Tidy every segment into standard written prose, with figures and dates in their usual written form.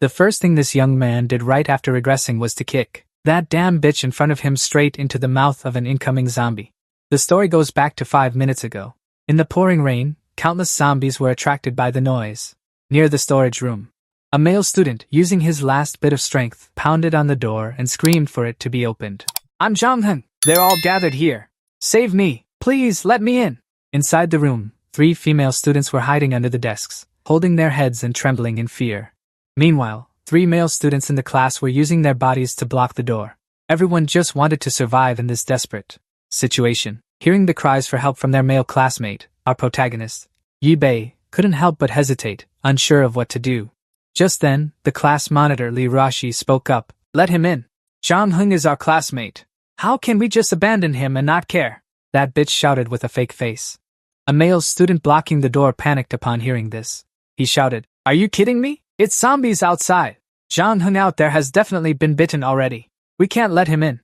The first thing this young man did right after regressing was to kick that damn bitch in front of him straight into the mouth of an incoming zombie. The story goes back to 5 minutes ago. In the pouring rain, countless zombies were attracted by the noise. Near the storage room, a male student, using his last bit of strength, pounded on the door and screamed for it to be opened. "I'm Jonghyun. They're all gathered here. Save me. Please, let me in." Inside the room, 3 female students were hiding under the desks, holding their heads and trembling in fear. Meanwhile, 3 male students in the class were using their bodies to block the door. Everyone just wanted to survive in this desperate situation. Hearing the cries for help from their male classmate, our protagonist, Yi-Bei, couldn't help but hesitate, unsure of what to do. Just then, the class monitor Lee Rashi spoke up. "Let him in. Jonghyun is our classmate. How can we just abandon him and not care?" That bitch shouted with a fake face. A male student blocking the door panicked upon hearing this. He shouted, "Are you kidding me? It's zombies outside. Jonghyun out there has definitely been bitten already. We can't let him in."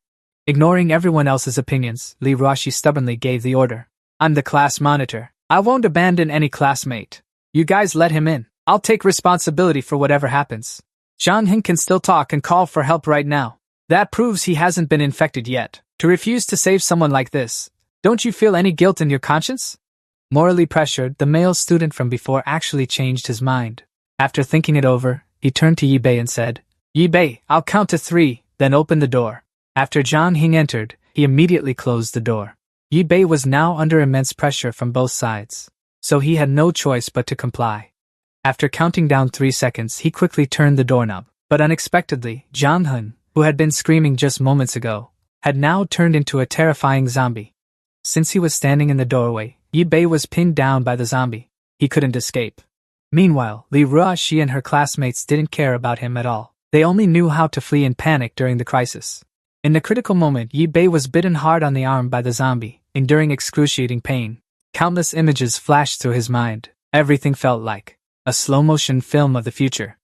Ignoring everyone else's opinions, Lee Rashi stubbornly gave the order. "I'm the class monitor. I won't abandon any classmate. You guys let him in. I'll take responsibility for whatever happens. Jonghyun can still talk and call for help right now. That proves he hasn't been infected yet. To refuse to save someone like this, don't you feel any guilt in your conscience?" Morally pressured, the male student from before actually changed his mind. After thinking it over, he turned to Yi-Bei and said, "Yi-Bei, I'll count to 3, then open the door." After Jonghyun entered, he immediately closed the door. Yi-Bei was now under immense pressure from both sides, so he had no choice but to comply. After counting down 3 seconds, he quickly turned the doorknob, but unexpectedly, Jonghyun, who had been screaming just moments ago, had now turned into a terrifying zombie. Since he was standing in the doorway, Yi-Bei was pinned down by the zombie. He couldn't escape. Meanwhile, Lee Ruashi and her classmates didn't care about him at all. They only knew how to flee in panic during the crisis. In the critical moment, Yi-Bei was bitten hard on the arm by the zombie, enduring excruciating pain. Countless images flashed through his mind. Everything felt like a slow-motion film of the future.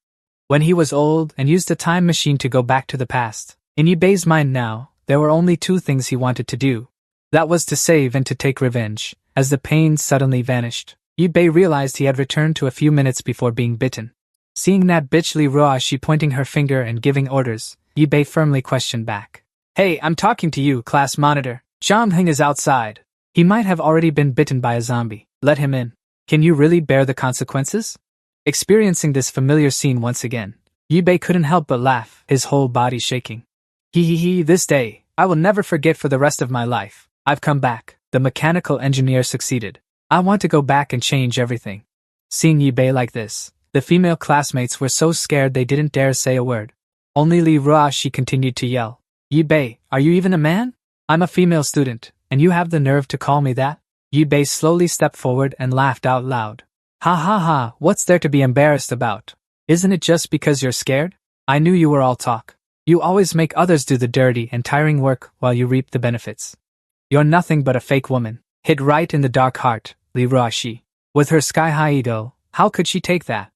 When he was old and used a time machine to go back to the past, in Yi-Bei's mind now, there were only 2 things he wanted to do. That was to save and to take revenge. As the pain suddenly vanished, Yi-Bei realized he had returned to a few minutes before being bitten. Seeing that bitch Lee Ruashi pointing her finger and giving orders, Yi-Bei firmly questioned back. "Hey, I'm talking to you, class monitor. Jonghyun is outside. He might have already been bitten by a zombie. Let him in. Can you really bear the consequences?" Experiencing this familiar scene once again, Yi-Bei couldn't help but laugh, his whole body shaking. This day, I will never forget for the rest of my life. I've come back. The mechanical engineer succeeded. I want to go back and change everything. Seeing Yi-Bei like this, the female classmates were so scared they didn't dare say a word. Only Lee Ruashi continued to yell. "Yi-Bei, are you even a man? I'm a female student, and you have the nerve to call me that?" Yi-Bei slowly stepped forward and laughed out loud. "Ha ha ha, what's there to be embarrassed about? Isn't it just because you're scared? I knew you were all talk. You always make others do the dirty and tiring work while you reap the benefits. You're nothing but a fake woman." Hit right in the dark heart, Lee Ruashi. With her sky-high ego, how could she take that?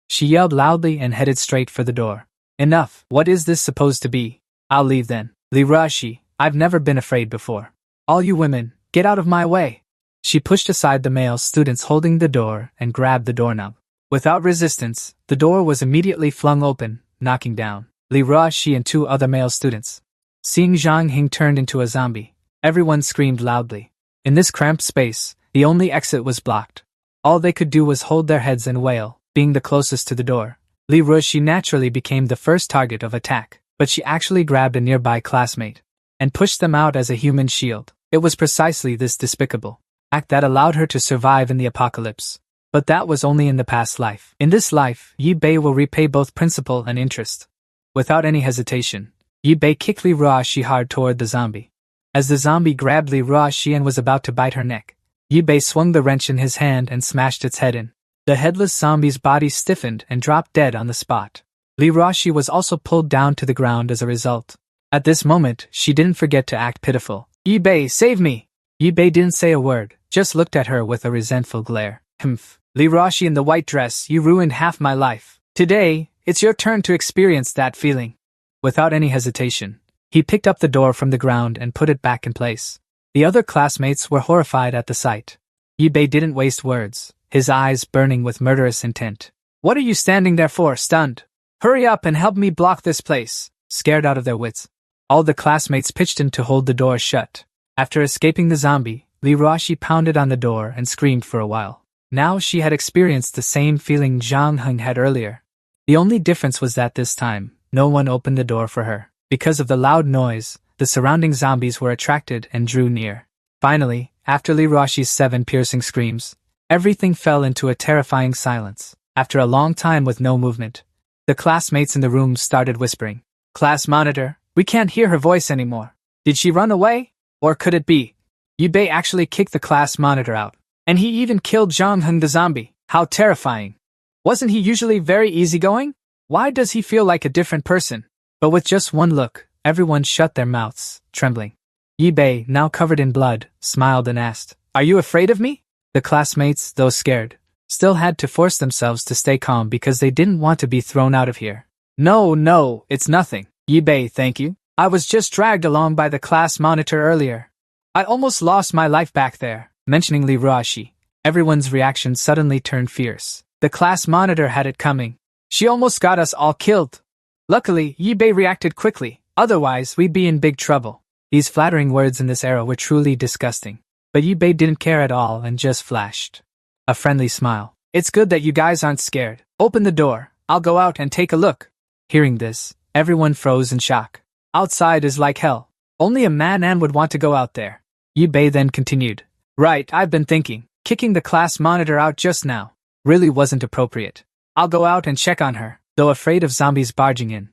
She yelled loudly and headed straight for the door. "Enough, what is this supposed to be? I'll leave then. Lee Ruashi, I've never been afraid before. All you women, get out of my way." She pushed aside the male students holding the door and grabbed the doorknob. Without resistance, the door was immediately flung open, knocking down Lee Ruashi and 2 other male students. Seeing Jonghyun turned into a zombie, everyone screamed loudly. In this cramped space, the only exit was blocked. All they could do was hold their heads and wail. Being the closest to the door, Lee Ruashi naturally became the first target of attack, but she actually grabbed a nearby classmate and pushed them out as a human shield. It was precisely this despicable act that allowed her to survive in the apocalypse. But that was only in the past life. In this life, Yi-Bei will repay both principal and interest. Without any hesitation, Yi-Bei kicked Lee Ruashi hard toward the zombie. As the zombie grabbed Lee Ruashi and was about to bite her neck, Yi-Bei swung the wrench in his hand and smashed its head in. The headless zombie's body stiffened and dropped dead on the spot. Lee Ruashi was also pulled down to the ground as a result. At this moment, she didn't forget to act pitiful. "Yi-Bei, save me!" Yi-Bei didn't say a word, just looked at her with a resentful glare. "Humph. Lee Ruashi in the white dress, you ruined half my life. Today, it's your turn to experience that feeling." Without any hesitation, he picked up the door from the ground and put it back in place. The other classmates were horrified at the sight. Yi-Bei didn't waste words, his eyes burning with murderous intent. "What are you standing there for, stunned? Hurry up and help me block this place. Scared out of their wits, all the classmates pitched in to hold the door shut. After escaping the zombie, Liruashi pounded on the door and screamed for a while. Now she had experienced the same feeling Zhang Heng had earlier. The only difference was that this time, no one opened the door for her. Because of the loud noise, the surrounding zombies were attracted and drew near. Finally, after Liruashi's 7 piercing screams, everything fell into a terrifying silence. After a long time with no movement, the classmates in the room started whispering. Class monitor, we can't hear her voice anymore. Did she run away? Or could it be? Yubei actually kicked the class monitor out. And he even killed Zhang Heng the zombie. How terrifying. Wasn't he usually very easygoing? Why does he feel like a different person? But with just one look, everyone shut their mouths, trembling. Yubei, now covered in blood, smiled and asked, Are you afraid of me? The classmates, though scared, still had to force themselves to stay calm because they didn't want to be thrown out of here. No, it's nothing. Yubei, thank you. I was just dragged along by the class monitor earlier. I almost lost my life back there. Mentioning Liruashi, everyone's reaction suddenly turned fierce. The class monitor had it coming. She almost got us all killed. Luckily, Yubei reacted quickly, otherwise we'd be in big trouble. These flattering words in this era were truly disgusting. But Yubei didn't care at all and just flashed a friendly smile. It's good that you guys aren't scared. Open the door. I'll go out and take a look. Hearing this, everyone froze in shock. Outside is like hell. Only a madman would want to go out there. Yubei then continued. Right, I've been thinking. Kicking the class monitor out just now really wasn't appropriate. I'll go out and check on her, though afraid of zombies barging in.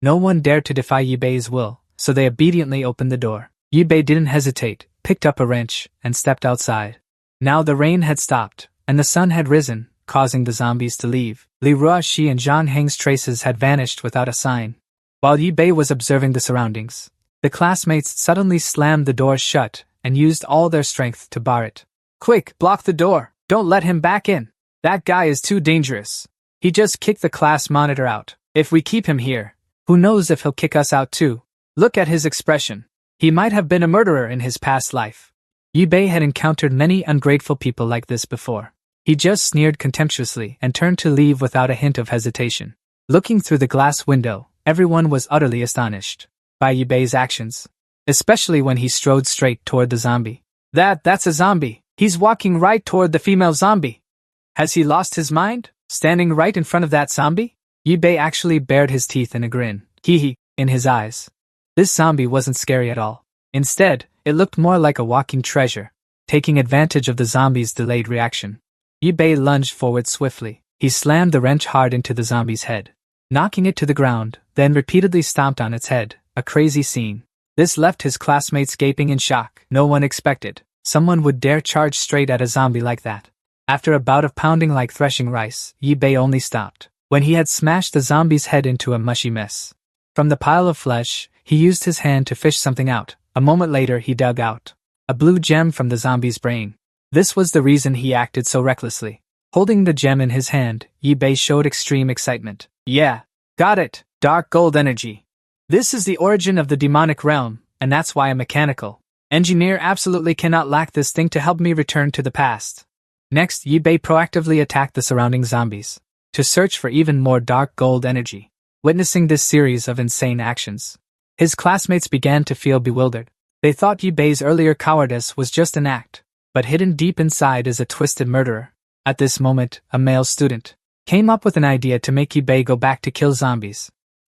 No one dared to defy Yubei's will, so they obediently opened the door. Yubei didn't hesitate, picked up a wrench, and stepped outside. Now the rain had stopped, and the sun had risen, causing the zombies to leave. Liruashi and Zhang Heng's traces had vanished without a sign. While Yubei was observing the surroundings, the classmates suddenly slammed the door shut and used all their strength to bar it. Quick, block the door. Don't let him back in. That guy is too dangerous. He just kicked the class monitor out. If we keep him here, who knows if he'll kick us out too. Look at his expression. He might have been a murderer in his past life. Yubei had encountered many ungrateful people like this before. He just sneered contemptuously and turned to leave without a hint of hesitation. Looking through the glass window, everyone was utterly astonished by Yubei's actions, especially when he strode straight toward the zombie. That's a zombie. He's walking right toward the female zombie. Has he lost his mind? Standing right in front of that zombie? Yubei actually bared his teeth in a grin. Hee in his eyes. This zombie wasn't scary at all. Instead, it looked more like a walking treasure. Taking advantage of the zombie's delayed reaction, Yubei lunged forward swiftly. He slammed the wrench hard into the zombie's head, knocking it to the ground, then repeatedly stomped on its head. A crazy scene. This left his classmates gaping in shock. No one expected someone would dare charge straight at a zombie like that. After a bout of pounding like threshing rice, Yubei only stopped when he had smashed the zombie's head into a mushy mess. From the pile of flesh, he used his hand to fish something out. A moment later he dug out a blue gem from the zombie's brain. This was the reason he acted so recklessly. Holding the gem in his hand, Yubei showed extreme excitement. Yeah, got it, dark gold energy. This is the origin of the demonic realm, and that's why a mechanical engineer absolutely cannot lack this thing to help me return to the past. Next, Yubei proactively attacked the surrounding zombies to search for even more dark gold energy. Witnessing this series of insane actions, his classmates began to feel bewildered. They thought Yubei's earlier cowardice was just an act, but hidden deep inside is a twisted murderer. At this moment, a male student came up with an idea to make Yubei go back to kill zombies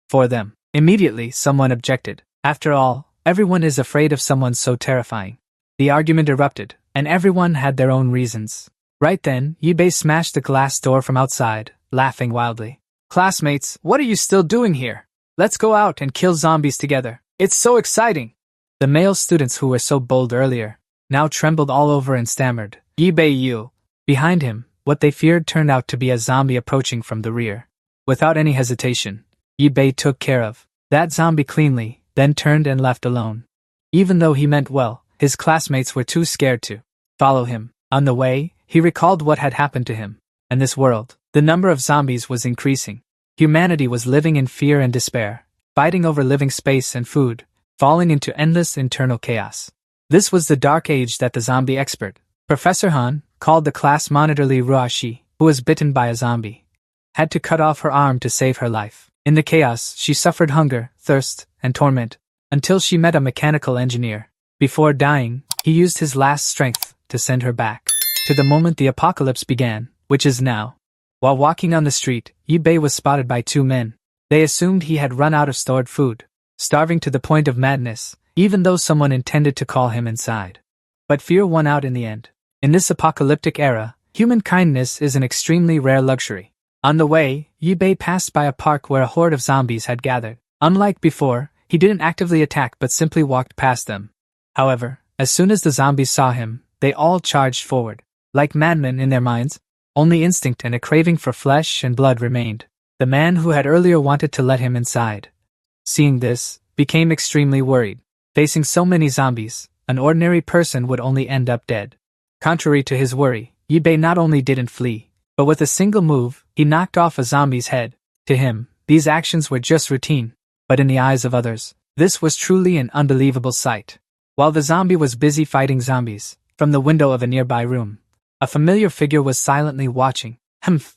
for them. Immediately, someone objected. After all, everyone is afraid of someone so terrifying. The argument erupted, and everyone had their own reasons. Right then, Yubei smashed the glass door from outside, laughing wildly. Classmates, what are you still doing here? Let's go out and kill zombies together. It's so exciting. The male students who were so bold earlier now trembled all over and stammered. Yubei you. Behind him, what they feared turned out to be a zombie approaching from the rear. Without any hesitation, Yubei took care of that zombie cleanly, then turned and left alone. Even though he meant well, his classmates were too scared to follow him. On the way, he recalled what had happened to him. In this world, the number of zombies was increasing. Humanity was living in fear and despair, fighting over living space and food, falling into endless internal chaos. This was the dark age that the zombie expert, Professor Han, called the class monitor Liruashi, who was bitten by a zombie. had to cut off her arm to save her life. In the chaos, she suffered hunger, thirst, and torment, until she met a mechanical engineer. Before dying, he used his last strength to send her back to the moment the apocalypse began, which is now. While walking on the street, Yi-Bei was spotted by two men. They assumed he had run out of stored food, starving to the point of madness, even though someone intended to call him inside. But fear won out in the end. In this apocalyptic era, human kindness is an extremely rare luxury. On the way, Yi-Bei passed by a park where a horde of zombies had gathered. Unlike before, he didn't actively attack but simply walked past them. However, as soon as the zombies saw him, they all charged forward. Like madmen in their minds, only instinct and a craving for flesh and blood remained. The man who had earlier wanted to let him inside, seeing this, became extremely worried. Facing so many zombies, an ordinary person would only end up dead. Contrary to his worry, Yi-Bei not only didn't flee, but with a single move, he knocked off a zombie's head. To him, these actions were just routine, but in the eyes of others, this was truly an unbelievable sight. While the zombie was busy fighting zombies, from the window of a nearby room, a familiar figure was silently watching.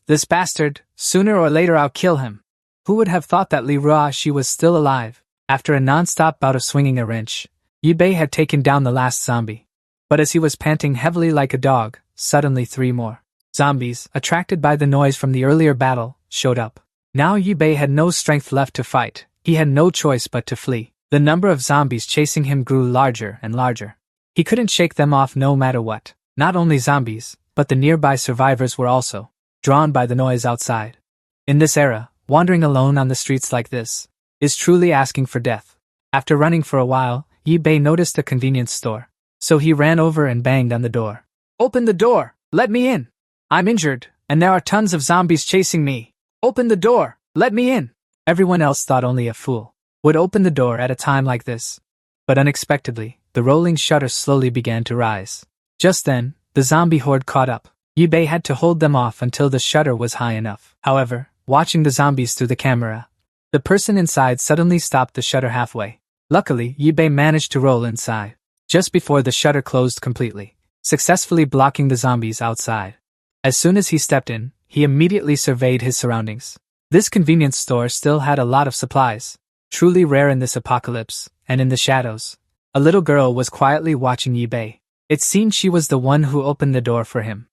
This bastard, sooner or later I'll kill him. Who would have thought that Li Ruashi was still alive? After a non-stop bout of swinging a wrench, Yi-Bei had taken down the last zombie. But as he was panting heavily like a dog, suddenly three more zombies, attracted by the noise from the earlier battle, showed up. Now Yi-Bei had no strength left to fight. He had no choice but to flee. The number of zombies chasing him grew larger and larger. He couldn't shake them off no matter what. Not only zombies, but the nearby survivors were also drawn by the noise outside. In this era, wandering alone on the streets like this is truly asking for death. After running for a while, Yi-Bei noticed a convenience store. So he ran over and banged on the door. "Open the door! Let me in! I'm injured, and there are tons of zombies chasing me. Open the door! Let me in!" Everyone else thought only a fool would open the door at a time like this. But unexpectedly, the rolling shutter slowly began to rise. Just then, the zombie horde caught up. Yi-Bei had to hold them off until the shutter was high enough. However, watching the zombies through the camera, the person inside suddenly stopped the shutter halfway. Luckily, Yi-Bei managed to roll inside just before the shutter closed completely, successfully blocking the zombies outside. As soon as he stepped in, he immediately surveyed his surroundings. This convenience store still had a lot of supplies, truly rare in this apocalypse, and in the shadows, a little girl was quietly watching Yi-Bei. It seemed she was the one who opened the door for him.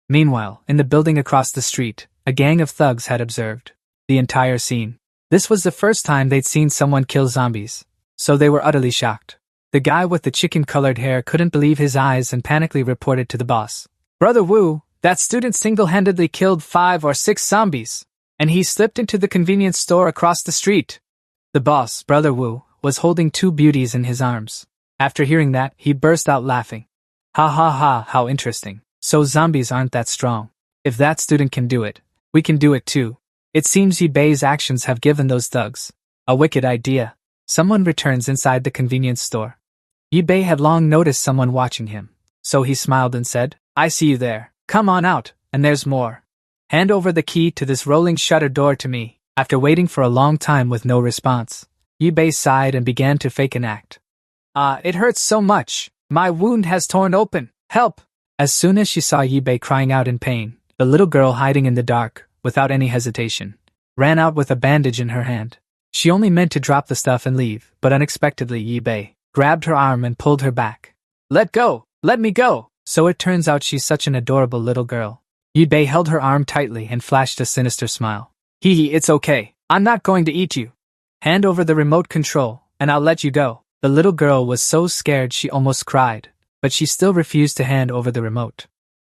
Meanwhile, in the building across the street, a gang of thugs had observed the entire scene. This was the first time they'd seen someone kill zombies, so they were utterly shocked. The guy with the chicken-colored hair couldn't believe his eyes and panically reported to the boss. "Brother Wu, that student single-handedly killed 5 or 6 zombies, and he slipped into the convenience store across the street." The boss, Brother Wu, was holding 2 beauties in his arms. After hearing that, he burst out laughing. "Ha ha ha, how interesting. So zombies aren't that strong. If that student can do it, we can do it too." It seems Yi-Bei's actions have given those thugs a wicked idea. Someone returns inside the convenience store. Yi-Bei had long noticed someone watching him, so he smiled and said, "I see you there. Come on out, and there's more. Hand over the key to this rolling shutter door to me." After waiting for a long time with no response, Yi-Bei sighed and began to fake an act. It hurts so much. My wound has torn open. Help!" As soon as she saw Yi-Bei crying out in pain, the little girl hiding in the dark, without any hesitation, ran out with a bandage in her hand. She only meant to drop the stuff and leave, but unexpectedly Yi-Bei grabbed her arm and pulled her back. "Let go! Let me go!" So it turns out she's such an adorable little girl. Yi-Bei held her arm tightly and flashed a sinister smile. "Hee, it's okay. I'm not going to eat you. Hand over the remote control, and I'll let you go." The little girl was so scared she almost cried, but she still refused to hand over the remote.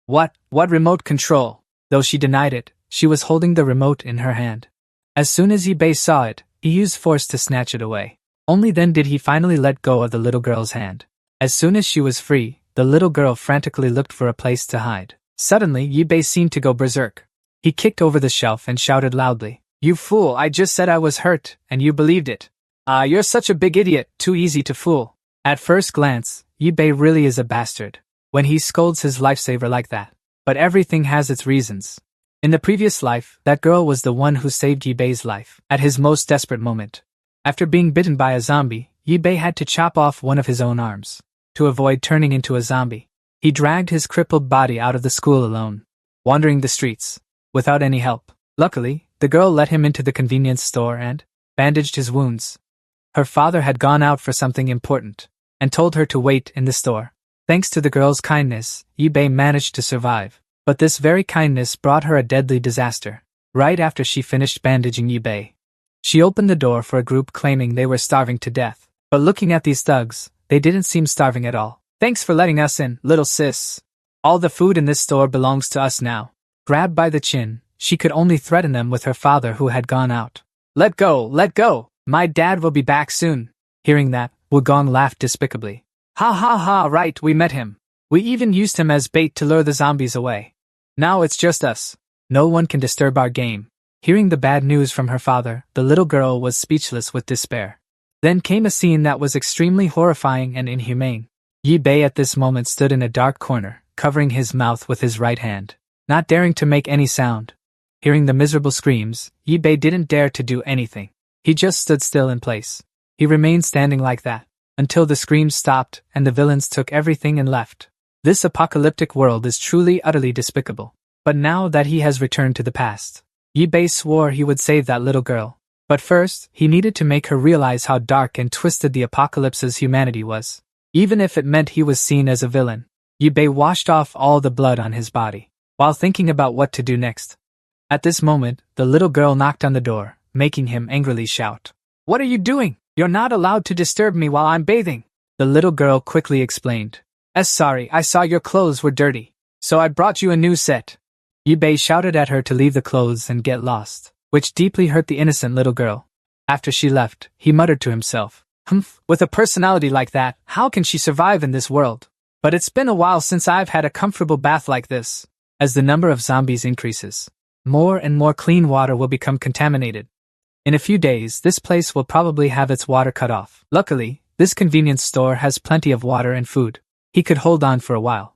What remote control?" Though she denied it, she was holding the remote in her hand. As soon as Yi-Bei saw it, he used force to snatch it away. Only then did he finally let go of the little girl's hand. As soon as she was free, the little girl frantically looked for a place to hide. Suddenly, Yi-Bei seemed to go berserk. He kicked over the shelf and shouted loudly, "You fool, I just said I was hurt, and you believed it. You're such a big idiot, too easy to fool." At first glance, Yi-Bei really is a bastard when he scolds his lifesaver like that. But everything has its reasons. In the previous life, that girl was the one who saved Yi-Bei's life at his most desperate moment. After being bitten by a zombie, Yi-Bei had to chop off one of his own arms to avoid turning into a zombie. He dragged his crippled body out of the school alone, wandering the streets without any help. Luckily, the girl let him into the convenience store and bandaged his wounds. Her father had gone out for something important and told her to wait in the store. Thanks to the girl's kindness, Yibei managed to survive. But this very kindness brought her a deadly disaster. Right after she finished bandaging Yibei, she opened the door for a group claiming they were starving to death. But looking at these thugs, they didn't seem starving at all. "Thanks for letting us in, little sis. All the food in this store belongs to us now." Grabbed by the chin, she could only threaten them with her father who had gone out. Let go, my dad will be back soon." Hearing that, Wugong laughed despicably. "Ha ha ha, right, we met him. We even used him as bait to lure the zombies away. Now it's just us. No one can disturb our game." Hearing the bad news from her father, the little girl was speechless with despair. Then came a scene that was extremely horrifying and inhumane. Yibei at this moment stood in a dark corner, covering his mouth with his right hand, not daring to make any sound. Hearing the miserable screams, Yibei didn't dare to do anything. He just stood still in place. He remained standing like that, until the screams stopped and the villains took everything and left. This apocalyptic world is truly utterly despicable. But now that he has returned to the past, Yibei swore he would save that little girl. But first, he needed to make her realize how dark and twisted the apocalypse's humanity was. Even if it meant he was seen as a villain, Yibei washed off all the blood on his body, while thinking about what to do next. At this moment, the little girl knocked on the door, making him angrily shout, "What are you doing? You're not allowed to disturb me while I'm bathing." The little girl quickly explained, Sorry, I saw your clothes were dirty, so I brought you a new set." Yibei shouted at her to leave the clothes and get lost, which deeply hurt the innocent little girl. After she left, he muttered to himself, With a personality like that, how can she survive in this world? But it's been a while since I've had a comfortable bath like this." As the number of zombies increases, more and more clean water will become contaminated. In a few days, this place will probably have its water cut off. Luckily, this convenience store has plenty of water and food. He could hold on for a while.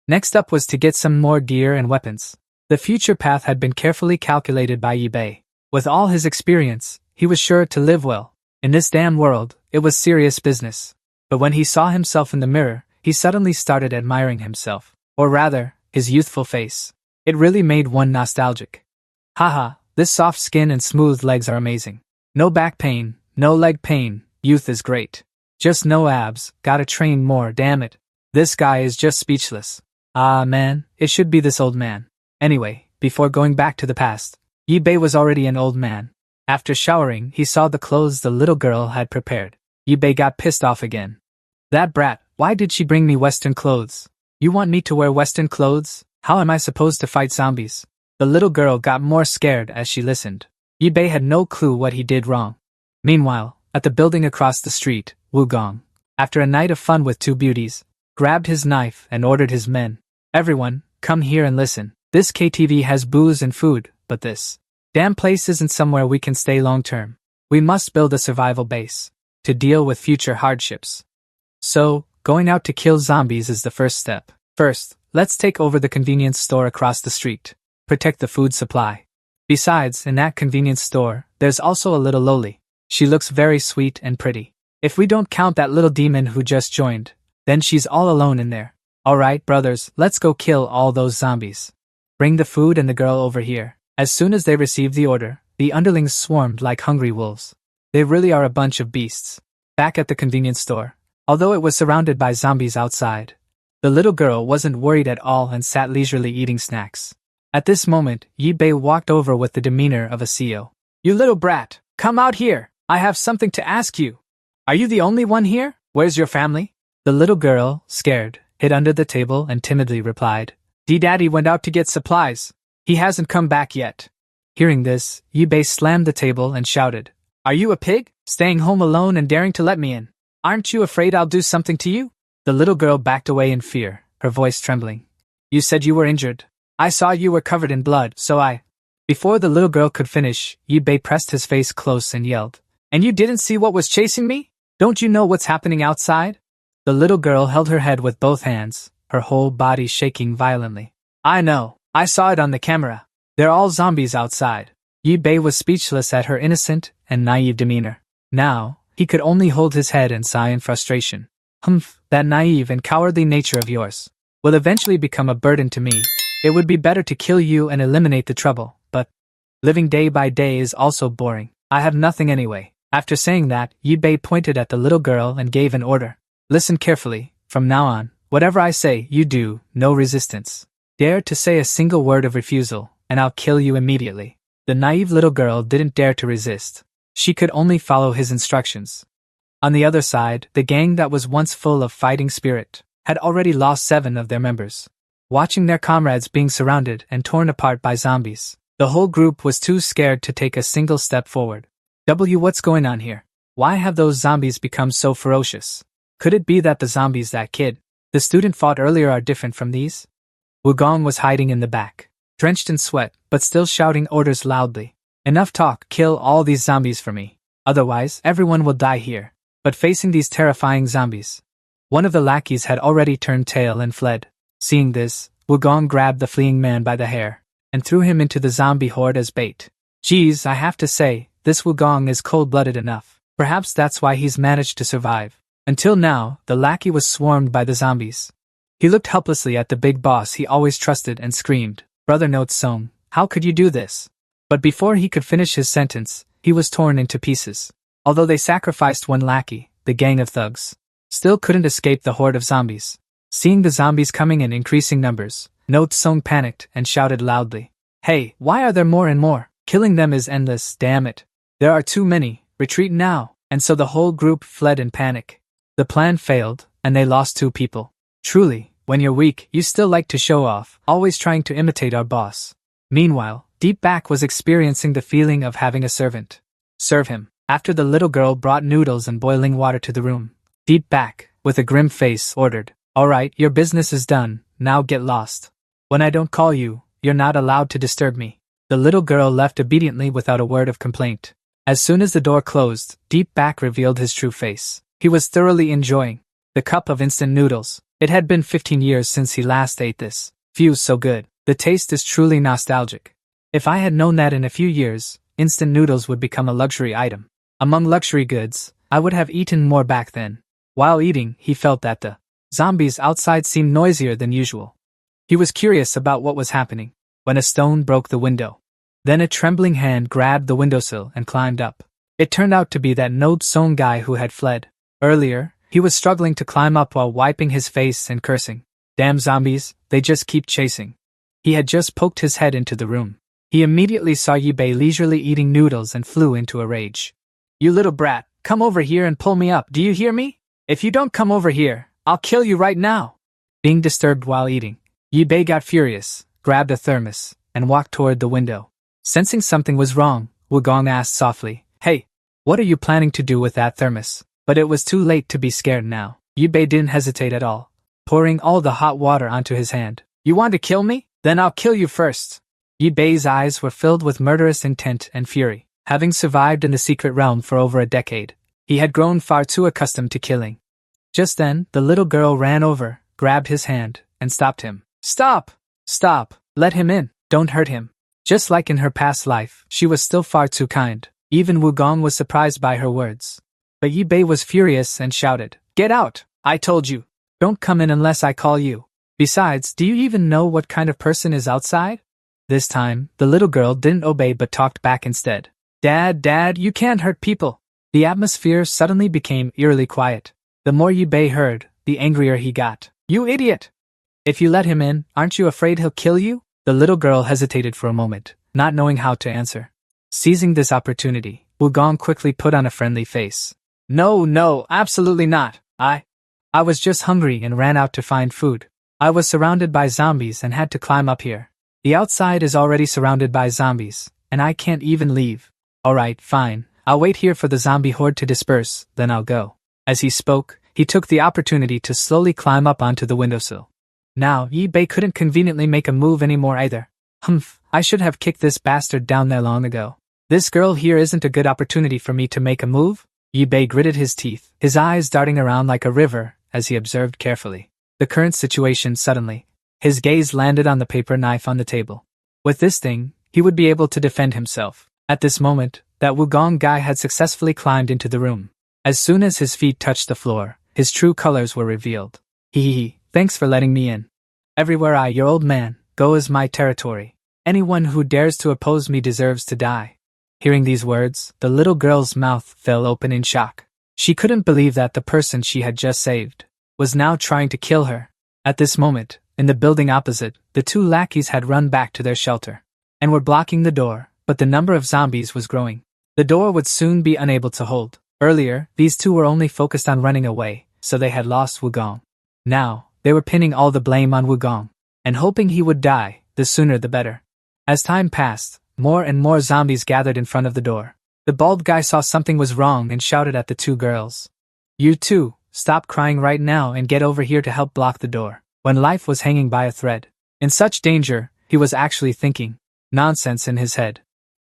Next up was to get some more gear and weapons. The future path had been carefully calculated by Yibei. With all his experience, he was sure to live well. In this damn world, it was serious business. But when he saw himself in the mirror, he suddenly started admiring himself. Or rather, his youthful face. It really made one nostalgic. Haha, this soft skin and smooth legs are amazing. No back pain, no leg pain, youth is great. Just no abs, gotta train more, damn it. This guy is just speechless. Ah man, it should be this old man. Anyway, before going back to the past, Yibei was already an old man. After showering, he saw the clothes the little girl had prepared. Yibei got pissed off again. That brat, why did she bring me Western clothes? You want me to wear Western clothes? How am I supposed to fight zombies? The little girl got more scared as she listened. Yibei had no clue what he did wrong. Meanwhile, at the building across the street, Wugong, after a night of fun with two beauties, grabbed his knife and ordered his men. Everyone, come here and listen. This KTV has booze and food, but this damn place isn't somewhere we can stay long term. We must build a survival base to deal with future hardships. So, going out to kill zombies is the first step. First, let's take over the convenience store across the street. Protect the food supply. Besides, in that convenience store, there's also a little loli. She looks very sweet and pretty. If we don't count that little demon who just joined, then she's all alone in there. Alright, brothers, let's go kill all those zombies. Bring the food and the girl over here. As soon as they received the order, the underlings swarmed like hungry wolves. They really are a bunch of beasts. Back at the convenience store, although it was surrounded by zombies outside, the little girl wasn't worried at all and sat leisurely eating snacks. At this moment, Yibei walked over with the demeanor of a CEO. You little brat, come out here. I have something to ask you. Are you the only one here? Where's your family? The little girl, scared, hid under the table and timidly replied, D-Daddy went out to get supplies. He hasn't come back yet. Hearing this, Yibei slammed the table and shouted, Are you a pig, staying home alone and daring to let me in? Aren't you afraid I'll do something to you? The little girl backed away in fear, her voice trembling. You said you were injured. I saw you were covered in blood, so I... Before the little girl could finish, Yibei pressed his face close and yelled, And you didn't see what was chasing me? Don't you know what's happening outside? The little girl held her head with both hands, her whole body shaking violently. I know. I saw it on the camera. They're all zombies outside. Yibei was speechless at her innocent and naive demeanor. Now, he could only hold his head and sigh in frustration. That naive and cowardly nature of yours will eventually become a burden to me. It would be better to kill you and eliminate the trouble, but Living day by day is also boring. I have nothing anyway. After saying that, Yi-Bei pointed at the little girl and gave an order. Listen carefully. From now on, whatever I say, you do, no resistance. Dare to say a single word of refusal, and I'll kill you immediately. The naive little girl didn't dare to resist. She could only follow his instructions. On the other side, the gang that was once full of fighting spirit had already lost 7 of their members. Watching their comrades being surrounded and torn apart by zombies, the whole group was too scared to take a single step forward. What's going on here? Why have those zombies become so ferocious? Could it be that the zombies that kid, the student fought earlier are different from these? Wugong was hiding in the back, drenched in sweat, but still shouting orders loudly. Enough talk, kill all these zombies for me. Otherwise, everyone will die here. But facing these terrifying zombies, one of the lackeys had already turned tail and fled. Seeing this, Wugong grabbed the fleeing man by the hair and threw him into the zombie horde as bait. Geez, I have to say, this Wugong is cold-blooded enough. Perhaps that's why he's managed to survive. Until now, the lackey was swarmed by the zombies. He looked helplessly at the big boss he always trusted and screamed, "Brother Note Song, how could you do this?" But before he could finish his sentence, he was torn into pieces. Although they sacrificed one lackey, the gang of thugs still couldn't escape the horde of zombies. Seeing the zombies coming in increasing numbers, Note Song panicked and shouted loudly, "Hey, why are there more and more? Killing them is endless, damn it. There are too many, retreat now." And so the whole group fled in panic. The plan failed, and they lost 2 people. Truly, when you're weak, you still like to show off, always trying to imitate our boss. Meanwhile, Deep Back was experiencing the feeling of having a servant serve him. After the little girl brought noodles and boiling water to the room, Deep Back, with a grim face, ordered, "Alright, your business is done, now get lost. When I don't call you, you're not allowed to disturb me." The little girl left obediently without a word of complaint. As soon as the door closed, Deep Back revealed his true face. He was thoroughly enjoying the cup of instant noodles. It had been 15 years since he last ate this. Phew, so good. The taste is truly nostalgic. If I had known that in a few years, instant noodles would become a luxury item among luxury goods, I would have eaten more back then. While eating, he felt that the zombies outside seemed noisier than usual. He was curious about what was happening, when a stone broke the window. Then a trembling hand grabbed the windowsill and climbed up. It turned out to be that Note Song guy who had fled. Earlier, he was struggling to climb up while wiping his face and cursing. Damn zombies, they just keep chasing. He had just poked his head into the room. He immediately saw Yi-Bei leisurely eating noodles and flew into a rage. "You little brat, come over here and pull me up, do you hear me? If you don't come over here, I'll kill you right now." Being disturbed while eating, Yi-Bei got furious, grabbed a thermos, and walked toward the window. Sensing something was wrong, Wugong asked softly, "Hey, what are you planning to do with that thermos?" But it was too late to be scared now. Yi-Bei didn't hesitate at all, pouring all the hot water onto his hand. "You want to kill me? Then I'll kill you first." Yi-Bei's eyes were filled with murderous intent and fury. Having survived in the secret realm for over a decade, he had grown far too accustomed to killing. Just then, the little girl ran over, grabbed his hand, and stopped him. "Stop! Stop! Let him in! Don't hurt him!" Just like in her past life, she was still far too kind. Even Wugong was surprised by her words. But Yi-Bei was furious and shouted, "Get out! I told you! Don't come in unless I call you! Besides, do you even know what kind of person is outside?" This time, the little girl didn't obey but talked back instead. Dad, you can't hurt people." The atmosphere suddenly became eerily quiet. The more Yi-Bei heard, the angrier he got. "You idiot! If you let him in, aren't you afraid he'll kill you?" The little girl hesitated for a moment, not knowing how to answer. Seizing this opportunity, Wugong quickly put on a friendly face. No, absolutely not. I was just hungry and ran out to find food. I was surrounded by zombies and had to climb up here. The outside is already surrounded by zombies, and I can't even leave. Alright, fine. I'll wait here for the zombie horde to disperse, then I'll go. As he spoke, he took the opportunity to slowly climb up onto the windowsill. Now, Yi-Bei couldn't conveniently make a move anymore either. I should have kicked this bastard down there long ago. This girl here isn't a good opportunity for me to make a move? Yi-Bei gritted his teeth, his eyes darting around like a river as he observed carefully the current situation. Suddenly, his gaze landed on the paper knife on the table. With this thing, he would be able to defend himself. At this moment, that Wugong guy had successfully climbed into the room. As soon as his feet touched the floor, his true colors were revealed. Thanks for letting me in. Everywhere your old man, go is my territory. Anyone who dares to oppose me deserves to die. Hearing these words, the little girl's mouth fell open in shock. She couldn't believe that the person she had just saved was now trying to kill her. At this moment, in the building opposite, the two lackeys had run back to their shelter and were blocking the door, but the number of zombies was growing. The door would soon be unable to hold. Earlier, these two were only focused on running away, so they had lost Wugong. Now, they were pinning all the blame on Wugong and hoping he would die, the sooner the better. As time passed, more and more zombies gathered in front of the door. The bald guy saw something was wrong and shouted at the two girls. You two, stop crying right now and get over here to help block the door. When life was hanging by a thread. In such danger, he was actually thinking nonsense in his head.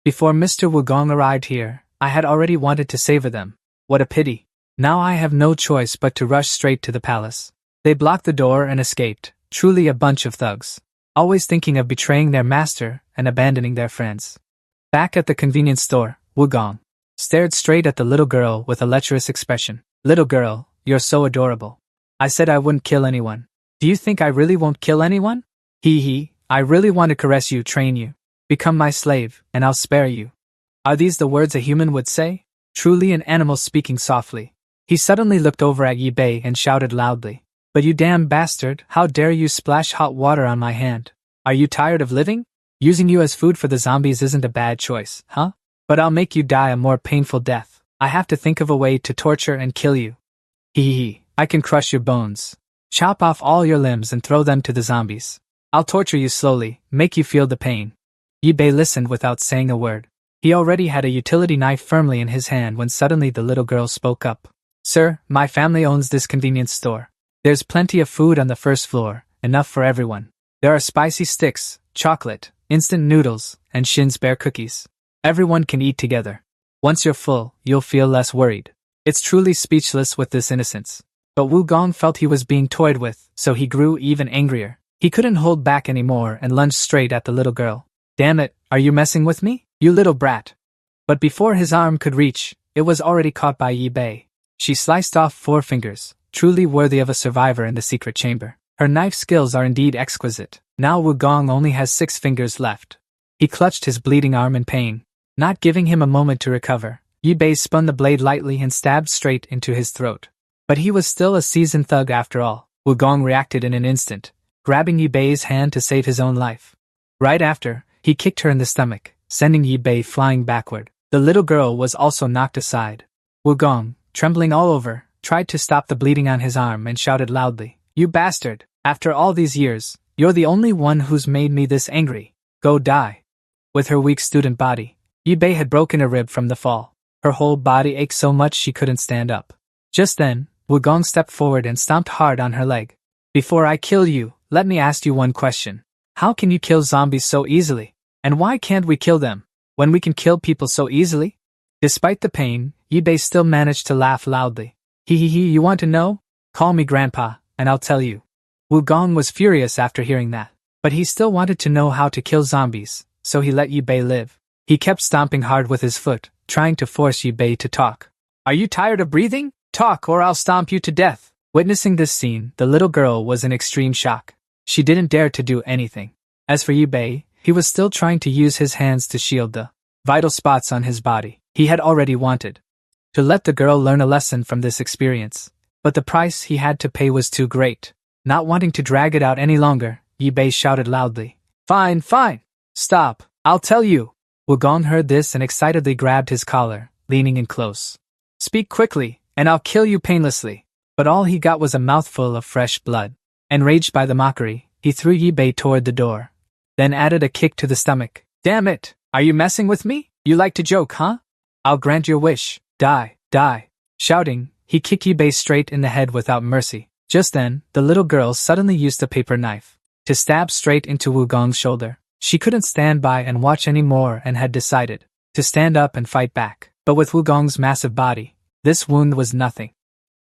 Before Mr. Wugong arrived here, I had already wanted to savor them. What a pity. Now I have no choice but to rush straight to the palace. They blocked the door and escaped, truly a bunch of thugs. Always thinking of betraying their master and abandoning their friends. Back at the convenience store, Wugong stared straight at the little girl with a lecherous expression. Little girl, you're so adorable. I said I wouldn't kill anyone. Do you think I really won't kill anyone? Hee, I really want to caress you, train you. Become my slave, and I'll spare you. Are these the words a human would say? Truly an animal speaking softly. He suddenly looked over at Yi Bei and shouted loudly. But you damn bastard, how dare you splash hot water on my hand? Are you tired of living? Using you as food for the zombies isn't a bad choice, huh? But I'll make you die a more painful death. I have to think of a way to torture and kill you. Hee, I can crush your bones. Chop off all your limbs and throw them to the zombies. I'll torture you slowly, make you feel the pain. Yi Bei listened without saying a word. He already had a utility knife firmly in his hand when suddenly the little girl spoke up. Sir, my family owns this convenience store. There's plenty of food on the first floor, enough for everyone. There are spicy sticks, chocolate, instant noodles, and Shin's bear cookies. Everyone can eat together. Once you're full, you'll feel less worried. It's truly speechless with this innocence. But Wugong felt he was being toyed with, so he grew even angrier. He couldn't hold back anymore and lunged straight at the little girl. Damn it, are you messing with me? You little brat. But before his arm could reach, it was already caught by Yi Bei. She sliced off 4 fingers, truly worthy of a survivor in the secret chamber. Her knife skills are indeed exquisite. Now Wugong only has 6 fingers left. He clutched his bleeding arm in pain. Not giving him a moment to recover, Yi Bei spun the blade lightly and stabbed straight into his throat. But he was still a seasoned thug after all. Wugong reacted in an instant, grabbing Yi Bei's hand to save his own life. Right after, he kicked her in the stomach, sending Yi Bei flying backward. The little girl was also knocked aside. Wugong, trembling all over, tried to stop the bleeding on his arm and shouted loudly, You bastard! After all these years, you're the only one who's made me this angry. Go die. With her weak student body, Yi Bei had broken a rib from the fall. Her whole body ached so much she couldn't stand up. Just then, Wugong stepped forward and stomped hard on her leg. Before I kill you, let me ask you one question. How can you kill zombies so easily? And why can't we kill them, when we can kill people so easily? Despite the pain, Yi Bei still managed to laugh loudly. You want to know? Call me Grandpa, and I'll tell you. Wugong was furious after hearing that, but he still wanted to know how to kill zombies, so he let Yi Bei live. He kept stomping hard with his foot, trying to force Yi Bei to talk. Are you tired of breathing? Talk or I'll stomp you to death. Witnessing this scene, the little girl was in extreme shock. She didn't dare to do anything. As for Yi Bei, he was still trying to use his hands to shield the vital spots on his body. He had already wanted to let the girl learn a lesson from this experience, but the price he had to pay was too great. Not wanting to drag it out any longer, Yi Bei shouted loudly. Fine. Stop. I'll tell you. Wugong heard this and excitedly grabbed his collar, leaning in close. Speak quickly, and I'll kill you painlessly. But all he got was a mouthful of fresh blood. Enraged by the mockery, he threw Yi Bei toward the door, then added a kick to the stomach. Damn it! Are you messing with me? You like to joke, huh? I'll grant your wish. Die. Shouting, he kicked Yi Bei straight in the head without mercy. Just then, the little girl suddenly used a paper knife to stab straight into Wugong's shoulder. She couldn't stand by and watch anymore and had decided to stand up and fight back. But with Wugong's massive body, this wound was nothing.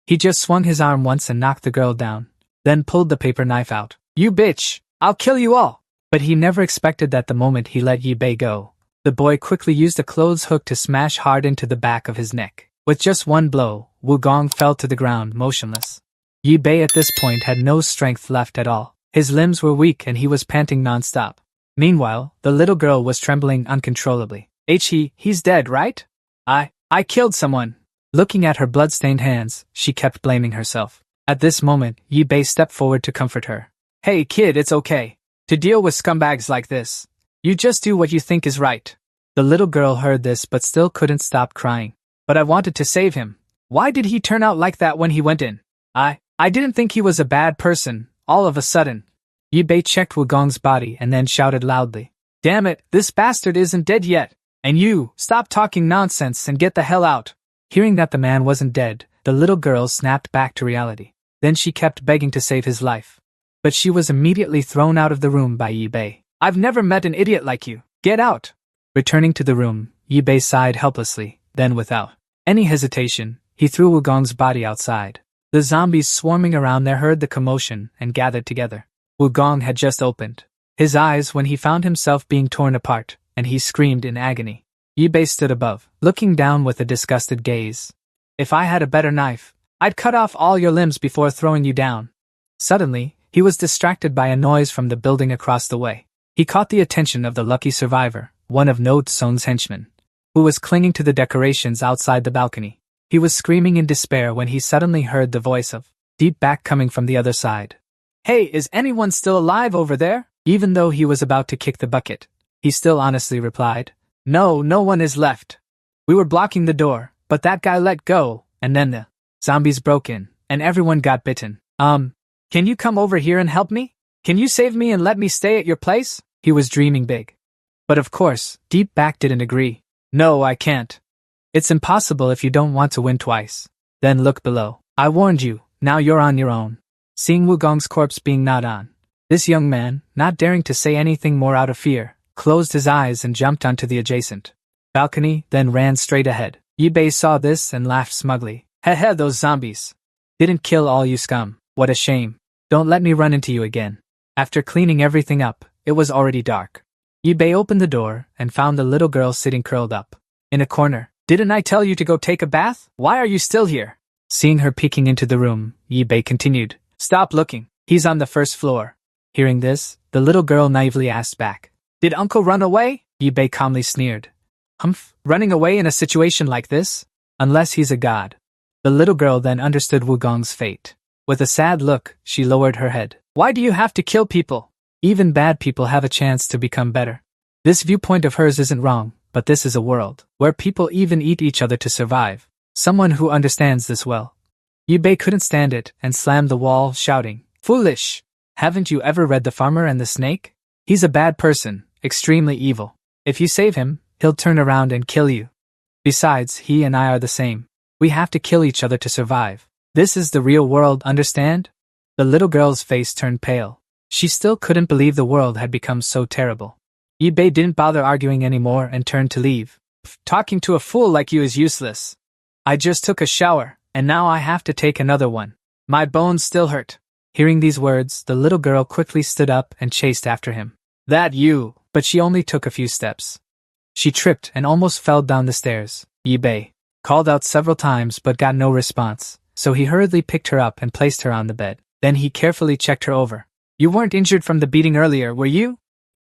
He just swung his arm once and knocked the girl down, then pulled the paper knife out. You bitch! I'll kill you all! But he never expected that the moment he let Yi Bei go, the boy quickly used a clothes hook to smash hard into the back of his neck. With just one blow, Wugong fell to the ground motionless. Yi Bei at this point had no strength left at all. His limbs were weak and he was panting non-stop. Meanwhile, the little girl was trembling uncontrollably. He's dead, right? I killed someone. Looking at her blood-stained hands, she kept blaming herself. At this moment, Yi Bei stepped forward to comfort her. Hey kid, it's okay. To deal with scumbags like this, you just do what you think is right. The little girl heard this but still couldn't stop crying. But I wanted to save him. Why did he turn out like that when he went in? I didn't think he was a bad person, all of a sudden. Yi Bei checked Wugong's body and then shouted loudly. Damn it, this bastard isn't dead yet. And you, stop talking nonsense and get the hell out. Hearing that the man wasn't dead, the little girl snapped back to reality. Then she kept begging to save his life. But she was immediately thrown out of the room by Yi Bei. I've never met an idiot like you. Get out. Returning to the room, Yi Bei sighed helplessly, then without any hesitation, he threw Wugong's body outside. The zombies swarming around there heard the commotion and gathered together. Wugong had just opened his eyes when he found himself being torn apart, and he screamed in agony. Yi Bei stood above, looking down with a disgusted gaze. If I had a better knife, I'd cut off all your limbs before throwing you down. Suddenly, he was distracted by a noise from the building across the way. He caught the attention of the lucky survivor, one of No Tsung's henchmen, who was clinging to the decorations outside the balcony. He was screaming in despair when he suddenly heard the voice of Deep Back coming from the other side. Hey, is anyone still alive over there? Even though he was about to kick the bucket, he still honestly replied, No one is left. We were blocking the door, but that guy let go, and then the zombies broke in, and everyone got bitten. Can you come over here and help me? Can you save me and let me stay at your place? He was dreaming big. But of course, Deep Back didn't agree. No, I can't. It's impossible if you don't want to win twice. Then look below. I warned you, now you're on your own. Seeing Wugong's corpse being gnawed on, this young man, not daring to say anything more out of fear, closed his eyes and jumped onto the adjacent balcony, then ran straight ahead. Yi Bei saw this and laughed smugly. Heh, those zombies didn't kill all you scum. What a shame. Don't let me run into you again. After cleaning everything up, it was already dark. Yi Bei opened the door and found the little girl sitting curled up in a corner. Didn't I tell you to go take a bath? Why are you still here? Seeing her peeking into the room, Yi Bei continued. Stop looking. He's on the first floor. Hearing this, the little girl naively asked back. Did Uncle run away? Yi Bei calmly sneered. Humph, running away in a situation like this? Unless he's a god. The little girl then understood Wugong's fate. With a sad look, she lowered her head. Why do you have to kill people? Even bad people have a chance to become better. This viewpoint of hers isn't wrong, but this is a world where people even eat each other to survive. Someone who understands this well. Yi Bei couldn't stand it and slammed the wall, shouting, Foolish! Haven't you ever read The Farmer and the Snake? He's a bad person, extremely evil. If you save him, he'll turn around and kill you. Besides, he and I are the same. We have to kill each other to survive. This is the real world, understand? The little girl's face turned pale. She still couldn't believe the world had become so terrible. Yi Bei didn't bother arguing anymore and turned to leave. Talking to a fool like you is useless. I just took a shower, and now I have to take another one. My bones still hurt. Hearing these words, the little girl quickly stood up and chased after him. That you, but she only took a few steps. She tripped and almost fell down the stairs. Yi Bei called out several times but got no response, so he hurriedly picked her up and placed her on the bed. Then he carefully checked her over. You weren't injured from the beating earlier, were you?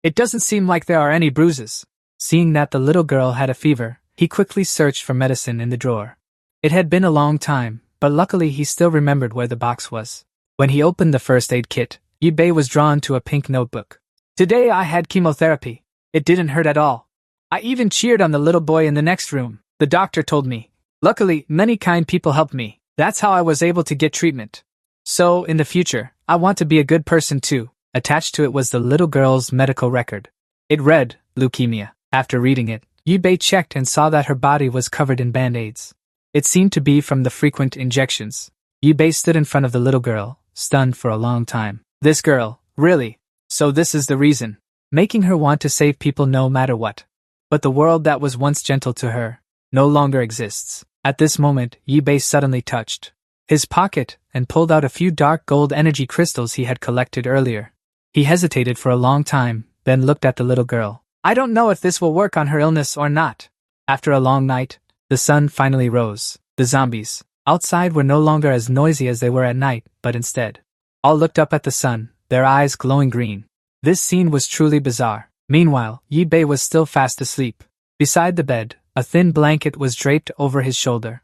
It doesn't seem like there are any bruises. Seeing that the little girl had a fever, he quickly searched for medicine in the drawer. It had been a long time, but luckily he still remembered where the box was. When he opened the first aid kit, Yi Bei was drawn to a pink notebook. Today I had chemotherapy. It didn't hurt at all. I even cheered on the little boy in the next room, the doctor told me. Luckily, many kind people helped me. That's how I was able to get treatment. So, in the future, I want to be a good person too. Attached to it was the little girl's medical record. It read, leukemia. After reading it, Yi Bei checked and saw that her body was covered in band-aids. It seemed to be from the frequent injections. Yi Bei stood in front of the little girl, stunned for a long time. This girl, really? So this is the reason. Making her want to save people no matter what. But the world that was once gentle to her no longer exists. At this moment, Yi Bei suddenly touched his pocket and pulled out a few dark gold energy crystals he had collected earlier. He hesitated for a long time, then looked at the little girl. I don't know if this will work on her illness or not. After a long night, the sun finally rose. The zombies outside were no longer as noisy as they were at night, but instead, all looked up at the sun, their eyes glowing green. This scene was truly bizarre. Meanwhile, Yi-Bei was still fast asleep. Beside the bed, a thin blanket was draped over his shoulder.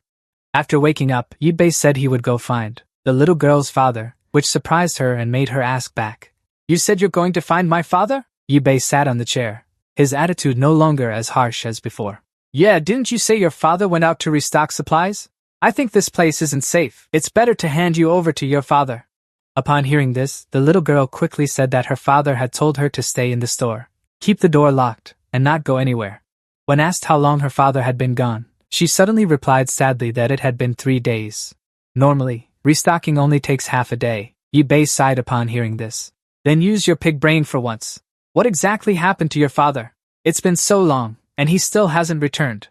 After waking up, Yi-Bei said he would go find the little girl's father, which surprised her and made her ask back. You said you're going to find my father? Yi-Bei sat on the chair, his attitude no longer as harsh as before. Yeah, didn't you say your father went out to restock supplies? I think this place isn't safe. It's better to hand you over to your father. Upon hearing this, the little girl quickly said that her father had told her to stay in the store, keep the door locked, and not go anywhere. When asked how long her father had been gone, she suddenly replied sadly that it had been 3 days. Normally, restocking only takes half a day. Yi-Bei sighed upon hearing this. Then use your pig brain for once. What exactly happened to your father? It's been so long, and he still hasn't returned.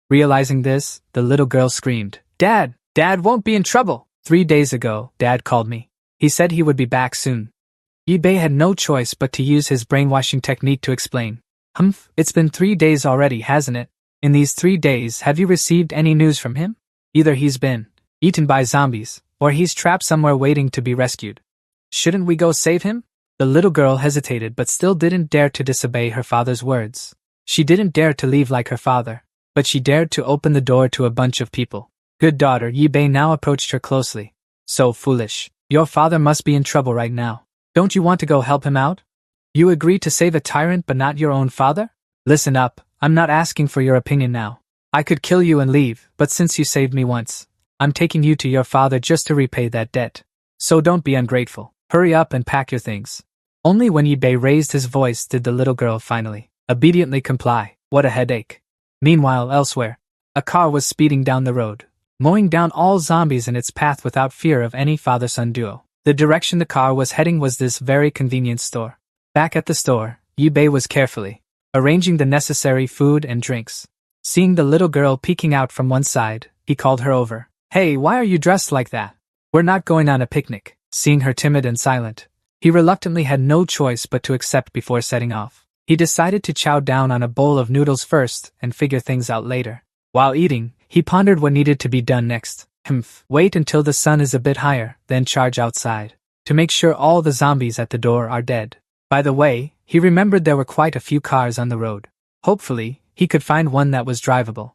Realizing this, the little girl screamed, Dad! Dad won't be in trouble! 3 days ago, Dad called me. He said he would be back soon. Yi-Bei had no choice but to use his brainwashing technique to explain. It's been 3 days already, hasn't it? In these 3 days, have you received any news from him? Either he's been eaten by zombies, or he's trapped somewhere waiting to be rescued. Shouldn't we go save him? The little girl hesitated but still didn't dare to disobey her father's words. She didn't dare to leave like her father, but she dared to open the door to a bunch of people. Good daughter, Yi-Bei now approached her closely. So foolish. Your father must be in trouble right now. Don't you want to go help him out? You agreed to save a tyrant but not your own father? Listen up, I'm not asking for your opinion now. I could kill you and leave, but since you saved me once, I'm taking you to your father just to repay that debt. So don't be ungrateful. Hurry up and pack your things. Only when Yi-Bei raised his voice did the little girl finally obediently comply. What a headache. Meanwhile, elsewhere, a car was speeding down the road, mowing down all zombies in its path without fear of any father-son duo. The direction the car was heading was this very convenience store. Back at the store, Yi-Bei was carefully arranging the necessary food and drinks. Seeing the little girl peeking out from one side, he called her over. Hey, why are you dressed like that? We're not going on a picnic. Seeing her timid and silent, he reluctantly had no choice but to accept before setting off. He decided to chow down on a bowl of noodles first and figure things out later. While eating, he pondered what needed to be done next. Wait until the sun is a bit higher, then charge outside, to make sure all the zombies at the door are dead. By the way, he remembered there were quite a few cars on the road. Hopefully, he could find one that was drivable.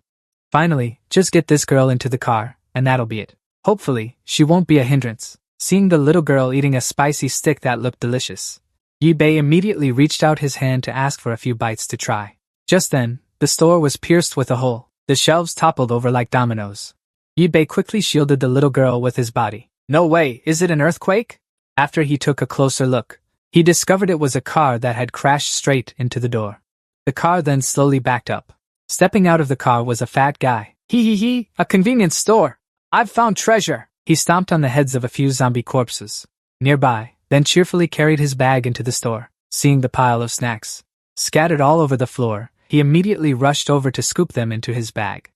Finally, just get this girl into the car, and that'll be it. Hopefully, she won't be a hindrance. Seeing the little girl eating a spicy stick that looked delicious, Yi-Bei immediately reached out his hand to ask for a few bites to try. Just then, the store was pierced with a hole. The shelves toppled over like dominoes. Yi-Bei quickly shielded the little girl with his body. No way, is it an earthquake? After he took a closer look, he discovered it was a car that had crashed straight into the door. The car then slowly backed up. Stepping out of the car was a fat guy. Hee, a convenience store. I've found treasure. He stomped on the heads of a few zombie corpses nearby, then cheerfully carried his bag into the store. Seeing the pile of snacks scattered all over the floor, he immediately rushed over to scoop them into his bag.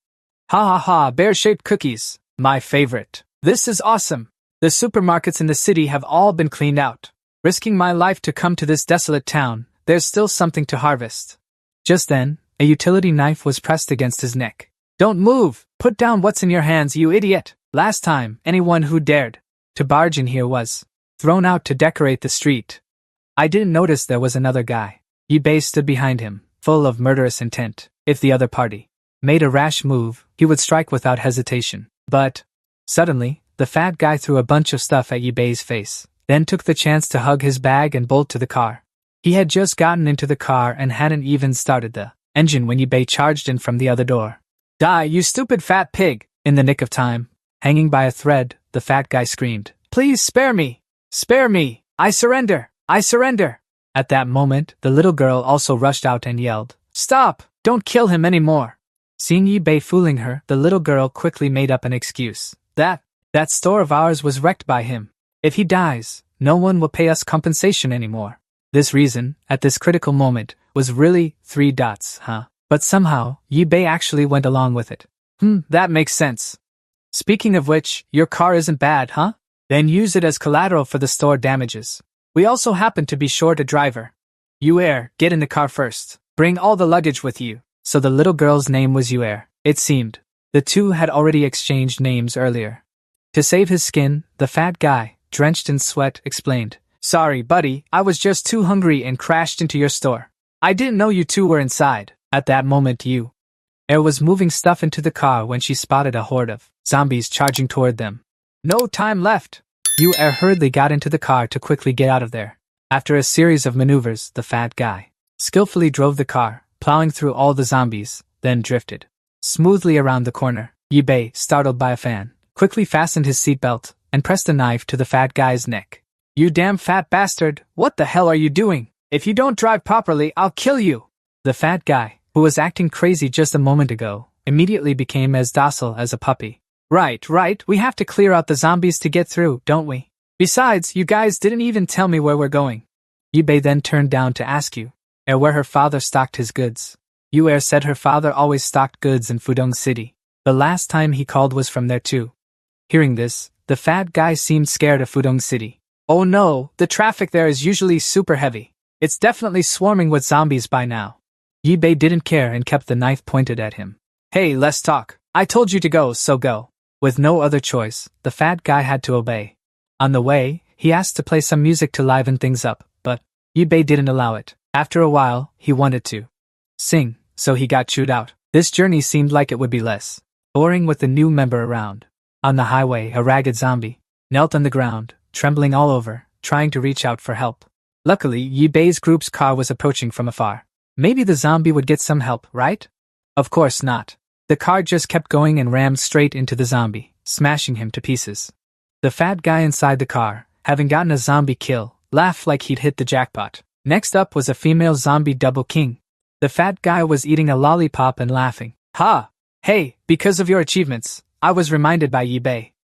Ha, bear-shaped cookies. My favorite. This is awesome. The supermarkets in the city have all been cleaned out. Risking my life to come to this desolate town, there's still something to harvest. Just then, a utility knife was pressed against his neck. Don't move! Put down what's in your hands, you idiot! Last time, anyone who dared to barge in here was thrown out to decorate the street. I didn't notice there was another guy. Yi-Bei stood behind him, full of murderous intent. If the other party made a rash move, he would strike without hesitation. But suddenly, the fat guy threw a bunch of stuff at Yi-Bei's face, then took the chance to hug his bag and bolt to the car. He had just gotten into the car and hadn't even started the engine when Yi-Bei charged in from the other door. Die, you stupid fat pig! In the nick of time, hanging by a thread, the fat guy screamed, Please spare me! Spare me! I surrender! I surrender! At that moment, the little girl also rushed out and yelled, Stop! Don't kill him anymore! Seeing Yi-Bei fooling her, the little girl quickly made up an excuse. That store of ours was wrecked by him. If he dies, no one will pay us compensation anymore. This reason, at this critical moment, was really 3 dots, huh? But somehow, Yi-Bei actually went along with it. That makes sense. Speaking of which, your car isn't bad, huh? Then use it as collateral for the store damages. We also happen to be short a driver. Yuer, get in the car first. Bring all the luggage with you. So the little girl's name was Yuer, it seemed. The two had already exchanged names earlier. To save his skin, the fat guy, drenched in sweat, explained, Sorry, buddy, I was just too hungry and crashed into your store. I didn't know you two were inside. At that moment Air was moving stuff into the car when she spotted a horde of zombies charging toward them. No time left. Air hurriedly got into the car to quickly get out of there. After a series of maneuvers, the fat guy skillfully drove the car, plowing through all the zombies, then drifted smoothly around the corner. Bei, startled by a fan, quickly fastened his seatbelt and pressed a knife to the fat guy's neck. You damn fat bastard, what the hell are you doing? If you don't drive properly, I'll kill you. The fat guy, who was acting crazy just a moment ago, immediately became as docile as a puppy. Right, we have to clear out the zombies to get through, don't we? Besides, you guys didn't even tell me where we're going. Bei then turned down to ask Air where her father stocked his goods. Air said her father always stocked goods in Fudong City. The last time he called was from there too. Hearing this, the fat guy seemed scared of Fudong City. Oh no, the traffic there is usually super heavy. It's definitely swarming with zombies by now. Bei didn't care and kept the knife pointed at him. Hey, let's talk. I told you to go, so go. With no other choice, the fat guy had to obey. On the way, he asked to play some music to liven things up, but Bei didn't allow it. After a while, he wanted to sing, so he got chewed out. This journey seemed like it would be less boring with the new member around. On the highway, a ragged zombie knelt on the ground, trembling all over, trying to reach out for help. Luckily, Bei's group's car was approaching from afar. Maybe the zombie would get some help, right? Of course not. The car just kept going and rammed straight into the zombie, smashing him to pieces. The fat guy inside the car, having gotten a zombie kill, laughed like he'd hit the jackpot. Next up was a female zombie double king. The fat guy was eating a lollipop and laughing. Ha! Hey, because of your achievements, I was reminded by Bei.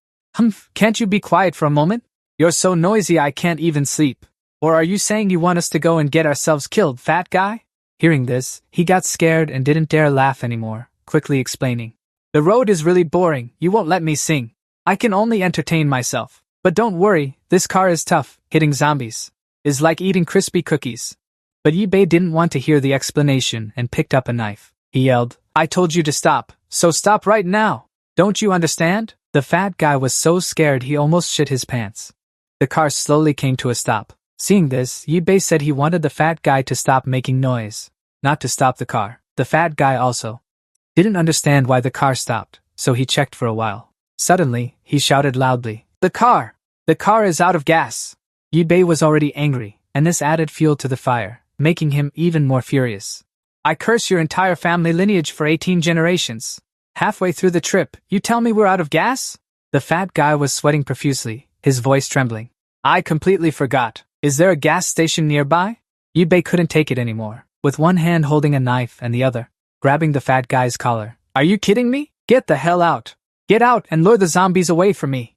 Can't you be quiet for a moment? You're so noisy I can't even sleep. Or are you saying you want us to go and get ourselves killed, fat guy? Hearing this, he got scared and didn't dare laugh anymore, quickly explaining. The road is really boring, you won't let me sing. I can only entertain myself. But don't worry, this car is tough, hitting zombies is like eating crispy cookies. But Bei didn't want to hear the explanation and picked up a knife. He yelled, I told you to stop, so stop right now. Don't you understand? The fat guy was so scared he almost shit his pants. The car slowly came to a stop. Seeing this, Bei said he wanted the fat guy to stop making noise, not to stop the car. The fat guy also didn't understand why the car stopped, so he checked for a while. Suddenly, he shouted loudly, The car is out of gas. Bei was already angry, and this added fuel to the fire, making him even more furious. I curse your entire family lineage for 18 generations. Halfway through the trip, you tell me we're out of gas? The fat guy was sweating profusely, his voice trembling. I completely forgot. Is there a gas station nearby? Bei couldn't take it anymore, with one hand holding a knife and the other grabbing the fat guy's collar. Are you kidding me? Get the hell out. Get out and lure the zombies away from me.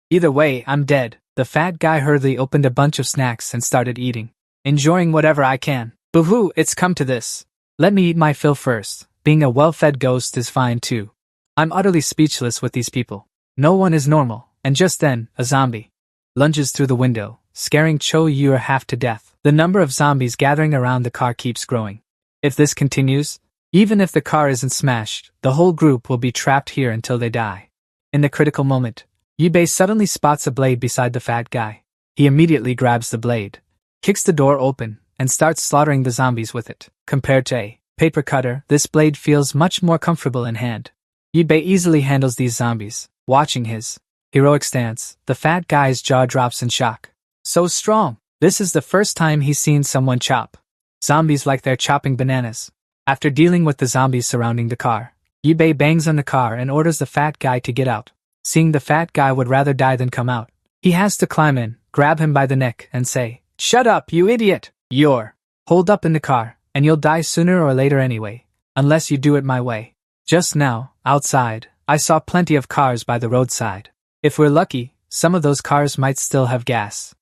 Either way, I'm dead. The fat guy hurriedly opened a bunch of snacks and started eating, enjoying whatever I can. Boo-hoo, it's come to this. Let me eat my fill first. Being a well-fed ghost is fine too. I'm utterly speechless with these people. No one is normal, and just then, a zombie lunges through the window, scaring Cho-Yu half to death. The number of zombies gathering around the car keeps growing. If this continues, even if the car isn't smashed, the whole group will be trapped here until they die. In the critical moment, Bei suddenly spots a blade beside the fat guy. He immediately grabs the blade, kicks the door open, and starts slaughtering the zombies with it. Compared to a paper cutter, this blade feels much more comfortable in hand. Bei easily handles these zombies. Watching his heroic stance, the fat guy's jaw drops in shock. So strong. This is the first time he's seen someone chop zombies like they're chopping bananas. After dealing with the zombies surrounding the car, Bei bangs on the car and orders the fat guy to get out. Seeing the fat guy would rather die than come out, he has to climb in, grab him by the neck, and say, Shut up, you idiot! You're holed up in the car, and you'll die sooner or later anyway, unless you do it my way. Just now, outside, I saw plenty of cars by the roadside. If we're lucky, some of those cars might still have gas.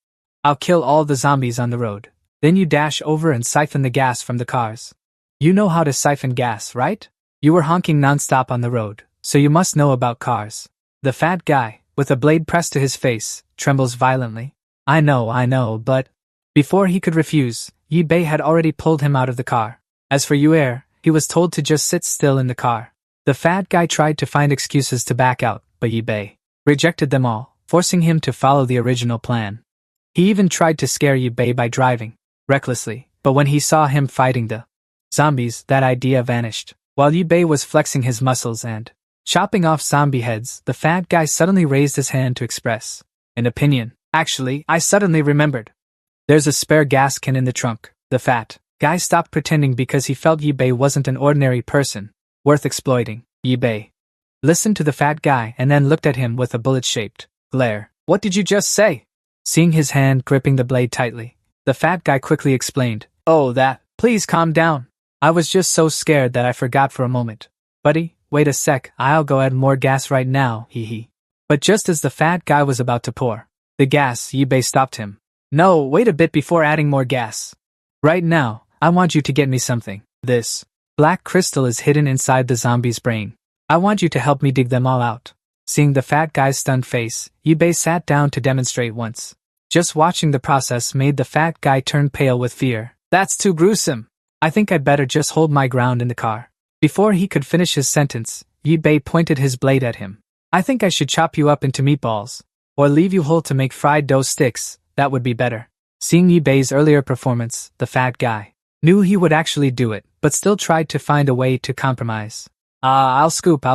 I'll kill all the zombies on the road. Then you dash over and siphon the gas from the cars. You know how to siphon gas, right? You were honking non-stop on the road, so you must know about cars. The fat guy, with a blade pressed to his face, trembles violently. I know, but… Before he could refuse, Bei had already pulled him out of the car. As for Air, he was told to just sit still in the car. The fat guy tried to find excuses to back out, but Bei rejected them all, forcing him to follow the original plan. He even tried to scare Bei by driving recklessly, but when he saw him fighting the Zombies, that idea vanished. While Yubei was flexing his muscles and chopping off zombie heads, the fat guy suddenly raised his hand to express an opinion. Actually, I suddenly remembered. There's a spare gas can in the trunk. The fat guy stopped pretending because he felt Yubei wasn't an ordinary person worth exploiting. Yubei listened to the fat guy and then looked at him with a bullet-shaped glare. What did you just say? Seeing his hand gripping the blade tightly, the fat guy quickly explained. Oh, that. Please calm down. I was just so scared that I forgot for a moment. Buddy, wait a sec, I'll go add more gas right now, hee. But just as the fat guy was about to pour the gas, Yubei stopped him. No, wait a bit before adding more gas. Right now, I want you to get me something. This black crystal is hidden inside the zombie's brain. I want you to help me dig them all out. Seeing the fat guy's stunned face, Yubei sat down to demonstrate once. Just watching the process made the fat guy turn pale with fear. That's too gruesome. I think I'd better just hold my ground in the car. Before he could finish his sentence, Yubei pointed his blade at him. I think I should chop you up into meatballs. Or leave you whole to make fried dough sticks, that would be better. Seeing Yubei's earlier performance, the fat guy knew he would actually do it, but still tried to find a way to compromise. I'll scoop.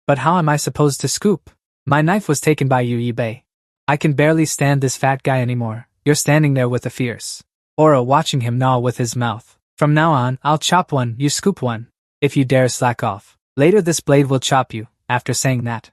But how am I supposed to scoop? My knife was taken by you, Yubei. I can barely stand this fat guy anymore. You're standing there with a fierce aura watching him gnaw with his mouth. From now on, I'll chop one, you scoop one. If you dare slack off, later this blade will chop you. After saying that,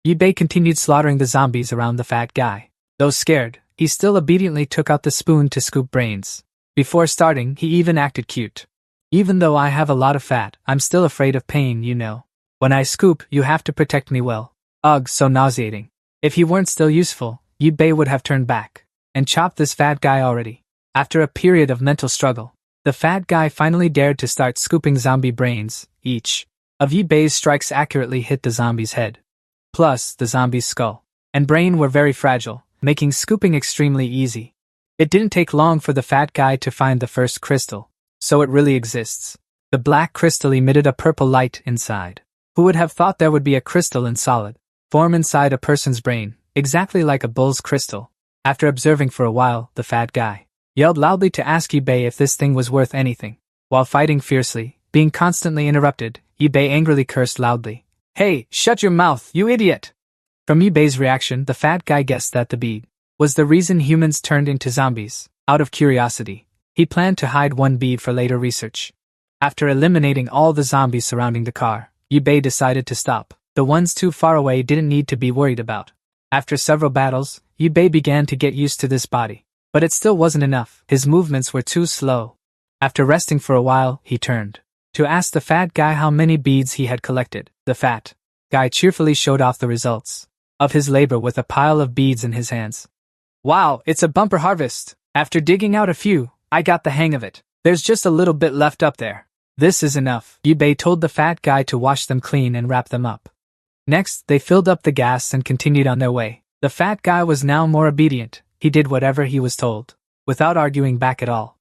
Yubei continued slaughtering the zombies around the fat guy. Though scared, he still obediently took out the spoon to scoop brains. Before starting, he even acted cute. Even though I have a lot of fat, I'm still afraid of pain, you know. When I scoop, you have to protect me well. Ugh, so nauseating. If he weren't still useful, Yubei would have turned back and chopped this fat guy already. After a period of mental struggle, the fat guy finally dared to start scooping zombie brains. Each of Yubei's strikes accurately hit the zombie's head. Plus, the zombie's skull and brain were very fragile, making scooping extremely easy. It didn't take long for the fat guy to find the first crystal. So it really exists. The black crystal emitted a purple light inside. Who would have thought there would be a crystal in solid form inside a person's brain, exactly like a bull's crystal? After observing for a while, the fat guy yelled loudly to ask Yubei if this thing was worth anything. While fighting fiercely, being constantly interrupted, Yubei angrily cursed loudly. Hey, shut your mouth, you idiot! From Yubei's reaction, the fat guy guessed that the bead was the reason humans turned into zombies. Out of curiosity, he planned to hide one bead for later research. After eliminating all the zombies surrounding the car, Yubei decided to stop. The ones too far away didn't need to be worried about. After several battles, Yubei began to get used to this body. But it still wasn't enough. His movements were too slow. After resting for a while, he turned to ask the fat guy how many beads he had collected. The fat guy cheerfully showed off the results of his labor with a pile of beads in his hands. Wow, it's a bumper harvest. After digging out a few, I got the hang of it. There's just a little bit left up there. This is enough. Yubei told the fat guy to wash them clean and wrap them up. Next, they filled up the gas and continued on their way. The fat guy was now more obedient. He did whatever he was told, without arguing back at all.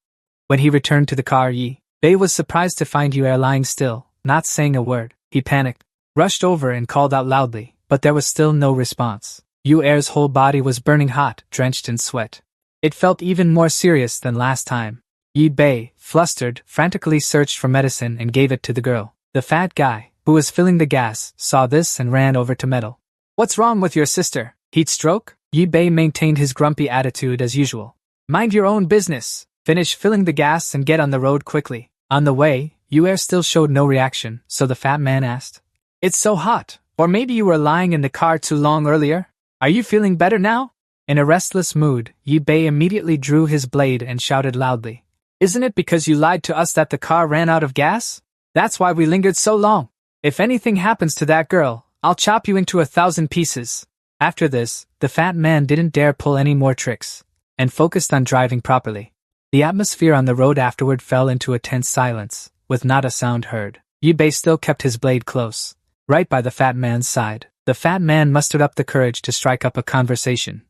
When he returned to the car, Yubei was surprised to find Yue lying still, not saying a word. He panicked, rushed over and called out loudly, but there was still no response. Yue's whole body was burning hot, drenched in sweat. It felt even more serious than last time. Yubei, flustered, frantically searched for medicine and gave it to the girl. The fat guy, who was filling the gas, saw this and ran over to Metal. What's wrong with your sister? Heat stroke? Yubei maintained his grumpy attitude as usual. Mind your own business. Finish filling the gas and get on the road quickly. On the way, Yue still showed no reaction, so the fat man asked. It's so hot. Or maybe you were lying in the car too long earlier? Are you feeling better now? In a restless mood, Yubei immediately drew his blade and shouted loudly. Isn't it because you lied to us that the car ran out of gas? That's why we lingered so long. If anything happens to that girl, I'll chop you into 1,000 pieces. After this, the fat man didn't dare pull any more tricks, and focused on driving properly. The atmosphere on the road afterward fell into a tense silence, with not a sound heard. Yubei still kept his blade close, right by the fat man's side. The fat man mustered up the courage to strike up a conversation.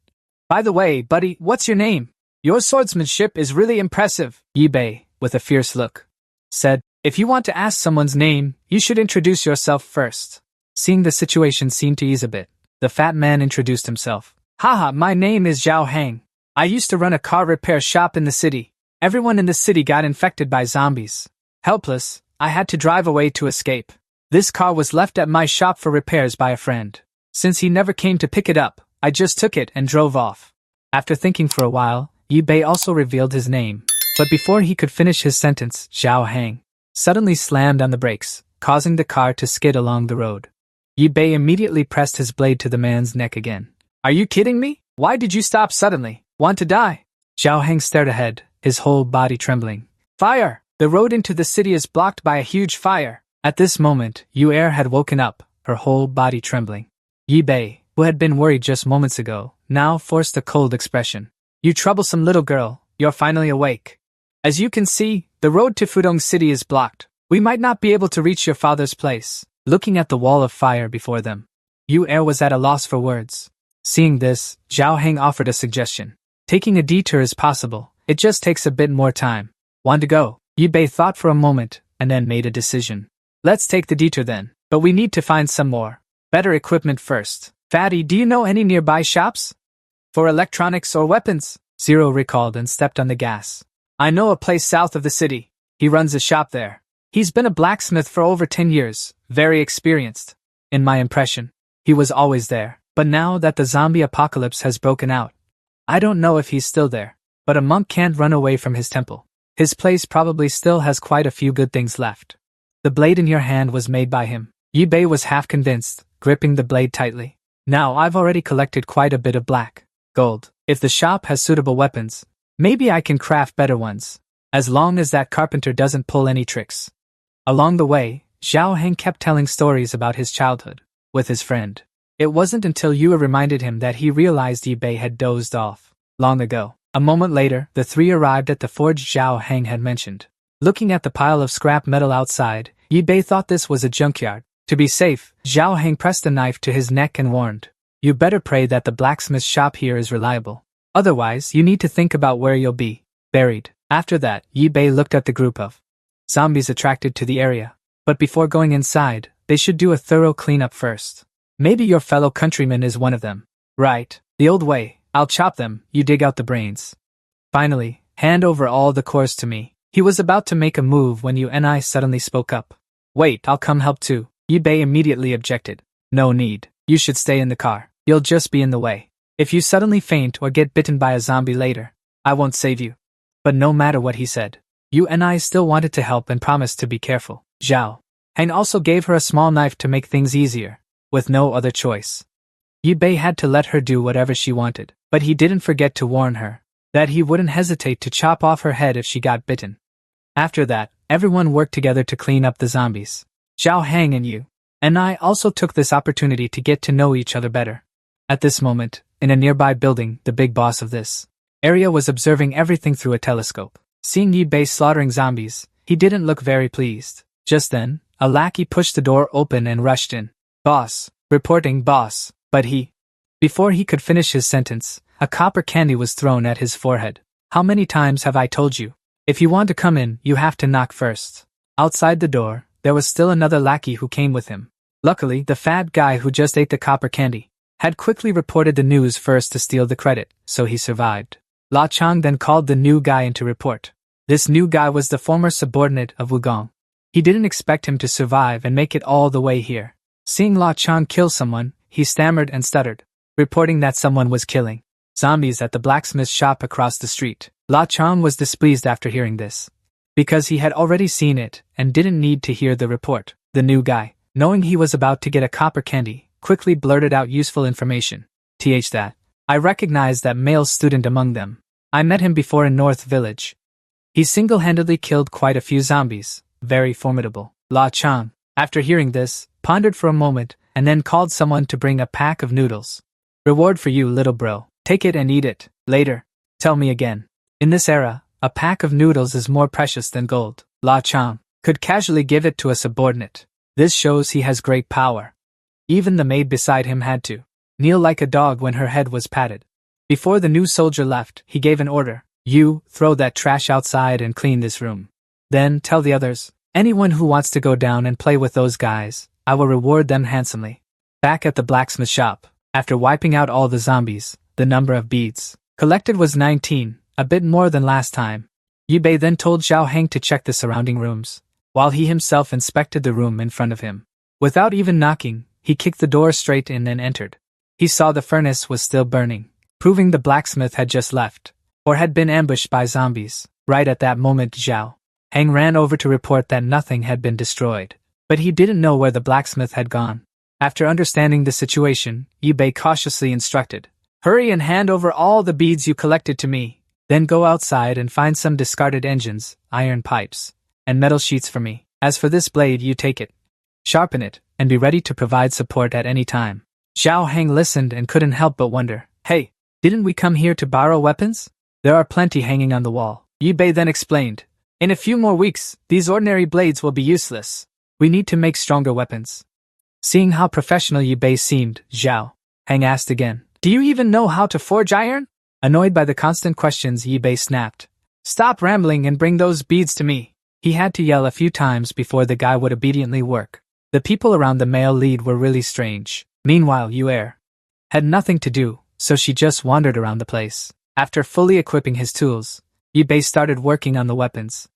By the way, buddy, what's your name? Your swordsmanship is really impressive, Yubei, with a fierce look, said. If you want to ask someone's name, you should introduce yourself first. Seeing the situation seemed to ease a bit, the fat man introduced himself. Haha, my name is Zhao Hang. I used to run a car repair shop in the city. Everyone in the city got infected by zombies. Helpless, I had to drive away to escape. This car was left at my shop for repairs by a friend. Since he never came to pick it up, I just took it and drove off. After thinking for a while, Yi Bei also revealed his name. But before he could finish his sentence, Zhao Hang suddenly slammed on the brakes, causing the car to skid along the road. Yi Bei immediately pressed his blade to the man's neck again. Are you kidding me? Why did you stop suddenly? Want to die? Zhao Hang stared ahead, his whole body trembling. Fire! The road into the city is blocked by a huge fire. At this moment, Yu Er had woken up, her whole body trembling. Yi Bei, who had been worried just moments ago, now forced a cold expression. You troublesome little girl, you're finally awake. As you can see, the road to Fudong City is blocked. We might not be able to reach your father's place. Looking at the wall of fire before them, Yu Er was at a loss for words. Seeing this, Zhao Heng offered a suggestion. Taking a detour is possible, it just takes a bit more time. Want to go? Yi Bei thought for a moment, and then made a decision. Let's take the detour then, but we need to find some more better equipment first. Fatty, do you know any nearby shops? For electronics or weapons? Zero recalled and stepped on the gas. I know a place south of the city. He runs a shop there. He's been a blacksmith for over 10 years, very experienced. In my impression, he was always there, but now that the zombie apocalypse has broken out, I don't know if he's still there, but a monk can't run away from his temple. His place probably still has quite a few good things left. The blade in your hand was made by him. Yi Bei was half convinced, gripping the blade tightly. Now I've already collected quite a bit of black gold. If the shop has suitable weapons, maybe I can craft better ones, as long as that carpenter doesn't pull any tricks. Along the way, Zhao Heng kept telling stories about his childhood with his friend. It wasn't until Yue reminded him that he realized Yi Bei had dozed off long ago. A moment later, the three arrived at the forge Zhao Heng had mentioned. Looking at the pile of scrap metal outside, Yi Bei thought this was a junkyard. To be safe, Zhao Heng pressed a knife to his neck and warned, "You better pray that the blacksmith shop here is reliable. Otherwise, you need to think about where you'll be buried." After that, Yi Bei looked at the group of zombies attracted to the area. But before going inside, they should do a thorough cleanup first. Maybe your fellow countryman is one of them. Right, the old way. I'll chop them, you dig out the brains. Finally, hand over all the cores to me. He was about to make a move when Yu and I suddenly spoke up. Wait, I'll come help too. Yi Bei immediately objected. No need. You should stay in the car. You'll just be in the way. If you suddenly faint or get bitten by a zombie later, I won't save you. But no matter what he said, Yu and I still wanted to help and promised to be careful. Zhao Heng also gave her a small knife to make things easier. With no other choice, Yi Bei had to let her do whatever she wanted. But he didn't forget to warn her that he wouldn't hesitate to chop off her head if she got bitten. After that, everyone worked together to clean up the zombies. Zhao Heng and Yu and I also took this opportunity to get to know each other better. At this moment, in a nearby building, the big boss of this area was observing everything through a telescope. Seeing Yi Bei slaughtering zombies, he didn't look very pleased. Just then, a lackey pushed the door open and rushed in. Boss, reporting boss, but before he could finish his sentence, a copper candy was thrown at his forehead. How many times have I told you? If you want to come in, you have to knock first. Outside the door, there was still another lackey who came with him. Luckily, the fat guy who just ate the copper candy had quickly reported the news first to steal the credit, so he survived. La Chang then called the new guy in to report. This new guy was the former subordinate of Wugong. He didn't expect him to survive and make it all the way here. Seeing La Chang kill someone, he stammered and stuttered, reporting that someone was killing zombies at the blacksmith's shop across the street. La Chang was displeased after hearing this, because he had already seen it and didn't need to hear the report. The new guy, knowing he was about to get a copper candy, quickly blurted out useful information. That. I recognized that male student among them. I met him before in North Village. He single-handedly killed quite a few zombies. Very formidable. La Chang, after hearing this, pondered for a moment and then called someone to bring a pack of noodles. Reward for you, little bro. Take it and eat it. Later. Tell me again. In this era, a pack of noodles is more precious than gold. La Chang could casually give it to a subordinate. This shows he has great power. Even the maid beside him had to kneel like a dog when her head was patted. Before the new soldier left, he gave an order. You, throw that trash outside and clean this room. Then, tell the others, anyone who wants to go down and play with those guys, I will reward them handsomely. Back at the blacksmith shop, after wiping out all the zombies, the number of beads collected was 19, a bit more than last time. Yi Bei then told Zhao Heng to check the surrounding rooms. while he himself inspected the room in front of him. Without even knocking, he kicked the door straight in and entered. He saw the furnace was still burning, proving the blacksmith had just left, or had been ambushed by zombies. Right at that moment, Zhao Heng ran over to report that nothing had been destroyed, but he didn't know where the blacksmith had gone. After understanding the situation, Yi Bei cautiously instructed, "Hurry and hand over all the beads you collected to me. Then go outside and find some discarded engines, iron pipes, and metal sheets for me. As for this blade, you take it, sharpen it, and be ready to provide support at any time." Zhao Heng listened and couldn't help but wonder, "Hey, didn't we come here to borrow weapons? There are plenty hanging on the wall." Yi Bei then explained, "In a few more weeks, these ordinary blades will be useless. We need to make stronger weapons." Seeing how professional Yi Bei seemed, Zhao Heng asked again, "Do you even know how to forge iron?" Annoyed by the constant questions, Yi Bei snapped, "Stop rambling and bring those beads to me." He had to yell a few times before the guy would obediently work. The people around the male lead were really strange. Meanwhile, Yu'er had nothing to do, so she just wandered around the place. After fully equipping his tools, Yi Bei started working on the weapons.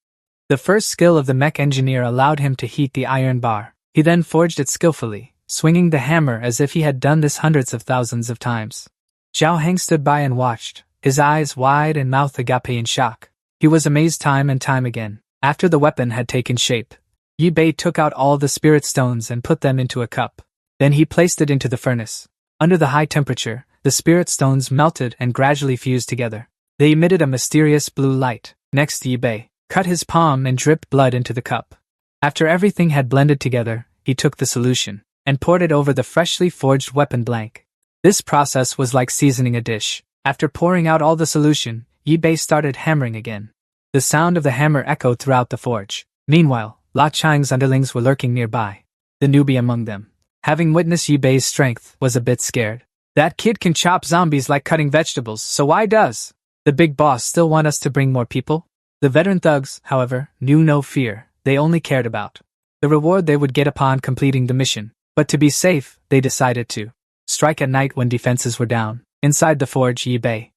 The first skill of the mech engineer allowed him to heat the iron bar. He then forged it skillfully, swinging the hammer as if he had done this hundreds of thousands of times. Zhao Heng stood by and watched, his eyes wide and mouth agape in shock. He was amazed time and time again. After the weapon had taken shape, Yi Bei took out all the spirit stones and put them into a cup. Then he placed it into the furnace. Under the high temperature, the spirit stones melted and gradually fused together. They emitted a mysterious blue light. Next, Yi Bei cut his palm and dripped blood into the cup. After everything had blended together, he took the solution and poured it over the freshly forged weapon blank. This process was like seasoning a dish. After pouring out all the solution, Yi Bei started hammering again. The sound of the hammer echoed throughout the forge. Meanwhile, La Chang's underlings were lurking nearby. The newbie among them, having witnessed Yi Bei's strength, was a bit scared. "That kid can chop zombies like cutting vegetables, so why does the big boss still want us to bring more people?" The veteran thugs, however, knew no fear. They only cared about the reward they would get upon completing the mission. But to be safe, they decided to strike at night when defenses were down. Inside the forge, Yi Bei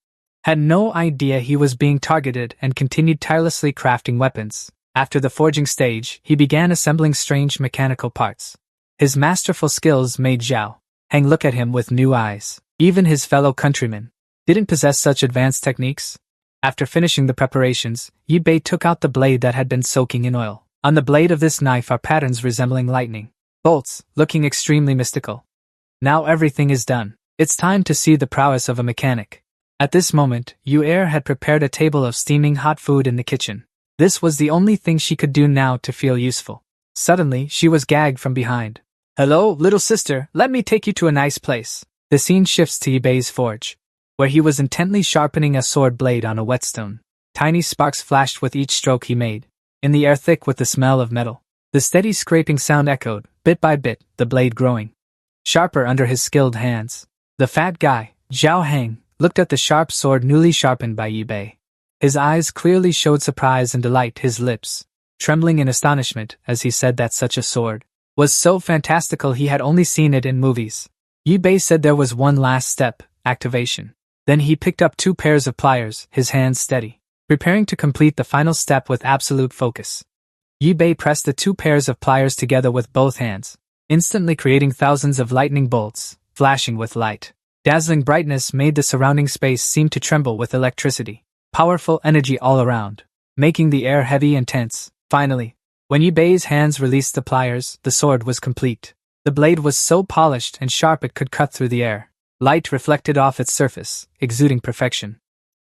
had no idea he was being targeted and continued tirelessly crafting weapons. After the forging stage, he began assembling strange mechanical parts. His masterful skills made Zhao Heng look at him with new eyes. Even his fellow countrymen didn't possess such advanced techniques. After finishing the preparations, Yi Bei took out the blade that had been soaking in oil. On the blade of this knife are patterns resembling lightning bolts, looking extremely mystical. Now everything is done. It's time to see the prowess of a mechanic. At this moment, Yu'er had prepared a table of steaming hot food in the kitchen. This was the only thing she could do now to feel useful. Suddenly, she was gagged from behind. "Hello, little sister, let me take you to a nice place." The scene shifts to Yi Bei's forge, where he was intently sharpening a sword blade on a whetstone. Tiny sparks flashed with each stroke he made, in the air thick with the smell of metal. The steady scraping sound echoed, bit by bit, the blade growing sharper under his skilled hands. The fat guy, Zhao Heng, looked at the sharp sword newly sharpened by Yi Bei. His eyes clearly showed surprise and delight, his lips trembling in astonishment as he said that such a sword was so fantastical he had only seen it in movies. Yi Bei said there was one last step, activation. Then he picked up 2 pairs of pliers, his hands steady, preparing to complete the final step with absolute focus. Yi Bei pressed the 2 pairs of pliers together with both hands, instantly creating thousands of lightning bolts, flashing with light. Dazzling brightness made the surrounding space seem to tremble with electricity. Powerful energy all around, making the air heavy and tense. Finally, when Yi Bei's hands released the pliers, the sword was complete. The blade was so polished and sharp it could cut through the air. Light reflected off its surface, exuding perfection.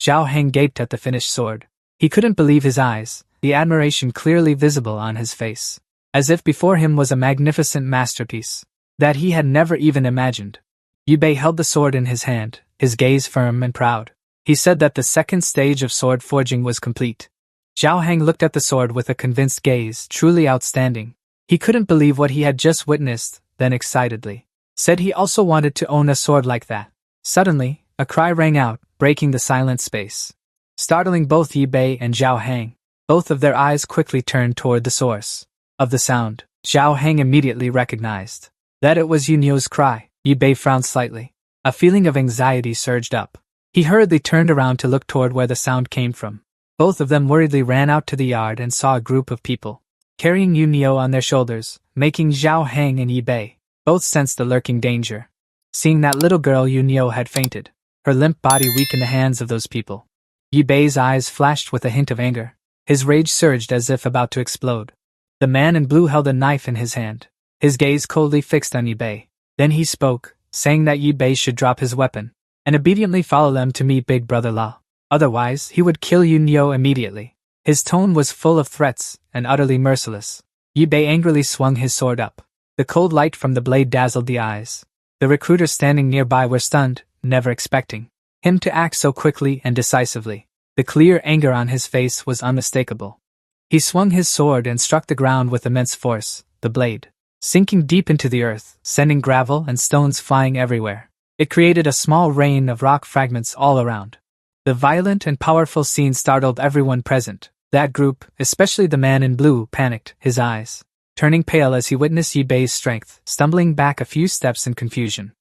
Zhao Heng gaped at the finished sword. He couldn't believe his eyes, the admiration clearly visible on his face, as if before him was a magnificent masterpiece that he had never even imagined. Yi Bei held the sword in his hand, his gaze firm and proud. He said that the second stage of sword forging was complete. Zhao Heng looked at the sword with a convinced gaze, truly outstanding. He couldn't believe what he had just witnessed, then excitedly said he also wanted to own a sword like that. Suddenly, a cry rang out, breaking the silent space, startling both Yi Bei and Zhao Heng. Both of their eyes quickly turned toward the source of the sound. Zhao Heng immediately recognized that it was Yunyo's cry. Yi Bei frowned slightly. A feeling of anxiety surged up. He hurriedly turned around to look toward where the sound came from. Both of them worriedly ran out to the yard and saw a group of people carrying Yu Neo on their shoulders, making Zhao Heng and Yi Bei both sense the lurking danger. Seeing that little girl, Yu Neo had fainted, her limp body weak in the hands of those people. Yi Bei's eyes flashed with a hint of anger. His rage surged as if about to explode. The man in blue held a knife in his hand, his gaze coldly fixed on Yi Bei. Then he spoke, saying that Yi Bei should drop his weapon and obediently follow them to meet Big Brother Law. Otherwise, he would kill Yu Neo immediately. His tone was full of threats and utterly merciless. Yi Bei angrily swung his sword up. The cold light from the blade dazzled the eyes. The recruiters standing nearby were stunned, never expecting him to act so quickly and decisively. The clear anger on his face was unmistakable. He swung his sword and struck the ground with immense force, the blade sinking deep into the earth, sending gravel and stones flying everywhere. It created a small rain of rock fragments all around. The violent and powerful scene startled everyone present. That group, especially the man in blue, panicked, his eyes turning pale as he witnessed Yi Bei's strength, stumbling back a few steps in confusion.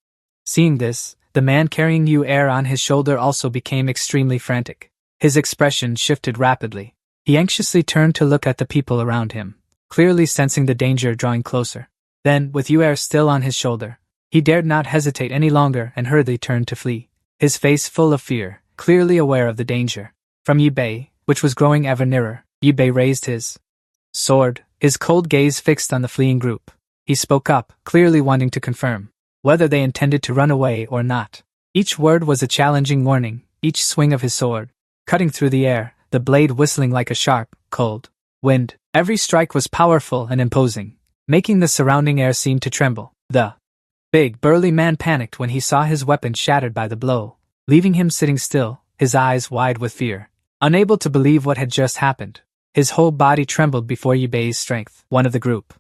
Seeing this, the man carrying Yu Er on his shoulder also became extremely frantic. His expression shifted rapidly. He anxiously turned to look at the people around him, clearly sensing the danger drawing closer. Then, with Yu Er still on his shoulder, he dared not hesitate any longer and hurriedly turned to flee, his face full of fear, clearly aware of the danger. From Yi Bei, which was growing ever nearer, Yi Bei raised his sword, his cold gaze fixed on the fleeing group. He spoke up, clearly wanting to confirm whether they intended to run away or not. Each word was a challenging warning, each swing of his sword cutting through the air, the blade whistling like a sharp, cold wind. Every strike was powerful and imposing, making the surrounding air seem to tremble. The big, burly man panicked when he saw his weapon shattered by the blow, leaving him sitting still, his eyes wide with fear, unable to believe what had just happened. His whole body trembled before Yi Bei's strength. One of the group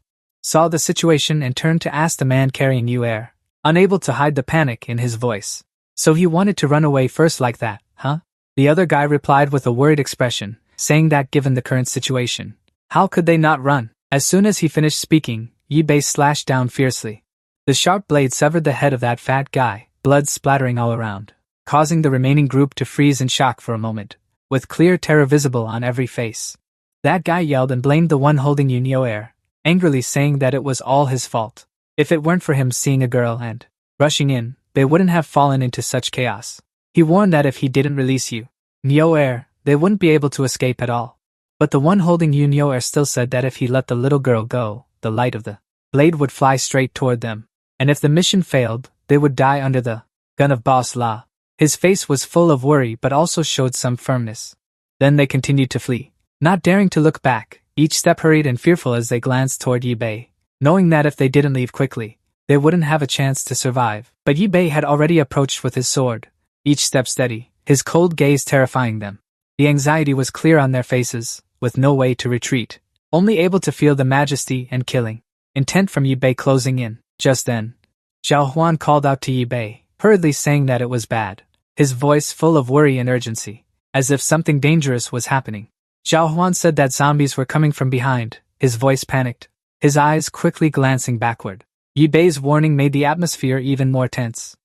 saw the situation and turned to ask the man carrying Yu Er, unable to hide the panic in his voice. So he wanted to run away first like that, huh? The other guy replied with a worried expression, saying that given the current situation, how could they not run? As soon as he finished speaking, Yi Bei slashed down fiercely. The sharp blade severed the head of that fat guy, blood splattering all around, causing the remaining group to freeze in shock for a moment, with clear terror visible on every face. That guy yelled and blamed the one holding Yu Neo, angrily saying that it was all his fault. If it weren't for him seeing a girl and rushing in, they wouldn't have fallen into such chaos. He warned that if he didn't release Yu Neo, they wouldn't be able to escape at all. But the one holding Yu Neo still said that if he let the little girl go, the light of the blade would fly straight toward them, and if the mission failed, they would die under the gun of Boss La. His face was full of worry but also showed some firmness. Then they continued to flee, not daring to look back, each step hurried and fearful as they glanced toward Yi Bei, knowing that if they didn't leave quickly, they wouldn't have a chance to survive. But Yi Bei had already approached with his sword, each step steady, his cold gaze terrifying them. The anxiety was clear on their faces, with no way to retreat, only able to feel the majesty and killing intent from Yi Bei closing in. Just then, Zhao Huan called out to Yi Bei, hurriedly saying that it was bad, his voice full of worry and urgency, as if something dangerous was happening. Zhao Huan said that zombies were coming from behind, his voice panicked, his eyes quickly glancing backward. Yi Bei's warning made the atmosphere even more tense.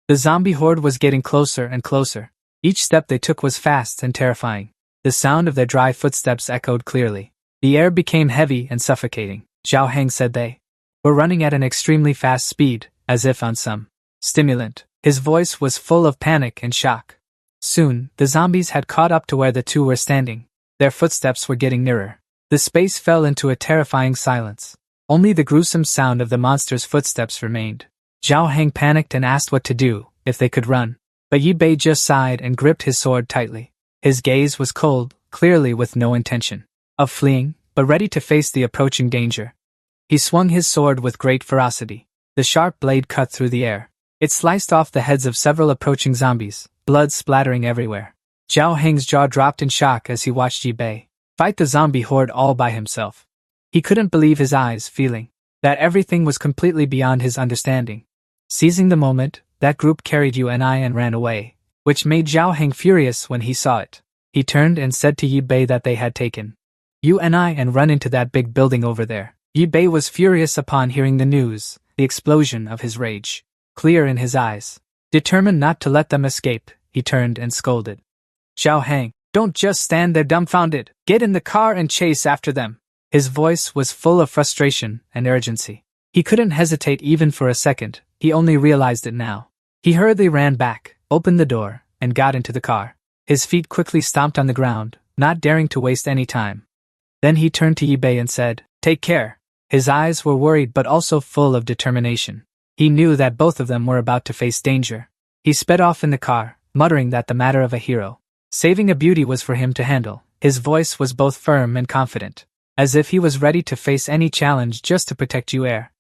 The zombie horde was getting closer and closer. Each step they took was fast and terrifying. The sound of their dry footsteps echoed clearly. The air became heavy and suffocating. Zhao Heng said they were running at an extremely fast speed, as if on some stimulant. His voice was full of panic and shock. Soon, the zombies had caught up to where the two were standing. Their footsteps were getting nearer. The space fell into a terrifying silence. Only the gruesome sound of the monster's footsteps remained. Zhao Heng panicked and asked what to do, if they could run. But Yi Bei just sighed and gripped his sword tightly. His gaze was cold, clearly with no intention of fleeing, but ready to face the approaching danger. He swung his sword with great ferocity. The sharp blade cut through the air. It sliced off the heads of several approaching zombies, blood splattering everywhere. Zhao Heng's jaw dropped in shock as he watched Yi Bei fight the zombie horde all by himself. He couldn't believe his eyes, feeling that everything was completely beyond his understanding. Seizing the moment, that group carried Yu and I and ran away, which made Zhao Heng furious when he saw it. He turned and said to Yi Bei that they had taken Yu and I and run into that big building over there. Yi Bei was furious upon hearing the news, the explosion of his rage clear in his eyes. Determined not to let them escape, he turned and scolded. Zhao Heng, don't just stand there dumbfounded. Get in the car and chase after them. His voice was full of frustration and urgency. He couldn't hesitate even for a second, he only realized it now. He hurriedly ran back, opened the door, and got into the car. His feet quickly stomped on the ground, not daring to waste any time. Then he turned to Yi-Bei and said, "Take care." His eyes were worried but also full of determination. He knew that both of them were about to face danger. He sped off in the car, muttering that the matter of a hero. Saving a beauty was for him to handle. His voice was both firm and confident, as if he was ready to face any challenge just to protect Yu-Er.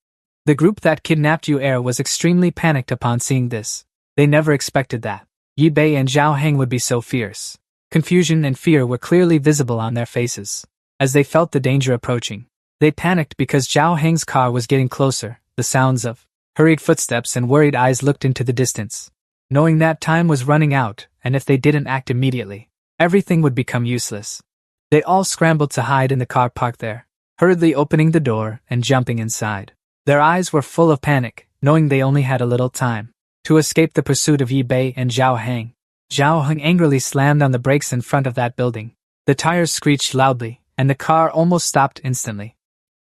The group that kidnapped Yu-Er was extremely panicked upon seeing this. They never expected that Yi-Bei and Zhao Heng would be so fierce. Confusion and fear were clearly visible on their faces. As they felt the danger approaching, they panicked because Zhao Heng's car was getting closer. The sounds of hurried footsteps and worried eyes looked into the distance, knowing that time was running out, and if they didn't act immediately, everything would become useless. They all scrambled to hide in the car parked there, hurriedly opening the door and jumping inside. Their eyes were full of panic, knowing they only had a little time to escape the pursuit of Yi-Bei and Zhao Heng. Zhao Heng angrily slammed on the brakes in front of that building. The tires screeched loudly, and the car almost stopped instantly.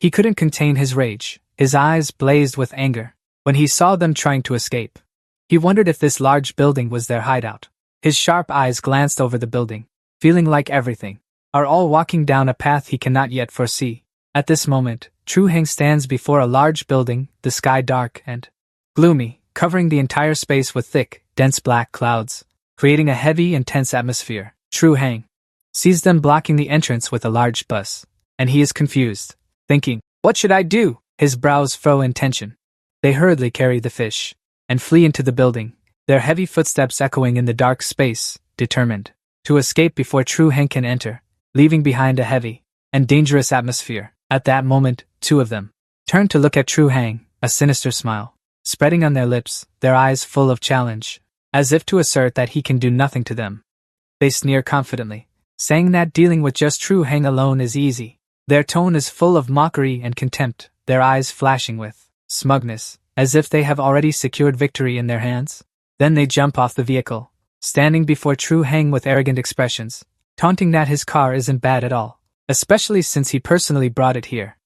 He couldn't contain his rage. His eyes blazed with anger when he saw them trying to escape. He wondered if this large building was their hideout. His sharp eyes glanced over the building, feeling like everything are all walking down a path he cannot yet foresee. At this moment, Tru Heng stands before a large building, the sky dark and gloomy, covering the entire space with thick, dense black clouds, creating a heavy and tense atmosphere. Tru Heng sees them blocking the entrance with a large bus, and he is confused, thinking, "What should I do?" His brows furrow in tension. They hurriedly carry the fish and flee into the building, their heavy footsteps echoing in the dark space, determined to escape before Tru Heng can enter, leaving behind a heavy and dangerous atmosphere. At that moment, two of them turned to look at Tru Heng, a sinister smile spreading on their lips, their eyes full of challenge, as if to assert that he can do nothing to them. They sneer confidently, saying that dealing with just Tru Heng alone is easy. Their tone is full of mockery and contempt, their eyes flashing with smugness, as if they have already secured victory in their hands. Then they jump off the vehicle, standing before Tru Heng with arrogant expressions, taunting that his car isn't bad at all, especially since he personally brought it here.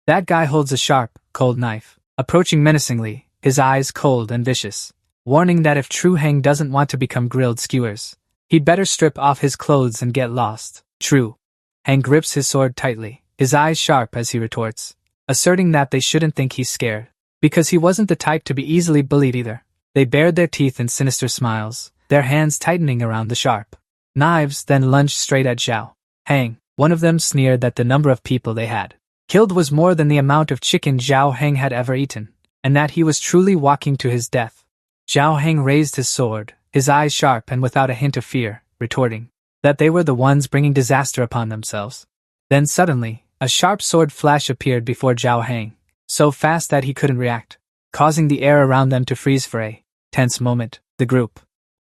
That guy holds a sharp, cold knife, approaching menacingly, his eyes cold and vicious, warning that if Tru Heng doesn't want to become grilled skewers, he'd better strip off his clothes and get lost. Tru Heng grips his sword tightly, his eyes sharp as he retorts, asserting that they shouldn't think he's scared, because he wasn't the type to be easily bullied either. They bared their teeth in sinister smiles, their hands tightening around the sharp knives, then lunged straight at Zhao Heng. One of them sneered that the number of people they had killed was more than the amount of chicken Zhao Heng had ever eaten, and that he was truly walking to his death. Zhao Heng raised his sword, his eyes sharp and without a hint of fear, retorting that they were the ones bringing disaster upon themselves. Then suddenly, a sharp sword flash appeared before Zhao Heng, so fast that he couldn't react, causing the air around them to freeze for a tense moment. The group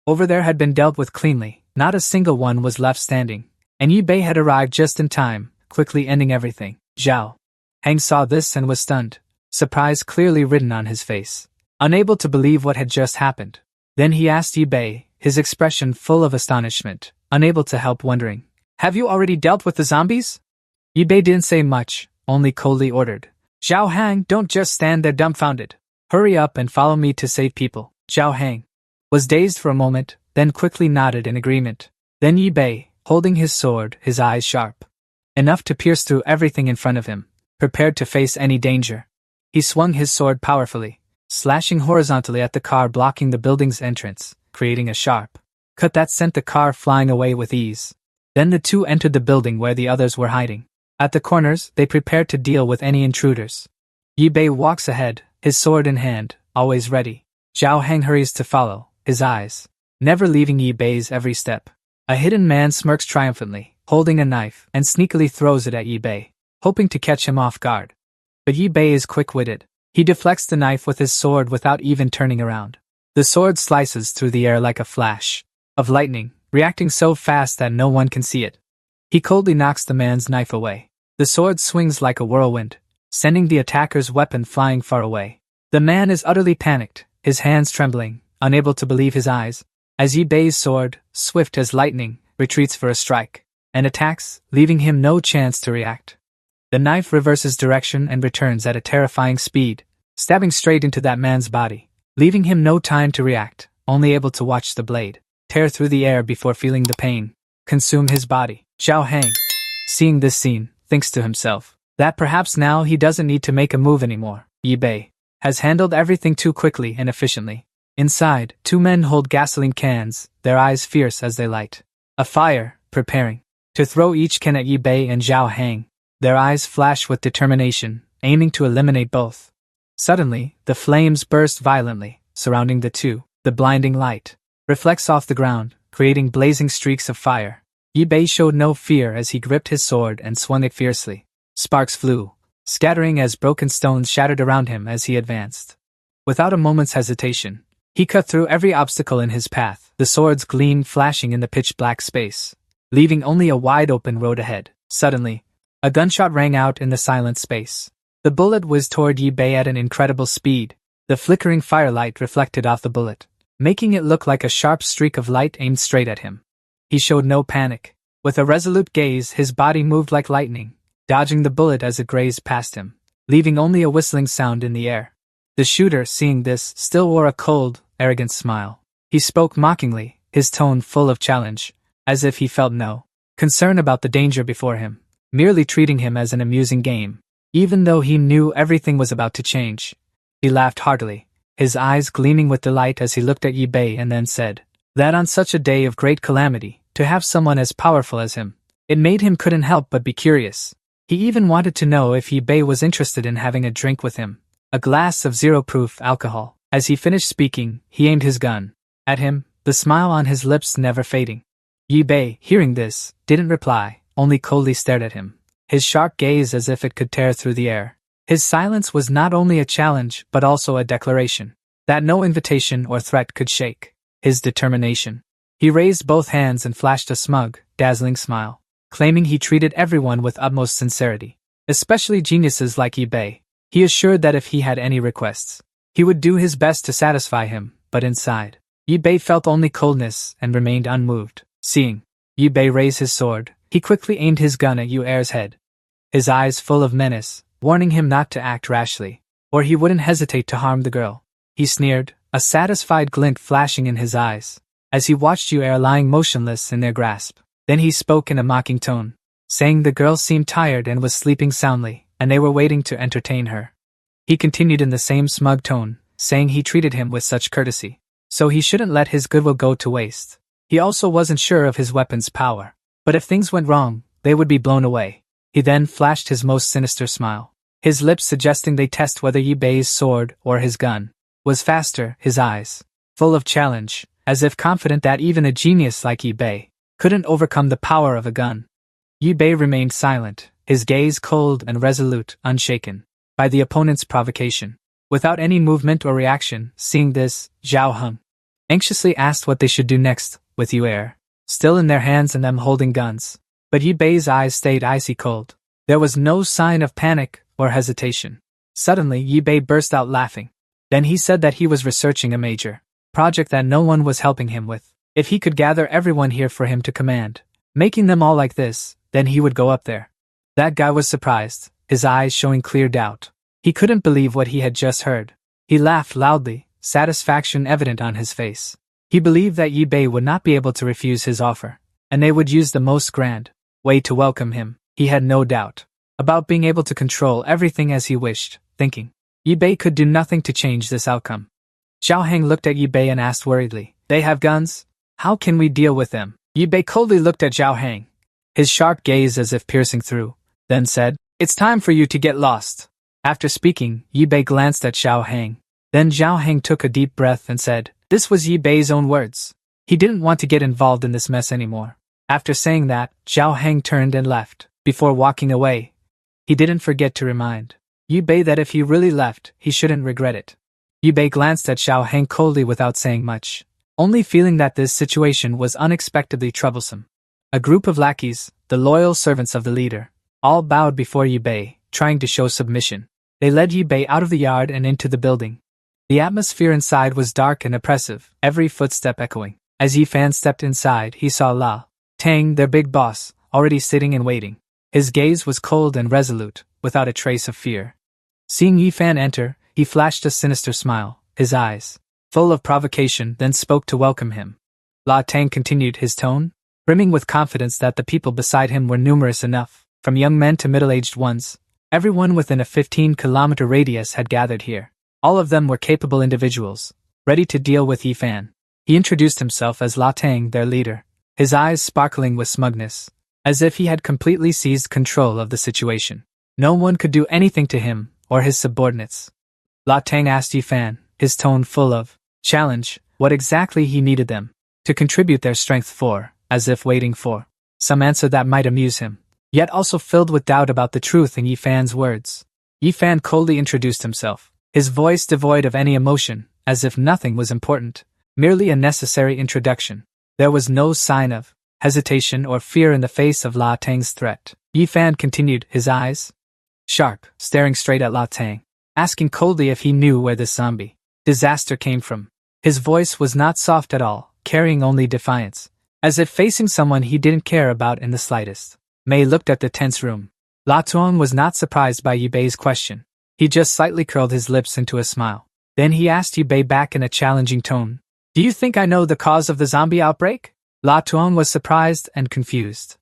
over there had been dealt with cleanly, not a single one was left standing, and Yi-Bei had arrived just in time, quickly ending everything. Zhao Heng saw this and was stunned, surprise clearly written on his face, unable to believe what had just happened. Then he asked Yi-Bei, his expression full of astonishment, unable to help wondering, "Have you already dealt with the zombies?" Yi-Bei didn't say much, only coldly ordered, "Zhao Heng, don't just stand there dumbfounded. Hurry up and follow me to save people." Zhao Heng was dazed for a moment, then quickly nodded in agreement. Then Yi-Bei, holding his sword, his eyes sharp enough to pierce through everything in front of him, prepared to face any danger. He swung his sword powerfully, slashing horizontally at the car blocking the building's entrance, creating a sharp cut that sent the car flying away with ease. Then the two entered the building where the others were hiding. At the corners, they prepared to deal with any intruders. Yi-Bei walks ahead, his sword in hand, always ready. Zhao Heng hurries to follow, his eyes never leaving Yi-Bei's every step. A hidden man smirks triumphantly, holding a knife, and sneakily throws it at Yi-Bei, hoping to catch him off guard. But Yi-Bei is quick-witted. He deflects the knife with his sword without even turning around. The sword slices through the air like a flash of lightning, reacting so fast that no one can see it. He coldly knocks the man's knife away. The sword swings like a whirlwind, sending the attacker's weapon flying far away. The man is utterly panicked, his hands trembling, unable to believe his eyes, as Yi-Bei's sword, swift as lightning, retreats for a strike, and attacks, leaving him no chance to react. The knife reverses direction and returns at a terrifying speed, stabbing straight into that man's body, leaving him no time to react, only able to watch the blade tear through the air before feeling the pain consume his body. Zhao Hang, seeing this scene, thinks to himself that perhaps now he doesn't need to make a move anymore. Yi Bei has handled everything too quickly and efficiently. Inside, two men hold gasoline cans, their eyes fierce as they light a fire, preparing to throw each can at Yi Bei and Zhao Hang. Their eyes flash with determination, aiming to eliminate both. Suddenly, the flames burst violently, surrounding the two. The blinding light reflects off the ground, creating blazing streaks of fire. Yi Bei showed no fear as he gripped his sword and swung it fiercely. Sparks flew, scattering as broken stones shattered around him as he advanced. Without a moment's hesitation, he cut through every obstacle in his path, the sword's gleam flashing in the pitch-black space, leaving only a wide-open road ahead. Suddenly, a gunshot rang out in the silent space. The bullet whizzed toward Yi Bei at an incredible speed. The flickering firelight reflected off the bullet, making it look like a sharp streak of light aimed straight at him. He showed no panic. With a resolute gaze, his body moved like lightning, dodging the bullet as it grazed past him, leaving only a whistling sound in the air. The shooter, seeing this, still wore a cold, arrogant smile. He spoke mockingly, his tone full of challenge, as if he felt no concern about the danger before him, merely treating him as an amusing game. Even though he knew everything was about to change, he laughed heartily, his eyes gleaming with delight as he looked at Yi Bei and then said that on such a day of great calamity, to have someone as powerful as him, it made him couldn't help but be curious. He even wanted to know if Yi Bei was interested in having a drink with him, a glass of zero-proof alcohol. As he finished speaking, he aimed his gun at him, the smile on his lips never fading. Yi Bei, hearing this, didn't reply, only coldly stared at him, his sharp gaze as if it could tear through the air. His silence was not only a challenge but also a declaration that no invitation or threat could shake his determination. He raised both hands and flashed a smug, dazzling smile, claiming he treated everyone with utmost sincerity, especially geniuses like Yi Bei. He assured that if he had any requests, he would do his best to satisfy him, but inside, Yi Bei felt only coldness and remained unmoved. Seeing Yi Bei raise his sword, he quickly aimed his gun at Yu Er's head, his eyes full of menace, warning him not to act rashly, or he wouldn't hesitate to harm the girl. He sneered, a satisfied glint flashing in his eyes, as he watched Yu Er lying motionless in their grasp. Then he spoke in a mocking tone, saying the girl seemed tired and was sleeping soundly, and they were waiting to entertain her. He continued in the same smug tone, saying he treated him with such courtesy, so he shouldn't let his goodwill go to waste. He also wasn't sure of his weapon's power, but if things went wrong, they would be blown away. He then flashed his most sinister smile, his lips suggesting they test whether Yi Bei's sword, or his gun, was faster, his eyes full of challenge, as if confident that even a genius like Yi Bei couldn't overcome the power of a gun. Yi Bei remained silent, his gaze cold and resolute, unshaken by the opponent's provocation. Without any movement or reaction, seeing this, Zhao Heng anxiously asked what they should do next, with Yu Er still in their hands and them holding guns. But Yi Bei's eyes stayed icy cold. There was no sign of panic or hesitation. Suddenly, Yi Bei burst out laughing. Then he said that he was researching a major project that no one was helping him with. If he could gather everyone here for him to command, making them all like this, then he would go up there. That guy was surprised, his eyes showing clear doubt. He couldn't believe what he had just heard. He laughed loudly, satisfaction evident on his face. He believed that Yi Bei would not be able to refuse his offer, and they would use the most grand way to welcome him. He had no doubt about being able to control everything as he wished, thinking Yi Bei could do nothing to change this outcome. Zhao Heng looked at Yi Bei and asked worriedly, "They have guns? How can we deal with them?" Yi Bei coldly looked at Zhao Heng, his sharp gaze as if piercing through, then said, "It's time for you to get lost." After speaking, Yi Bei glanced at Zhao Heng. Then Zhao Heng took a deep breath and said, this was Yi Bei's own words. He didn't want to get involved in this mess anymore. After saying that, Zhao Heng turned and left. Before walking away, he didn't forget to remind Yi Bei that if he really left, he shouldn't regret it. Yi Bei glanced at Zhao Heng coldly without saying much, only feeling that this situation was unexpectedly troublesome. A group of lackeys, the loyal servants of the leader, all bowed before Yi Bei, trying to show submission. They led Yi Bei out of the yard and into the building. The atmosphere inside was dark and oppressive, every footstep echoing. As Yi Fan stepped inside, he saw La Tang, their big boss, already sitting and waiting. His gaze was cold and resolute, without a trace of fear. Seeing Yi Fan enter, he flashed a sinister smile, his eyes full of provocation, then spoke to welcome him. La Tang continued, his tone brimming with confidence that the people beside him were numerous enough, from young men to middle-aged ones. Everyone within a 15-kilometer radius had gathered here. All of them were capable individuals, ready to deal with Yi Fan. He introduced himself as La Tang, their leader, his eyes sparkling with smugness, as if he had completely seized control of the situation. No one could do anything to him or his subordinates. La Tang asked Yi Fan, his tone full of challenge, what exactly he needed them to contribute their strength for, as if waiting for some answer that might amuse him, yet also filled with doubt about the truth in Yi Fan's words. Yi Fan coldly introduced himself, his voice devoid of any emotion, as if nothing was important, merely a necessary introduction. There was no sign of hesitation or fear in the face of La Tang's threat. Yi Fan continued, his eyes sharp, staring straight at La Tang, asking coldly if he knew where this zombie disaster came from. His voice was not soft at all, carrying only defiance, as if facing someone he didn't care about in the slightest. Mei looked at the tense room. La Tuong was not surprised by Yi Bei's question. He just slightly curled his lips into a smile. Then he asked Yi Bei back in a challenging tone, "Do you think I know the cause of the zombie outbreak?" La Tuong was surprised and confused.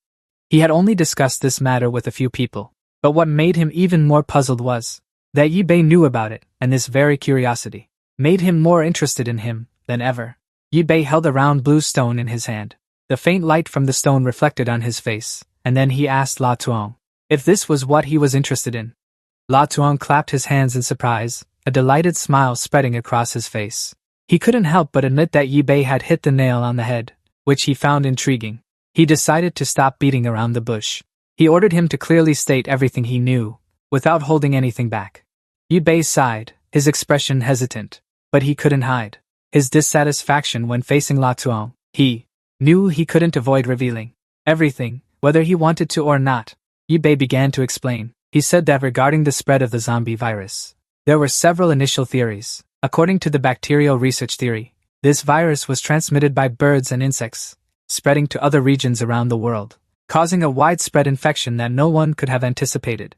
He had only discussed this matter with a few people, but what made him even more puzzled was that Yi Bei knew about it, and this very curiosity made him more interested in him than ever. Yi Bei held a round blue stone in his hand. The faint light from the stone reflected on his face, and then he asked La Tuong if this was what he was interested in. La Tuong clapped his hands in surprise, a delighted smile spreading across his face. He couldn't help but admit that Yi Bei had hit the nail on the head, which he found intriguing. He decided to stop beating around the bush. He ordered him to clearly state everything he knew, without holding anything back. Yi Bei sighed, his expression hesitant, but he couldn't hide his dissatisfaction when facing La Tuong. He knew he couldn't avoid revealing everything, whether he wanted to or not. Yi Bei began to explain. He said that regarding the spread of the zombie virus, there were several initial theories. According to the bacterial research theory, this virus was transmitted by birds and insects, spreading to other regions around the world, causing a widespread infection that no one could have anticipated.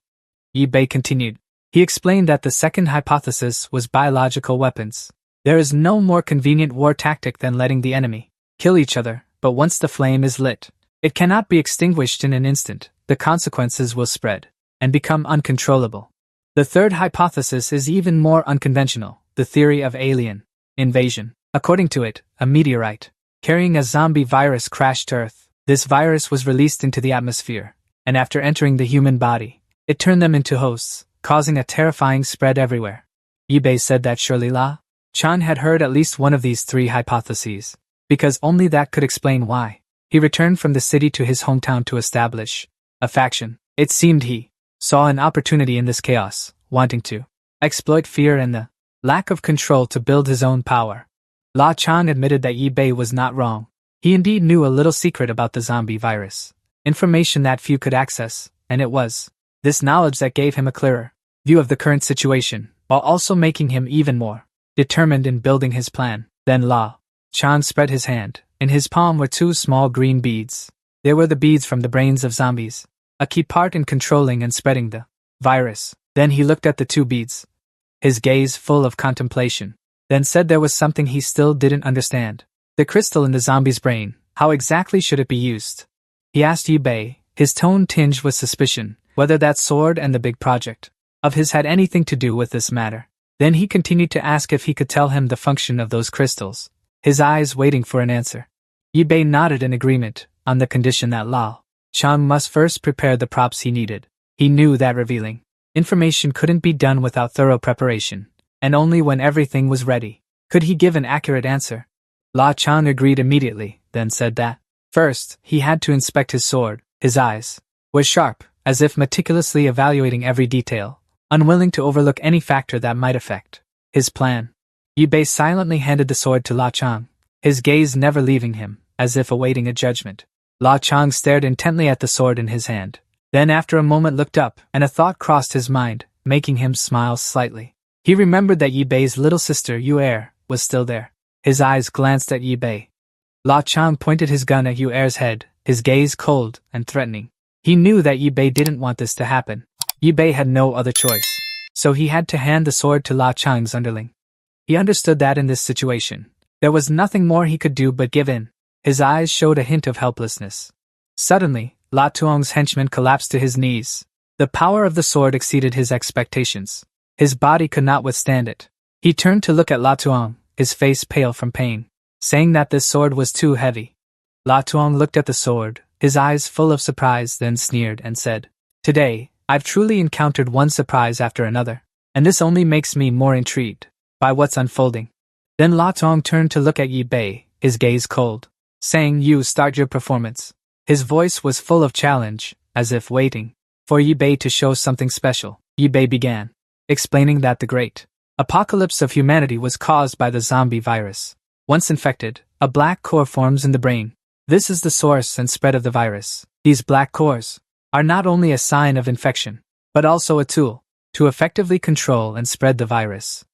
Yi Bei continued. He explained that the second hypothesis was biological weapons. There is no more convenient war tactic than letting the enemy kill each other, but once the flame is lit, it cannot be extinguished in an instant. The consequences will spread and become uncontrollable. The third hypothesis is even more unconventional, the theory of alien invasion. According to it, a meteorite carrying a zombie virus crashed to Earth. This virus was released into the atmosphere, and after entering the human body, it turned them into hosts, causing a terrifying spread everywhere. Yi Bei said that surely La Chan had heard at least one of these three hypotheses, because only that could explain why he returned from the city to his hometown to establish a faction. It seemed he saw an opportunity in this chaos, wanting to exploit fear and the lack of control to build his own power. La Chan admitted that Yi Bei was not wrong. He indeed knew a little secret about the zombie virus, information that few could access, and it was this knowledge that gave him a clearer view of the current situation, while also making him even more determined in building his plan. Then La Chan spread his hand. In his palm were two small green beads. They were the beads from the brains of zombies, a key part in controlling and spreading the virus. Then he looked at the two beads, his gaze full of contemplation, then said there was something he still didn't understand. The crystal in the zombie's brain, how exactly should it be used? He asked Yi Bei, his tone tinged with suspicion, whether that sword and the big project of his had anything to do with this matter. Then he continued to ask if he could tell him the function of those crystals, his eyes waiting for an answer. Yi Bei nodded in agreement, on the condition that Lao Chang must first prepare the props he needed. He knew that revealing information couldn't be done without thorough preparation, and only when everything was ready could he give an accurate answer. La Chan agreed immediately, then said that first he had to inspect his sword. His eyes were sharp, as if meticulously evaluating every detail, unwilling to overlook any factor that might affect his plan. Yi Bei silently handed the sword to La Chang, his gaze never leaving him, as if awaiting a judgment. La Chang stared intently at the sword in his hand, then after a moment looked up, and a thought crossed his mind, making him smile slightly. He remembered that Yi Bei's little sister Yu-Er was still there. His eyes glanced at Yi Bei. La Chang pointed his gun at Yu-Er's head, his gaze cold and threatening. He knew that Yi Bei didn't want this to happen. Yi Bei had no other choice, so he had to hand the sword to La Chang's underling. He understood that in this situation, there was nothing more he could do but give in. His eyes showed a hint of helplessness. Suddenly, La Tuong's henchman collapsed to his knees. The power of the sword exceeded his expectations. His body could not withstand it. He turned to look at La Tuong, his face pale from pain, saying that this sword was too heavy. La Tuong looked at the sword, his eyes full of surprise, then sneered and said, "Today, I've truly encountered one surprise after another, and this only makes me more intrigued by what's unfolding." Then La Tuong turned to look at Yi Bei, his gaze cold, saying, "You start your performance." His voice was full of challenge, as if waiting for Yi Bei to show something special. Yi Bei began, explaining that the great apocalypse of humanity was caused by the zombie virus. Once infected, a black core forms in the brain. This is the source and spread of the virus. These black cores are not only a sign of infection, but also a tool to effectively control and spread the virus.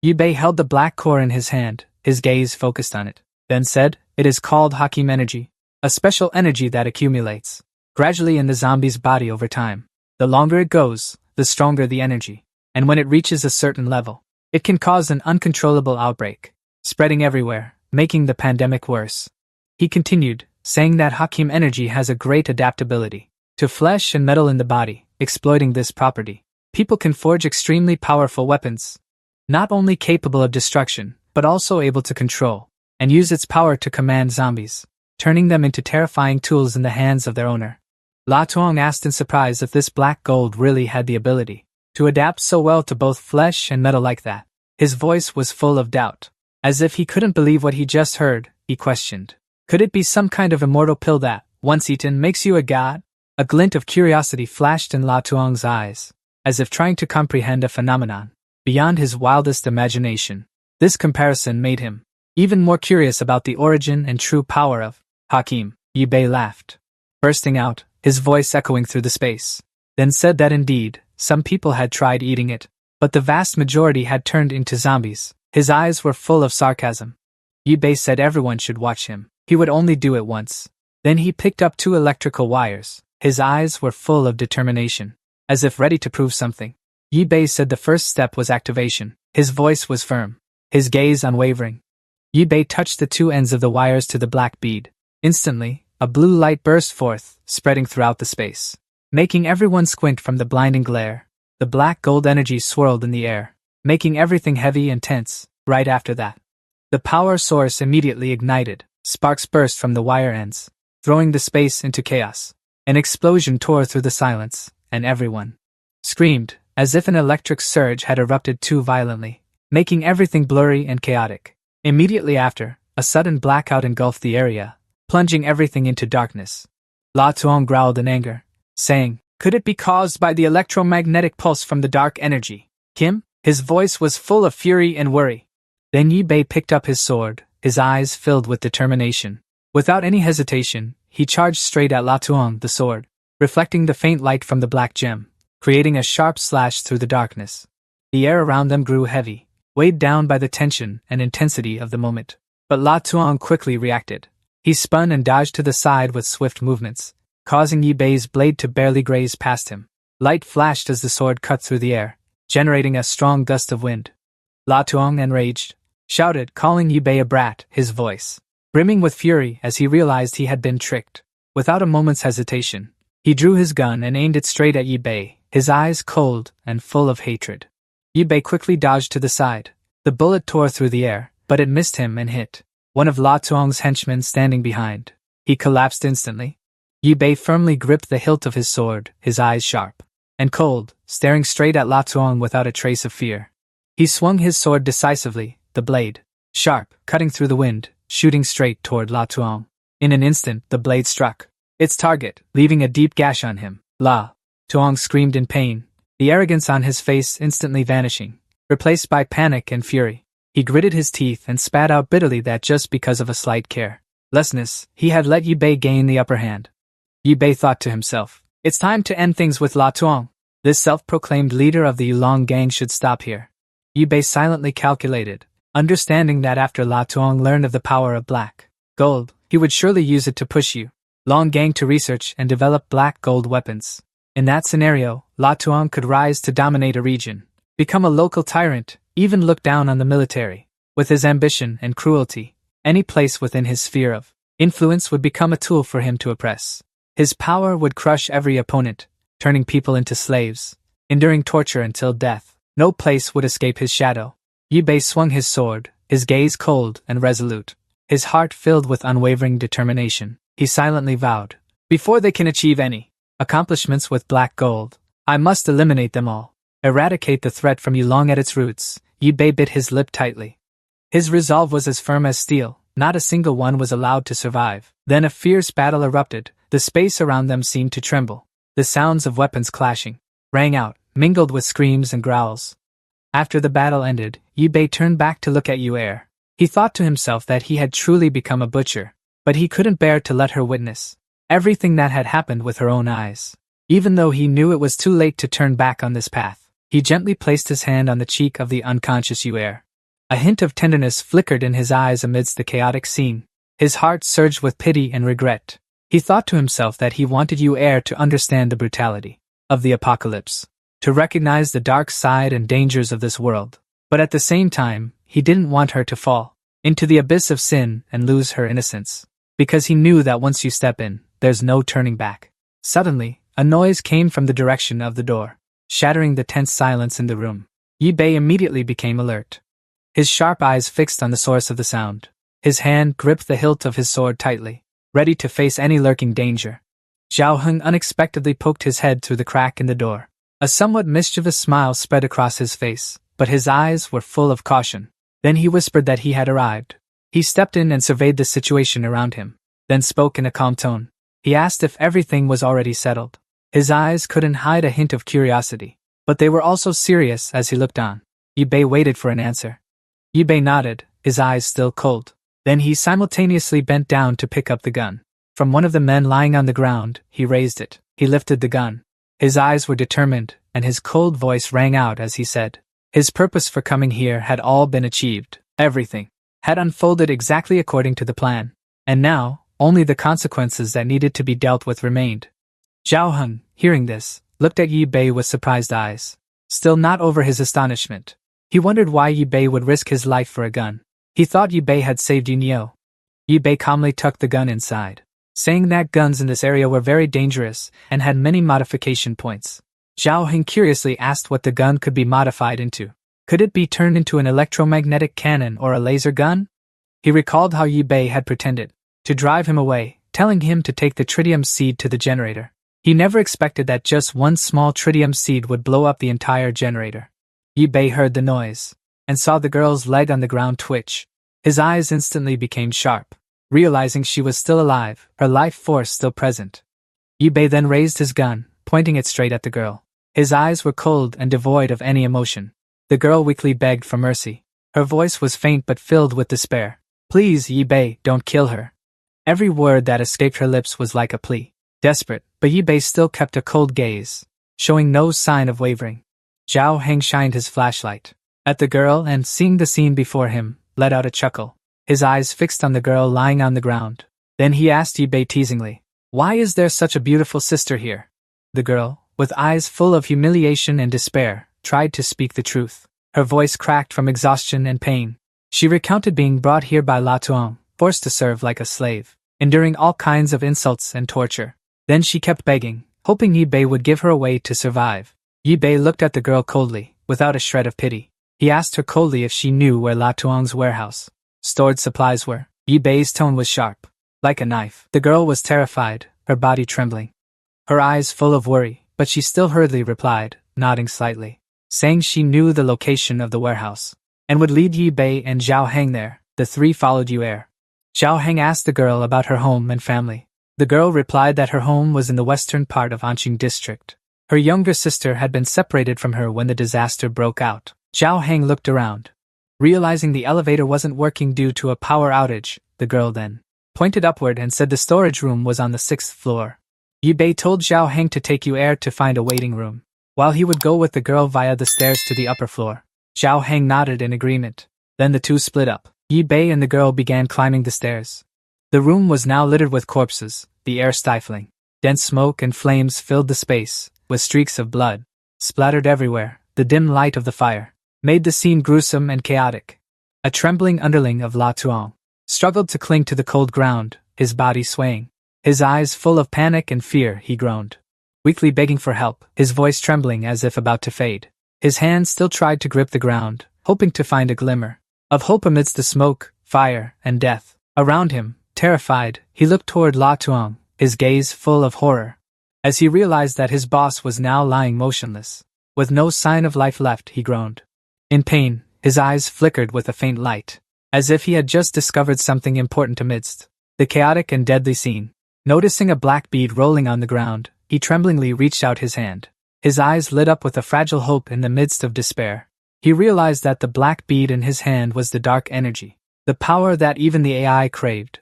Yi Bei held the black core in his hand, his gaze focused on it, then said, "It is called Hakim energy, a special energy that accumulates gradually in the zombie's body over time. The longer it goes, the stronger the energy, and when it reaches a certain level, it can cause an uncontrollable outbreak, spreading everywhere, making the pandemic worse." He continued, saying that Hakim energy has a great adaptability to flesh and metal in the body. Exploiting this property, people can forge extremely powerful weapons, not only capable of destruction, but also able to control and use its power to command zombies, turning them into terrifying tools in the hands of their owner. La Tuong asked in surprise if this black gold really had the ability to adapt so well to both flesh and metal like that. His voice was full of doubt. As if he couldn't believe what he just heard, he questioned, "Could it be some kind of immortal pill that, once eaten, makes you a god?" A glint of curiosity flashed in La Tuong's eyes, as if trying to comprehend a phenomenon beyond his wildest imagination. This comparison made him even more curious about the origin and true power of Hakim. Yi Bei laughed, bursting out, his voice echoing through the space, then said that indeed, some people had tried eating it, but the vast majority had turned into zombies. His eyes were full of sarcasm. Yi Bei said everyone should watch him. He would only do it once. Then he picked up 2 electrical wires. His eyes were full of determination, as if ready to prove something. Yi Bei said the first step was activation. His voice was firm, his gaze unwavering. Yi Bei touched the 2 ends of the wires to the black bead. Instantly, a blue light burst forth, spreading throughout the space, making everyone squint from the blinding glare. The black gold energy swirled in the air, making everything heavy and tense. Right after that, the power source immediately ignited. Sparks burst from the wire ends, throwing the space into chaos. An explosion tore through the silence, and everyone screamed, as if an electric surge had erupted too violently, making everything blurry and chaotic. Immediately after, a sudden blackout engulfed the area, plunging everything into darkness. La Tuong growled in anger, saying, "Could it be caused by the electromagnetic pulse from the dark energy, Kim?" His voice was full of fury and worry. Then Yi Bei picked up his sword, his eyes filled with determination. Without any hesitation, he charged straight at La Tuong, the sword, reflecting the faint light from the black gem, creating a sharp slash through the darkness. The air around them grew heavy, weighed down by the tension and intensity of the moment. But La Tuong quickly reacted. He spun and dodged to the side with swift movements, causing Yi Bei's blade to barely graze past him. Light flashed as the sword cut through the air, generating a strong gust of wind. La Tuong, enraged, shouted, calling Yi Bei a brat, his voice brimming with fury as he realized he had been tricked. Without a moment's hesitation, he drew his gun and aimed it straight at Yi Bei, his eyes cold and full of hatred. Yi Bei quickly dodged to the side. The bullet tore through the air, but it missed him and hit one of La Tuong's henchmen standing behind. He collapsed instantly. Yi Bei firmly gripped the hilt of his sword, his eyes sharp and cold, staring straight at La Tuong without a trace of fear. He swung his sword decisively, the blade sharp, cutting through the wind, shooting straight toward La Tuong. In an instant, the blade struck its target, leaving a deep gash on him. La Tuong screamed in pain, the arrogance on his face instantly vanishing, replaced by panic and fury. He gritted his teeth and spat out bitterly that just because of a slight carelessness, he had let Yi Bei gain the upper hand. Yi Bei thought to himself, "It's time to end things with La Tuong. This self-proclaimed leader of the Yulong gang should stop here." Yi Bei silently calculated, understanding that after La Tuong learned of the power of black gold, he would surely use it to push Yu Long Gang to research and develop black gold weapons. In that scenario, La Tuong could rise to dominate a region, become a local tyrant, even look down on the military. With his ambition and cruelty, any place within his sphere of influence would become a tool for him to oppress. His power would crush every opponent, turning people into slaves, enduring torture until death. No place would escape his shadow. Yi Bei swung his sword, his gaze cold and resolute, his heart filled with unwavering determination. He silently vowed, before they can achieve any accomplishments with black gold, I must eliminate them all. Eradicate the threat from Yulong at its roots. Yi Bei bit his lip tightly. His resolve was as firm as steel. Not a single one was allowed to survive. Then a fierce battle erupted. The space around them seemed to tremble. The sounds of weapons clashing rang out, mingled with screams and growls. After the battle ended, Yi Bei turned back to look at Yu Er. He thought to himself that he had truly become a butcher, but he couldn't bear to let her witness everything that had happened with her own eyes. Even though he knew it was too late to turn back on this path, he gently placed his hand on the cheek of the unconscious Yu Er. A hint of tenderness flickered in his eyes amidst the chaotic scene. His heart surged with pity and regret. He thought to himself that he wanted Yu Er to understand the brutality of the apocalypse, to recognize the dark side and dangers of this world. But at the same time, he didn't want her to fall into the abyss of sin and lose her innocence, because he knew that once you step in, there's no turning back. Suddenly, a noise came from the direction of the door, shattering the tense silence in the room. Yi Bei immediately became alert. His sharp eyes fixed on the source of the sound. His hand gripped the hilt of his sword tightly, ready to face any lurking danger. Zhao Heng unexpectedly poked his head through the crack in the door. A somewhat mischievous smile spread across his face, but his eyes were full of caution. Then he whispered that he had arrived. He stepped in and surveyed the situation around him, then spoke in a calm tone. He asked if everything was already settled. His eyes couldn't hide a hint of curiosity, but they were also serious as he looked on. Yi Bei waited for an answer. Yi Bei nodded, his eyes still cold. Then he simultaneously bent down to pick up the gun. From one of the men lying on the ground, he raised it. He lifted the gun. His eyes were determined, and his cold voice rang out as he said, his purpose for coming here had all been achieved. Everything had unfolded exactly according to the plan. And now, only the consequences that needed to be dealt with remained. Zhao Heng, hearing this, looked at Yi Bei with surprised eyes, still not over his astonishment. He wondered why Yi Bei would risk his life for a gun. He thought Yi Bei had saved Yunyo. Yi Bei calmly tucked the gun inside, saying that guns in this area were very dangerous and had many modification points. Zhao Heng curiously asked what the gun could be modified into. Could it be turned into an electromagnetic cannon or a laser gun? He recalled how Yi Bei had pretended to drive him away, telling him to take the tritium seed to the generator. He never expected that just one small tritium seed would blow up the entire generator. Yi Bei heard the noise and saw the girl's leg on the ground twitch. His eyes instantly became sharp, realizing she was still alive, her life force still present. Yi Bei then raised his gun, pointing it straight at the girl. His eyes were cold and devoid of any emotion. The girl weakly begged for mercy. Her voice was faint but filled with despair. Please, Yi Bei, don't kill her. Every word that escaped her lips was like a plea. Desperate, but Yi Bei still kept a cold gaze, showing no sign of wavering. Zhao Heng shined his flashlight at the girl and, seeing the scene before him, let out a chuckle, his eyes fixed on the girl lying on the ground. Then he asked Yi Bei teasingly, why is there such a beautiful sister here? The girl, with eyes full of humiliation and despair, tried to speak the truth. Her voice cracked from exhaustion and pain. She recounted being brought here by La Tuong, forced to serve like a slave, enduring all kinds of insults and torture. Then she kept begging, hoping Yi Bei would give her a way to survive. Yi Bei looked at the girl coldly, without a shred of pity. He asked her coldly if she knew where La Tuong's warehouse stored supplies were. Yi Bei's tone was sharp, like a knife. The girl was terrified, her body trembling, her eyes full of worry, but she still hurriedly replied, nodding slightly, saying she knew the location of the warehouse and would lead Yi Bei and Zhao Heng there. The three followed Yu Er. Zhao Heng asked the girl about her home and family. The girl replied that her home was in the western part of Anqing district. Her younger sister had been separated from her when the disaster broke out. Zhao Heng looked around. Realizing the elevator wasn't working due to a power outage, the girl then pointed upward and said the storage room was on the 6th floor. Yi Bei told Zhao Heng to take Yu Er to find a waiting room, while he would go with the girl via the stairs to the upper floor. Zhao Heng nodded in agreement. Then the two split up. Yi Bei and the girl began climbing the stairs. The room was now littered with corpses, the air stifling. Dense smoke and flames filled the space, with streaks of blood splattered everywhere. The dim light of the fire made the scene gruesome and chaotic. A trembling underling of La Tuong struggled to cling to the cold ground, his body swaying. His eyes full of panic and fear, he groaned, weakly begging for help, his voice trembling as if about to fade. His hands still tried to grip the ground, hoping to find a glimmer of hope amidst the smoke, fire, and death. Around him, terrified, he looked toward La Tuong, his gaze full of horror, as he realized that his boss was now lying motionless. With no sign of life left, he groaned. In pain, his eyes flickered with a faint light, as if he had just discovered something important amidst the chaotic and deadly scene. Noticing a black bead rolling on the ground, he tremblingly reached out his hand. His eyes lit up with a fragile hope in the midst of despair. He realized that the black bead in his hand was the dark energy, the power that even the AI craved.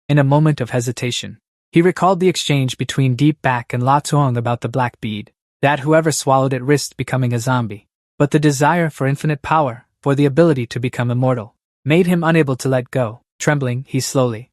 In a moment of hesitation, he recalled the exchange between Deep Back and La Tuong about the black bead, that whoever swallowed it risked becoming a zombie. But the desire for infinite power, for the ability to become immortal, made him unable to let go. Trembling, he slowly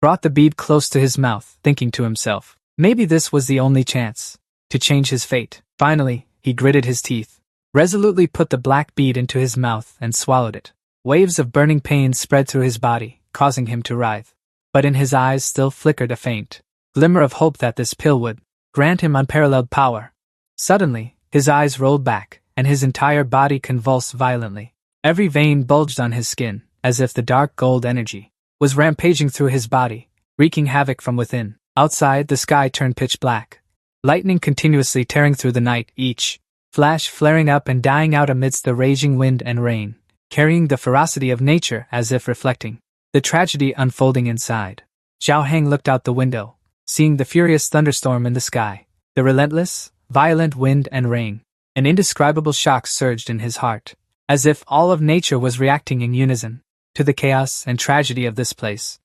brought the bead close to his mouth, thinking to himself, maybe this was the only chance to change his fate. Finally, he gritted his teeth, resolutely put the black bead into his mouth and swallowed it. Waves of burning pain spread through his body, causing him to writhe. But in his eyes still flickered a faint glimmer of hope that this pill would grant him unparalleled power. Suddenly, his eyes rolled back, and his entire body convulsed violently. Every vein bulged on his skin, as if the dark gold energy was rampaging through his body, wreaking havoc from within. Outside, the sky turned pitch black, lightning continuously tearing through the night, each flash flaring up and dying out amidst the raging wind and rain, carrying the ferocity of nature as if reflecting the tragedy unfolding inside. Zhao Heng looked out the window, seeing the furious thunderstorm in the sky, the relentless, violent wind and rain. An indescribable shock surged in his heart, as if all of nature was reacting in unison to the chaos and tragedy of this place.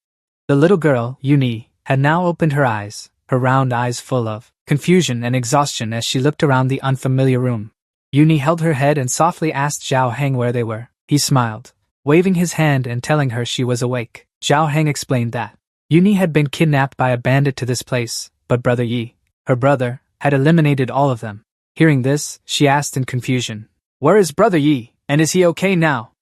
The little girl, Yuni, had now opened her eyes, her round eyes full of confusion and exhaustion as she looked around the unfamiliar room. Yuni held her head and softly asked Zhao Heng where they were. He smiled, waving his hand and telling her she was awake. Zhao Heng explained that Yuni had been kidnapped by a bandit to this place, but Brother Yi, her brother, had eliminated all of them. Hearing this, she asked in confusion, "Where is Brother Yi, and is he okay now?"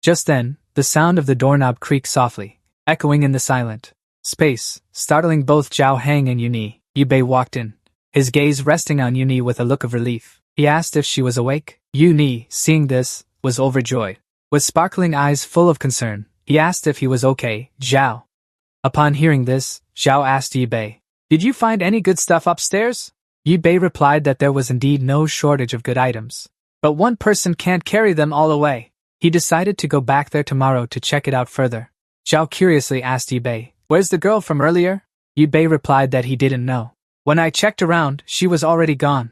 Just then, the sound of the doorknob creaked softly, echoing in the silent space, startling both Zhao Heng and Yuni. Yubei walked in, his gaze resting on Yuni with a look of relief. He asked if she was awake. Yuni, seeing this, was overjoyed. With sparkling eyes full of concern, he asked if he was okay. Zhao. Upon hearing this, Zhao asked Yubei, "Did you find any good stuff upstairs?" Yubei replied that there was indeed no shortage of good items, but one person can't carry them all away. He decided to go back there tomorrow to check it out further. Zhao curiously asked Yubei, "Where's the girl from earlier?" Yubei replied that he didn't know. "When I checked around, she was already gone."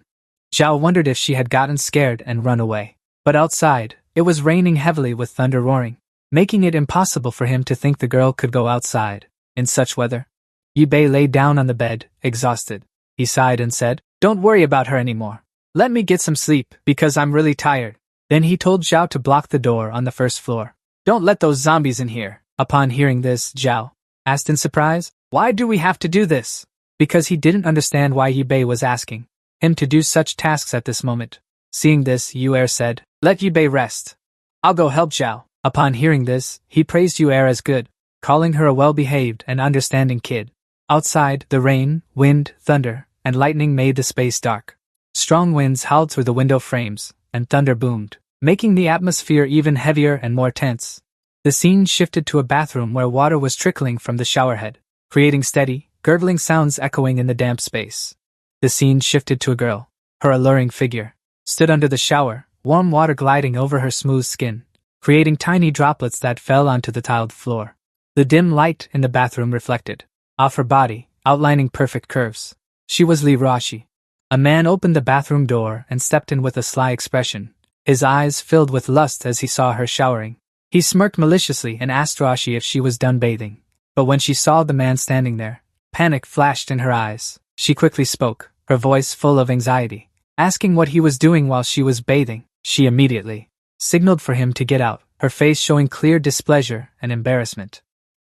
Zhao wondered if she had gotten scared and run away. But outside, it was raining heavily with thunder roaring, making it impossible for him to think the girl could go outside in such weather. Yubei lay down on the bed, exhausted. He sighed and said, "Don't worry about her anymore. Let me get some sleep, because I'm really tired." Then he told Zhao to block the door on the first floor. "Don't let those zombies in here." Upon hearing this, Zhao asked in surprise, "Why do we have to do this?" Because he didn't understand why Yubei was asking him to do such tasks at this moment. Seeing this, Yu-Er said, "Let Yubei rest. I'll go help Zhao." Upon hearing this, he praised Yu-Er as good, calling her a well-behaved and understanding kid. Outside, the rain, wind, thunder, and lightning made the space dark. Strong winds howled through the window frames, and thunder boomed, making the atmosphere even heavier and more tense. The scene shifted to a bathroom where water was trickling from the showerhead, creating steady, gurgling sounds echoing in the damp space. The scene shifted to a girl. Her alluring figure stood under the shower, warm water gliding over her smooth skin, creating tiny droplets that fell onto the tiled floor. The dim light in the bathroom reflected off her body, outlining perfect curves. She was Li Rashi. A man opened the bathroom door and stepped in with a sly expression, his eyes filled with lust as he saw her showering. He smirked maliciously and asked Rashi if she was done bathing. But when she saw the man standing there, panic flashed in her eyes. She quickly spoke, her voice full of anxiety, asking what he was doing while she was bathing. She immediately signaled for him to get out, her face showing clear displeasure and embarrassment.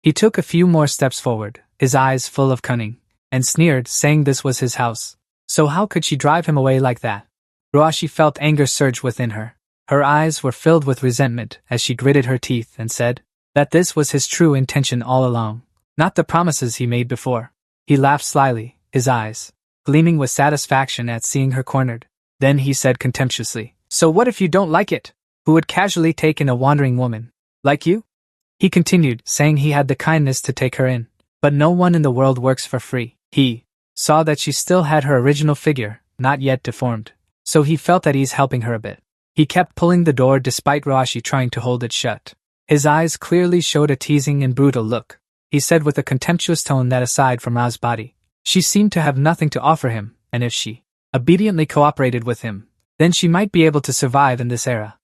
He took a few more steps forward, his eyes full of cunning and sneered, saying this was his house. So how could she drive him away like that? Ruashi felt anger surge within her. Her eyes were filled with resentment as she gritted her teeth and said that this was his true intention all along, not the promises he made before. He laughed slyly, his eyes gleaming with satisfaction at seeing her cornered. Then he said contemptuously, "So what if you don't like it? Who would casually take in a wandering woman like you?" He continued, saying he had the kindness to take her in, but no one in the world works for free. He saw that she still had her original figure, not yet deformed, so he felt at ease helping her a bit. He kept pulling the door despite Ruashi trying to hold it shut. His eyes clearly showed a teasing and brutal look. He said with a contemptuous tone that aside from Ra's body, she seemed to have nothing to offer him, and if she obediently cooperated with him, then she might be able to survive in this era.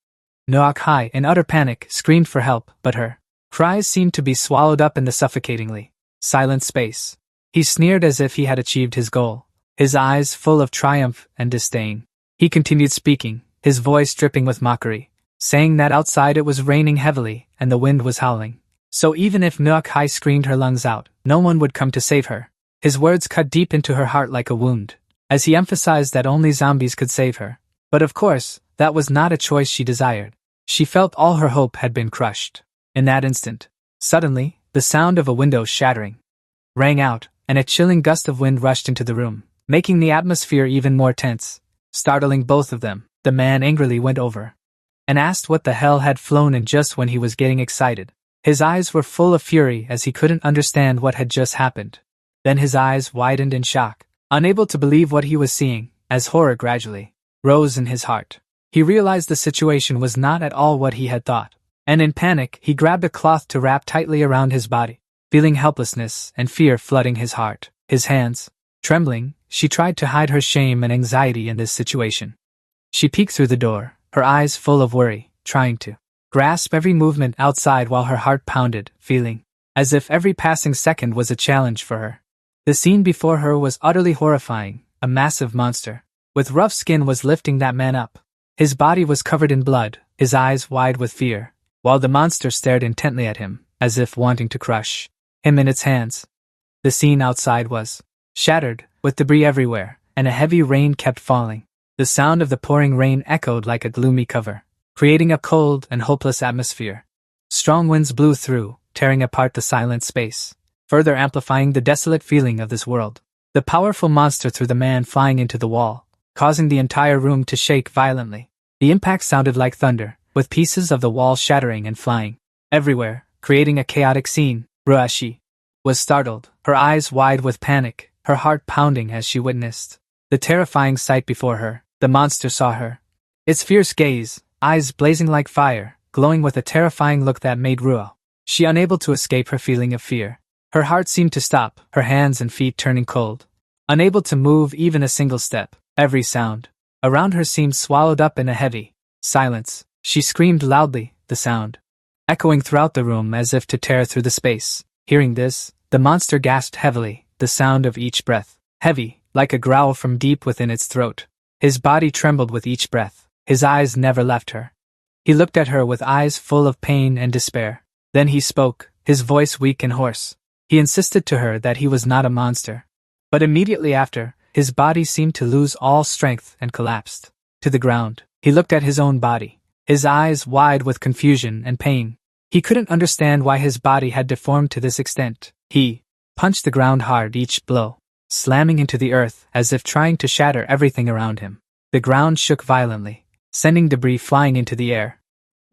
Noak Hai, in utter panic, screamed for help, but her cries seemed to be swallowed up in the suffocatingly silent space. He sneered as if he had achieved his goal, his eyes full of triumph and disdain. He continued speaking, his voice dripping with mockery, saying that outside it was raining heavily and the wind was howling. So even if Noak Hai screamed her lungs out, no one would come to save her. His words cut deep into her heart like a wound, as he emphasized that only zombies could save her. But of course, that was not a choice she desired. She felt all her hope had been crushed. In that instant, suddenly, the sound of a window shattering rang out, and a chilling gust of wind rushed into the room, making the atmosphere even more tense. Startling both of them, the man angrily went over and asked what the hell had flown in just when he was getting excited. His eyes were full of fury as he couldn't understand what had just happened. Then his eyes widened in shock, unable to believe what he was seeing, as horror gradually rose in his heart. He realized the situation was not at all what he had thought, and in panic he grabbed a cloth to wrap tightly around his body, feeling helplessness and fear flooding his heart. His hands trembling, she tried to hide her shame and anxiety in this situation. She peeked through the door, her eyes full of worry, trying to grasp every movement outside while her heart pounded, feeling as if every passing second was a challenge for her. The scene before her was utterly horrifying. A massive monster with rough skin was lifting that man up. His body was covered in blood, his eyes wide with fear, while the monster stared intently at him, as if wanting to crush him in its hands. The scene outside was shattered, with debris everywhere, and a heavy rain kept falling. The sound of the pouring rain echoed like a gloomy cover, creating a cold and hopeless atmosphere. Strong winds blew through, tearing apart the silent space, further amplifying the desolate feeling of this world. The powerful monster threw the man flying into the wall, causing the entire room to shake violently. The impact sounded like thunder, with pieces of the wall shattering and flying everywhere, creating a chaotic scene. Ruashi was startled, her eyes wide with panic, her heart pounding as she witnessed the terrifying sight before her. The monster saw her. Its fierce gaze, eyes blazing like fire, glowing with a terrifying look that made Ruashi unable to escape her feeling of fear. Her heart seemed to stop, her hands and feet turning cold. Unable to move even a single step, every sound around her seemed swallowed up in a heavy silence. She screamed loudly, the sound echoing throughout the room as if to tear through the space. Hearing this, the monster gasped heavily, the sound of each breath heavy, like a growl from deep within its throat. His body trembled with each breath. His eyes never left her. He looked at her with eyes full of pain and despair. Then he spoke, his voice weak and hoarse. He insisted to her that he was not a monster. But immediately after, his body seemed to lose all strength and collapsed to the ground. He looked at his own body, his eyes wide with confusion and pain. He couldn't understand why his body had deformed to this extent. He punched the ground hard, each blow slamming into the earth as if trying to shatter everything around him. The ground shook violently, sending debris flying into the air.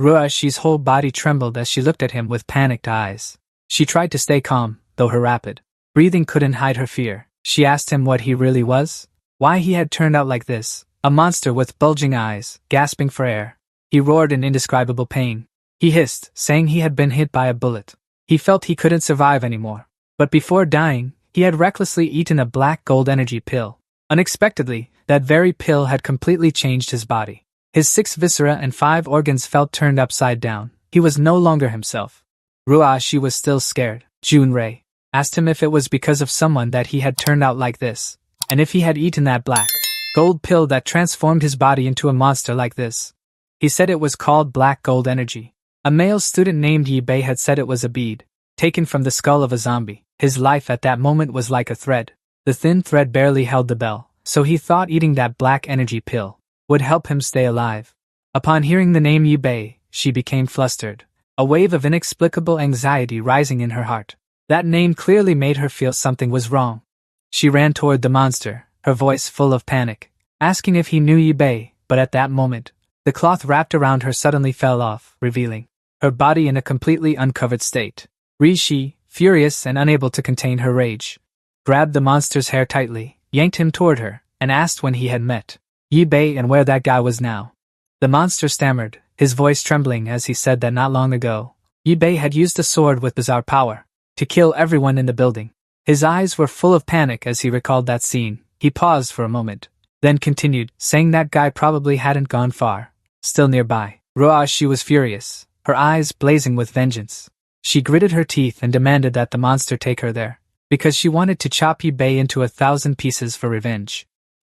Ruashi's whole body trembled as she looked at him with panicked eyes. She tried to stay calm, though her rapid breathing couldn't hide her fear. She asked him what he really was, why he had turned out like this, a monster with bulging eyes, gasping for air. He roared in indescribable pain. He hissed, saying he had been hit by a bullet. He felt he couldn't survive anymore. But before dying, he had recklessly eaten a black gold energy pill. Unexpectedly, that very pill had completely changed his body. His 6 viscera and 5 organs felt turned upside down. He was no longer himself. Ruashi was still scared. Junrei asked him if it was because of someone that he had turned out like this, and if he had eaten that black gold pill that transformed his body into a monster like this. He said it was called black gold energy. A male student named Yi Bei had said it was a bead taken from the skull of a zombie. His life at that moment was like a thread. The thin thread barely held the bell, so he thought eating that black energy pill would help him stay alive. Upon hearing the name Yi Bei, she became flustered, a wave of inexplicable anxiety rising in her heart. That name clearly made her feel something was wrong. She ran toward the monster, her voice full of panic, asking if he knew Yi Bei, but at that moment, the cloth wrapped around her suddenly fell off, revealing her body in a completely uncovered state. Rishi, furious and unable to contain her rage, grabbed the monster's hair tightly, yanked him toward her, and asked when he had met Yi Bei and where that guy was now. The monster stammered, his voice trembling as he said that not long ago, Yi Bei had used a sword with bizarre power to kill everyone in the building. His eyes were full of panic as he recalled that scene. He paused for a moment, then continued, saying that guy probably hadn't gone far. Still nearby, Ruashi was furious, her eyes blazing with vengeance. She gritted her teeth and demanded that the monster take her there, because she wanted to chop Yi Bei into 1,000 pieces for revenge.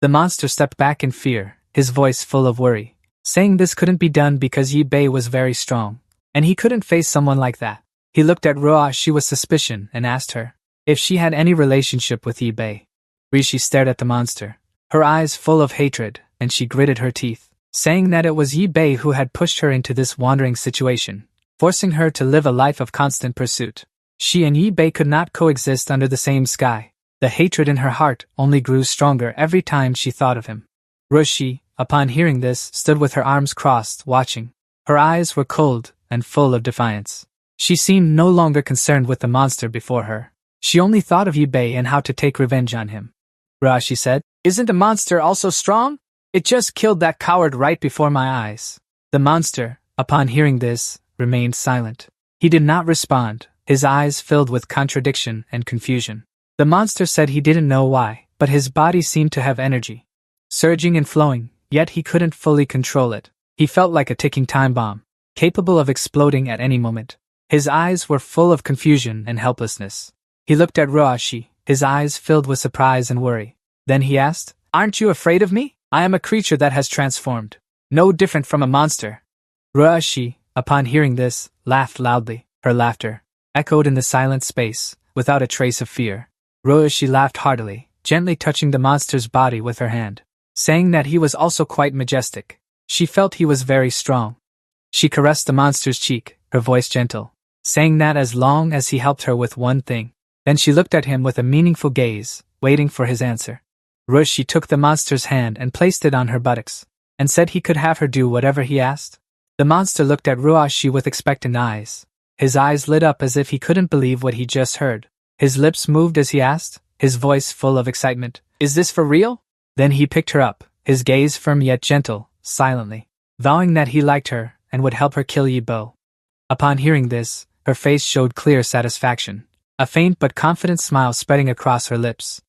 The monster stepped back in fear, his voice full of worry, saying this couldn't be done because Yi Bei was very strong, and he couldn't face someone like that. He looked at Ruashi with suspicion and asked her if she had any relationship with Yi Bei. Rishi stared at the monster, her eyes full of hatred, and she gritted her teeth, saying that it was Yi Bei who had pushed her into this wandering situation, forcing her to live a life of constant pursuit. She and Yi Bei could not coexist under the same sky. The hatred in her heart only grew stronger every time she thought of him. Rishi, upon hearing this, stood with her arms crossed, watching. Her eyes were cold and full of defiance. She seemed no longer concerned with the monster before her. She only thought of Yi Bei and how to take revenge on him. Rishi said, "Isn't the monster also strong? It just killed that coward right before my eyes." The monster, upon hearing this, remained silent. He did not respond, his eyes filled with contradiction and confusion. The monster said he didn't know why, but his body seemed to have energy, surging and flowing, yet he couldn't fully control it. He felt like a ticking time bomb, capable of exploding at any moment. His eyes were full of confusion and helplessness. He looked at Ruashi, his eyes filled with surprise and worry. Then he asked, "Aren't you afraid of me? I am a creature that has transformed, no different from a monster." Ruashi, upon hearing this, laughed loudly. Her laughter echoed in the silent space, without a trace of fear. Ruashi laughed heartily, gently touching the monster's body with her hand, saying that he was also quite majestic. She felt he was very strong. She caressed the monster's cheek, her voice gentle, saying that as long as he helped her with one thing. Then she looked at him with a meaningful gaze, waiting for his answer. Rushi took the monster's hand and placed it on her buttocks, and said he could have her do whatever he asked. The monster looked at Ruashi with expectant eyes. His eyes lit up as if he couldn't believe what he just heard. His lips moved as he asked, his voice full of excitement, "Is this for real?" Then he picked her up, his gaze firm yet gentle, silently, vowing that he liked her and would help her kill Yi Bei. Upon hearing this, her face showed clear satisfaction, a faint but confident smile spreading across her lips.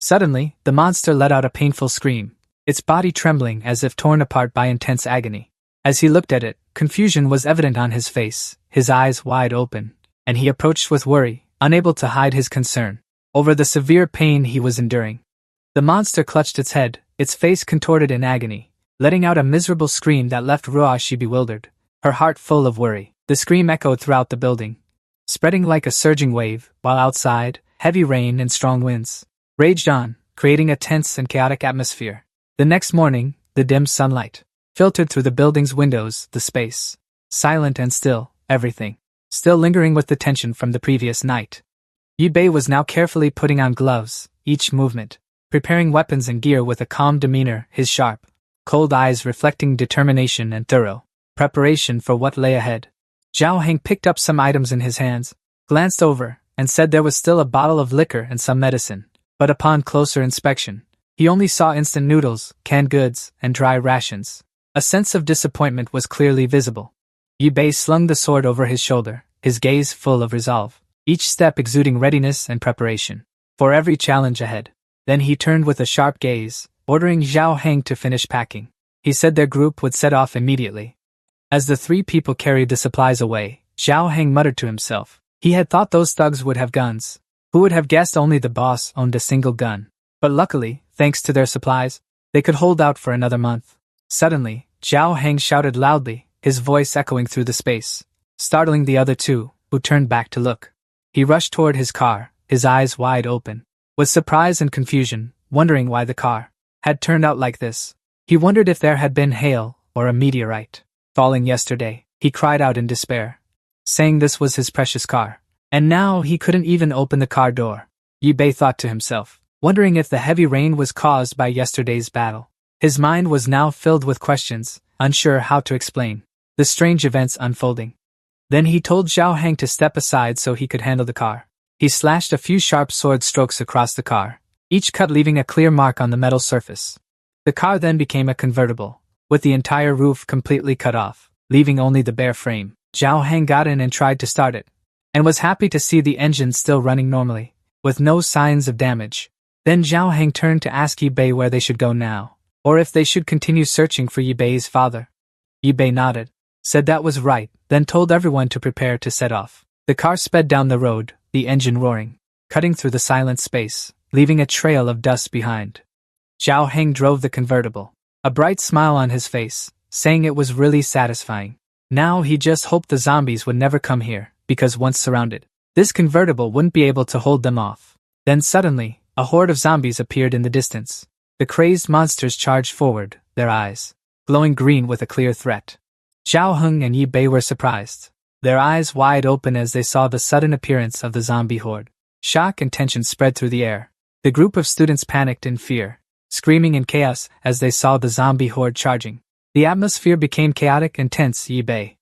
Suddenly, the monster let out a painful scream, its body trembling as if torn apart by intense agony. As he looked at it, confusion was evident on his face, his eyes wide open, and he approached with worry, unable to hide his concern over the severe pain he was enduring. The monster clutched its head, its face contorted in agony, letting out a miserable scream that left Ruashi bewildered, her heart full of worry. The scream echoed throughout the building, spreading like a surging wave, while outside, heavy rain and strong winds raged on, creating a tense and chaotic atmosphere. The next morning, the dim sunlight filtered through the building's windows, the space silent and still, everything still lingering with the tension from the previous night. Yi Bei was now carefully putting on gloves, each movement, preparing weapons and gear with a calm demeanor, his sharp, cold eyes reflecting determination and thorough preparation for what lay ahead. Zhao Heng picked up some items in his hands, glanced over, and said there was still a bottle of liquor and some medicine, but upon closer inspection, he only saw instant noodles, canned goods, and dry rations. A sense of disappointment was clearly visible. Yi Bei slung the sword over his shoulder, his gaze full of resolve, each step exuding readiness and preparation for every challenge ahead. Then he turned with a sharp gaze, ordering Zhao Heng to finish packing. He said their group would set off immediately. As the three people carried the supplies away, Zhao Heng muttered to himself. He had thought those thugs would have guns. Who would have guessed only the boss owned a single gun? But luckily, thanks to their supplies, they could hold out for another month. Suddenly, Zhao Heng shouted loudly, his voice echoing through the space, startling the other two, who turned back to look. He rushed toward his car, his eyes wide open, with surprise and confusion, wondering why the car had turned out like this. He wondered if there had been hail or a meteorite falling yesterday. He cried out in despair, saying this was his precious car. And now he couldn't even open the car door. Yibei thought to himself, wondering if the heavy rain was caused by yesterday's battle. His mind was now filled with questions, unsure how to explain the strange events unfolding. Then he told Zhao Heng to step aside so he could handle the car. He slashed a few sharp sword strokes across the car, each cut leaving a clear mark on the metal surface. The car then became a convertible, with the entire roof completely cut off, leaving only the bare frame. Zhao Heng got in and tried to start it, and was happy to see the engine still running normally, with no signs of damage. Then Zhao Heng turned to ask Yibei where they should go now, or if they should continue searching for Yibei's father. Yibei nodded, said that was right, then told everyone to prepare to set off. The car sped down the road, the engine roaring, cutting through the silent space, leaving a trail of dust behind. Zhao Heng drove the convertible, a bright smile on his face, saying it was really satisfying. Now he just hoped the zombies would never come here, because once surrounded, this convertible wouldn't be able to hold them off. Then suddenly, a horde of zombies appeared in the distance. The crazed monsters charged forward, their eyes glowing green with a clear threat. Zhao Heng and Yibei were surprised, their eyes wide open as they saw the sudden appearance of the zombie horde. Shock and tension spread through the air. The group of students panicked in fear, screaming in chaos as they saw the zombie horde charging. The atmosphere became chaotic and tense. Yibei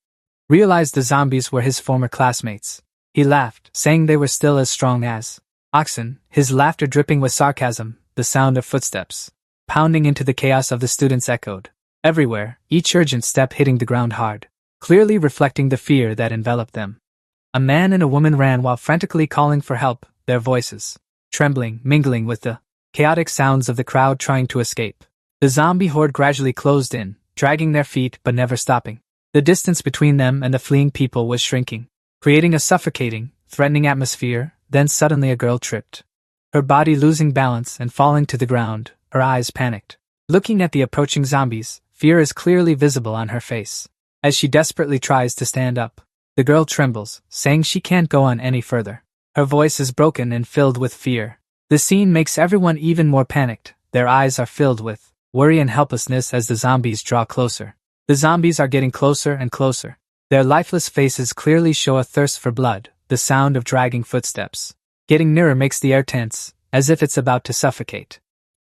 realized the zombies were his former classmates. He laughed, saying they were still as strong as oxen, his laughter dripping with sarcasm. The sound of footsteps pounding into the chaos of the students echoed everywhere, each urgent step hitting the ground hard, clearly reflecting the fear that enveloped them. A man and a woman ran while frantically calling for help, their voices trembling, mingling with the chaotic sounds of the crowd trying to escape. The zombie horde gradually closed in, dragging their feet but never stopping. The distance between them and the fleeing people was shrinking, creating a suffocating, threatening atmosphere. Then suddenly a girl tripped, her body losing balance and falling to the ground, her eyes panicked. Looking at the approaching zombies, fear is clearly visible on her face. As she desperately tries to stand up, the girl trembles, saying she can't go on any further. Her voice is broken and filled with fear. The scene makes everyone even more panicked. Their eyes are filled with worry and helplessness as the zombies draw closer. The zombies are getting closer and closer. Their lifeless faces clearly show a thirst for blood. The sound of dragging footsteps getting nearer makes the air tense, as if it's about to suffocate.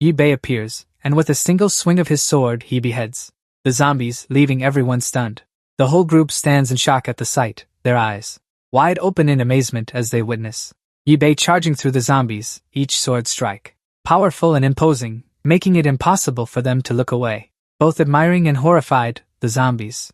Yibei appears, and with a single swing of his sword he beheads the zombies, leaving everyone stunned. The whole group stands in shock at the sight, their eyes wide open in amazement as they witness Yibei charging through the zombies, each sword strike powerful and imposing, making it impossible for them to look away. Both admiring and horrified, the zombies'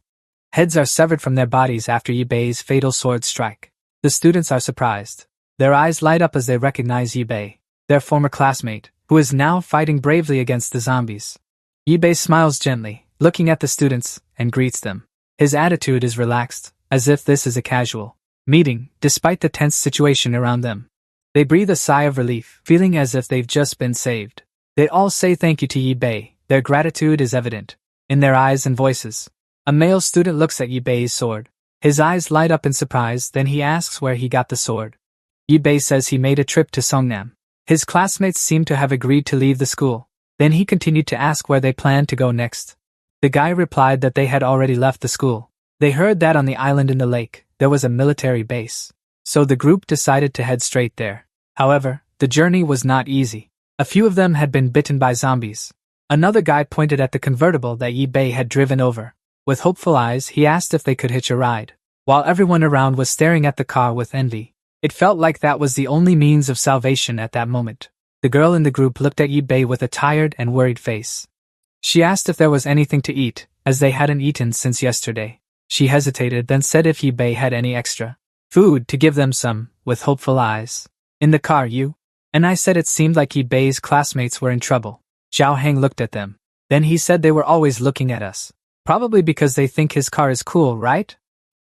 heads are severed from their bodies after Yibei's fatal sword strike. The students are surprised. Their eyes light up as they recognize Yibei, their former classmate, who is now fighting bravely against the zombies. Yibei smiles gently, looking at the students, and greets them. His attitude is relaxed, as if this is a casual meeting, despite the tense situation around them. They breathe a sigh of relief, feeling as if they've just been saved. They all say thank you to Yibei. Their gratitude is evident in their eyes and voices. A male student looks at Yibei's sword. His eyes light up in surprise, then he asks where he got the sword. Yibei says he made a trip to Songnam. His classmates seem to have agreed to leave the school. Then he continued to ask where they planned to go next. The guy replied that they had already left the school. They heard that on the island in the lake, there was a military base. So the group decided to head straight there. However, the journey was not easy. A few of them had been bitten by zombies. Another guy pointed at the convertible that Yibei had driven over. With hopeful eyes, he asked if they could hitch a ride. While everyone around was staring at the car with envy, it felt like that was the only means of salvation at that moment. The girl in the group looked at Yibei with a tired and worried face. She asked if there was anything to eat, as they hadn't eaten since yesterday. She hesitated, then said if Yibei had any extra food to give them some, with hopeful eyes. In the car, you? And I said it seemed like Yibei's classmates were in trouble. Zhao Heng looked at them. Then he said they were always looking at us. Probably because they think his car is cool, right?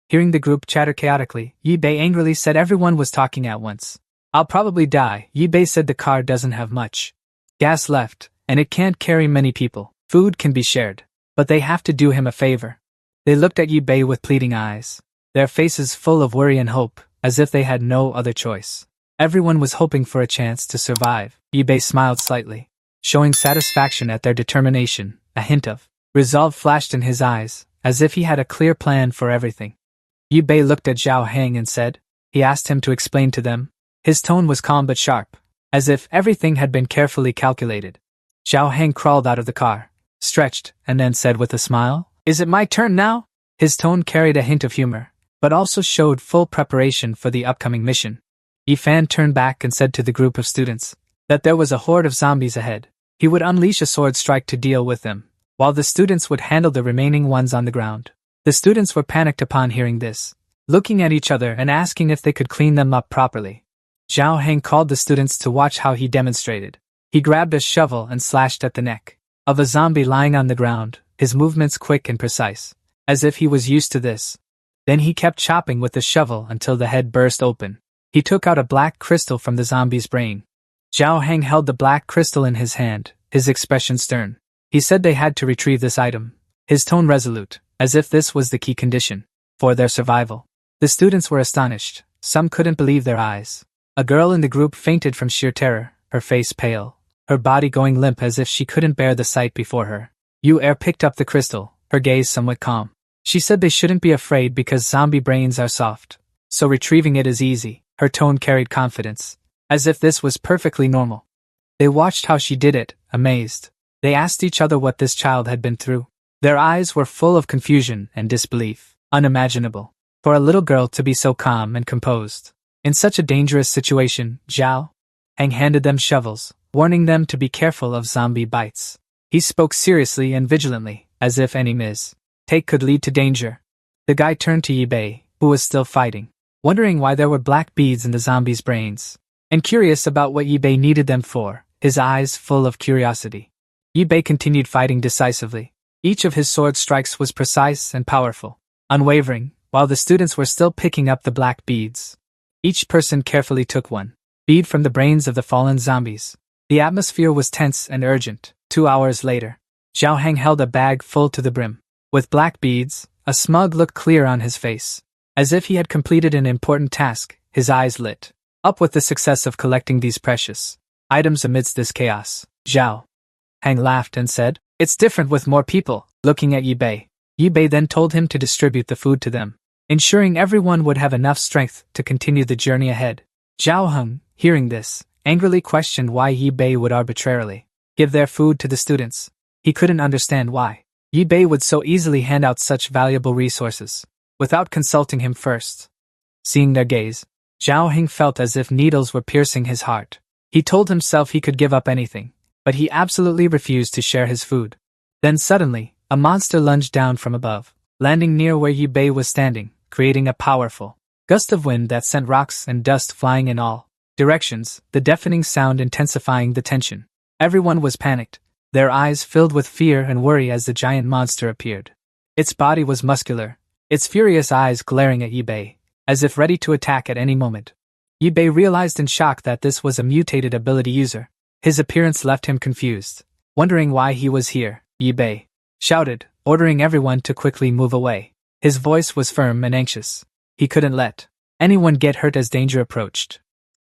Hearing the group chatter chaotically, Yibei angrily said everyone was talking at once. I'll probably die. Yibei said the car doesn't have much gas left, and it can't carry many people. Food can be shared, but they have to do him a favor. They looked at Yibei with pleading eyes, their faces full of worry and hope, as if they had no other choice. Everyone was hoping for a chance to survive. Yi Bei smiled slightly, showing satisfaction at their determination. A hint of resolve flashed in his eyes, as if he had a clear plan for everything. Yi Bei looked at Zhao Heng and said, he asked him to explain to them. His tone was calm but sharp, as if everything had been carefully calculated. Zhao Heng crawled out of the car, stretched, and then said with a smile, "Is it my turn now?" His tone carried a hint of humor, but also showed full preparation for the upcoming mission. Yi Fan turned back and said to the group of students that there was a horde of zombies ahead. He would unleash a sword strike to deal with them, while the students would handle the remaining ones on the ground. The students were panicked upon hearing this, looking at each other and asking if they could clean them up properly. Zhao Heng called the students to watch how he demonstrated. He grabbed a shovel and slashed at the neck of a zombie lying on the ground, his movements quick and precise, as if he was used to this. Then he kept chopping with the shovel until the head burst open. He took out a black crystal from the zombie's brain. Zhao Heng held the black crystal in his hand, his expression stern. He said they had to retrieve this item, his tone resolute, as if this was the key condition for their survival. The students were astonished. Some couldn't believe their eyes. A girl in the group fainted from sheer terror, her face pale, her body going limp as if she couldn't bear the sight before her. Yu Er picked up the crystal, her gaze somewhat calm. She said they shouldn't be afraid because zombie brains are soft, so retrieving it is easy. Her tone carried confidence, as if this was perfectly normal. They watched how she did it, amazed. They asked each other what this child had been through. Their eyes were full of confusion and disbelief. Unimaginable for a little girl to be so calm and composed. In such a dangerous situation, Zhao Heng handed them shovels, warning them to be careful of zombie bites. He spoke seriously and vigilantly, as if any mistake could lead to danger. The guy turned to Yi Bei, who was still fighting, wondering why there were black beads in the zombies' brains, and curious about what Yi Bei needed them for, his eyes full of curiosity. Yi Bei continued fighting decisively. Each of his sword strikes was precise and powerful, unwavering, while the students were still picking up the black beads. Each person carefully took one bead from the brains of the fallen zombies. The atmosphere was tense and urgent. 2 hours later, Zhao Heng held a bag full to the brim with black beads, a smug look clear on his face. As if he had completed an important task, his eyes lit up with the success of collecting these precious items amidst this chaos. Zhao Heng laughed and said, "It's different with more people." Looking at Yi Bei, Yi Bei then told him to distribute the food to them, ensuring everyone would have enough strength to continue the journey ahead. Zhao Heng, hearing this, angrily questioned why Yi Bei would arbitrarily give their food to the students. He couldn't understand why Yi Bei would so easily hand out such valuable resources without consulting him first. Seeing their gaze, Zhao Heng felt as if needles were piercing his heart. He told himself he could give up anything, but he absolutely refused to share his food. Then suddenly, a monster lunged down from above, landing near where Yi Bei was standing, creating a powerful gust of wind that sent rocks and dust flying in all directions, the deafening sound intensifying the tension. Everyone was panicked, their eyes filled with fear and worry as the giant monster appeared. Its body was muscular, its furious eyes glaring at Yi Bei, as if ready to attack at any moment. Yi Bei realized in shock that this was a mutated ability user. His appearance left him confused, wondering why he was here. Yi Bei shouted, ordering everyone to quickly move away. His voice was firm and anxious. He couldn't let anyone get hurt as danger approached.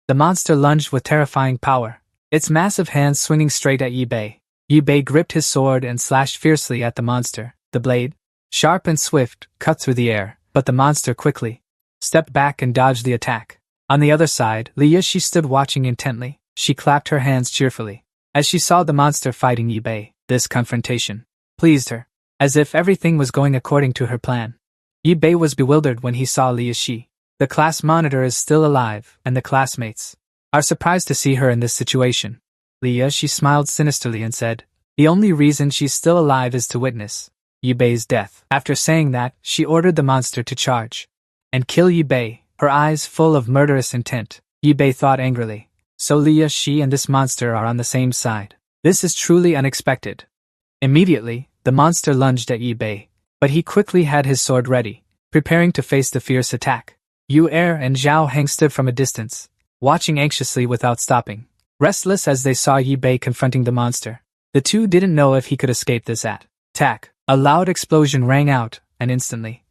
The monster lunged with terrifying power, its massive hands swinging straight at Yi Bei. Yi Bei gripped his sword and slashed fiercely at the monster. The blade, sharp and swift, cut through the air, but the monster quickly stepped back and dodged the attack. On the other side, Li Yishi stood watching intently. She clapped her hands cheerfully as she saw the monster fighting Yi Bei. This confrontation pleased her, as if everything was going according to her plan. Yi Bei was bewildered when he saw Li Yishi. The class monitor is still alive, and the classmates are surprised to see her in this situation. Li Yishi smiled sinisterly and said, "The only reason she's still alive is to witness Yi Bei's death." After saying that, she ordered the monster to charge and kill Yi Bei, her eyes full of murderous intent. Yi Bei thought angrily, so Li Yishi and this monster are on the same side. This is truly unexpected. Immediately, the monster lunged at Yi Bei, but he quickly had his sword ready, preparing to face the fierce attack. Yu Er and Zhao Heng stood from a distance, watching anxiously without stopping, restless as they saw Yi Bei confronting the monster. The two didn't know if he could escape this attack. A loud explosion rang out, and instantly,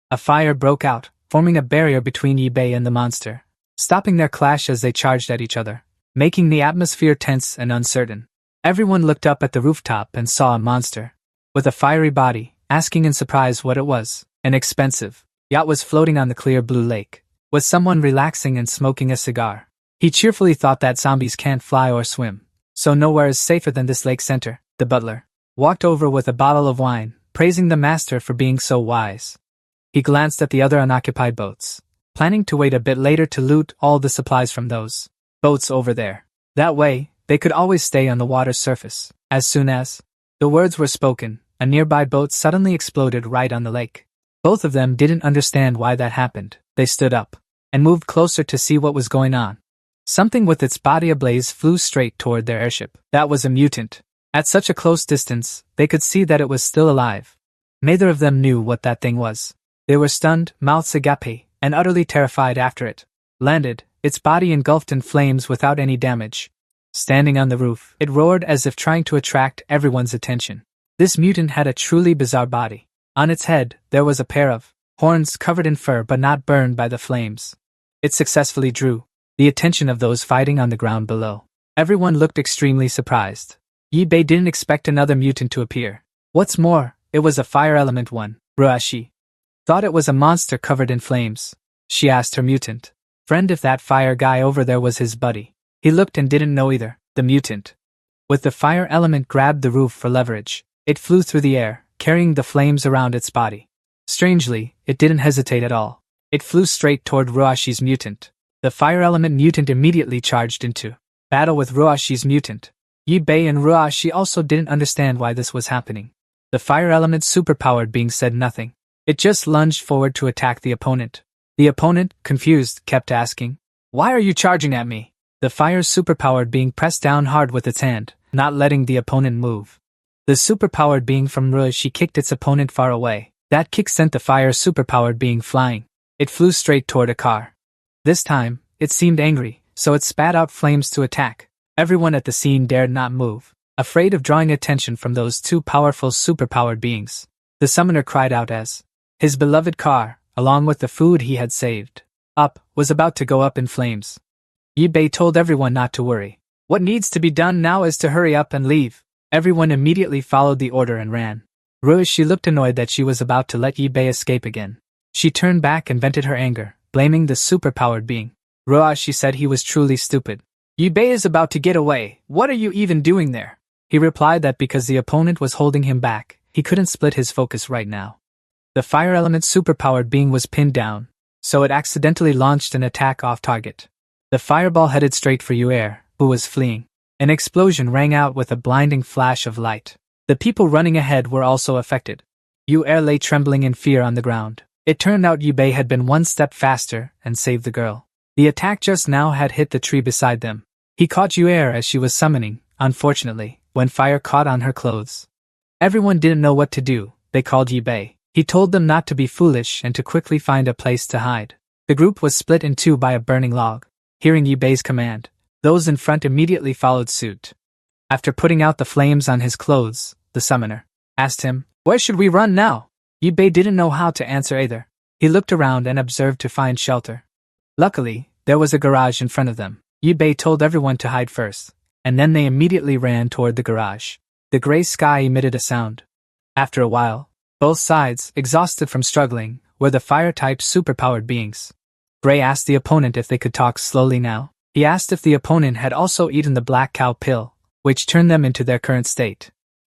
a fire broke out, forming a barrier between Yi Bei and the monster. stopping their clash as they charged at each other, making the atmosphere tense and uncertain. Everyone looked up at the rooftop and saw a monster with a fiery body, asking in surprise what it was. An expensive yacht was floating on the clear blue lake, with someone relaxing and smoking a cigar. He cheerfully thought that zombies can't fly or swim, so nowhere is safer than this lake center. The butler walked over with a bottle of wine, praising the master for being so wise. He glanced at the other unoccupied boats, planning to wait a bit later to loot all the supplies from those boats over there. That way, they could always stay on the water's surface. As soon as the words were spoken, a nearby boat suddenly exploded right on the lake. Both of them didn't understand why that happened. They stood up and moved closer to see what was going on. Something with its body ablaze flew straight toward their airship. That was a mutant. At such a close distance, they could see that it was still alive. Neither of them knew what that thing was. They were stunned, mouths agape, and utterly terrified after it landed, its body engulfed in flames without any damage. Standing on the roof, it roared as if trying to attract everyone's attention. This mutant had a truly bizarre body. On its head, there was a pair of horns covered in fur but not burned by the flames. It successfully drew the attention of those fighting on the ground below. Everyone looked extremely surprised. Yi-Bei didn't expect another mutant to appear. What's more, it was a fire element one. Ruashi thought it was a monster covered in flames. She asked her mutant friend if that fire guy over there was his buddy. He looked and didn't know either. The mutant with the fire element grabbed the roof for leverage. It flew through the air, carrying the flames around its body. Strangely, it didn't hesitate at all. It flew straight toward Ruashi's mutant. The fire element mutant immediately charged into battle with Ruashi's mutant. Yi-Bei and Ruashi also didn't understand why this was happening. The fire element superpowered being said nothing. It just lunged forward to attack the opponent. The opponent, confused, kept asking, "Why are you charging at me?" The fire superpowered being pressed down hard with its hand, not letting the opponent move. The superpowered being from Ruashi kicked its opponent far away. That kick sent the fire superpowered being flying. It flew straight toward a car. This time, it seemed angry, so it spat out flames to attack. Everyone at the scene dared not move, afraid of drawing attention from those two powerful superpowered beings. The summoner cried out as his beloved car, along with the food he had saved was about to go up in flames. Yi-Bei told everyone not to worry. What needs to be done now is to hurry up and leave. Everyone immediately followed the order and ran. Ruashi looked annoyed that she was about to let Yi-Bei escape again. She turned back and vented her anger, blaming the superpowered being. Ruashi said he was truly stupid. Yi-Bei is about to get away. What are you even doing there? He replied that because the opponent was holding him back, he couldn't split his focus right now. The fire element superpowered being was pinned down, so it accidentally launched an attack off target. The fireball headed straight for Yu-Er, who was fleeing. An explosion rang out with a blinding flash of light. The people running ahead were also affected. Yu-Er lay trembling in fear on the ground. It turned out Yi-Bei had been one step faster and saved the girl. The attack just now had hit the tree beside them. He caught Yu-Er as she was summoning, unfortunately, when fire caught on her clothes. Everyone didn't know what to do. They called Yi-Bei. He told them not to be foolish and to quickly find a place to hide. The group was split in two by a burning log. Hearing Yi-Bei's command, those in front immediately followed suit. After putting out the flames on his clothes, the summoner asked him, "Where should we run now?" Yi-Bei didn't know how to answer either. He looked around and observed to find shelter. Luckily, there was a garage in front of them. Yi-Bei told everyone to hide first, and then they immediately ran toward the garage. The gray sky emitted a sound. After a while, both sides, exhausted from struggling, were the fire-type superpowered beings. Gray asked the opponent if they could talk slowly now. He asked if the opponent had also eaten the black cow pill, which turned them into their current state.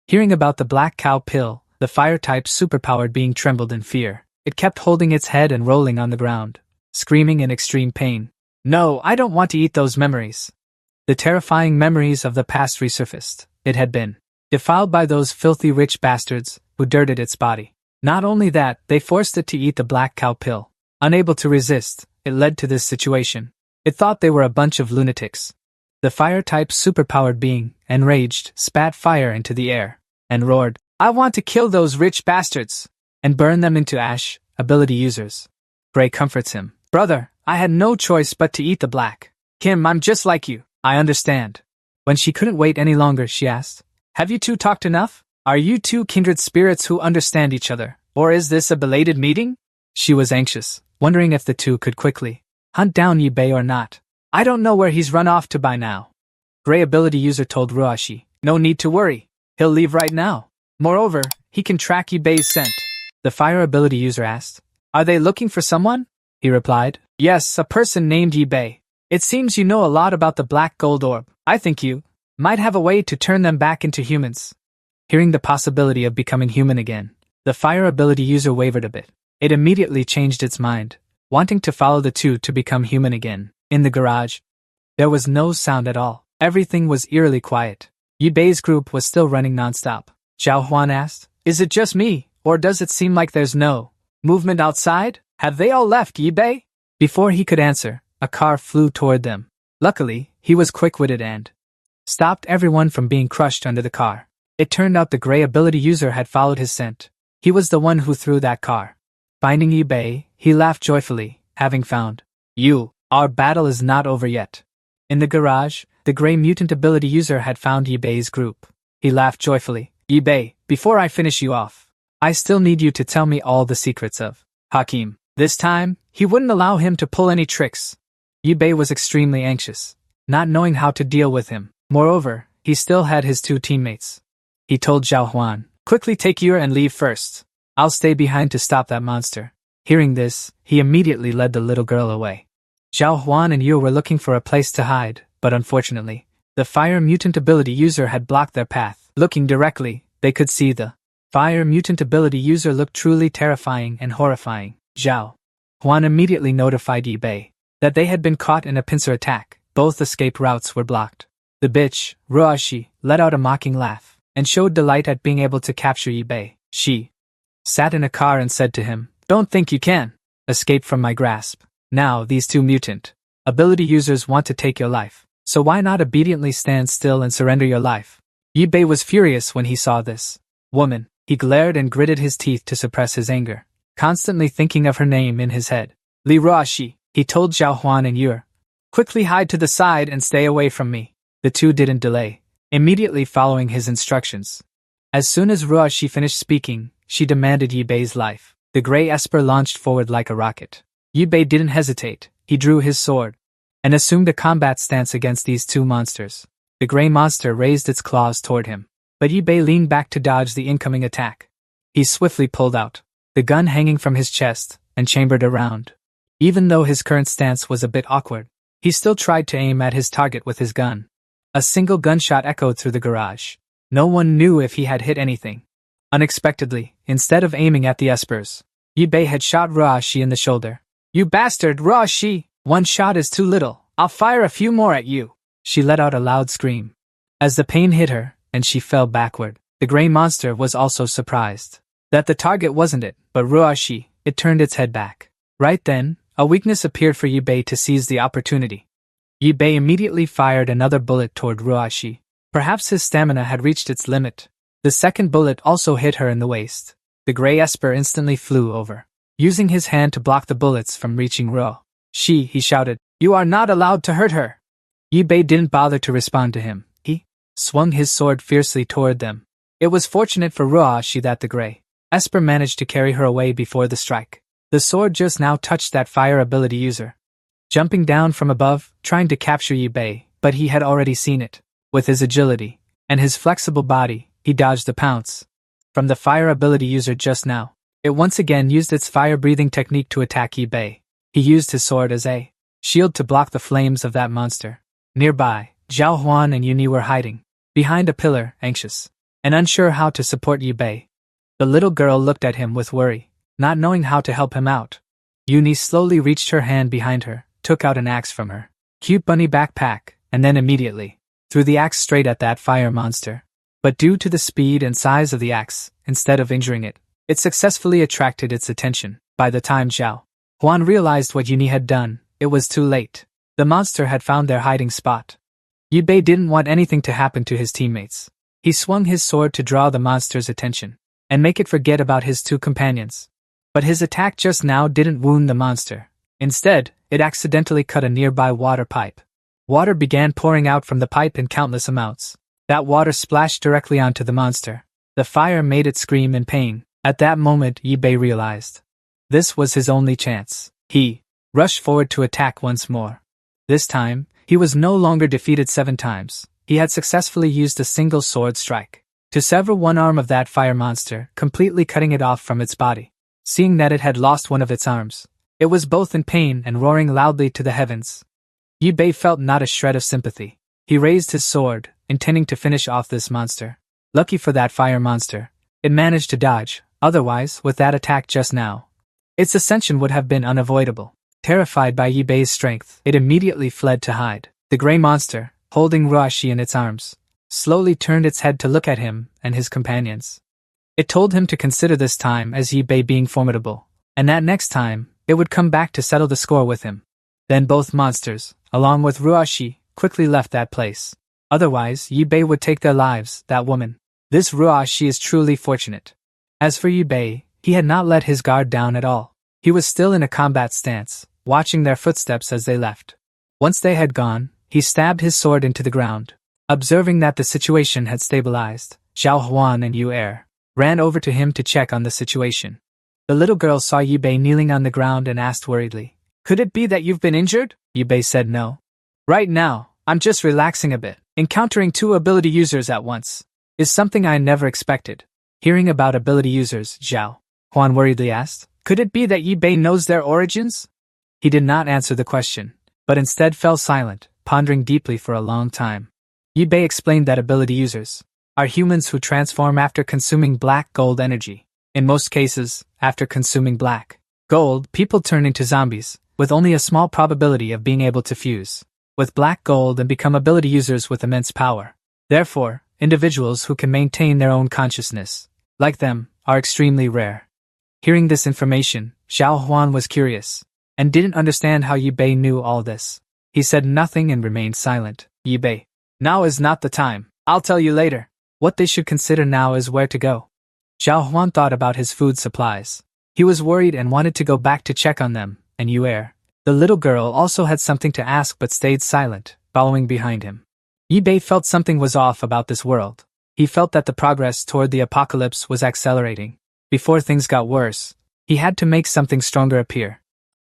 Hearing about the black cow pill, the fire-type superpowered being trembled in fear. It kept holding its head and rolling on the ground, screaming in extreme pain. "No, I don't want to eat those memories." The terrifying memories of the past resurfaced. It had been defiled by those filthy rich bastards who dirted its body. Not only that, they forced it to eat the black cow pill. Unable to resist, it led to this situation. It thought they were a bunch of lunatics. The fire-type superpowered being, enraged, spat fire into the air, and roared, "I want to kill those rich bastards, and burn them into ash." Ability users. Gray comforts him. "Brother, I had no choice but to eat the black. Kim, I'm just like you. I understand." When she couldn't wait any longer, she asked, "Have you two talked enough? Are you two kindred spirits who understand each other, or is this a belated meeting?" She was anxious, wondering if the two could quickly Hunt down Yubei or not. I don't know where he's run off to by now. Gray ability user told Ruashi. No need to worry. He'll leave right now. Moreover, he can track Yubei's scent. The fire ability user asked. Are they looking for someone? He replied. Yes, a person named Yubei. It seems you know a lot about the black gold orb. I think you might have a way to turn them back into humans. Hearing the possibility of becoming human again, the fire ability user wavered a bit. It immediately changed its mind, wanting to follow the two to become human again. In the garage, there was no sound at all. Everything was eerily quiet. Yubei's group was still running non-stop. Zhao Huan asked, Is it just me, or does it seem like there's no movement outside? Have they all left Yubei? Before he could answer, a car flew toward them. Luckily, he was quick-witted and stopped everyone from being crushed under the car. It turned out the gray ability user had followed his scent. He was the one who threw that car. Finding Yubei, he laughed joyfully, having found you. Our battle is not over yet. In the garage, the gray mutant ability user had found Yubei's group. He laughed joyfully. Yubei, before I finish you off, I still need you to tell me all the secrets of Hakim. This time, he wouldn't allow him to pull any tricks. Yubei was extremely anxious, not knowing how to deal with him. Moreover, he still had his two teammates. He told Zhao Huan, Quickly take Yura and leave first. I'll stay behind to stop that monster. Hearing this, he immediately led the little girl away. Zhao Huan and Yu were looking for a place to hide, but unfortunately, the fire mutant ability user had blocked their path. Looking directly, they could see the fire mutant ability user looked truly terrifying and horrifying. Zhao Huan immediately notified Yubei that they had been caught in a pincer attack. Both escape routes were blocked. The bitch, Ruashi, let out a mocking laugh and showed delight at being able to capture Yubei. She sat in a car and said to him, Don't think you can escape from my grasp. Now these two mutant ability users want to take your life, so why not obediently stand still and surrender your life? Yubei was furious when he saw this woman. He glared and gritted his teeth to suppress his anger, constantly thinking of her name in his head. Li Ruashi, he told Zhao Huan and Yu. Quickly hide to the side and stay away from me. The two didn't delay, immediately following his instructions. As soon as Ruashi finished speaking, she demanded Yubei's life. The gray Esper launched forward like a rocket. Yubei didn't hesitate. He drew his sword and assumed a combat stance against these two monsters. The gray monster raised its claws toward him, but Yubei leaned back to dodge the incoming attack. He swiftly pulled out the gun hanging from his chest and chambered around. Even though his current stance was a bit awkward, he still tried to aim at his target with his gun. A single gunshot echoed through the garage. No one knew if he had hit anything. Unexpectedly, instead of aiming at the Espers, Yubei had shot Ruashi in the shoulder. You bastard, Ruashi! One shot is too little. I'll fire a few more at you. She let out a loud scream. As the pain hit her, and she fell backward, the gray monster was also surprised that the target wasn't it, but Ruashi. It turned its head back. Right then, a weakness appeared for Yubei to seize the opportunity. Yubei immediately fired another bullet toward Ruashi. Perhaps his stamina had reached its limit. The second bullet also hit her in the waist. The gray Esper instantly flew over, using his hand to block the bullets from reaching Ruashi. He shouted, You are not allowed to hurt her. Yubei didn't bother to respond to him. He swung his sword fiercely toward them. It was fortunate for Ruashi that the gray Esper managed to carry her away before the strike. The sword just now touched that fire ability user, jumping down from above, trying to capture Yubei, but he had already seen it. With his agility and his flexible body, he dodged the pounce from the fire ability user just now. It once again used its fire-breathing technique to attack Yubei. He used his sword as a shield to block the flames of that monster. Nearby, Zhao Huan and Yuni were hiding behind a pillar, anxious and unsure how to support Yubei. The little girl looked at him with worry, not knowing how to help him out. Yuni slowly reached her hand behind her, took out an axe from her cute bunny backpack, and then immediately threw the axe straight at that fire monster. But due to the speed and size of the axe, instead of injuring it, it successfully attracted its attention. By the time Zhao Huan realized what Yuni had done, it was too late. The monster had found their hiding spot. Yubei didn't want anything to happen to his teammates. He swung his sword to draw the monster's attention and make it forget about his two companions. But his attack just now didn't wound the monster. Instead, it accidentally cut a nearby water pipe. Water began pouring out from the pipe in countless amounts. That water splashed directly onto the monster. The fire made it scream in pain. At that moment, Yubei realized this was his only chance. He rushed forward to attack once more. This time, he was no longer defeated 7 times. He had successfully used a single sword strike to sever one arm of that fire monster, completely cutting it off from its body. Seeing that it had lost one of its arms, it was both in pain and roaring loudly to the heavens. Yubei felt not a shred of sympathy. He raised his sword, intending to finish off this monster. Lucky for that fire monster, it managed to dodge. Otherwise, with that attack just now, its ascension would have been unavoidable. Terrified by Yubei's strength, it immediately fled to hide. The gray monster, holding Ruashi in its arms, slowly turned its head to look at him and his companions. It told him to consider this time as Yubei being formidable, and that next time, it would come back to settle the score with him. Then both monsters, along with Ruashi, quickly left that place. Otherwise, Yubei would take their lives, that woman. This Ruashi is truly fortunate. As for Yubei, he had not let his guard down at all. He was still in a combat stance, watching their footsteps as they left. Once they had gone, he stabbed his sword into the ground. Observing that the situation had stabilized, Xiao Huan and Yu Er ran over to him to check on the situation. The little girl saw Yubei kneeling on the ground and asked worriedly, "Could it be that you've been injured?" Yubei said no. "Right now, I'm just relaxing a bit. Encountering 2 ability users at once is something I never expected." Hearing about ability users, Xiao Huan worriedly asked, "Could it be that Yubei knows their origins?" He did not answer the question, but instead fell silent, pondering deeply for a long time. Yubei explained that ability users are humans who transform after consuming black gold energy. In most cases, after consuming black gold, people turn into zombies, with only a small probability of being able to fuse with black gold and become ability users with immense power. Therefore, individuals who can maintain their own consciousness, like them, are extremely rare. Hearing this information, Xiao Huan was curious, and didn't understand how Yubei knew all this. He said nothing and remained silent. Yubei, "Now is not the time. I'll tell you later. What they should consider now is where to go." Xiao Huan thought about his food supplies. He was worried and wanted to go back to check on them, and Yu Er, the little girl, also had something to ask but stayed silent, following behind him. Yubei felt something was off about this world. He felt that the progress toward the apocalypse was accelerating. Before things got worse, he had to make something stronger appear.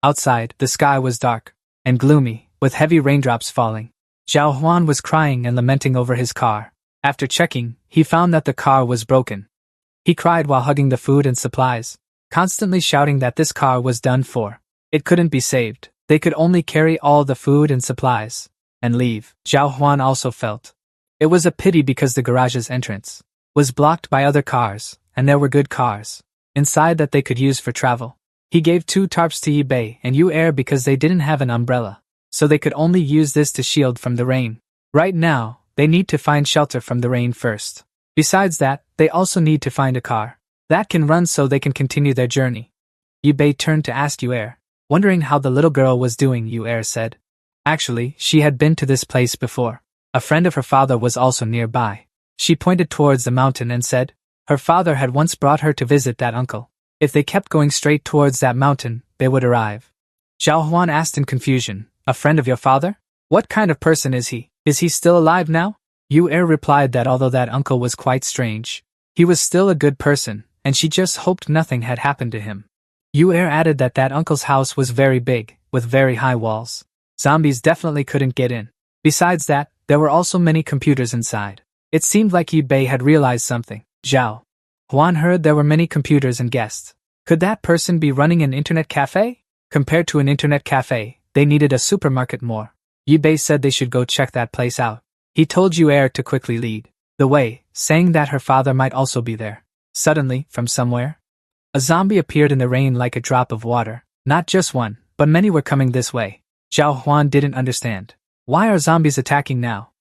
Outside, the sky was dark and gloomy, with heavy raindrops falling. Xiao Huan was crying and lamenting over his car. After checking, he found that the car was broken. He cried while hugging the food and supplies, constantly shouting that this car was done for. It couldn't be saved. They could only carry all the food and supplies and leave. Xiao Huan also felt it was a pity because the garage's entrance was blocked by other cars, and there were good cars inside that they could use for travel. He gave 2 tarps to Yubei and Yu Er because they didn't have an umbrella, so they could only use this to shield from the rain. Right now, they need to find shelter from the rain first. Besides that, they also need to find a car that can run so they can continue their journey. Yubei turned to ask Yu Er, wondering how the little girl was doing. Yu Er said, actually, she had been to this place before. A friend of her father was also nearby. She pointed towards the mountain and said, her father had once brought her to visit that uncle. If they kept going straight towards that mountain, they would arrive. Xiao Huan asked in confusion, a friend of your father? What kind of person is he? Is he still alive now? Yu Er replied that although that uncle was quite strange, he was still a good person, and she just hoped nothing had happened to him. Yu Er added that that uncle's house was very big, with very high walls. Zombies definitely couldn't get in. Besides that, there were also many computers inside. It seemed like Yubei had realized something. Xiao Huan heard there were many computers and guests. Could that person be running an internet cafe? Compared to an internet cafe, they needed a supermarket more. Yubei said they should go check that place out. He told Yu Er to quickly lead the way, saying that her father might also be there. Suddenly, from somewhere, a zombie appeared in the rain like a drop of water. Not just one, but many were coming this way. Xiao Huan didn't understand. Why are zombies attacking now?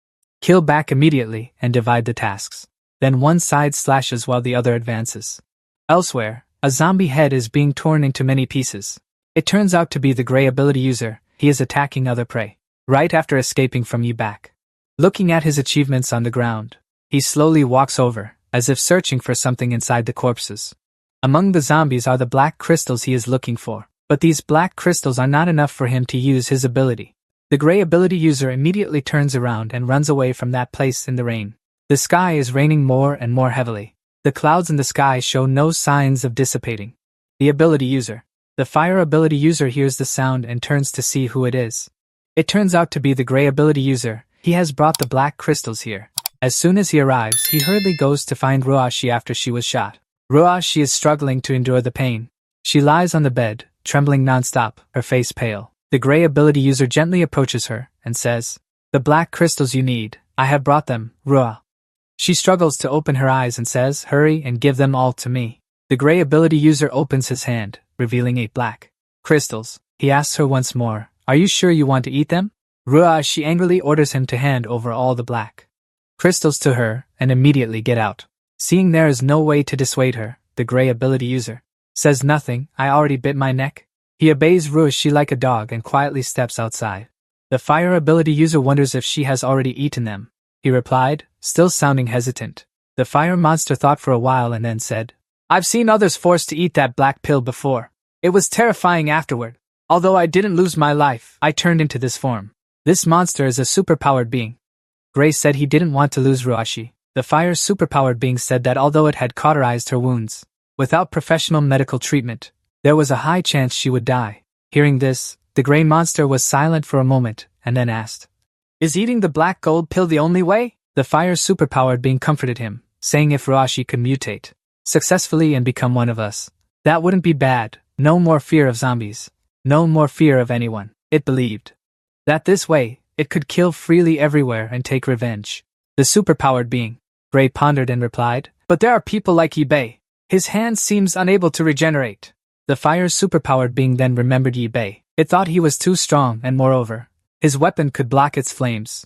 Kill back immediately and divide the tasks. Then one side slashes while the other advances. Elsewhere, a zombie head is being torn into many pieces. It turns out to be the gray ability user. He is attacking other prey. Right after escaping from Yubei. Looking at his achievements on the ground, he slowly walks over, as if searching for something inside the corpses. Among the zombies are the black crystals he is looking for, but these black crystals are not enough for him to use his ability. The gray ability user immediately turns around and runs away from that place in the rain. The sky is raining more and more heavily. The clouds in the sky show no signs of dissipating. The ability user. The fire ability user hears the sound and turns to see who it is. It turns out to be the gray ability user. He has brought the black crystals here. As soon as he arrives, he hurriedly goes to find Ruashi after she was shot. Ruashi is struggling to endure the pain. She lies on the bed, trembling nonstop, her face pale. The gray ability user gently approaches her and says, "The black crystals you need, I have brought them, Rua." She struggles to open her eyes and says, "Hurry and give them all to me." The gray ability user opens his hand, revealing 8 black crystals. He asks her once more, "Are you sure you want to eat them?" Ruashi angrily orders him to hand over all the black crystals to her and immediately get out. Seeing there is no way to dissuade her, the gray ability user says nothing. "I already bit my neck." He obeys Ruashi like a dog and quietly steps outside. The fire ability user wonders if she has already eaten them. He replied, still sounding hesitant. The fire monster thought for a while and then said, "I've seen others forced to eat that black pill before. It was terrifying afterward. Although I didn't lose my life, I turned into this form. This monster is a superpowered being." Gray said he didn't want to lose Ruashi. The fire's superpowered being said that although it had cauterized her wounds, without professional medical treatment, there was a high chance she would die. Hearing this, the gray monster was silent for a moment, and then asked, "Is eating the black gold pill the only way?" The fire's superpowered being comforted him, saying if Ruashi could mutate successfully and become one of us, that wouldn't be bad. No more fear of zombies. No more fear of anyone. It believed that this way, it could kill freely everywhere and take revenge. The superpowered being, Gray pondered and replied, "But there are people like eBay. His hand seems unable to regenerate." The fire's superpowered being then remembered eBay. It thought he was too strong and moreover, his weapon could block its flames.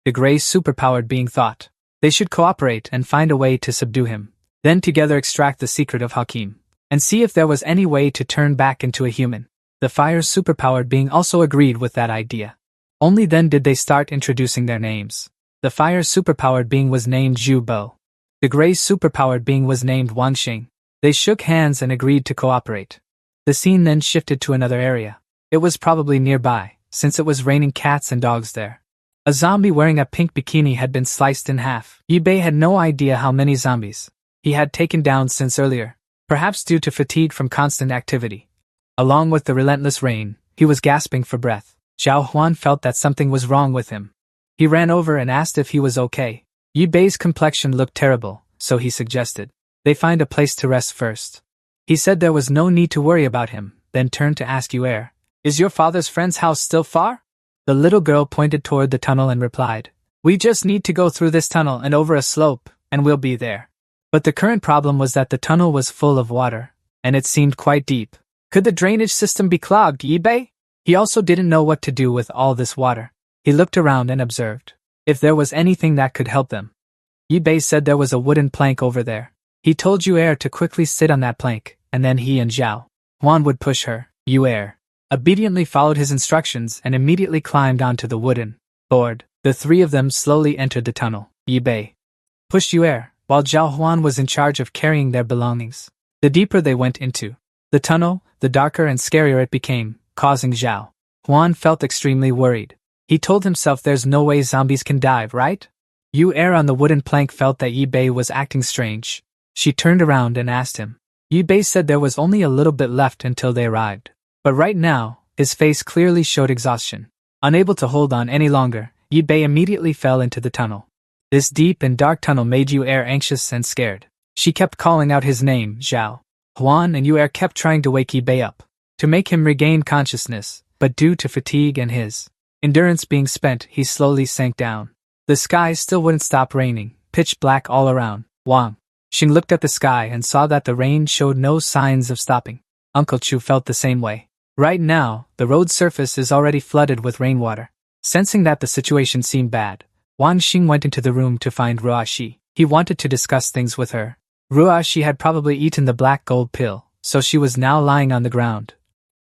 The Gray's superpowered being thought they should cooperate and find a way to subdue him, then together extract the secret of Hakim, and see if there was any way to turn back into a human. The fire's superpowered being also agreed with that idea. Only then did they start introducing their names. The fire's superpowered being was named Zhu Bo. The Gray's superpowered being was named Wang Xing. They shook hands and agreed to cooperate. The scene then shifted to another area. It was probably nearby, since it was raining cats and dogs there. A zombie wearing a pink bikini had been sliced in half. eBay had no idea how many zombies he had taken down since earlier, perhaps due to fatigue from constant activity. Along with the relentless rain, he was gasping for breath. Zhao Huan felt that something was wrong with him. He ran over and asked if he was okay. Yibei's complexion looked terrible, so he suggested they find a place to rest first. He said there was no need to worry about him, then turned to ask Yuer, "Is your father's friend's house still far?" The little girl pointed toward the tunnel and replied, "We just need to go through this tunnel and over a slope, and we'll be there." But the current problem was that the tunnel was full of water, and it seemed quite deep. Could the drainage system be clogged, Yibei? He also didn't know what to do with all this water. He looked around and observed if there was anything that could help them. Yibei said there was a wooden plank over there. He told Yuer to quickly sit on that plank, and then he and Zhao Huan would push her. Yuer obediently followed his instructions and immediately climbed onto the wooden board. The three of them slowly entered the tunnel. Yibei pushed Yuer, while Zhao Huan was in charge of carrying their belongings. The deeper they went into the tunnel, the darker and scarier it became, causing Zhao Huan felt extremely worried. He told himself there's no way zombies can dive, right? Yuer on the wooden plank felt that Yibei was acting strange. She turned around and asked him. Yibei said there was only a little bit left until they arrived. But right now, his face clearly showed exhaustion. Unable to hold on any longer, Yibei immediately fell into the tunnel. This deep and dark tunnel made Yuer anxious and scared. She kept calling out his name, Zhao Huan, and Yuer kept trying to wake Yibei up, to make him regain consciousness, but due to fatigue and his endurance being spent, he slowly sank down. The sky still wouldn't stop raining, pitch black all around. Wang Xing looked at the sky and saw that the rain showed no signs of stopping. Uncle Chu felt the same way. Right now, the road surface is already flooded with rainwater. Sensing that the situation seemed bad, Wang Xing went into the room to find Ruashi. He wanted to discuss things with her. Ruashi had probably eaten the black gold pill, so she was now lying on the ground,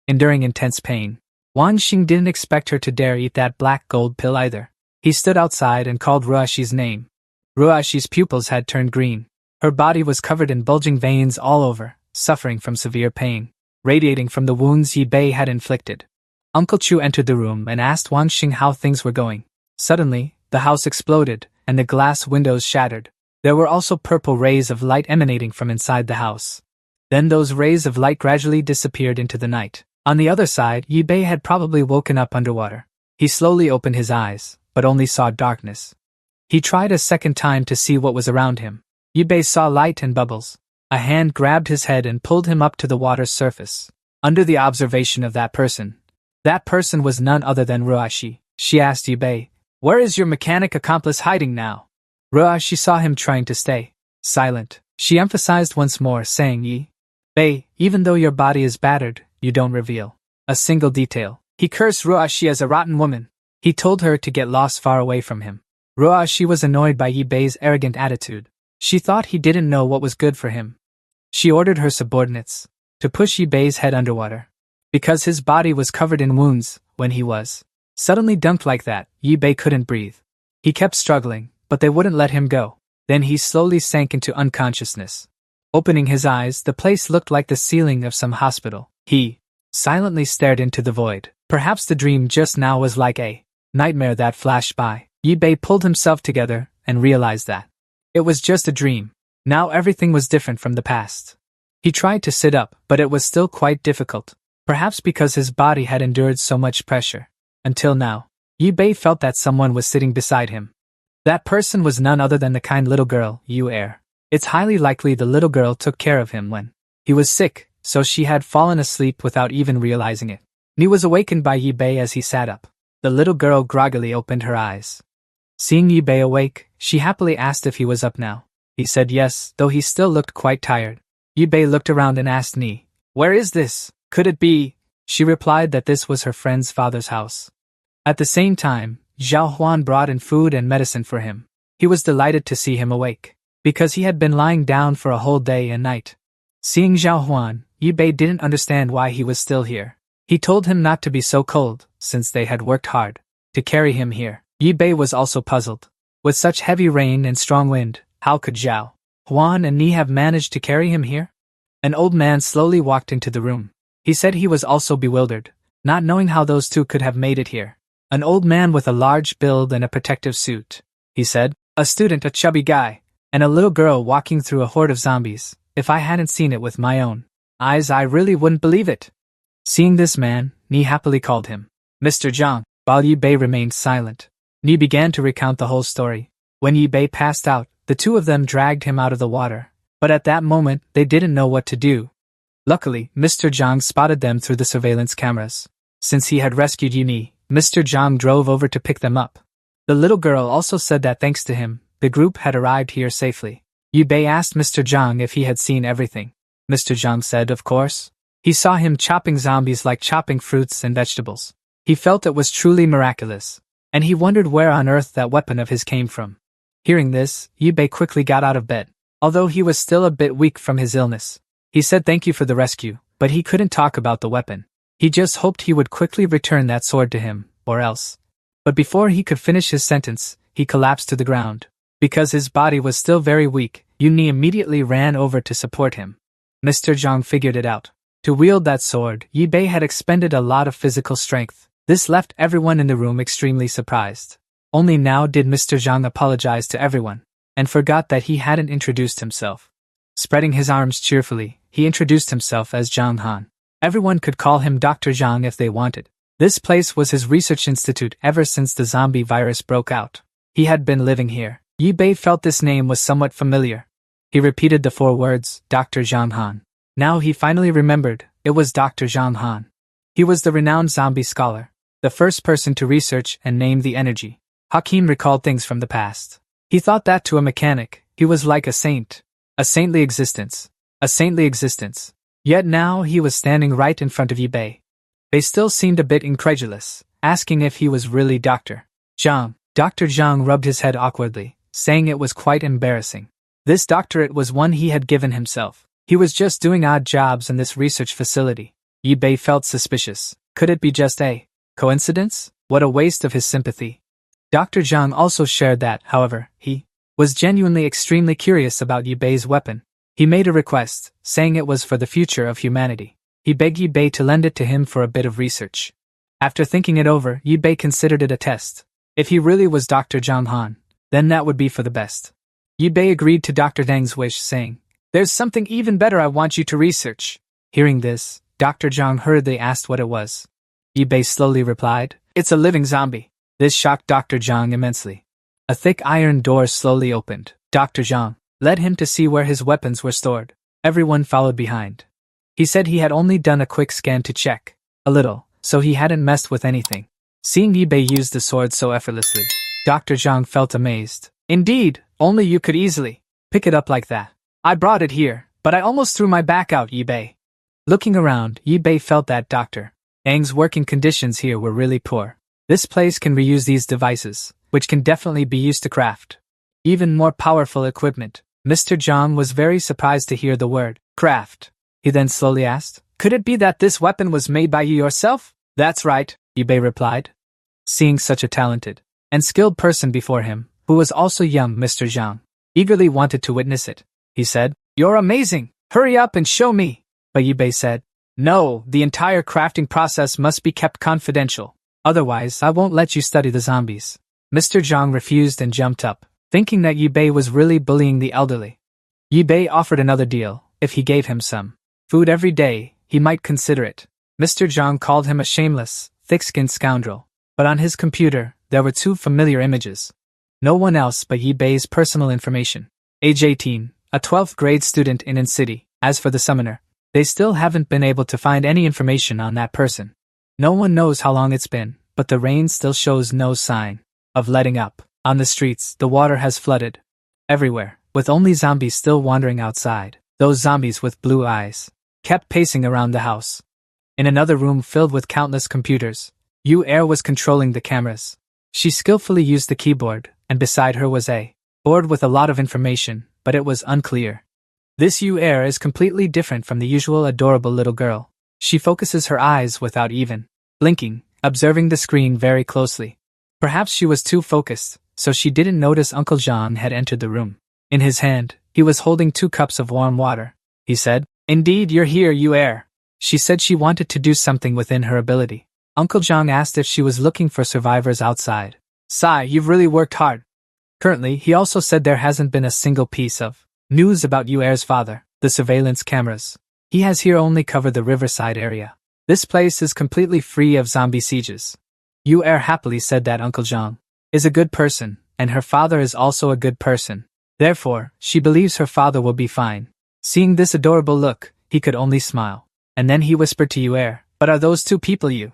enduring intense pain. Wang Xing didn't expect her to dare eat that black gold pill either. He stood outside and called Ruashi's name. Ruashi's pupils had turned green. Her body was covered in bulging veins all over, suffering from severe pain, radiating from the wounds Yibei had inflicted. Uncle Chu entered the room and asked Wang Xing how things were going. Suddenly, the house exploded, and the glass windows shattered. There were also purple rays of light emanating from inside the house. Then those rays of light gradually disappeared into the night. On the other side, Yibei had probably woken up underwater. He slowly opened his eyes, but only saw darkness. He tried a second time to see what was around him. Yibei saw light and bubbles. A hand grabbed his head and pulled him up to the water's surface. Under the observation of that person was none other than Ruashi. She asked Yibei, "Where is your mechanic accomplice hiding now?" Ruashi saw him trying to stay silent. She emphasized once more, saying, "Yibei, even though your body is battered, you don't reveal a single detail." He cursed Ruashi as a rotten woman. He told her to get lost far away from him. Ruashi was annoyed by Yibei's arrogant attitude. She thought he didn't know what was good for him. She ordered her subordinates to push Yibei's head underwater. Because his body was covered in wounds, when he was suddenly dunked like that, Yibei couldn't breathe. He kept struggling, but they wouldn't let him go. Then he slowly sank into unconsciousness. Opening his eyes, the place looked like the ceiling of some hospital. He silently stared into the void. Perhaps the dream just now was like a nightmare that flashed by. Yibei pulled himself together and realized that it was just a dream. Now everything was different from the past. He tried to sit up, but it was still quite difficult. Perhaps because his body had endured so much pressure. Until now, Yibei felt that someone was sitting beside him. That person was none other than the kind little girl, Yu Er. It's highly likely the little girl took care of him when he was sick, so she had fallen asleep without even realizing it. Ni was awakened by Yibei as he sat up. The little girl groggily opened her eyes. Seeing Yibei awake, she happily asked if he was up now. He said yes, though he still looked quite tired. Yibei looked around and asked Ni, "Where is this? Could it be?" She replied that this was her friend's father's house. At the same time, Zhao Huan brought in food and medicine for him. He was delighted to see him awake, because he had been lying down for a whole day and night. Seeing Zhao Huan, Yibei didn't understand why he was still here. He told him not to be so cold, since they had worked hard to carry him here. Yibei was also puzzled. With such heavy rain and strong wind, how could Zhao Huan and Ni have managed to carry him here? An old man slowly walked into the room. He said he was also bewildered, not knowing how those two could have made it here. An old man with a large build and a protective suit. He said, "A student, a chubby guy, and a little girl walking through a horde of zombies. If I hadn't seen it with my own eyes, I really wouldn't believe it." Seeing this man, Ni happily called him Mr. Zhang. While Yibei remained silent, Ni began to recount the whole story. When Yibei passed out, the two of them dragged him out of the water. But at that moment, they didn't know what to do. Luckily, Mr. Zhang spotted them through the surveillance cameras. Since he had rescued Ni, Mr. Zhang drove over to pick them up. The little girl also said that thanks to him, the group had arrived here safely. Yibei asked Mr. Zhang if he had seen everything. Mr. Zhang said, of course. He saw him chopping zombies like chopping fruits and vegetables. He felt it was truly miraculous, and he wondered where on earth that weapon of his came from. Hearing this, Yibei quickly got out of bed. Although he was still a bit weak from his illness, he said thank you for the rescue, but he couldn't talk about the weapon. He just hoped he would quickly return that sword to him, or else. But before he could finish his sentence, he collapsed to the ground. Because his body was still very weak, Yuni immediately ran over to support him. Mr. Zhang figured it out. To wield that sword, Yibei had expended a lot of physical strength. This left everyone in the room extremely surprised. Only now did Mr. Zhang apologize to everyone, and forgot that he hadn't introduced himself. Spreading his arms cheerfully, he introduced himself as Zhang Han. Everyone could call him Dr. Zhang if they wanted. This place was his research institute ever since the zombie virus broke out. He had been living here. Yibei felt this name was somewhat familiar. He repeated the 4 words, Dr. Zhang Han. Now he finally remembered, it was Dr. Zhang Han. He was the renowned zombie scholar, the first person to research and name the energy. Hakim recalled things from the past. He thought that to a mechanic, he was like a saint. A saintly existence. A saintly existence. Yet now he was standing right in front of Yibei. They still seemed a bit incredulous, asking if he was really Dr. Zhang. Dr. Zhang rubbed his head awkwardly, saying it was quite embarrassing. This doctorate was one he had given himself. He was just doing odd jobs in this research facility. Yibei felt suspicious. Could it be just a coincidence? What a waste of his sympathy. Dr. Zhang also shared that, however, he was genuinely extremely curious about Yibei's weapon. He made a request, saying it was for the future of humanity. He begged Yibei to lend it to him for a bit of research. After thinking it over, Yibei considered it a test. If he really was Dr. Zhang Han, then that would be for the best. Yibei agreed to Dr. Deng's wish, saying, There's something even better I want you to research. Hearing this, Dr. Zhang hurriedly asked what it was. Yi-Bei slowly replied, It's a living zombie. This shocked Dr. Zhang immensely. A thick iron door slowly opened. Dr. Zhang led him to see where his weapons were stored. Everyone followed behind. He said he had only done a quick scan to check a little, so he hadn't messed with anything. Seeing Yi-Bei use the sword so effortlessly, Dr. Zhang felt amazed. Indeed, only you could easily pick it up like that. I brought it here, but I almost threw my back out, Yi-Bei. Looking around, Yi-Bei felt that Dr. Zhang's working conditions here were really poor. This place can reuse these devices, which can definitely be used to craft even more powerful equipment. Mr. Zhang was very surprised to hear the word craft. He then slowly asked, Could it be that this weapon was made by you yourself? That's right, Yi-Bei replied. Seeing such a talented and skilled person before him, who was also young, Mr. Zhang eagerly wanted to witness it. He said, You're amazing! Hurry up and show me! But Yi-Bei said, No, the entire crafting process must be kept confidential. Otherwise, I won't let you study the zombies. Mr. Zhang refused and jumped up, thinking that Yi-Bei was really bullying the elderly. Yi-Bei offered another deal. If he gave him some food every day, he might consider it. Mr. Zhang called him a shameless, thick-skinned scoundrel. But on his computer, there were two familiar images. No one else but Yi-Bei's personal information. Age 18, a 12th grade student in An City. As for the summoner, they still haven't been able to find any information on that person. No one knows how long it's been, but the rain still shows no sign of letting up. On the streets, the water has flooded everywhere, with only zombies still wandering outside. Those zombies with blue eyes kept pacing around the house. In another room filled with countless computers, Yu-Er was controlling the cameras. She skillfully used the keyboard, and beside her was a board with a lot of information, but it was unclear. This Yu-Er is completely different from the usual adorable little girl. She focuses her eyes without even blinking, observing the screen very closely. Perhaps she was too focused, so she didn't notice Uncle Zhang had entered the room. In his hand, he was holding 2 cups of warm water. He said, Indeed, you're here, Yu-Er. She said she wanted to do something within her ability. Uncle Zhang asked if she was looking for survivors outside. Sigh, you've really worked hard. Currently, he also said there hasn't been a single piece of news about Yu-Er's father, the surveillance cameras. He has here only covered the riverside area. This place is completely free of zombie sieges. Yu-Er happily said that Uncle Zhang is a good person, and her father is also a good person. Therefore, she believes her father will be fine. Seeing this adorable look, he could only smile. And then he whispered to Yu-Er, But are those 2 people you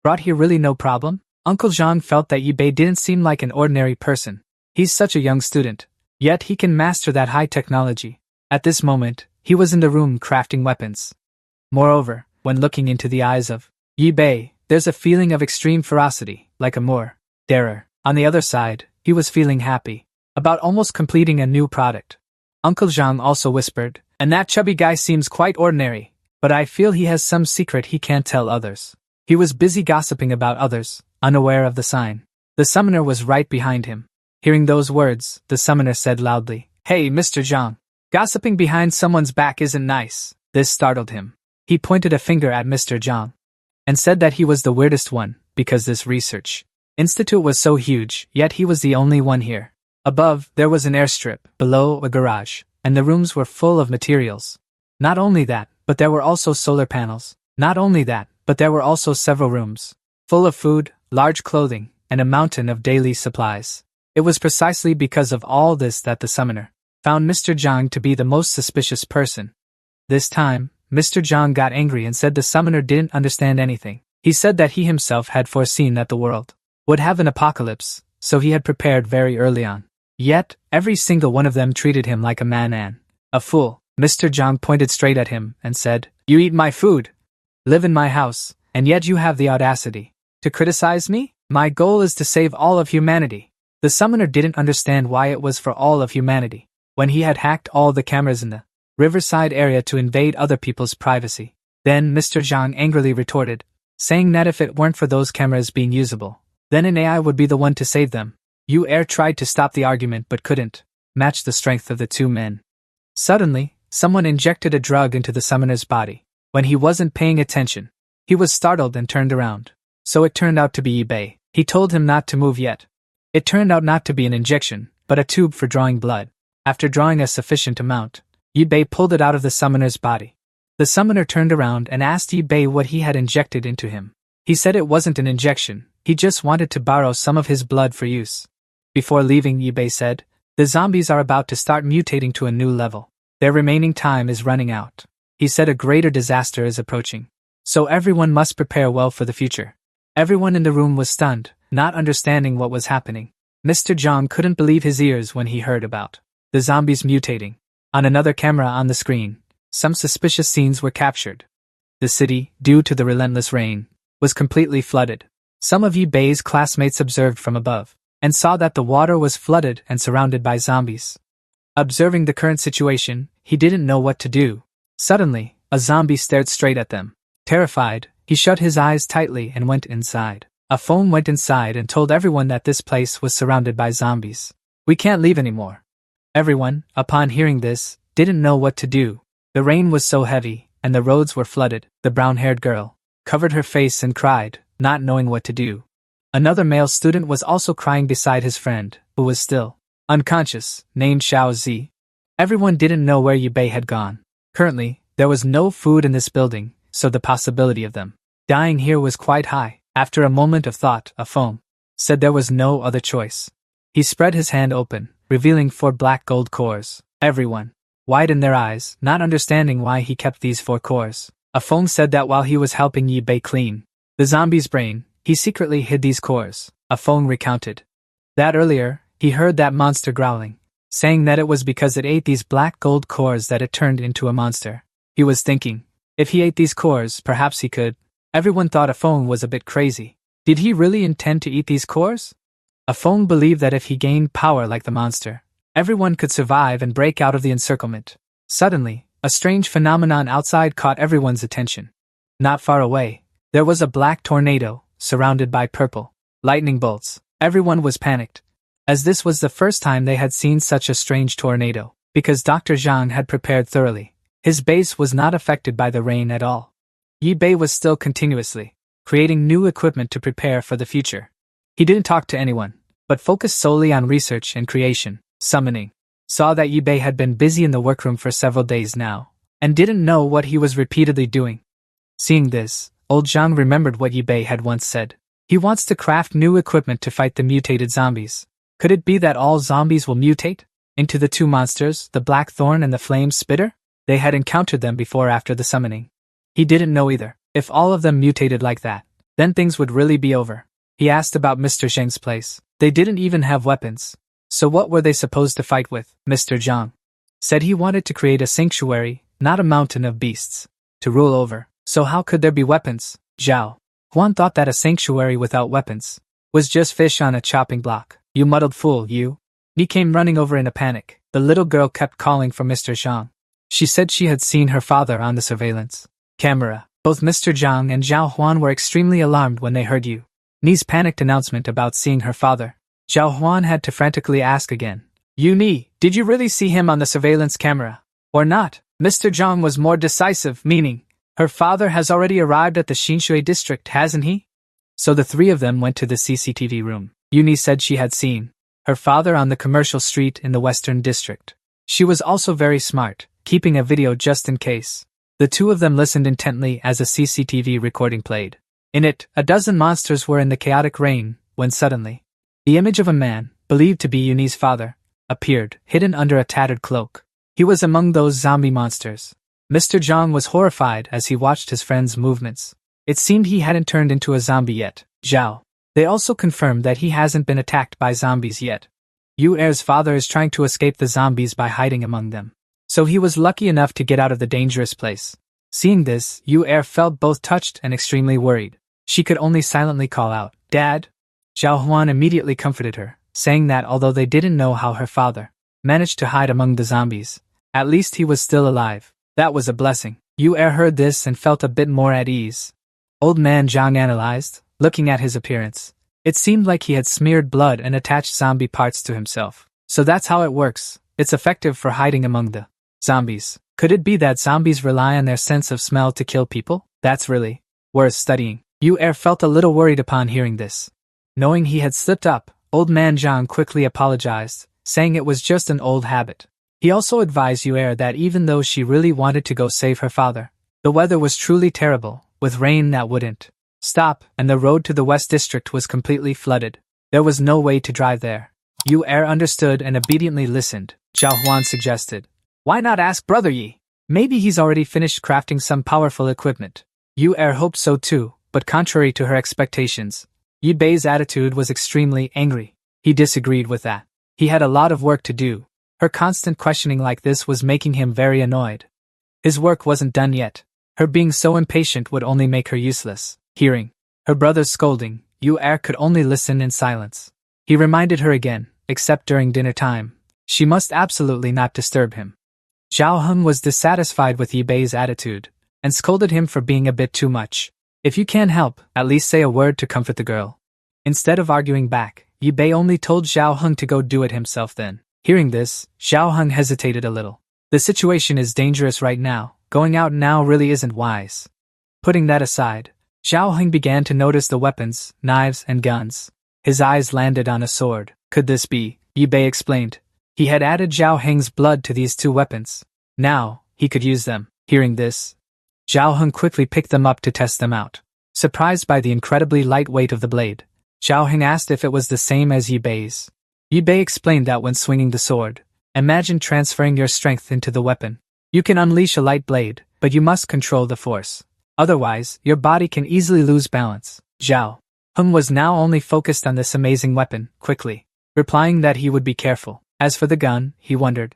brought here really no problem? Uncle Zhang felt that Yi-Bei didn't seem like an ordinary person. He's such a young student, yet he can master that high technology. At this moment, he was in the room crafting weapons. Moreover, when looking into the eyes of Yi-Bei, there's a feeling of extreme ferocity, like a more darer. On the other side, he was feeling happy about almost completing a new product. Uncle Zhang also whispered, And that chubby guy seems quite ordinary, but I feel he has some secret he can't tell others. He was busy gossiping about others, unaware of the sign. The summoner was right behind him. Hearing those words, the summoner said loudly, Hey, Mr. Zhang. Gossiping behind someone's back isn't nice. This startled him. He pointed a finger at Mr. Zhang and said that he was the weirdest one, because this research institute was so huge, yet he was the only one here. Above, there was an airstrip, below a garage, and the rooms were full of materials. Not only that, but there were also solar panels. Not only that, but there were also several rooms full of food, large clothing, and a mountain of daily supplies. It was precisely because of all this that the summoner found Mr. Zhang to be the most suspicious person. This time, Mr. Zhang got angry and said the summoner didn't understand anything. He said that he himself had foreseen that the world would have an apocalypse, so he had prepared very early on. Yet, every single one of them treated him like a man and a fool. Mr. Zhang pointed straight at him and said, You eat my food, live in my house, and yet you have the audacity to criticize me? My goal is to save all of humanity. The summoner didn't understand why it was for all of humanity, when he had hacked all the cameras in the riverside area to invade other people's privacy. Then Mr. Zhang angrily retorted, saying that if it weren't for those cameras being usable, then an AI would be the one to save them. Yu-Er tried to stop the argument but couldn't match the strength of the 2 men. Suddenly, someone injected a drug into the summoner's body. When he wasn't paying attention, he was startled and turned around. So it turned out to be Yi-Bei. He told him not to move yet. It turned out not to be an injection, but a tube for drawing blood. After drawing a sufficient amount, Yi Bei pulled it out of the summoner's body. The summoner turned around and asked Yi Bei what he had injected into him. He said it wasn't an injection, he just wanted to borrow some of his blood for use. Before leaving, Yi Bei said, "The zombies are about to start mutating to a new level. Their remaining time is running out." He said a greater disaster is approaching. So everyone must prepare well for the future. Everyone in the room was stunned, not understanding what was happening. Mr. Zhang couldn't believe his ears when he heard about the zombies mutating. On another camera on the screen, some suspicious scenes were captured. The city, due to the relentless rain, was completely flooded. Some of Yi Bei's classmates observed from above, and saw that the water was flooded and surrounded by zombies. Observing the current situation, he didn't know what to do. Suddenly, a zombie stared straight at them. Terrified, he shut his eyes tightly and went inside. A phone went inside and told everyone that this place was surrounded by zombies. "We can't leave anymore." Everyone, upon hearing this, didn't know what to do. The rain was so heavy, and the roads were flooded. The brown-haired girl covered her face and cried, not knowing what to do. Another male student was also crying beside his friend, who was still unconscious, named Xiao Zi. Everyone didn't know where Yi Bei had gone. Currently, there was no food in this building, so the possibility of them dying here was quite high. After a moment of thought, a phone said there was no other choice. He spread his hand open, revealing 4 black gold cores. Everyone widened their eyes, not understanding why he kept these 4 cores. A phone said that while he was helping Yi Bei clean the zombie's brain, he secretly hid these cores. A phone recounted that earlier, he heard that monster growling, saying that it was because it ate these black gold cores that it turned into a monster. He was thinking, if he ate these cores, perhaps he could. Everyone thought a phone was a bit crazy. Did he really intend to eat these cores? A phone believed that if he gained power like the monster, everyone could survive and break out of the encirclement. Suddenly, a strange phenomenon outside caught everyone's attention. Not far away, there was a black tornado, surrounded by purple lightning bolts. Everyone was panicked, as this was the first time they had seen such a strange tornado, because Dr. Zhang had prepared thoroughly. His base was not affected by the rain at all. Yi Bei was still continuously creating new equipment to prepare for the future. He didn't talk to anyone, but focused solely on research and creation. Summoning saw that Yi Bei had been busy in the workroom for several days now, and didn't know what he was repeatedly doing. Seeing this, old Zhang remembered what Yi Bei had once said. He wants to craft new equipment to fight the mutated zombies. Could it be that all zombies will mutate into the 2 monsters, the Black Thorn and the Flame Spitter? They had encountered them before after the summoning. He didn't know either. If all of them mutated like that, then things would really be over. He asked about Mr. Zheng's place. They didn't even have weapons. So what were they supposed to fight with? Mr. Zhang said he wanted to create a sanctuary, not a mountain of beasts, to rule over. So how could there be weapons? Zhao Huan thought that a sanctuary without weapons was just fish on a chopping block. "You muddled fool, you." He came running over in a panic. The little girl kept calling for Mr. Zhang. She said she had seen her father on the surveillance camera. Both Mr. Zhang and Zhao Huan were extremely alarmed when they heard Yu Ni's panicked announcement about seeing her father. Zhao Huan had to frantically ask again, "Yu Ni, did you really see him on the surveillance camera? Or not?" Mr. Zhang was more decisive, meaning, "Her father has already arrived at the Xinshui district, hasn't he?" So the 3 of them went to the CCTV room. Yu Ni said she had seen her father on the commercial street in the Western district. She was also very smart, keeping a video just in case. The 2 of them listened intently as a CCTV recording played. In it, a dozen monsters were in the chaotic rain, when suddenly, the image of a man, believed to be Yu Ni's father, appeared, hidden under a tattered cloak. He was among those zombie monsters. Mr. Zhang was horrified as he watched his friend's movements. It seemed he hadn't turned into a zombie yet. Zhao. They also confirmed that he hasn't been attacked by zombies yet. Yu Er's father is trying to escape the zombies by hiding among them. So he was lucky enough to get out of the dangerous place. Seeing this, Yu Er felt both touched and extremely worried. She could only silently call out, "Dad." Zhao Huan immediately comforted her, saying that although they didn't know how her father managed to hide among the zombies, at least he was still alive. That was a blessing. Yu Er heard this and felt a bit more at ease. Old man Zhang analyzed, looking at his appearance. It seemed like he had smeared blood and attached zombie parts to himself. So that's how it works. It's effective for hiding among the zombies. Could it be that zombies rely on their sense of smell to kill people? That's really worth studying. Yu Er felt a little worried upon hearing this. Knowing he had slipped up, old man Zhang quickly apologized, saying it was just an old habit. He also advised Yuer that even though she really wanted to go save her father, the weather was truly terrible, with rain that wouldn't stop, and the road to the West District was completely flooded. There was no way to drive there. Yuer understood and obediently listened. Zhao Huan suggested, "Why not ask Brother Yi? Maybe he's already finished crafting some powerful equipment." Yuer hoped so too, but contrary to her expectations, Yi Bei's attitude was extremely angry. He disagreed with that. He had a lot of work to do. Her constant questioning like this was making him very annoyed. His work wasn't done yet. Her being so impatient would only make her useless. Hearing her brother's scolding, Yuer could only listen in silence. He reminded her again, except during dinner time, she must absolutely not disturb him. Zhao Heng was dissatisfied with Yi Bei's attitude, and scolded him for being a bit too much. "If you can't help, at least say a word to comfort the girl." Instead of arguing back, Yi Bei only told Zhao Heng to go do it himself then. Hearing this, Zhao Heng hesitated a little. The situation is dangerous right now. Going out now really isn't wise. Putting that aside, Zhao Heng began to notice the weapons, knives, and guns. His eyes landed on a sword. Could this be? Yi Bei explained. He had added Zhao Heng's blood to these two weapons. Now, he could use them. Hearing this, Zhao Heng quickly picked them up to test them out. Surprised by the incredibly light weight of the blade, Zhao Heng asked if it was the same as Yi Bei's. Yi Bei explained that when swinging the sword, imagine transferring your strength into the weapon. You can unleash a light blade, but you must control the force. Otherwise, your body can easily lose balance. Zhao Heng was now only focused on this amazing weapon, quickly replying that he would be careful. As for the gun, he wondered,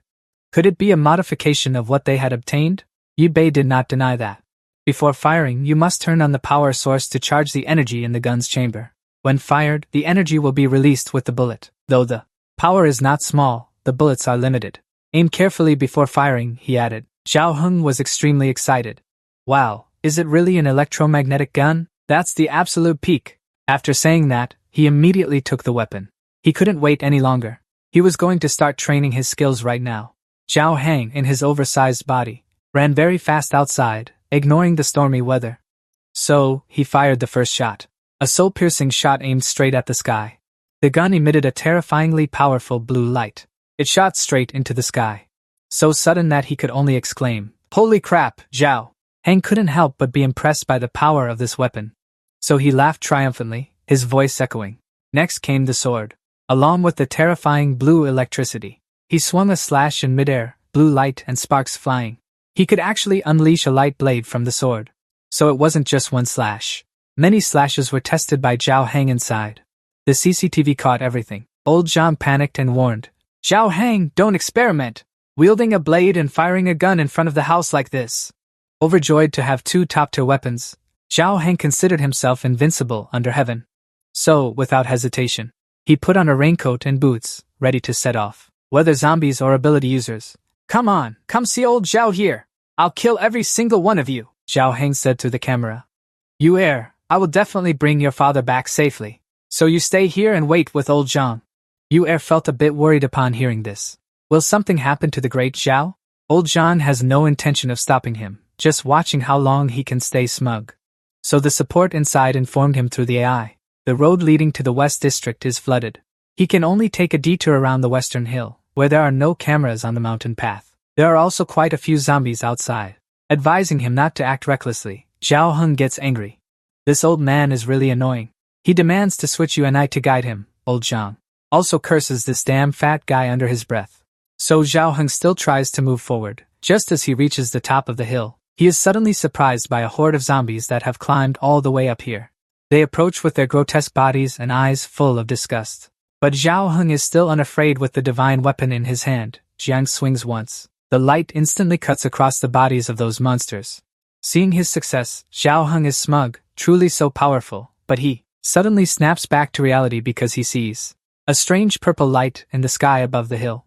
could it be a modification of what they had obtained? Yi Bei did not deny that. Before firing, you must turn on the power source to charge the energy in the gun's chamber. When fired, the energy will be released with the bullet. Though the power is not small, the bullets are limited. Aim carefully before firing, he added. Zhao Heng was extremely excited. Wow, is it really an electromagnetic gun? That's the absolute peak. After saying that, he immediately took the weapon. He couldn't wait any longer. He was going to start training his skills right now. Zhao Heng, in his oversized body, ran very fast outside, ignoring the stormy weather. So, he fired the first shot. A soul-piercing shot aimed straight at the sky. The gun emitted a terrifyingly powerful blue light. It shot straight into the sky. So sudden that he could only exclaim, "Holy crap, Zhao!" Heng couldn't help but be impressed by the power of this weapon. So he laughed triumphantly, his voice echoing. Next came the sword. Along with the terrifying blue electricity, he swung a slash in midair, blue light and sparks flying. He could actually unleash a light blade from the sword. So it wasn't just one slash. Many slashes were tested by Zhao Heng inside. The CCTV caught everything. Old Zhang panicked and warned, "Zhao Heng, don't experiment. Wielding a blade and firing a gun in front of the house like this." Overjoyed to have two top-tier weapons, Zhao Heng considered himself invincible under heaven. So, without hesitation, he put on a raincoat and boots, ready to set off. Whether zombies or ability users. "Come on, come see old Zhao here. I'll kill every single one of you," Zhao Heng said to the camera. "Yuer, I will definitely bring your father back safely. So you stay here and wait with old Zhang." Yuer felt a bit worried upon hearing this. Will something happen to the great Zhao? Old Zhang has no intention of stopping him, just watching how long he can stay smug. So the support inside informed him through the AI. The road leading to the West District is flooded. He can only take a detour around the western hill, where there are no cameras on the mountain path. There are also quite a few zombies outside. Advising him not to act recklessly, Zhao Heng gets angry. This old man is really annoying. He demands to switch you and I to guide him, old Zhang. Also curses this damn fat guy under his breath. So Zhao Heng still tries to move forward. Just as he reaches the top of the hill, he is suddenly surprised by a horde of zombies that have climbed all the way up here. They approach with their grotesque bodies and eyes full of disgust. But Zhao Heng is still unafraid with the divine weapon in his hand. Jiang swings once. The light instantly cuts across the bodies of those monsters. Seeing his success, Zhao Heng is smug, truly so powerful, but he suddenly snaps back to reality because he sees a strange purple light in the sky above the hill.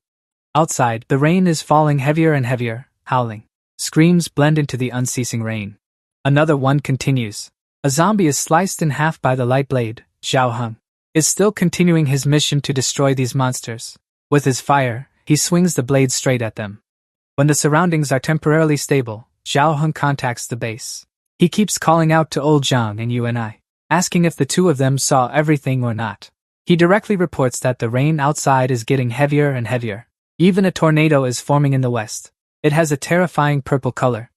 Outside, the rain is falling heavier and heavier, howling. Screams blend into the unceasing rain. Another one continues. A zombie is sliced in half by the light blade. Zhao Heng is still continuing his mission to destroy these monsters. With his fire, he swings the blade straight at them. When the surroundings are temporarily stable, Zhao Heng contacts the base. He keeps calling out to old Zhang and Yu and I, asking if the two of them saw everything or not. He directly reports that the rain outside is getting heavier and heavier. Even a tornado is forming in the west. It has a terrifying purple color.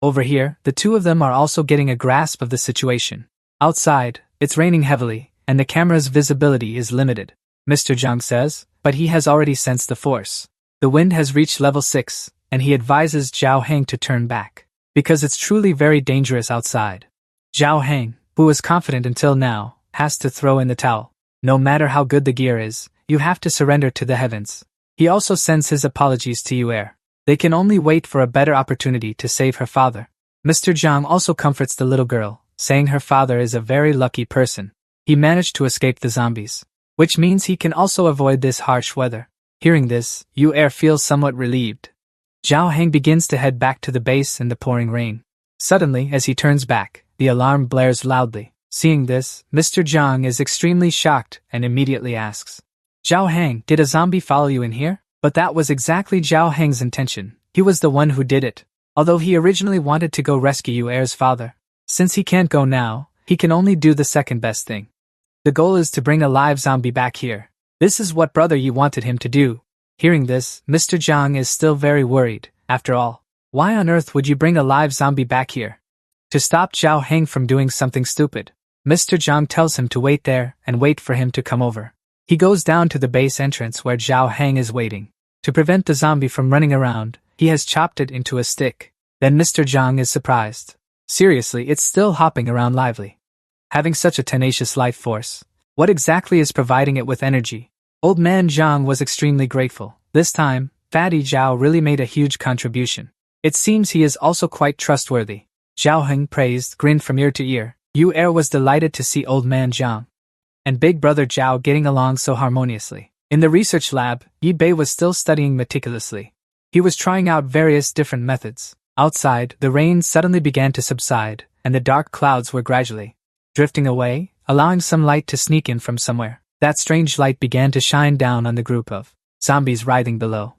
Over here, the two of them are also getting a grasp of the situation. Outside, it's raining heavily, and the camera's visibility is limited. Mr. Zhang says, but he has already sensed the force. The wind has reached level 6, and he advises Zhao Heng to turn back, because it's truly very dangerous outside. Zhao Heng, who was confident until now, has to throw in the towel. No matter how good the gear is, you have to surrender to the heavens. He also sends his apologies to Yu Er. They can only wait for a better opportunity to save her father. Mr. Zhang also comforts the little girl, saying her father is a very lucky person. He managed to escape the zombies, which means he can also avoid this harsh weather. Hearing this, Yu Er feels somewhat relieved. Zhao Heng begins to head back to the base in the pouring rain. Suddenly, as he turns back, the alarm blares loudly. Seeing this, Mr. Zhang is extremely shocked and immediately asks, Zhao Heng, did a zombie follow you in here? But that was exactly Zhao Heng's intention. He was the one who did it. Although he originally wanted to go rescue Yu Er's father. Since he can't go now, he can only do the second best thing. The goal is to bring a live zombie back here. This is what Brother Yi wanted him to do. Hearing this, Mr. Zhang is still very worried. After all, why on earth would you bring a live zombie back here? To stop Zhao Heng from doing something stupid. Mr. Zhang tells him to wait there and wait for him to come over. He goes down to the base entrance where Zhao Heng is waiting. To prevent the zombie from running around, he has chopped it into a stick. Then Mr. Zhang is surprised. Seriously, it's still hopping around lively. Having such a tenacious life force, what exactly is providing it with energy? Old man Zhang was extremely grateful. This time, Fatty Zhao really made a huge contribution. It seems he is also quite trustworthy. Zhao Heng praised, grinned from ear to ear. Yu Er was delighted to see old man Zhang and big brother Zhao getting along so harmoniously. In the research lab, Yi Bei was still studying meticulously. He was trying out various different methods. Outside, the rain suddenly began to subside, and the dark clouds were gradually drifting away, allowing some light to sneak in from somewhere. That strange light began to shine down on the group of zombies writhing below.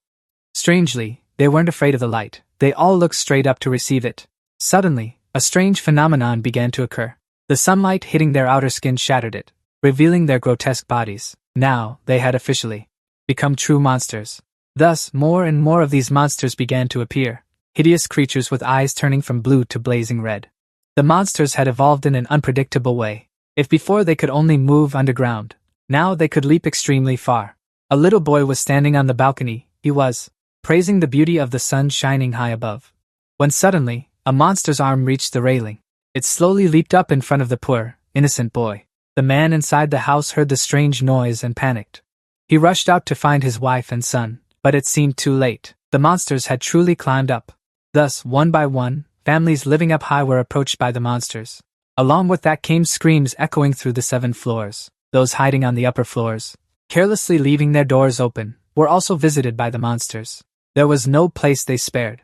Strangely, they weren't afraid of the light. They all looked straight up to receive it. Suddenly, a strange phenomenon began to occur. The sunlight hitting their outer skin shattered it, revealing their grotesque bodies. Now, they had officially become true monsters. Thus, more and more of these monsters began to appear. Hideous creatures with eyes turning from blue to blazing red. The monsters had evolved in an unpredictable way. If before they could only move underground, now they could leap extremely far. A little boy was standing on the balcony. He was praising the beauty of the sun shining high above. When suddenly, a monster's arm reached the railing. It slowly leaped up in front of the poor, innocent boy. The man inside the house heard the strange noise and panicked. He rushed out to find his wife and son, but it seemed too late. The monsters had truly climbed up. Thus, one by one, families living up high were approached by the monsters. Along with that came screams echoing through the 7 floors. Those hiding on the upper floors, carelessly leaving their doors open, were also visited by the monsters. There was no place they spared.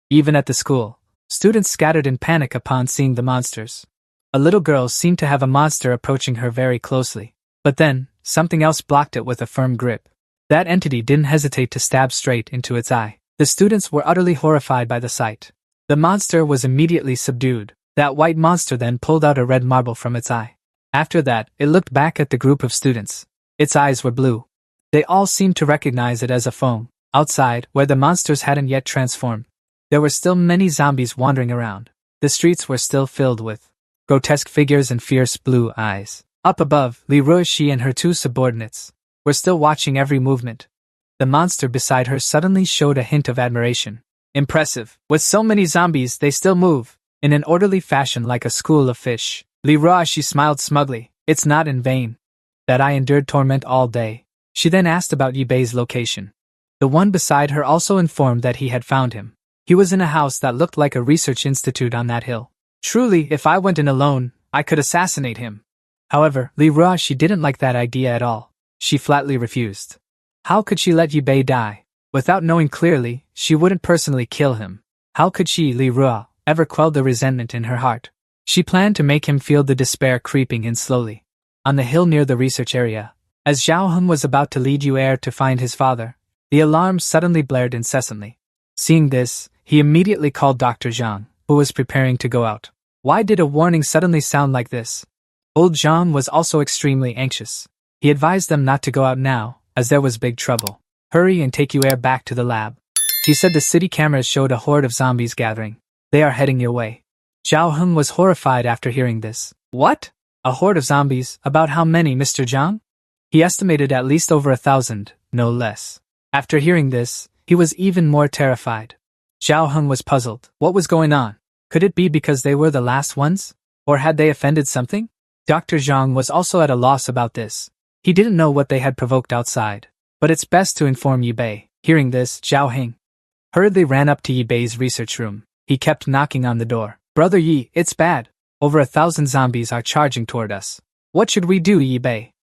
Even at the school, students scattered in panic upon seeing the monsters. A little girl seemed to have a monster approaching her very closely. But then, something else blocked it with a firm grip. That entity didn't hesitate to stab straight into its eye. The students were utterly horrified by the sight. The monster was immediately subdued. That white monster then pulled out a red marble from its eye. After that, it looked back at the group of students. Its eyes were blue. They all seemed to recognize it as a foam. Outside, where the monsters hadn't yet transformed, there were still many zombies wandering around. The streets were still filled with grotesque figures and fierce blue eyes. Up above, Li Ruoxi and her 2 subordinates were still watching every movement. The monster beside her suddenly showed a hint of admiration. Impressive. With so many zombies, they still move in an orderly fashion like a school of fish. Li Ruoxi smiled smugly. It's not in vain that I endured torment all day. She then asked about Yi Bei's location. The one beside her also informed that he had found him. He was in a house that looked like a research institute on that hill. Truly, if I went in alone, I could assassinate him. However, Li Ruoxi didn't like that idea at all. She flatly refused. How could she let Yi Bei die? Without knowing clearly, she wouldn't personally kill him. How could she, Li Ruoxi, ever quell the resentment in her heart? She planned to make him feel the despair creeping in slowly. On the hill near the research area, as Zhao Heng was about to lead Yu Er to find his father, the alarm suddenly blared incessantly. Seeing this, he immediately called Dr. Zhang, who was preparing to go out. Why did a warning suddenly sound like this? Old Zhang was also extremely anxious. He advised them not to go out now, as there was big trouble. Hurry and take you back to the lab. He said the city cameras showed a horde of zombies gathering. They are heading your way. Zhao Heng was horrified after hearing this. What? A horde of zombies? About how many, Mr. Zhang? He estimated at least over 1,000, no less. After hearing this, he was even more terrified. Zhao Heng was puzzled. What was going on? Could it be because they were the last ones? Or had they offended something? Dr. Zhang was also at a loss about this. He didn't know what they had provoked outside. But it's best to inform Yi Bei. Hearing this, Zhao Heng hurriedly ran up to Yi Bei's research room. He kept knocking on the door. Brother Yi, it's bad. Over 1,000 zombies are charging toward us. What should we do, Yi Bei?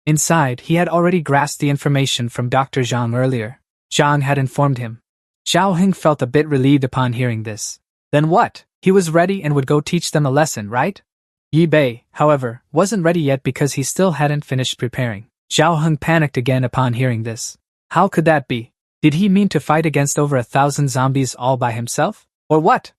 Inside, he had already grasped the information from Dr. Zhang earlier. Zhang had informed him. Zhao Heng felt a bit relieved upon hearing this. Then what? He was ready and would go teach them a lesson, right? Yi Bei, however, wasn't ready yet because he still hadn't finished preparing. Zhao Heng panicked again upon hearing this. How could that be? Did he mean to fight against over 1,000 zombies all by himself? Or what?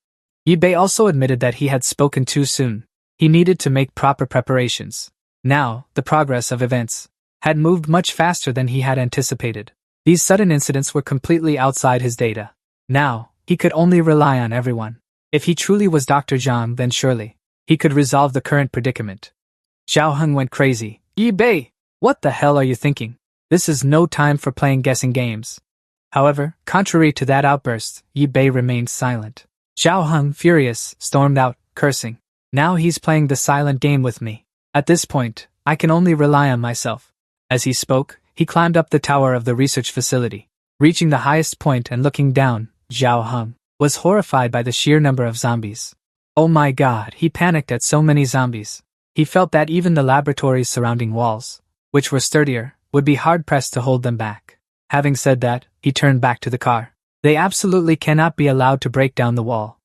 Yi Bei also admitted that he had spoken too soon. He needed to make proper preparations. Now, the progress of events had moved much faster than he had anticipated. These sudden incidents were completely outside his data. Now, he could only rely on everyone. If he truly was Dr. Zhang, then surely he could resolve the current predicament. Zhao Heng went crazy. Yi Bei, what the hell are you thinking? This is no time for playing guessing games. However, contrary to that outburst, Yi Bei remained silent. Zhao Heng, furious, stormed out, cursing. Now he's playing the silent game with me. At this point, I can only rely on myself. As he spoke, he climbed up the tower of the research facility. Reaching the highest point and looking down, Zhao Heng was horrified by the sheer number of zombies. Oh my god, he panicked at so many zombies. He felt that even the laboratories surrounding walls, which were sturdier, would be hard-pressed to hold them back. Having said that, he turned back to the car. They absolutely cannot be allowed to break down the wall.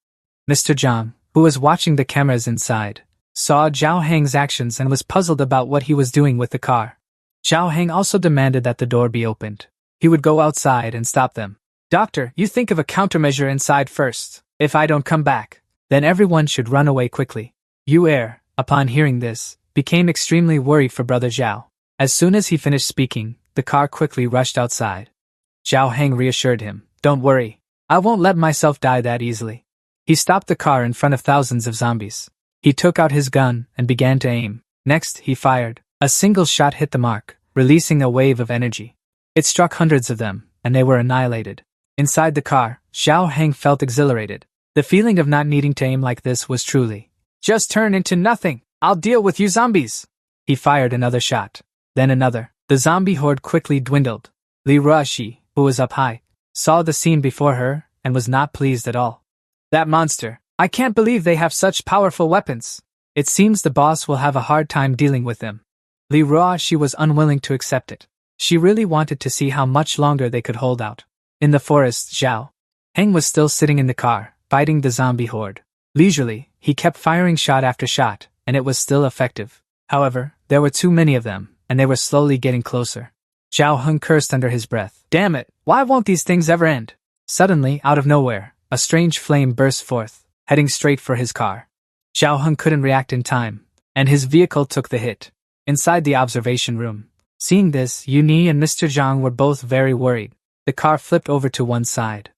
Mr. Zhang, who was watching the cameras inside, saw Zhao Heng's actions and was puzzled about what he was doing with the car. Zhao Heng also demanded that the door be opened. He would go outside and stop them. Doctor, you think of a countermeasure inside first. If I don't come back, then everyone should run away quickly. Yu, upon hearing this, became extremely worried for Brother Zhao. As soon as he finished speaking, the car quickly rushed outside. Zhao Heng reassured him. Don't worry. I won't let myself die that easily. He stopped the car in front of thousands of zombies. He took out his gun and began to aim. Next, he fired. A single shot hit the mark, releasing a wave of energy. It struck hundreds of them, and they were annihilated. Inside the car, Zhao Heng felt exhilarated. The feeling of not needing to aim like this was truly, just turn into nothing. I'll deal with you zombies. He fired another shot. Then another. The zombie horde quickly dwindled. Li Ruoxi, who was up high, saw the scene before her and was not pleased at all. That monster. I can't believe they have such powerful weapons. It seems the boss will have a hard time dealing with them. Li Ruoxi was unwilling to accept it. She really wanted to see how much longer they could hold out. In the forest, Zhao Heng was still sitting in the car, fighting the zombie horde. Leisurely, he kept firing shot after shot, and it was still effective. However, there were too many of them, and they were slowly getting closer. Zhao Heng cursed under his breath. Damn it, why won't these things ever end? Suddenly, out of nowhere, a strange flame burst forth, heading straight for his car. Zhao Heng couldn't react in time, and his vehicle took the hit. Inside the observation room, seeing this, Yuni and Mr. Zhang were both very worried. The car flipped over to one side.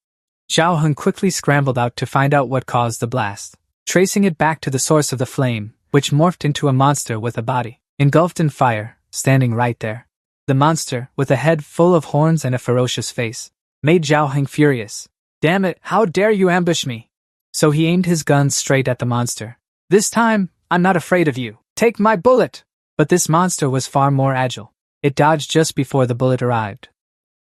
Zhao Heng quickly scrambled out to find out what caused the blast, tracing it back to the source of the flame, which morphed into a monster with a body engulfed in fire, standing right there. The monster, with a head full of horns and a ferocious face, made Zhao Heng furious. Damn it, how dare you ambush me? So he aimed his gun straight at the monster. This time, I'm not afraid of you. Take my bullet! But this monster was far more agile. It dodged just before the bullet arrived.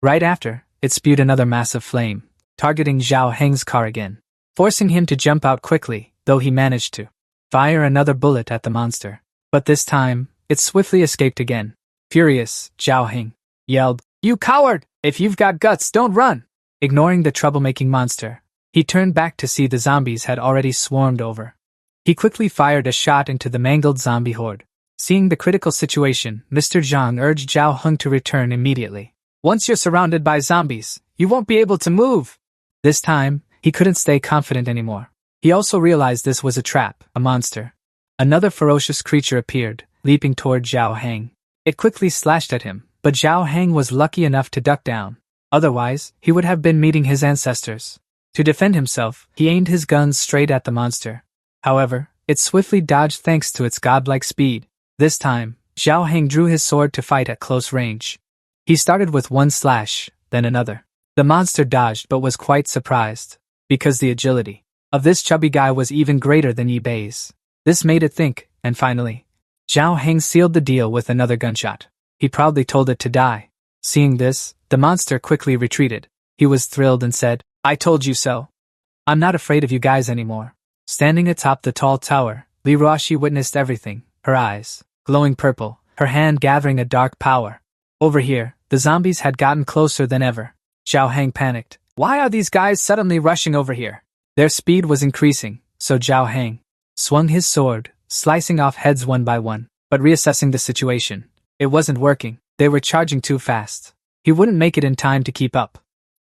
Right after, it spewed another massive flame, targeting Zhao Heng's car again, forcing him to jump out quickly, though he managed to fire another bullet at the monster. But this time, it swiftly escaped again. Furious, Zhao Heng yelled, You coward! If you've got guts, don't run! Ignoring the troublemaking monster, he turned back to see the zombies had already swarmed over. He quickly fired a shot into the mangled zombie horde. Seeing the critical situation, Mr. Zhang urged Zhao Heng to return immediately. Once you're surrounded by zombies, you won't be able to move. This time, he couldn't stay confident anymore. He also realized this was a trap, a monster. Another ferocious creature appeared, leaping toward Zhao Heng. It quickly slashed at him, but Zhao Heng was lucky enough to duck down. Otherwise, he would have been meeting his ancestors. To defend himself, he aimed his guns straight at the monster. However, it swiftly dodged thanks to its godlike speed. This time, Zhao Heng drew his sword to fight at close range. He started with one slash, then another. The monster dodged but was quite surprised, because the agility of this chubby guy was even greater than Yi Bei's. This made it think, and finally, Zhao Heng sealed the deal with another gunshot. He proudly told it to die. Seeing this, the monster quickly retreated. He was thrilled and said, "I told you so. I'm not afraid of you guys anymore." Standing atop the tall tower, Li Ruoxi witnessed everything, her eyes glowing purple, her hand gathering a dark power. Over here, the zombies had gotten closer than ever. Zhao Heng panicked. Why are these guys suddenly rushing over here? Their speed was increasing, so Zhao Heng swung his sword, slicing off heads one by one, but reassessing the situation. It wasn't working. They were charging too fast. He wouldn't make it in time to keep up.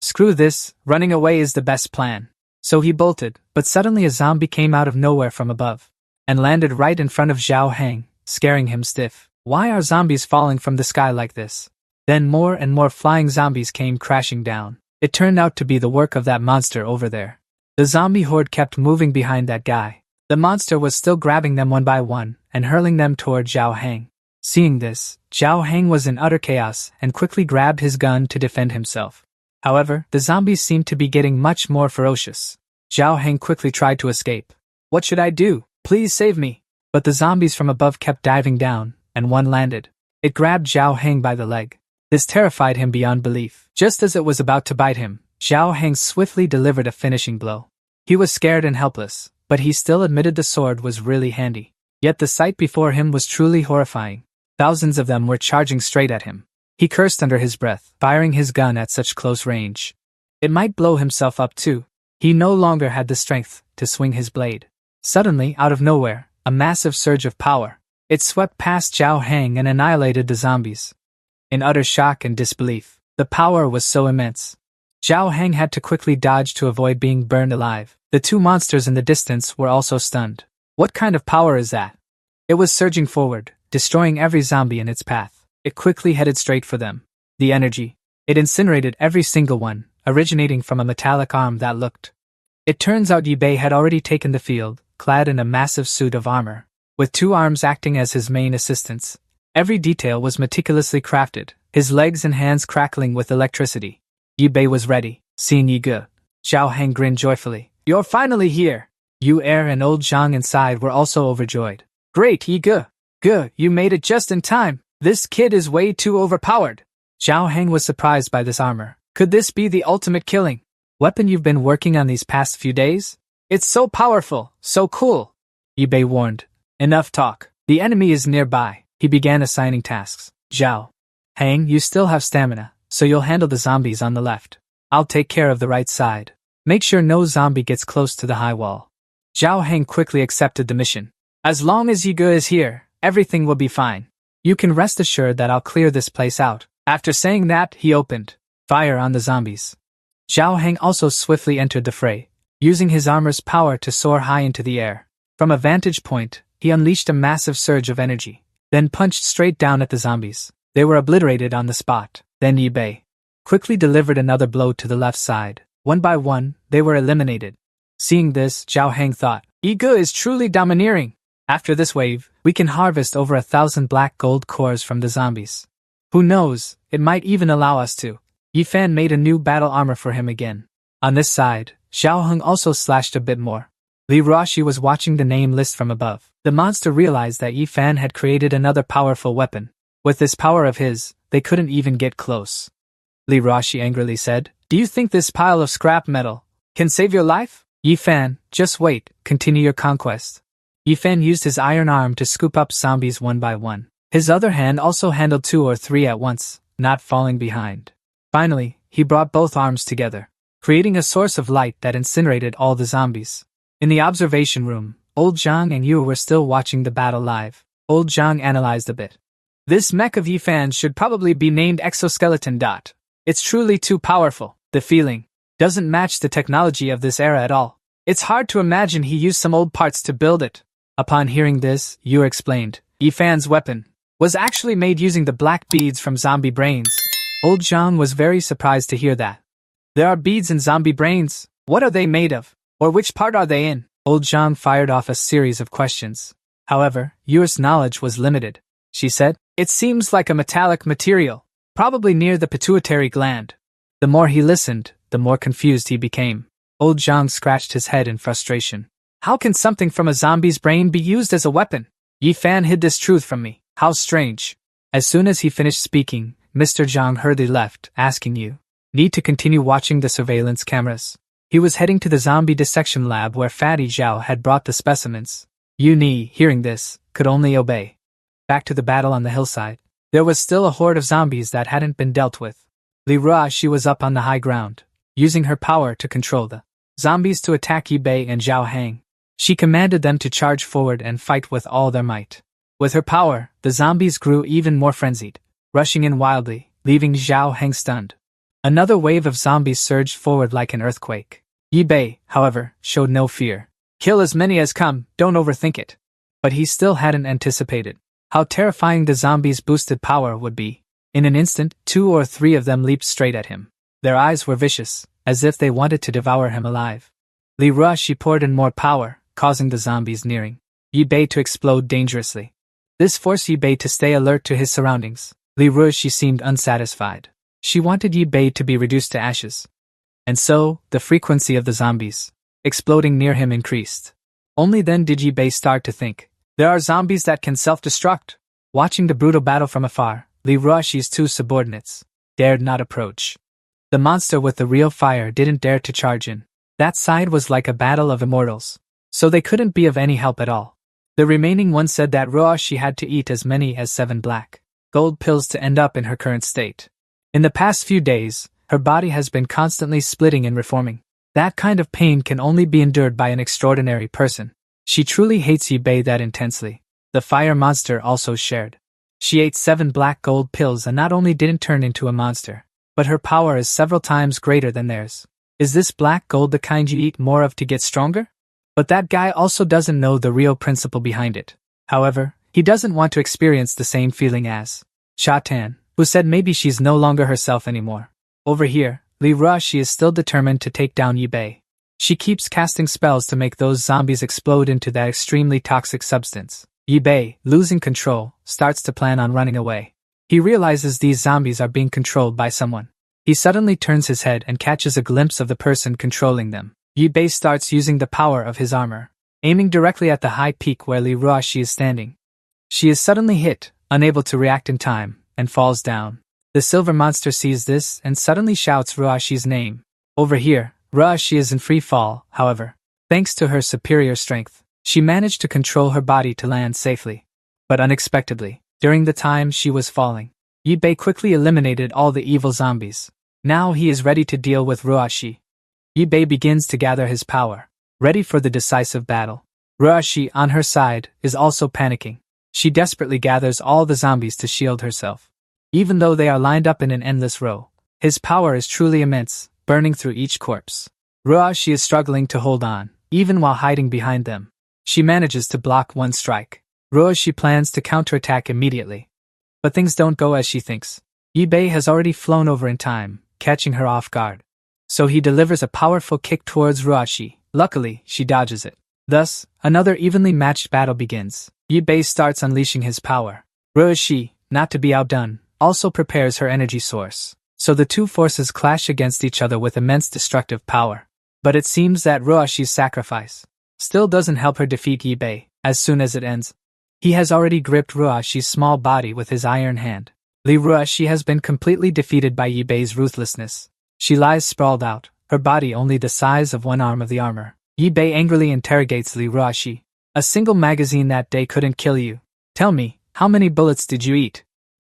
Screw this, running away is the best plan. So he bolted, but suddenly a zombie came out of nowhere from above and landed right in front of Zhao Heng, scaring him stiff. Why are zombies falling from the sky like this? Then more and more flying zombies came crashing down. It turned out to be the work of that monster over there. The zombie horde kept moving behind that guy. The monster was still grabbing them one by one and hurling them toward Zhao Heng. Seeing this, Zhao Heng was in utter chaos and quickly grabbed his gun to defend himself. However, the zombies seemed to be getting much more ferocious. Zhao Heng quickly tried to escape. What should I do? Please save me. But the zombies from above kept diving down, and one landed. It grabbed Zhao Heng by the leg. This terrified him beyond belief. Just as it was about to bite him, Zhao Heng swiftly delivered a finishing blow. He was scared and helpless, but he still admitted the sword was really handy. Yet the sight before him was truly horrifying. Thousands of them were charging straight at him. He cursed under his breath, firing his gun at such close range. It might blow himself up too. He no longer had the strength to swing his blade. Suddenly, out of nowhere, a massive surge of power. It swept past Zhao Heng and annihilated the zombies. In utter shock and disbelief, the power was so immense. Zhao Heng had to quickly dodge to avoid being burned alive. The two monsters in the distance were also stunned. What kind of power is that? It was surging forward, destroying every zombie in its path. It quickly headed straight for them. The energy. It incinerated every single one, originating from a metallic arm that looked. It turns out Yi Bei had already taken the field, clad in a massive suit of armor, with two arms acting as his main assistants. Every detail was meticulously crafted, his legs and hands crackling with electricity. Yi Bei was ready, seeing Yi Ge. Zhao Heng grinned joyfully. "You're finally here!" Yu Er and old Zhang inside were also overjoyed. "Great, Yi Ge! Ge, you made it just in time! This kid is way too overpowered." Zhao Heng was surprised by this armor. Could this be the ultimate killing weapon you've been working on these past few days? It's so powerful, so cool. Yi Bei warned. Enough talk. The enemy is nearby. He began assigning tasks. Zhao Heng, you still have stamina, so you'll handle the zombies on the left. I'll take care of the right side. Make sure no zombie gets close to the high wall. Zhao Heng quickly accepted the mission. As long as Yi Ge is here, everything will be fine. You can rest assured that I'll clear this place out. After saying that, he opened fire on the zombies. Zhao Heng also swiftly entered the fray, using his armor's power to soar high into the air. From a vantage point, he unleashed a massive surge of energy, then punched straight down at the zombies. They were obliterated on the spot. Then Yi Bei quickly delivered another blow to the left side. One by one, they were eliminated. Seeing this, Zhao Heng thought, Yi Ge is truly domineering. After this wave, we can harvest over 1,000 black gold cores from the zombies. Who knows, it might even allow us to. Yi Fan made a new battle armor for him again. On this side, Zhao Heng also slashed a bit more. Li Ruoxi was watching the name list from above. The monster realized that Yi Fan had created another powerful weapon. With this power of his, they couldn't even get close. Li Ruoxi angrily said, "Do you think this pile of scrap metal can save your life? Yi Fan, just wait, continue your conquest." Yi Fan used his iron arm to scoop up zombies one by one. His other hand also handled 2 or 3 at once, not falling behind. Finally, he brought both arms together, creating a source of light that incinerated all the zombies. In the observation room, old Zhang and Yu were still watching the battle live. Old Zhang analyzed a bit. This mech of Yi Fan should probably be named Exoskeleton. It's truly too powerful. The feeling doesn't match the technology of this era at all. It's hard to imagine he used some old parts to build it. Upon hearing this, Yu explained, Yi Fan's weapon was actually made using the black beads from zombie brains. Old Zhang was very surprised to hear that. There are beads in zombie brains. What are they made of? Or which part are they in? Old Zhang fired off a series of questions. However, Yu's knowledge was limited. She said, "It seems like a metallic material, probably near the pituitary gland." The more he listened, the more confused he became. Old Zhang scratched his head in frustration. How can something from a zombie's brain be used as a weapon? Yi Fan hid this truth from me. How strange. As soon as he finished speaking, Mr. Zhang hurriedly left, asking Yu need to continue watching the surveillance cameras. He was heading to the zombie dissection lab where Fatty Zhao had brought the specimens. Yu Ni, hearing this, could only obey. Back to the battle on the hillside. There was still a horde of zombies that hadn't been dealt with. Li Ruo, she was up on the high ground, using her power to control the zombies to attack Yi Bei and Zhao Hang. She commanded them to charge forward and fight with all their might. With her power, the zombies grew even more frenzied, rushing in wildly, leaving Zhao Hang stunned. Another wave of zombies surged forward like an earthquake. Yi Bei, however, showed no fear. Kill as many as come, don't overthink it. But he still hadn't anticipated how terrifying the zombies' boosted power would be. In an instant, 2 or 3 of them leaped straight at him. Their eyes were vicious, as if they wanted to devour him alive. Li Ruo, she poured in more power, causing the zombies nearing Yi Bei to explode dangerously. This forced Yi Bei to stay alert to his surroundings. Li Ruo, she seemed unsatisfied. She wanted Yi Bei to be reduced to ashes. And so, the frequency of the zombies exploding near him increased. Only then did Yi Bei start to think, there are zombies that can self-destruct. Watching the brutal battle from afar, Li Ruoxi's 2 subordinates dared not approach. The monster with the real fire didn't dare to charge in. That side was like a battle of immortals, so they couldn't be of any help at all. The remaining one said that Ruoxi had to eat as many as 7 black gold pills to end up in her current state. In the past few days, her body has been constantly splitting and reforming. That kind of pain can only be endured by an extraordinary person. She truly hates Yi Bei that intensely. The fire monster also shared. She ate 7 black gold pills and not only didn't turn into a monster, but her power is several times greater than theirs. Is this black gold the kind you eat more of to get stronger? But that guy also doesn't know the real principle behind it. However, he doesn't want to experience the same feeling as Sha Tan, who said maybe she's no longer herself anymore. Over here, Li Ruoxi is still determined to take down Yi Bei. She keeps casting spells to make those zombies explode into that extremely toxic substance. Yi Bei, losing control, starts to plan on running away. He realizes these zombies are being controlled by someone. He suddenly turns his head and catches a glimpse of the person controlling them. Yi Bei starts using the power of his armor, aiming directly at the high peak where Li Ruoxi is standing. She is suddenly hit, unable to react in time, and falls down. The silver monster sees this and suddenly shouts Ruoxi's name. Over here, Ruoxi is in free fall, however. Thanks to her superior strength, she managed to control her body to land safely. But unexpectedly, during the time she was falling, Yi Bei quickly eliminated all the evil zombies. Now he is ready to deal with Ruoxi. Yi Bei begins to gather his power, ready for the decisive battle. Ruoxi, on her side, is also panicking. She desperately gathers all the zombies to shield herself. Even though they are lined up in an endless row, his power is truly immense, burning through each corpse. Ruoxi is struggling to hold on, even while hiding behind them. She manages to block one strike. Ruoxi plans to counterattack immediately. But things don't go as she thinks. Yi Bei has already flown over in time, catching her off guard. So he delivers a powerful kick towards Ruoxi. Luckily, she dodges it. Thus, another evenly matched battle begins. Yi Bei starts unleashing his power. Ruoxi, not to be outdone, also prepares her energy source. So the two forces clash against each other with immense destructive power. But it seems that Ruoxi's sacrifice still doesn't help her defeat Yi Bei. As soon as it ends, he has already gripped Ruoxi's small body with his iron hand. Li Ruoxi has been completely defeated by Yi Bei's ruthlessness. She lies sprawled out, her body only the size of one arm of the armor. Yi Bei angrily interrogates Li Ruoxi. A single magazine that day couldn't kill you. Tell me, how many bullets did you eat?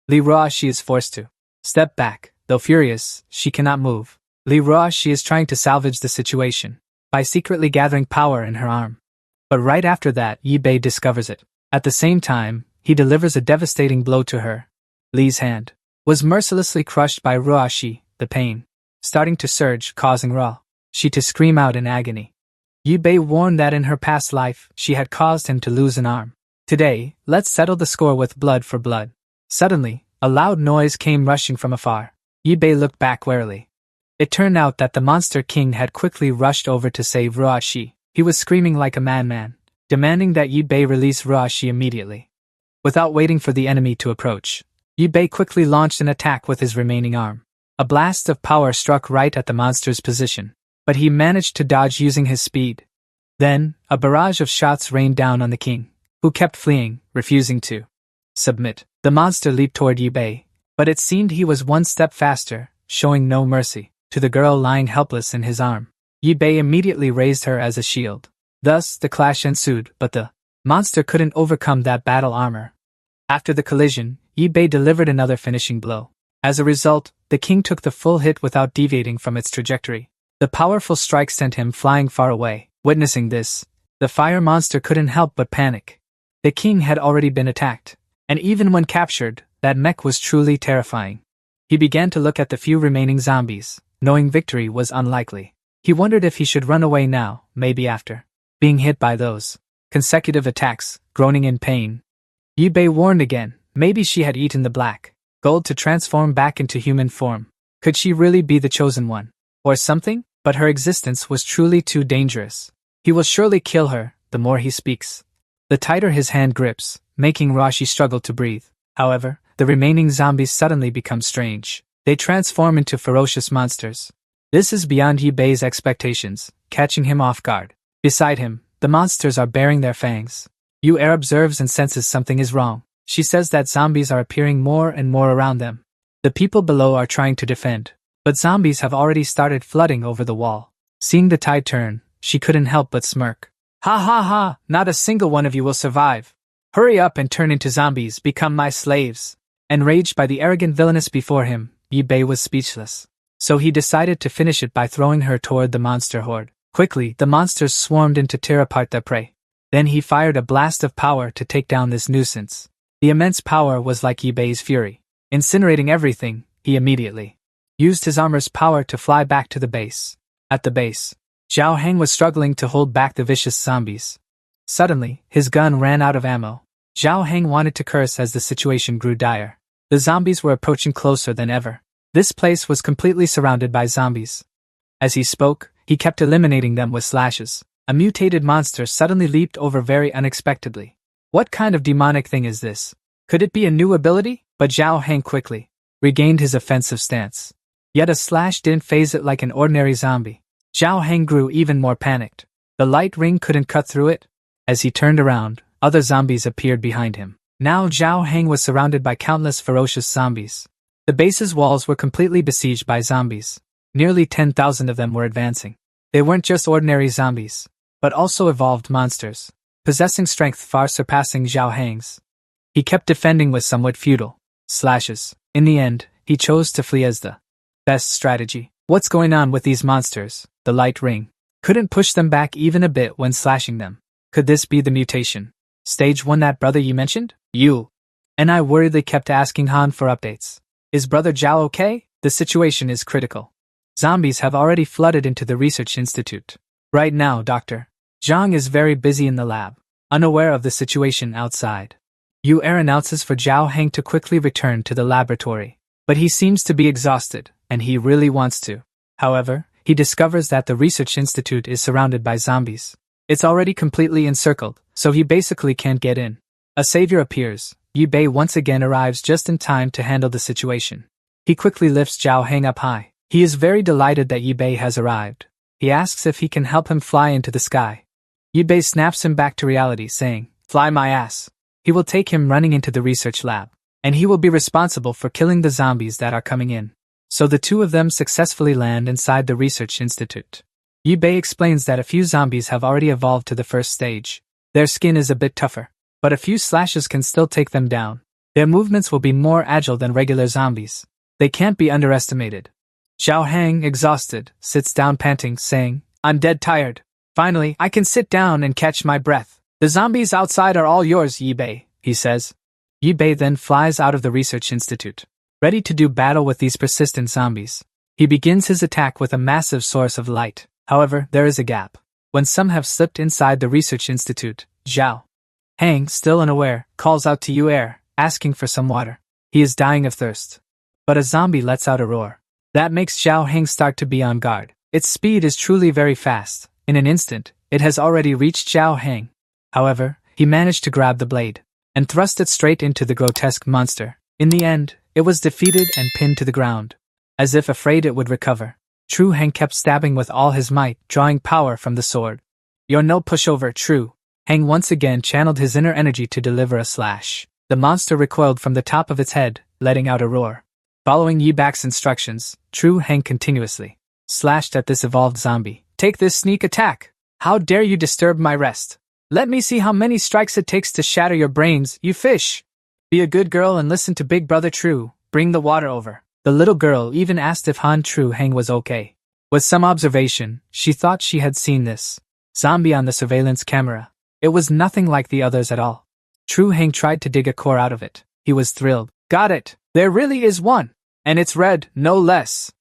Li Ruoxi is forced to step back. Though furious, she cannot move. Li Ruoxi is trying to salvage the situation by secretly gathering power in her arm. But right after that, Yi Bei discovers it. At the same time, he delivers a devastating blow to her. Li's hand was mercilessly crushed by Ruoxi, the pain starting to surge, causing Ruoxi to scream out in agony. Yi Bei warned that in her past life, she had caused him to lose an arm. Today, let's settle the score with blood for blood. Suddenly, a loud noise came rushing from afar. Yi-Bei looked back warily. It turned out that the Monster King had quickly rushed over to save Ruashi. He was screaming like a madman, demanding that Yi-Bei release Ruashi immediately. Without waiting for the enemy to approach, Yi-Bei quickly launched an attack with his remaining arm. A blast of power struck right at the monster's position, but he managed to dodge using his speed. Then, a barrage of shots rained down on the king, who kept fleeing, refusing to submit. The monster leaped toward Yi-Bei, but it seemed he was one step faster, showing no mercy to the girl lying helpless in his arm. Yi-Bei immediately raised her as a shield. Thus, the clash ensued, but the monster couldn't overcome that battle armor. After the collision, Yi-Bei delivered another finishing blow. As a result, the king took the full hit without deviating from its trajectory. The powerful strike sent him flying far away. Witnessing this, the fire monster couldn't help but panic. The king had already been attacked, and even when captured, that mech was truly terrifying. He began to look at the few remaining zombies, knowing victory was unlikely. He wondered if he should run away now, maybe after being hit by those consecutive attacks, groaning in pain. Yi-Bei warned again, maybe she had eaten the black gold to transform back into human form. Could she really be the chosen one? Or something? But her existence was truly too dangerous. He will surely kill her, the more he speaks. The tighter his hand grips, making Rashi struggle to breathe. However, the remaining zombies suddenly become strange. They transform into ferocious monsters. This is beyond Yi-Bei's expectations, catching him off guard. Beside him, the monsters are baring their fangs. Yu-Er observes and senses something is wrong. She says that zombies are appearing more and more around them. The people below are trying to defend, but zombies have already started flooding over the wall. Seeing the tide turn, she couldn't help but smirk. Ha ha ha, not a single one of you will survive. Hurry up and turn into zombies, become my slaves. Enraged by the arrogant villainess before him, Yi-Bei was speechless. So he decided to finish it by throwing her toward the monster horde. Quickly, the monsters swarmed in to tear apart their prey. Then he fired a blast of power to take down this nuisance. The immense power was like Yi-Bei's fury. Incinerating everything, he immediately used his armor's power to fly back to the base. At the base, Zhao Heng was struggling to hold back the vicious zombies. Suddenly, his gun ran out of ammo. Zhao Heng wanted to curse as the situation grew dire. The zombies were approaching closer than ever. This place was completely surrounded by zombies. As he spoke, he kept eliminating them with slashes. A mutated monster suddenly leaped over very unexpectedly. What kind of demonic thing is this? Could it be a new ability? But Zhao Heng quickly regained his offensive stance. Yet a slash didn't faze it like an ordinary zombie. Zhao Heng grew even more panicked. The light ring couldn't cut through it. As he turned around, other zombies appeared behind him. Now Zhao Heng was surrounded by countless ferocious zombies. The base's walls were completely besieged by zombies. Nearly 10,000 of them were advancing. They weren't just ordinary zombies, but also evolved monsters, possessing strength far surpassing Zhao Heng's. He kept defending with somewhat futile slashes. In the end, he chose to flee as the best strategy. What's going on with these monsters? The light ring couldn't push them back even a bit when slashing them. Could this be the mutation? Stage 1, that brother you mentioned? You. And I worriedly kept asking Han for updates. Is Brother Zhao okay? The situation is critical. Zombies have already flooded into the research institute. Right now, Dr. Zhang is very busy in the lab, unaware of the situation outside. Yu-Er announces for Zhao Heng to quickly return to the laboratory. But he seems to be exhausted, and he really wants to. However, he discovers that the research institute is surrounded by zombies. It's already completely encircled, so he basically can't get in. A savior appears. Yi-Bei once again arrives just in time to handle the situation. He quickly lifts Zhao Heng up high. He is very delighted that Yi-Bei has arrived. He asks if he can help him fly into the sky. Yi-Bei snaps him back to reality, saying, "Fly my ass." He will take him running into the research lab, and he will be responsible for killing the zombies that are coming in. So the two of them successfully land inside the research institute. Yi-Bei explains that a few zombies have already evolved to the first stage. Their skin is a bit tougher, but a few slashes can still take them down. Their movements will be more agile than regular zombies. They can't be underestimated. Zhao Heng, exhausted, sits down panting, saying, "I'm dead tired. Finally, I can sit down and catch my breath. The zombies outside are all yours, Yi-Bei," he says. Yi-Bei then flies out of the research institute, ready to do battle with these persistent zombies. He begins his attack with a massive source of light. However, there is a gap. When some have slipped inside the research institute, Zhao Heng, still unaware, calls out to Yu-Er, asking for some water. He is dying of thirst. but a zombie lets out a roar. That makes Zhao Heng start to be on guard. Its speed is truly very fast. In an instant, it has already reached Zhao Heng. However, he managed to grab the blade and thrust it straight into the grotesque monster. In the end, it was defeated and pinned to the ground. As if afraid it would recover, Zhao Heng kept stabbing with all his might, drawing power from the sword. "You're no pushover, Zhao Heng once again channeled his inner energy to deliver a slash. The monster recoiled from the top of its head, letting out a roar. Following Yi Bak's instructions, Zhao Heng continuously slashed at this evolved zombie. "Take this sneak attack! How dare you disturb my rest! Let me see how many strikes it takes to shatter your brains, you fish! Be a good girl and listen to Big Brother Zhao, bring the water over." The little girl even asked if Zhao Heng was okay. With some observation, she thought she had seen this zombie on the surveillance camera. It was nothing like the others at all. Zhao Heng tried to dig a core out of it. He was thrilled. "Got it! There really is one! And it's red, no less!"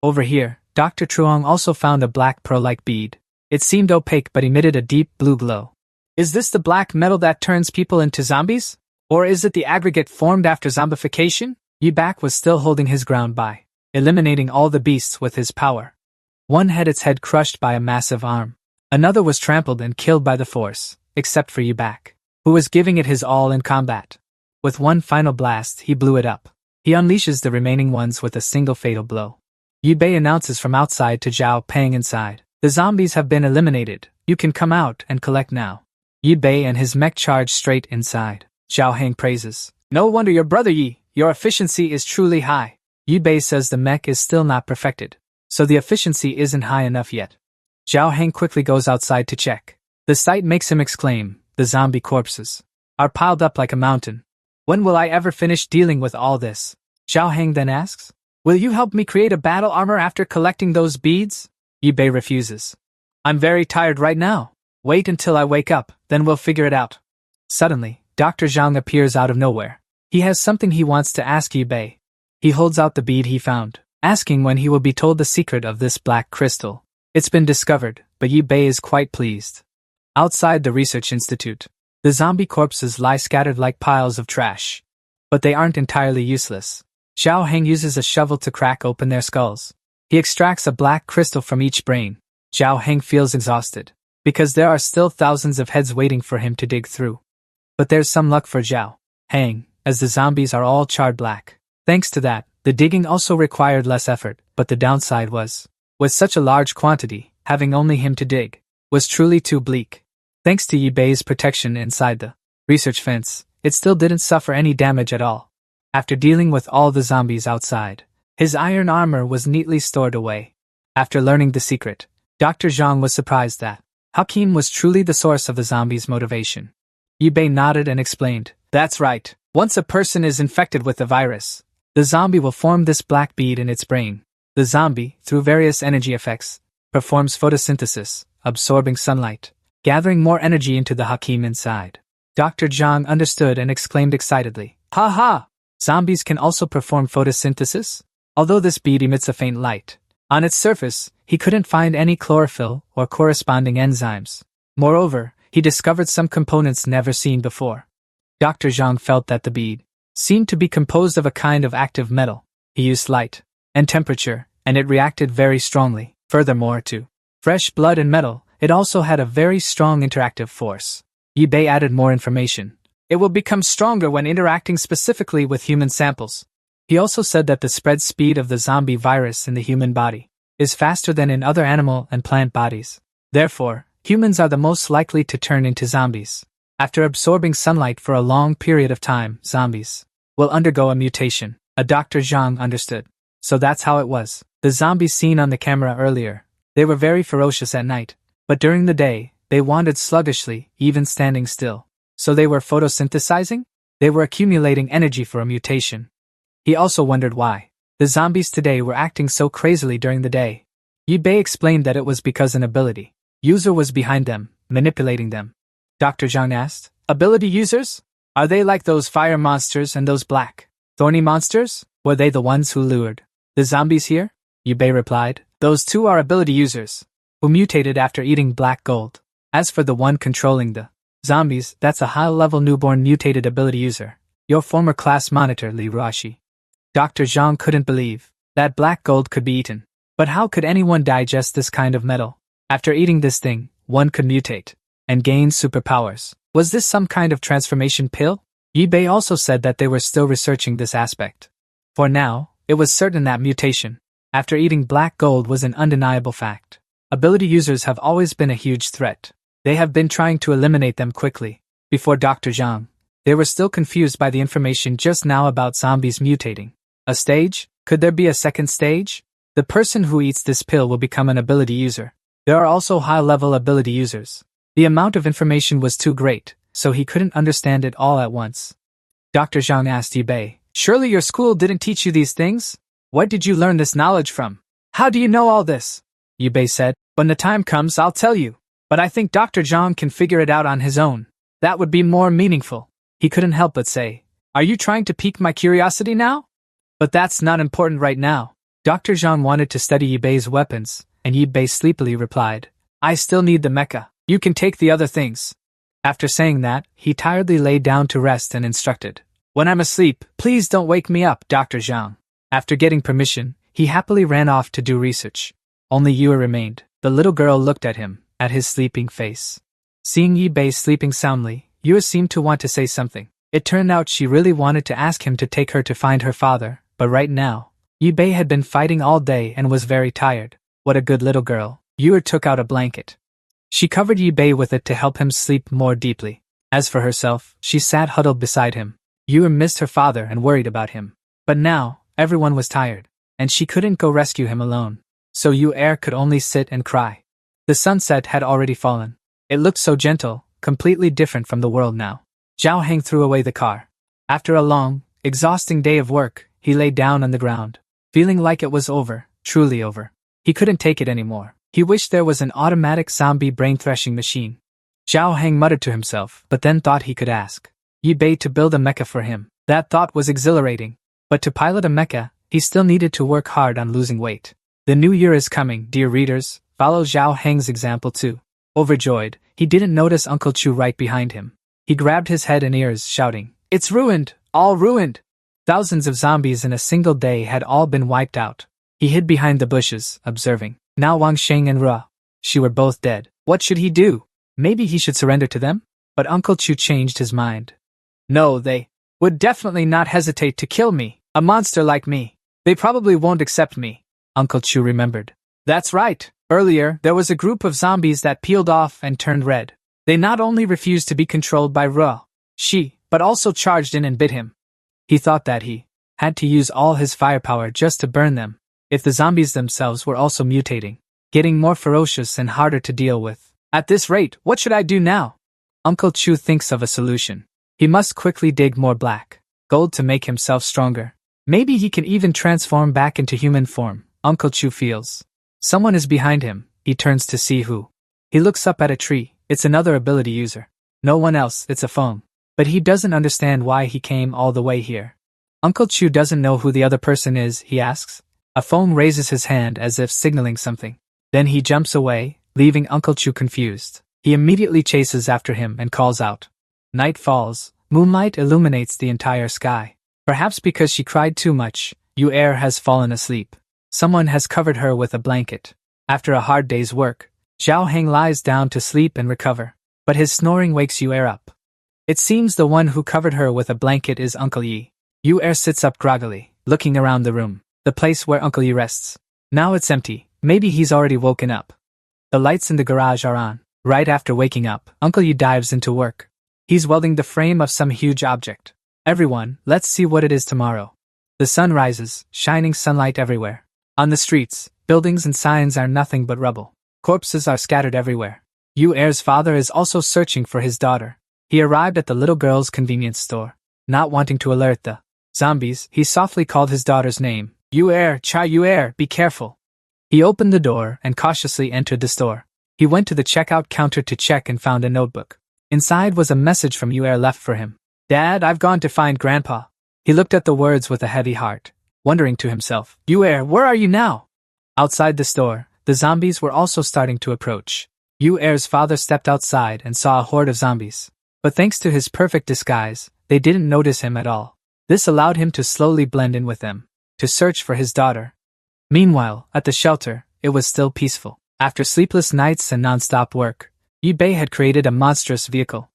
Over here, Dr. Truong also found a black pearl-like bead. It seemed opaque but emitted a deep blue glow. "Is this the black metal that turns people into zombies? Or is it the aggregate formed after zombification?" Yi Bak was still holding his ground by eliminating all the beasts with his power. One had its head crushed by a massive arm. Another was trampled and killed by the force, except for Yi Bak, who was giving it his all in combat. With one final blast, he blew it up. He unleashes the remaining ones with a single fatal blow. Yi Bei announces from outside to Zhao Peng inside. "The zombies have been eliminated. You can come out and collect now." Yi Bei and his mech charge straight inside. Zhao Heng praises. "No wonder your brother Yi. Your efficiency is truly high." Yi Bei says the mech is still not perfected, so the efficiency isn't high enough yet. Zhao Heng quickly goes outside to check. The sight makes him exclaim, "The zombie corpses are piled up like a mountain. When will I ever finish dealing with all this?" Zhao Heng then asks, "Will you help me create a battle armor after collecting those beads?" Yi Bei refuses. "I'm very tired right now. Wait until I wake up, then we'll figure it out." Suddenly, Dr. Zhang appears out of nowhere. He has something he wants to ask Yi Bei. He holds out the bead he found, asking when he will be told the secret of this black crystal. It's been discovered, but Yi Bei is quite pleased. Outside the research institute, the zombie corpses lie scattered like piles of trash. But they aren't entirely useless. Zhao Heng uses a shovel to crack open their skulls. He extracts a black crystal from each brain. Zhao Heng feels exhausted, because there are still thousands of heads waiting for him to dig through. But there's some luck for Zhao Heng, as the zombies are all charred black. Thanks to that, the digging also required less effort, but the downside was, with such a large quantity, having only him to dig was truly too bleak. Thanks to Yi Bei's protection inside the research fence, it still didn't suffer any damage at all. After dealing with all the zombies outside, his iron armor was neatly stored away. After learning the secret, Dr. Zhang was surprised that Hakim was truly the source of the zombies' motivation. Yi Bei nodded and explained, "That's right. Once a person is infected with the virus, the zombie will form this black bead in its brain. The zombie, through various energy effects, performs photosynthesis, absorbing sunlight, gathering more energy into the Hakim inside." Dr. Zhang understood and exclaimed excitedly, "Ha ha! Zombies can also perform photosynthesis?" Although this bead emits a faint light, on its surface, he couldn't find any chlorophyll or corresponding enzymes. Moreover, he discovered some components never seen before. Dr. Zhang felt that the bead seemed to be composed of a kind of active metal. He used light and temperature, and it reacted very strongly. Furthermore, to fresh blood and metal, it also had a very strong interactive force. Yi Bei added more information. "It will become stronger when interacting specifically with human samples." He also said that the spread speed of the zombie virus in the human body is faster than in other animal and plant bodies. Therefore, humans are the most likely to turn into zombies. After absorbing sunlight for a long period of time, zombies will undergo a mutation. A Dr. Zhang understood. So that's how it was. The zombies seen on the camera earlier, they were very ferocious at night, but during the day, they wandered sluggishly, even standing still. So they were photosynthesizing? They were accumulating energy for a mutation. He also wondered why the zombies today were acting so crazily during the day. Yi Bei explained that it was because an ability user was behind them, manipulating them. Dr. Zhang asked, "Ability users? Are they like those fire monsters and those black, thorny monsters? Were they the ones who lured the zombies here?" Yi Bei replied, "Those two are ability users, who mutated after eating black gold. As for the one controlling the zombies, that's a high-level newborn mutated ability user, your former class monitor Li Ruashi." Dr. Zhang couldn't believe that black gold could be eaten. But how could anyone digest this kind of metal? After eating this thing, one could mutate and gain superpowers. Was this some kind of transformation pill? Yi-Bei also said that they were still researching this aspect. For now, it was certain that mutation after eating black gold was an undeniable fact. Ability users have always been a huge threat. They have been trying to eliminate them quickly. Before Dr. Zhang, they were still confused by the information just now about zombies mutating. A stage? Could there be a second stage? The person who eats this pill will become an ability user. There are also high-level ability users. The amount of information was too great, so he couldn't understand it all at once. Dr. Zhang asked Yi-Bei, "Surely your school didn't teach you these things? Where did you learn this knowledge from? How do you know all this?" Yi-Bei said, "When the time comes, I'll tell you. But I think Dr. Zhang can figure it out on his own. That would be more meaningful." He couldn't help but say, "Are you trying to pique my curiosity now?" But that's not important right now. Dr. Zhang wanted to study Yi-Bei's weapons, and Yi-Bei sleepily replied, "I still need the mecha. You can take the other things." After saying that, he tiredly lay down to rest and instructed, "When I'm asleep, please don't wake me up, Dr. Zhang." After getting permission, he happily ran off to do research. Only Yue remained. The little girl looked at him, at his sleeping face. Seeing Yi-Bei sleeping soundly, Yue seemed to want to say something. It turned out she really wanted to ask him to take her to find her father, but right now, Yi-Bei had been fighting all day and was very tired. What a good little girl. Yue took out a blanket. She covered Yi-Bei with it to help him sleep more deeply. As for herself, she sat huddled beside him. Yue missed her father and worried about him. But now, everyone was tired, and she couldn't go rescue him alone. So Yue could only sit and cry. The sunset had already fallen. It looked so gentle, completely different from the world now. Zhao Heng threw away the car. After a long, exhausting day of work, he lay down on the ground, feeling like it was over, truly over. He couldn't take it anymore. He wished there was an automatic zombie brain-threshing machine. Zhao Heng muttered to himself, but then thought he could ask Yi-Bei to build a mecha for him. That thought was exhilarating. But to pilot a mecha, he still needed to work hard on losing weight. The new year is coming, dear readers. Follow Zhao Heng's example too. Overjoyed, he didn't notice Uncle Chu right behind him. He grabbed his head and ears, shouting, "It's ruined! All ruined!" Thousands of zombies in a single day had all been wiped out. He hid behind the bushes, observing. Now Wang Sheng and Ra. She were both dead. What should he do? Maybe he should surrender to them? But Uncle Chu changed his mind. No, they would definitely not hesitate to kill me, a monster like me. They probably won't accept me. Uncle Chu remembered. That's right. Earlier, there was a group of zombies that peeled off and turned red. They not only refused to be controlled by Ra, but also charged in and bit him. He thought that he had to use all his firepower just to burn them. If the zombies themselves were also mutating, getting more ferocious and harder to deal with. At this rate, what should I do now? Uncle Chu thinks of a solution. He must quickly dig more black gold to make himself stronger. Maybe he can even transform back into human form. Uncle Chu feels. Someone is behind him. He turns to see who. He looks up at a tree. It's another ability user. No one else, it's a phone. But he doesn't understand why he came all the way here. Uncle Chu doesn't know who the other person is, he asks. A phone raises his hand as if signaling something. Then he jumps away, leaving Uncle Chu confused. He immediately chases after him and calls out. Night falls. Moonlight illuminates the entire sky. Perhaps because she cried too much, Yue has fallen asleep. Someone has covered her with a blanket. After a hard day's work, Zhao Heng lies down to sleep and recover. But his snoring wakes Yue up. It seems the one who covered her with a blanket is Uncle Yi. Yue sits up groggily, looking around the room. The place where Uncle Yi rests. Now it's empty. Maybe he's already woken up. The lights in the garage are on. Right after waking up, Uncle Yi dives into work. He's welding the frame of some huge object. Everyone, let's see what it is tomorrow. The sun rises, shining sunlight everywhere. On the streets, buildings and signs are nothing but rubble. Corpses are scattered everywhere. Yue's father is also searching for his daughter. He arrived at the little girl's convenience store. Not wanting to alert the zombies, he softly called his daughter's name. Yue, be careful. He opened the door and cautiously entered the store. He went to the checkout counter to check and found a notebook. Inside was a message from Yue left for him. Dad, I've gone to find Grandpa. He looked at the words with a heavy heart, wondering to himself, Yue, where are you now? Outside the store, the zombies were also starting to approach. Yue's father stepped outside and saw a horde of zombies. But thanks to his perfect disguise, they didn't notice him at all. This allowed him to slowly blend in with them, to search for his daughter. Meanwhile, at the shelter, it was still peaceful. After sleepless nights and non-stop work, Yi-Bei had created a monstrous vehicle.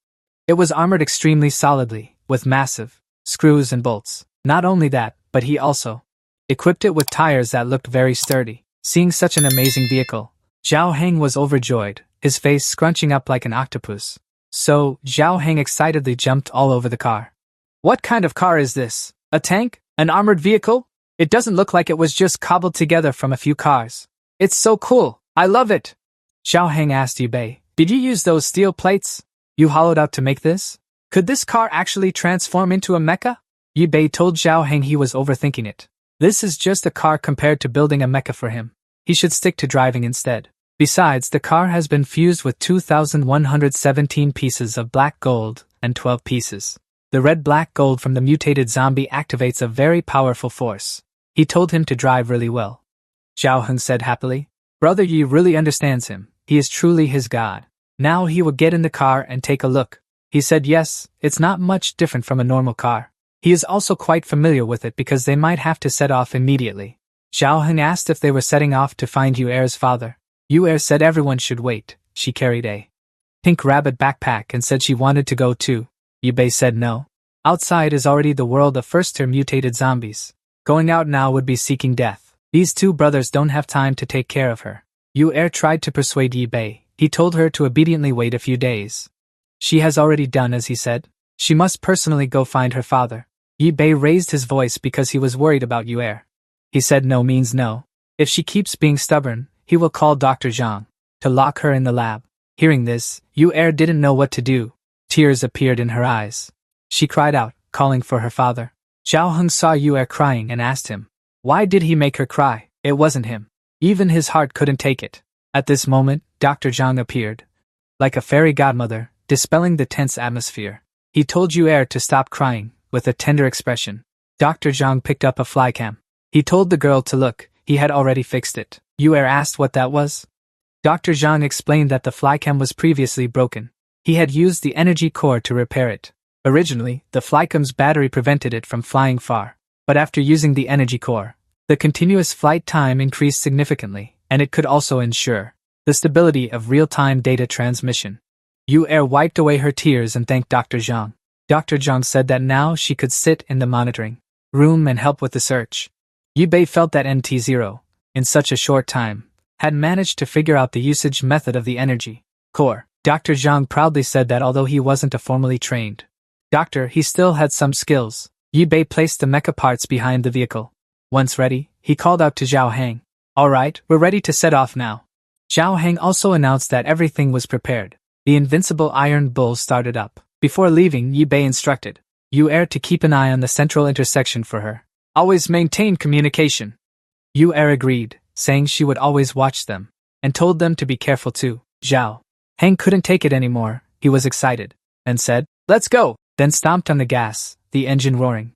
It was armored extremely solidly, with massive screws and bolts. Not only that, but he also equipped it with tires that looked very sturdy. Seeing such an amazing vehicle, Zhao Heng was overjoyed, his face scrunching up like an octopus. So, Zhao Heng excitedly jumped all over the car. What kind of car is this? A tank? An armored vehicle? It doesn't look like it was just cobbled together from a few cars. It's so cool. I love it. Zhao Heng asked Yi-Bei, did you use those steel plates you hollowed out to make this? Could this car actually transform into a mecha? Yi-Bei told Zhao Heng he was overthinking it. This is just a car compared to building a mecha for him. He should stick to driving instead. Besides, the car has been fused with 2,117 pieces of black gold and 12 pieces. The red-black gold from the mutated zombie activates a very powerful force. He told him to drive really well. Zhao Heng said happily. Brother Yi really understands him. He is truly his god. Now he will get in the car and take a look. He said yes, it's not much different from a normal car. He is also quite familiar with it because they might have to set off immediately. Zhao Heng asked if they were setting off to find Yu-Er's father. Yu-Er said everyone should wait. She carried a pink rabbit backpack and said she wanted to go too. Yi-Bei said no. Outside is already the world of first-tier mutated zombies. Going out now would be seeking death. These two brothers don't have time to take care of her. Yu-Er tried to persuade Yi-Bei. He told her to obediently wait a few days. She has already done as he said. She must personally go find her father. Yi-Bei raised his voice because he was worried about Yu-Er. He said no means no. If she keeps being stubborn, he will call Dr. Zhang to lock her in the lab. Hearing this, Yu-Er didn't know what to do. Tears appeared in her eyes. She cried out, calling for her father. Zhao Heng saw Yu-Er crying and asked him, why did he make her cry? It wasn't him. Even his heart couldn't take it. At this moment, Dr. Zhang appeared. Like a fairy godmother, dispelling the tense atmosphere. He told Yu-Er to stop crying, with a tender expression. Dr. Zhang picked up a flycam. He told the girl to look, he had already fixed it. Yu-Er asked what that was. Dr. Zhang explained that the flycam was previously broken. He had used the energy core to repair it. Originally, the flycam's battery prevented it from flying far. But after using the energy core, the continuous flight time increased significantly, and it could also ensure the stability of real-time data transmission. Yu-Er wiped away her tears and thanked Dr. Zhang. Dr. Zhang said that now she could sit in the monitoring room and help with the search. Yi-Bei felt that NT0, in such a short time, had managed to figure out the usage method of the energy core. Dr. Zhang proudly said that although he wasn't a formally trained doctor, he still had some skills. Yi-Bei placed the mecha parts behind the vehicle. Once ready, he called out to Zhao Heng. Alright, we're ready to set off now. Zhao Heng also announced that everything was prepared. The invincible iron bull started up. Before leaving, Yi-Bei instructed Yu-Er to keep an eye on the central intersection for her. Always maintain communication. Yu-Er agreed, saying she would always watch them, and told them to be careful too. Zhao Heng couldn't take it anymore. He was excited, and said, let's go, then stomped on the gas, the engine roaring.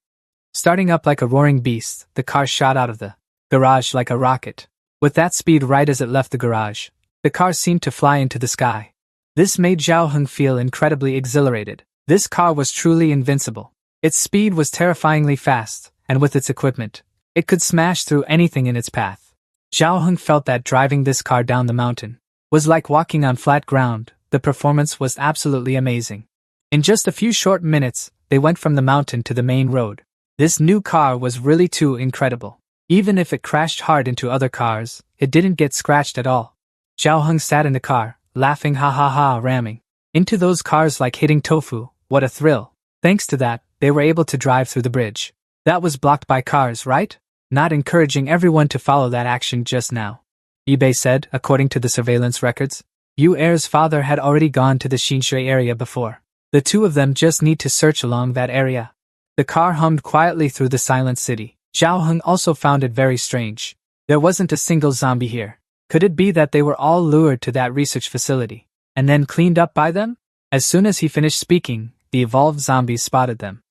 Starting up like a roaring beast, the car shot out of the garage like a rocket. With that speed right as it left the garage, the car seemed to fly into the sky. This made Zhao Heng feel incredibly exhilarated. This car was truly invincible. Its speed was terrifyingly fast, and with its equipment, it could smash through anything in its path. Zhao Heng felt that driving this car down the mountain was like walking on flat ground. The performance was absolutely amazing. In just a few short minutes, they went from the mountain to the main road. This new car was really too incredible. Even if it crashed hard into other cars, it didn't get scratched at all. Zhao Heng sat in the car, laughing ha ha ha, ramming into those cars like hitting tofu. What a thrill. Thanks to that, they were able to drive through the bridge. That was blocked by cars, right? Not encouraging everyone to follow that action just now. Yi-Bei said, according to the surveillance records. Yu-Er's father had already gone to the Xinshui area before. The two of them just need to search along that area. The car hummed quietly through the silent city. Zhao Heng also found it very strange. There wasn't a single zombie here. Could it be that they were all lured to that research facility, and then cleaned up by them? As soon as he finished speaking, the evolved zombies spotted them.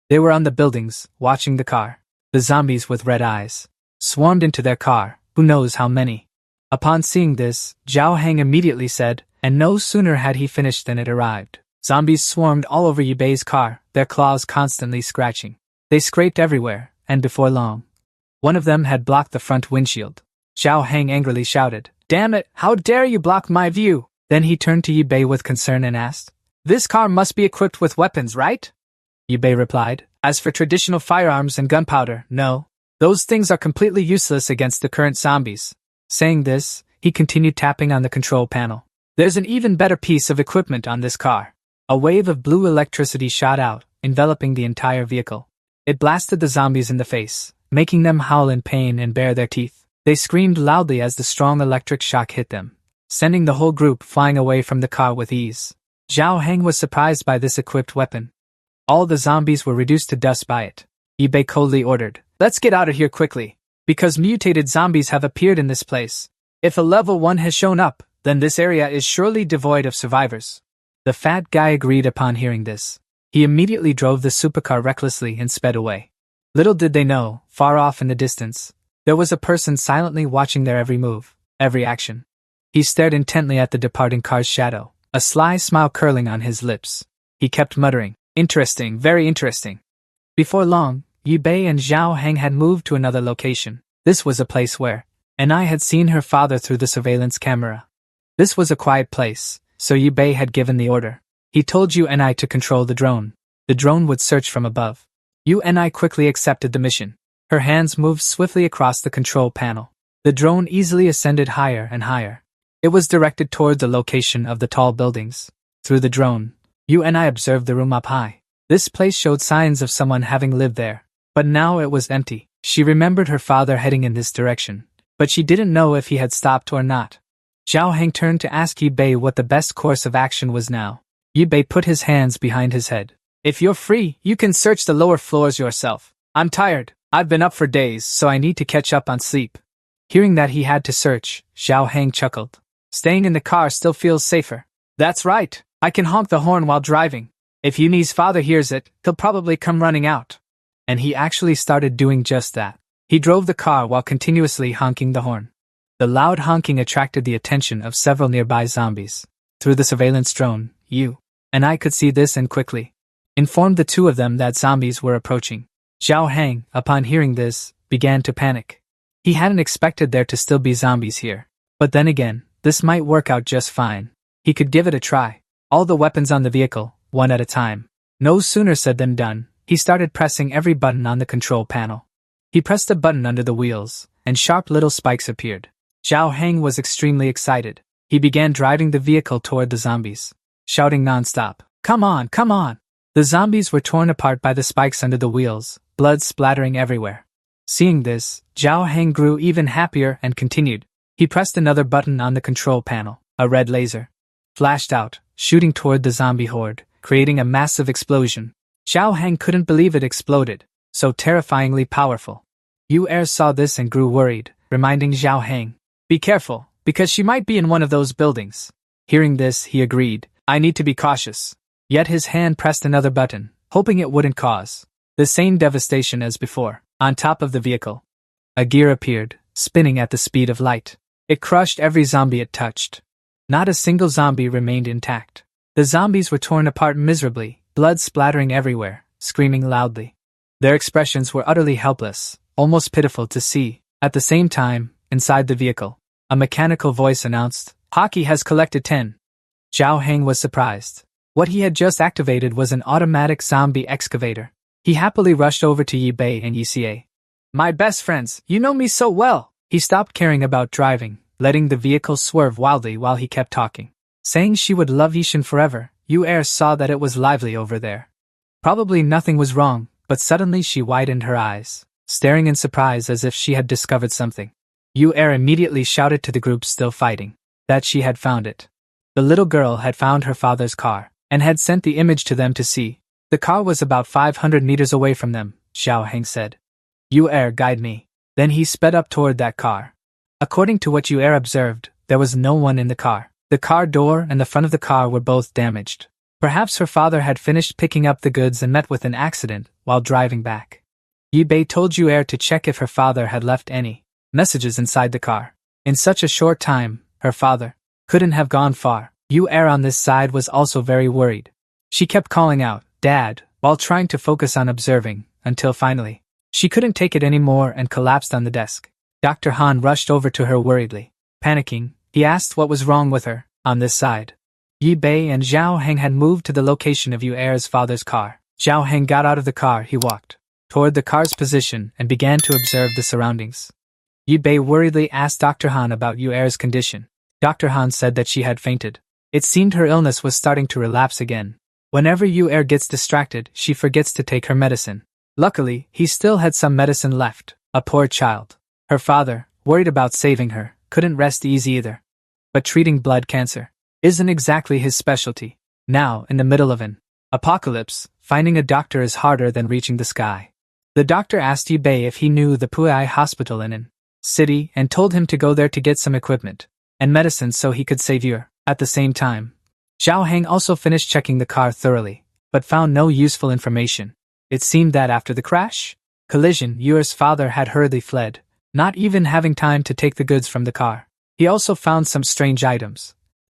They were on the buildings, watching the car. The zombies with red eyes swarmed into their car, who knows how many. Upon seeing this, Zhao Heng immediately said, and no sooner had he finished than it arrived. Zombies swarmed all over Yi-Bei's car, their claws constantly scratching. They scraped everywhere, and before long, one of them had blocked the front windshield. Zhao Heng angrily shouted, "Damn it, how dare you block my view!" Then he turned to Yi Bei with concern and asked, "This car must be equipped with weapons, right?" Yi Bei replied, "As for traditional firearms and gunpowder, no. Those things are completely useless against the current zombies." Saying this, he continued tapping on the control panel. "There's an even better piece of equipment on this car." A wave of blue electricity shot out, enveloping the entire vehicle. It blasted the zombies in the face, making them howl in pain and bare their teeth. They screamed loudly as the strong electric shock hit them, sending the whole group flying away from the car with ease. Zhao Heng was surprised by this equipped weapon. All the zombies were reduced to dust by it. Yi Bei coldly ordered, "Let's get out of here quickly, because mutated zombies have appeared in this place. If a level 1 has shown up, then this area is surely devoid of survivors." The fat guy agreed upon hearing this. He immediately drove the supercar recklessly and sped away. Little did they know, far off in the distance, there was a person silently watching their every move, every action. He stared intently at the departing car's shadow, a sly smile curling on his lips. He kept muttering, "Interesting, very interesting." Before long, Yi Bei and Zhao Heng had moved to another location. This was a place where Anai had seen her father through the surveillance camera. This was a quiet place, so Yi Bei had given the order. He told Yu and I to control the drone. The drone would search from above. Yu and I quickly accepted the mission. Her hands moved swiftly across the control panel. The drone easily ascended higher and higher. It was directed toward the location of the tall buildings. Through the drone, Yu and I observed the room up high. This place showed signs of someone having lived there. But now it was empty. She remembered her father heading in this direction, but she didn't know if he had stopped or not. Zhao Heng turned to ask Yi Bei what the best course of action was now. Yi Bei put his hands behind his head. "If you're free, you can search the lower floors yourself. I'm tired. I've been up for days, so I need to catch up on sleep." Hearing that he had to search, Zhao Heng chuckled. "Staying in the car still feels safer." "That's right. I can honk the horn while driving. If Yuni's father hears it, he'll probably come running out." And he actually started doing just that. He drove the car while continuously honking the horn. The loud honking attracted the attention of several nearby zombies. Through the surveillance drone, Yu and I could see this and quickly informed the two of them that zombies were approaching. Zhao Heng, upon hearing this, began to panic. He hadn't expected there to still be zombies here. But then again, this might work out just fine. He could give it a try. All the weapons on the vehicle, one at a time. No sooner said than done, he started pressing every button on the control panel. He pressed a button under the wheels, and sharp little spikes appeared. Zhao Heng was extremely excited. He began driving the vehicle toward the zombies, shouting non-stop, "Come on, come on!" The zombies were torn apart by the spikes under the wheels, blood splattering everywhere. Seeing this, Zhao Heng grew even happier and continued. He pressed another button on the control panel. A red laser flashed out, shooting toward the zombie horde, creating a massive explosion. Zhao Heng couldn't believe it exploded, so terrifyingly powerful. Yu saw this and grew worried, reminding Zhao Heng, "Be careful, because she might be in one of those buildings." Hearing this, he agreed, "I need to be cautious." Yet his hand pressed another button, hoping it wouldn't cause the same devastation as before. On top of the vehicle, a gear appeared, spinning at the speed of light. It crushed every zombie it touched. Not a single zombie remained intact. The zombies were torn apart miserably, blood splattering everywhere, screaming loudly. Their expressions were utterly helpless, almost pitiful to see. At the same time, inside the vehicle, a mechanical voice announced, "Hockey has collected 10. Zhao Heng was surprised. What he had just activated was an automatic zombie excavator. He happily rushed over to Yi Bei and Yi. "My best friends, you know me so well." He stopped caring about driving, letting the vehicle swerve wildly while he kept talking. Saying she would love Yishin forever, Yu saw that it was lively over there. Probably nothing was wrong, but suddenly she widened her eyes, staring in surprise as if she had discovered something. Yu immediately shouted to the group still fighting that she had found it. The little girl had found her father's car, and had sent the image to them to see. The car was about 500 meters away from them, Zhao Heng said. "Yu guide me." Then he sped up toward that car. According to what Yu observed, there was no one in the car. The car door and the front of the car were both damaged. Perhaps her father had finished picking up the goods and met with an accident while driving back. Yi Bei told Yu to check if her father had left any messages inside the car. In such a short time, her father couldn't have gone far. Yu on this side was also very worried. She kept calling out, "Dad, while trying to focus on observing, until finally, she couldn't take it anymore and collapsed on the desk. Dr. Han rushed over to her worriedly. Panicking, he asked what was wrong with her. On this side, Yi Bei and Zhao Heng had moved to the location of Yu Er's father's car. Zhao Heng got out of the car. He walked toward the car's position and began to observe the surroundings. Yi Bei worriedly asked Dr. Han about Yu Er's condition. Dr. Han said that she had fainted. It seemed her illness was starting to relapse again. Whenever Yu Er gets distracted, she forgets to take her medicine. Luckily, he still had some medicine left. A poor child. Her father, worried about saving her, couldn't rest easy either. But treating blood cancer isn't exactly his specialty. Now, in the middle of an apocalypse, finding a doctor is harder than reaching the sky. The doctor asked Yi Bei if he knew the Pu'ai hospital in an city and told him to go there to get some equipment and medicine so he could save Yu. At the same time, Zhao Heng also finished checking the car thoroughly, but found no useful information. It seemed that after the collision, Yu's father had hurriedly fled, not even having time to take the goods from the car. He also found some strange items.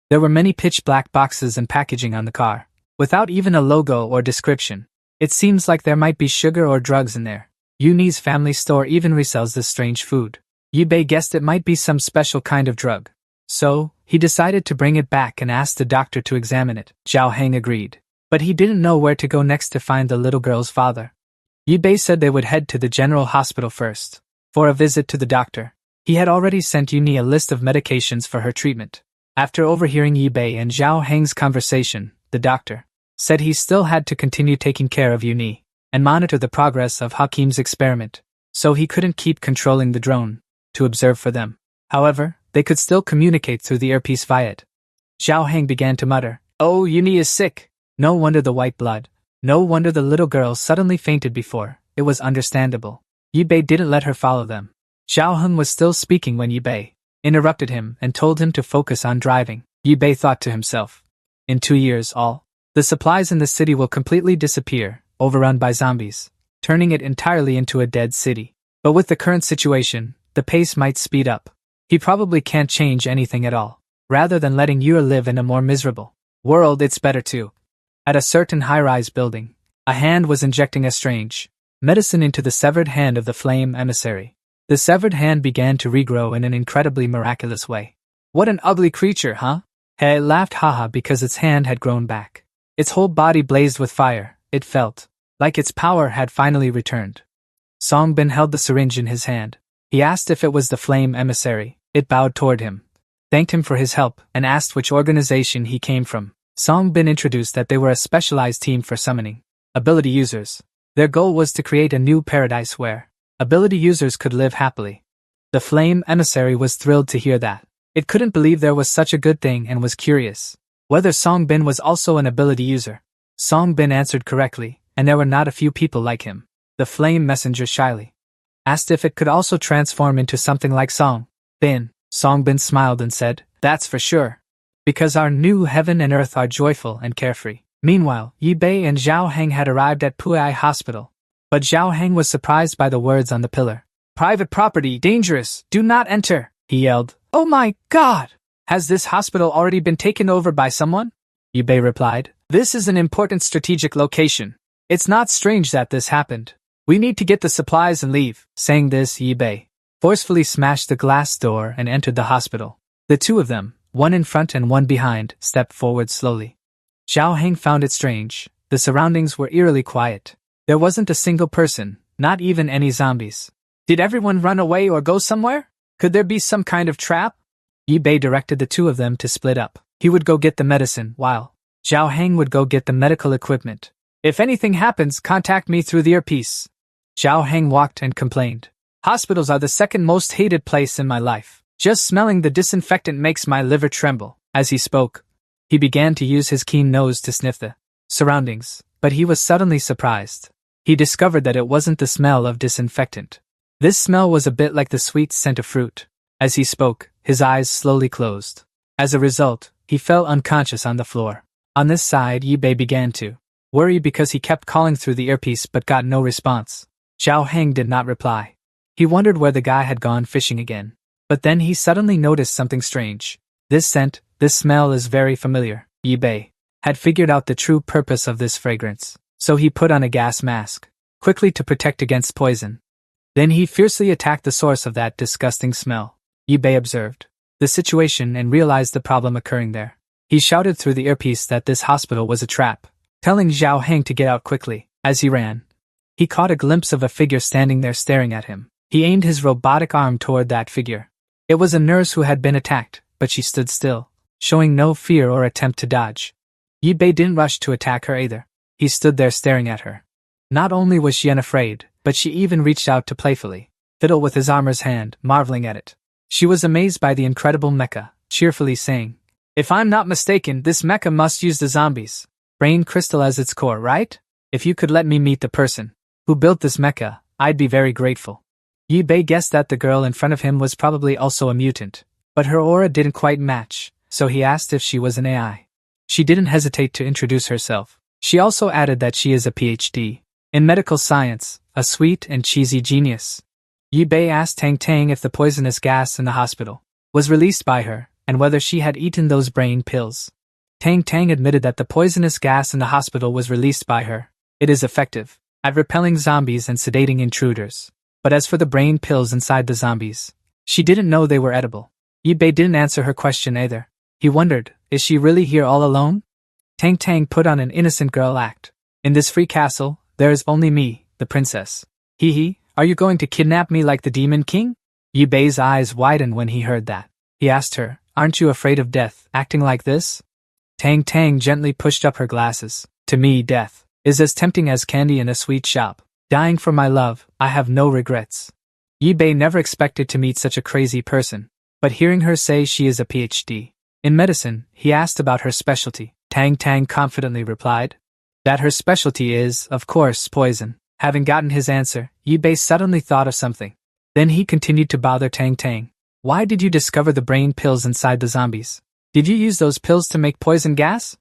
There were many pitch-black boxes and packaging on the car, without even a logo or description. It seems like there might be sugar or drugs in there. Yuni's family store even resells this strange food. Yi Bei guessed it might be some special kind of drug. So, he decided to bring it back and asked the doctor to examine it. Zhao Heng agreed. But he didn't know where to go next to find the little girl's father. Yi Bei said they would head to the general hospital first, for a visit to the doctor. He had already sent Yuni a list of medications for her treatment. After overhearing Yi Bei and Zhao Heng's conversation, the doctor said he still had to continue taking care of Yuni and monitor the progress of Hakim's experiment, so he couldn't keep controlling the drone to observe for them. However, they could still communicate through the earpiece via it. Zhao Heng began to mutter, "Oh, Yuni is sick. No wonder the white blood. No wonder the little girl suddenly fainted before. It was understandable." Yi Bei didn't let her follow them. Zhao Heng was still speaking when Yi Bei interrupted him and told him to focus on driving. Yi Bei thought to himself, in 2 years all the supplies in the city will completely disappear, overrun by zombies, turning it entirely into a dead city. But with the current situation, the pace might speed up. He probably can't change anything at all. Rather than letting Yu live in a more miserable world, it's better to. At a certain high-rise building, a hand was injecting a strange medicine into the severed hand of the flame emissary. The severed hand began to regrow in an incredibly miraculous way. "What an ugly creature, huh?" He laughed haha because its hand had grown back. Its whole body blazed with fire. It felt like its power had finally returned. Song Bin held the syringe in his hand. He asked if it was the flame emissary. It bowed toward him, thanked him for his help, and asked which organization he came from. Song Bin introduced that they were a specialized team for summoning ability users. Their goal was to create a new paradise where ability users could live happily. The flame emissary was thrilled to hear that. It couldn't believe there was such a good thing and was curious whether Song Bin was also an ability user. Song Bin answered correctly, and there were not a few people like him. The flame messenger shyly asked if it could also transform into something like Song Bin. Song Bin smiled and said, "That's for sure. Because our new heaven and earth are joyful and carefree." Meanwhile, Yi Bei and Zhao Heng had arrived at Pu'ai Hospital. But Zhao Heng was surprised by the words on the pillar. "Private property, dangerous, do not enter," he yelled. "Oh my God! Has this hospital already been taken over by someone?" Yi Bei replied, "This is an important strategic location. It's not strange that this happened. We need to get the supplies and leave." Saying this, Yi Bei forcefully smashed the glass door and entered the hospital. The two of them, one in front and one behind, stepped forward slowly. Zhao Heng found it strange. The surroundings were eerily quiet. There wasn't a single person, not even any zombies. Did everyone run away or go somewhere? Could there be some kind of trap? Yi Bei directed the two of them to split up. He would go get the medicine, while Zhao Heng would go get the medical equipment. "If anything happens, contact me through the earpiece." Zhao Heng walked and complained. "Hospitals are the second most hated place in my life. Just smelling the disinfectant makes my liver tremble." As he spoke, he began to use his keen nose to sniff the surroundings, but he was suddenly surprised. He discovered that it wasn't the smell of disinfectant. This smell was a bit like the sweet scent of fruit. As he spoke, his eyes slowly closed. As a result, he fell unconscious on the floor. On this side, Yi Bei began to worry because he kept calling through the earpiece but got no response. Zhao Heng did not reply. He wondered where the guy had gone fishing again. But then he suddenly noticed something strange. This scent, this smell is very familiar. Yi Bei had figured out the true purpose of this fragrance. so he put on a gas mask, quickly to protect against poison. Then he fiercely attacked the source of that disgusting smell. Yibei observed the situation and realized the problem occurring there. He shouted through the earpiece that this hospital was a trap, telling Zhao Heng to get out quickly. As he ran, he caught a glimpse of a figure standing there staring at him. He aimed his robotic arm toward that figure. It was a nurse who had been attacked, but she stood still, showing no fear or attempt to dodge. Yibei didn't rush to attack her either. He stood there staring at her. Not only was she unafraid, but she even reached out to playfully fiddle with his armor's hand, marveling at it. She was amazed by the incredible mecha, cheerfully saying, "If I'm not mistaken, this mecha must use the zombies' brain crystal as its core, right? If you could let me meet the person who built this mecha, I'd be very grateful." Yibei guessed that the girl in front of him was probably also a mutant, but her aura didn't quite match, so he asked if she was an AI. She didn't hesitate to introduce herself. She also added that she is a PhD in medical science, a sweet and cheesy genius. Yibei asked Tang Tang if the poisonous gas in the hospital was released by her, and whether she had eaten those brain pills. Tang Tang admitted that the poisonous gas in the hospital was released by her. It is effective at repelling zombies and sedating intruders. But as for the brain pills inside the zombies, she didn't know they were edible. Yibei didn't answer her question either. He wondered, is she really here all alone? Tang Tang put on an innocent girl act. In this free castle, there is only me, the princess. Hee, are you going to kidnap me like the Demon King? Yibei's eyes widened when he heard that. He asked her, aren't you afraid of death, acting like this? Tang Tang gently pushed up her glasses. To me, death is as tempting as candy in a sweet shop. Dying for my love, I have no regrets. Yibei never expected to meet such a crazy person, but hearing her say she is a PhD in medicine, he asked about her specialty. Tang Tang confidently replied that her specialty is, of course, poison. Having gotten his answer, Yibei suddenly thought of something. Then he continued to bother Tang Tang. Why did you discover the brain pills inside the zombies? Did you use those pills to make poison gas?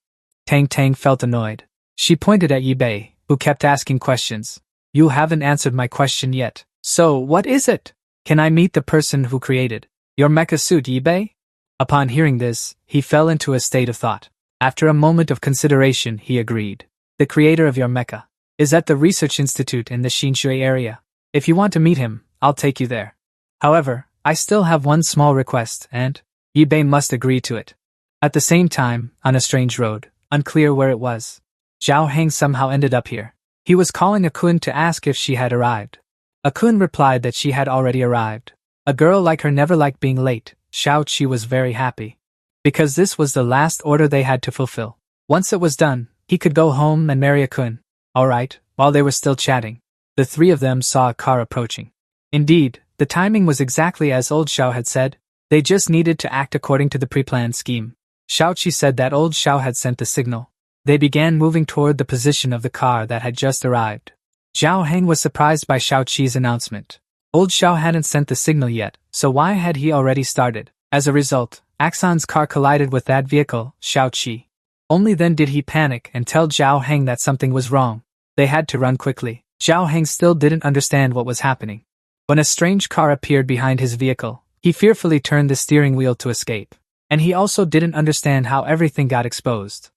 Tang Tang felt annoyed. She pointed at Yibei, who kept asking questions. You haven't answered my question yet. So, what is it? Can I meet the person who created your mecha suit, Yibei? Upon hearing this, he fell into a state of thought. After a moment of consideration, he agreed. The creator of your mecha is at the research institute in the Shinshui area. If you want to meet him, I'll take you there. However, I still have one small request, and Yibei must agree to it. At the same time, on a strange road, unclear where it was, Zhao Heng somehow ended up here. He was calling Akun to ask if she had arrived. Akun replied that she had already arrived. A girl like her never liked being late. She was very happy, because this was the last order they had to fulfill. Once it was done, he could go home and marry Akun. Alright, while they were still chatting, the three of them saw a car approaching. Indeed, the timing was exactly as old Xiao had said. They just needed to act according to the pre-planned scheme. Xiaoqi said that old Xiao had sent the signal. They began moving toward the position of the car that had just arrived. Zhao Heng was surprised by Xiaoqi's announcement. Old Xiao hadn't sent the signal yet, so why had he already started? As a result, Axon's car collided with that vehicle, Xiaoqi. Only then did he panic and tell Zhao Heng that something was wrong. They had to run quickly. Zhao Heng still didn't understand what was happening. When a strange car appeared behind his vehicle, he fearfully turned the steering wheel to escape. And he also didn't understand how everything got exposed.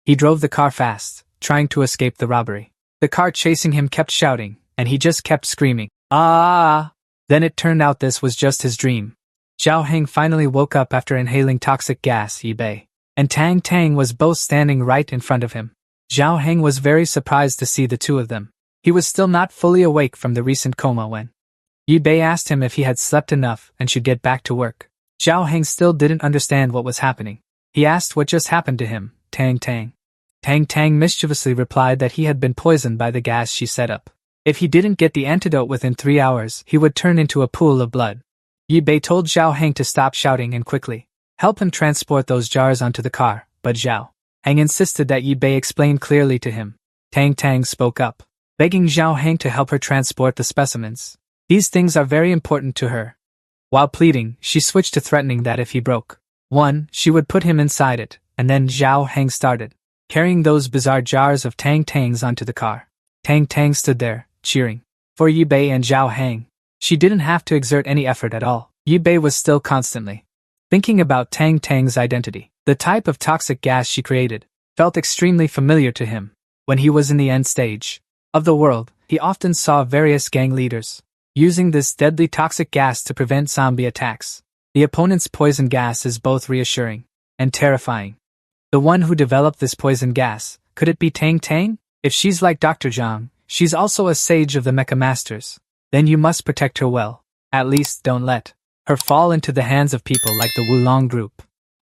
He drove the car fast, trying to escape the robbery. The car chasing him kept shouting, and he just kept screaming, "Ah!" Then it turned out this was just his dream. Zhao Heng finally woke up after inhaling toxic gas. Yibei and Tang Tang was both standing right in front of him. Zhao Heng was very surprised to see the two of them. He was still not fully awake from the recent coma when Yibei asked him if he had slept enough and should get back to work. Zhao Heng still didn't understand what was happening. He asked what just happened to him. Tang Tang. Tang Tang mischievously replied that he had been poisoned by the gas she set up. If he didn't get the antidote within 3 hours, he would turn into a pool of blood. Yibei told Zhao Heng to stop shouting and quickly help him transport those jars onto the car, but Zhao Heng insisted that Yibei explain clearly to him. Tang Tang spoke up, begging Zhao Heng to help her transport the specimens. These things are very important to her. While pleading, she switched to threatening that if he broke one, she would put him inside it, and then Zhao Heng started carrying those bizarre jars of Tang Tangs onto the car. Tang Tang stood there, cheering for Yibei and Zhao Heng. She didn't have to exert any effort at all. Yibei was still constantly thinking about Tang Tang's identity. The type of toxic gas she created felt extremely familiar to him. When he was in the end stage of the world, he often saw various gang leaders using this deadly toxic gas to prevent zombie attacks. The opponent's poison gas is both reassuring and terrifying. The one who developed this poison gas, could it be Tang Tang? If she's like Dr. Zhang, she's also a sage of the Mecha Masters. Then you must protect her well. At least don't let her fall into the hands of people like the Wulong group.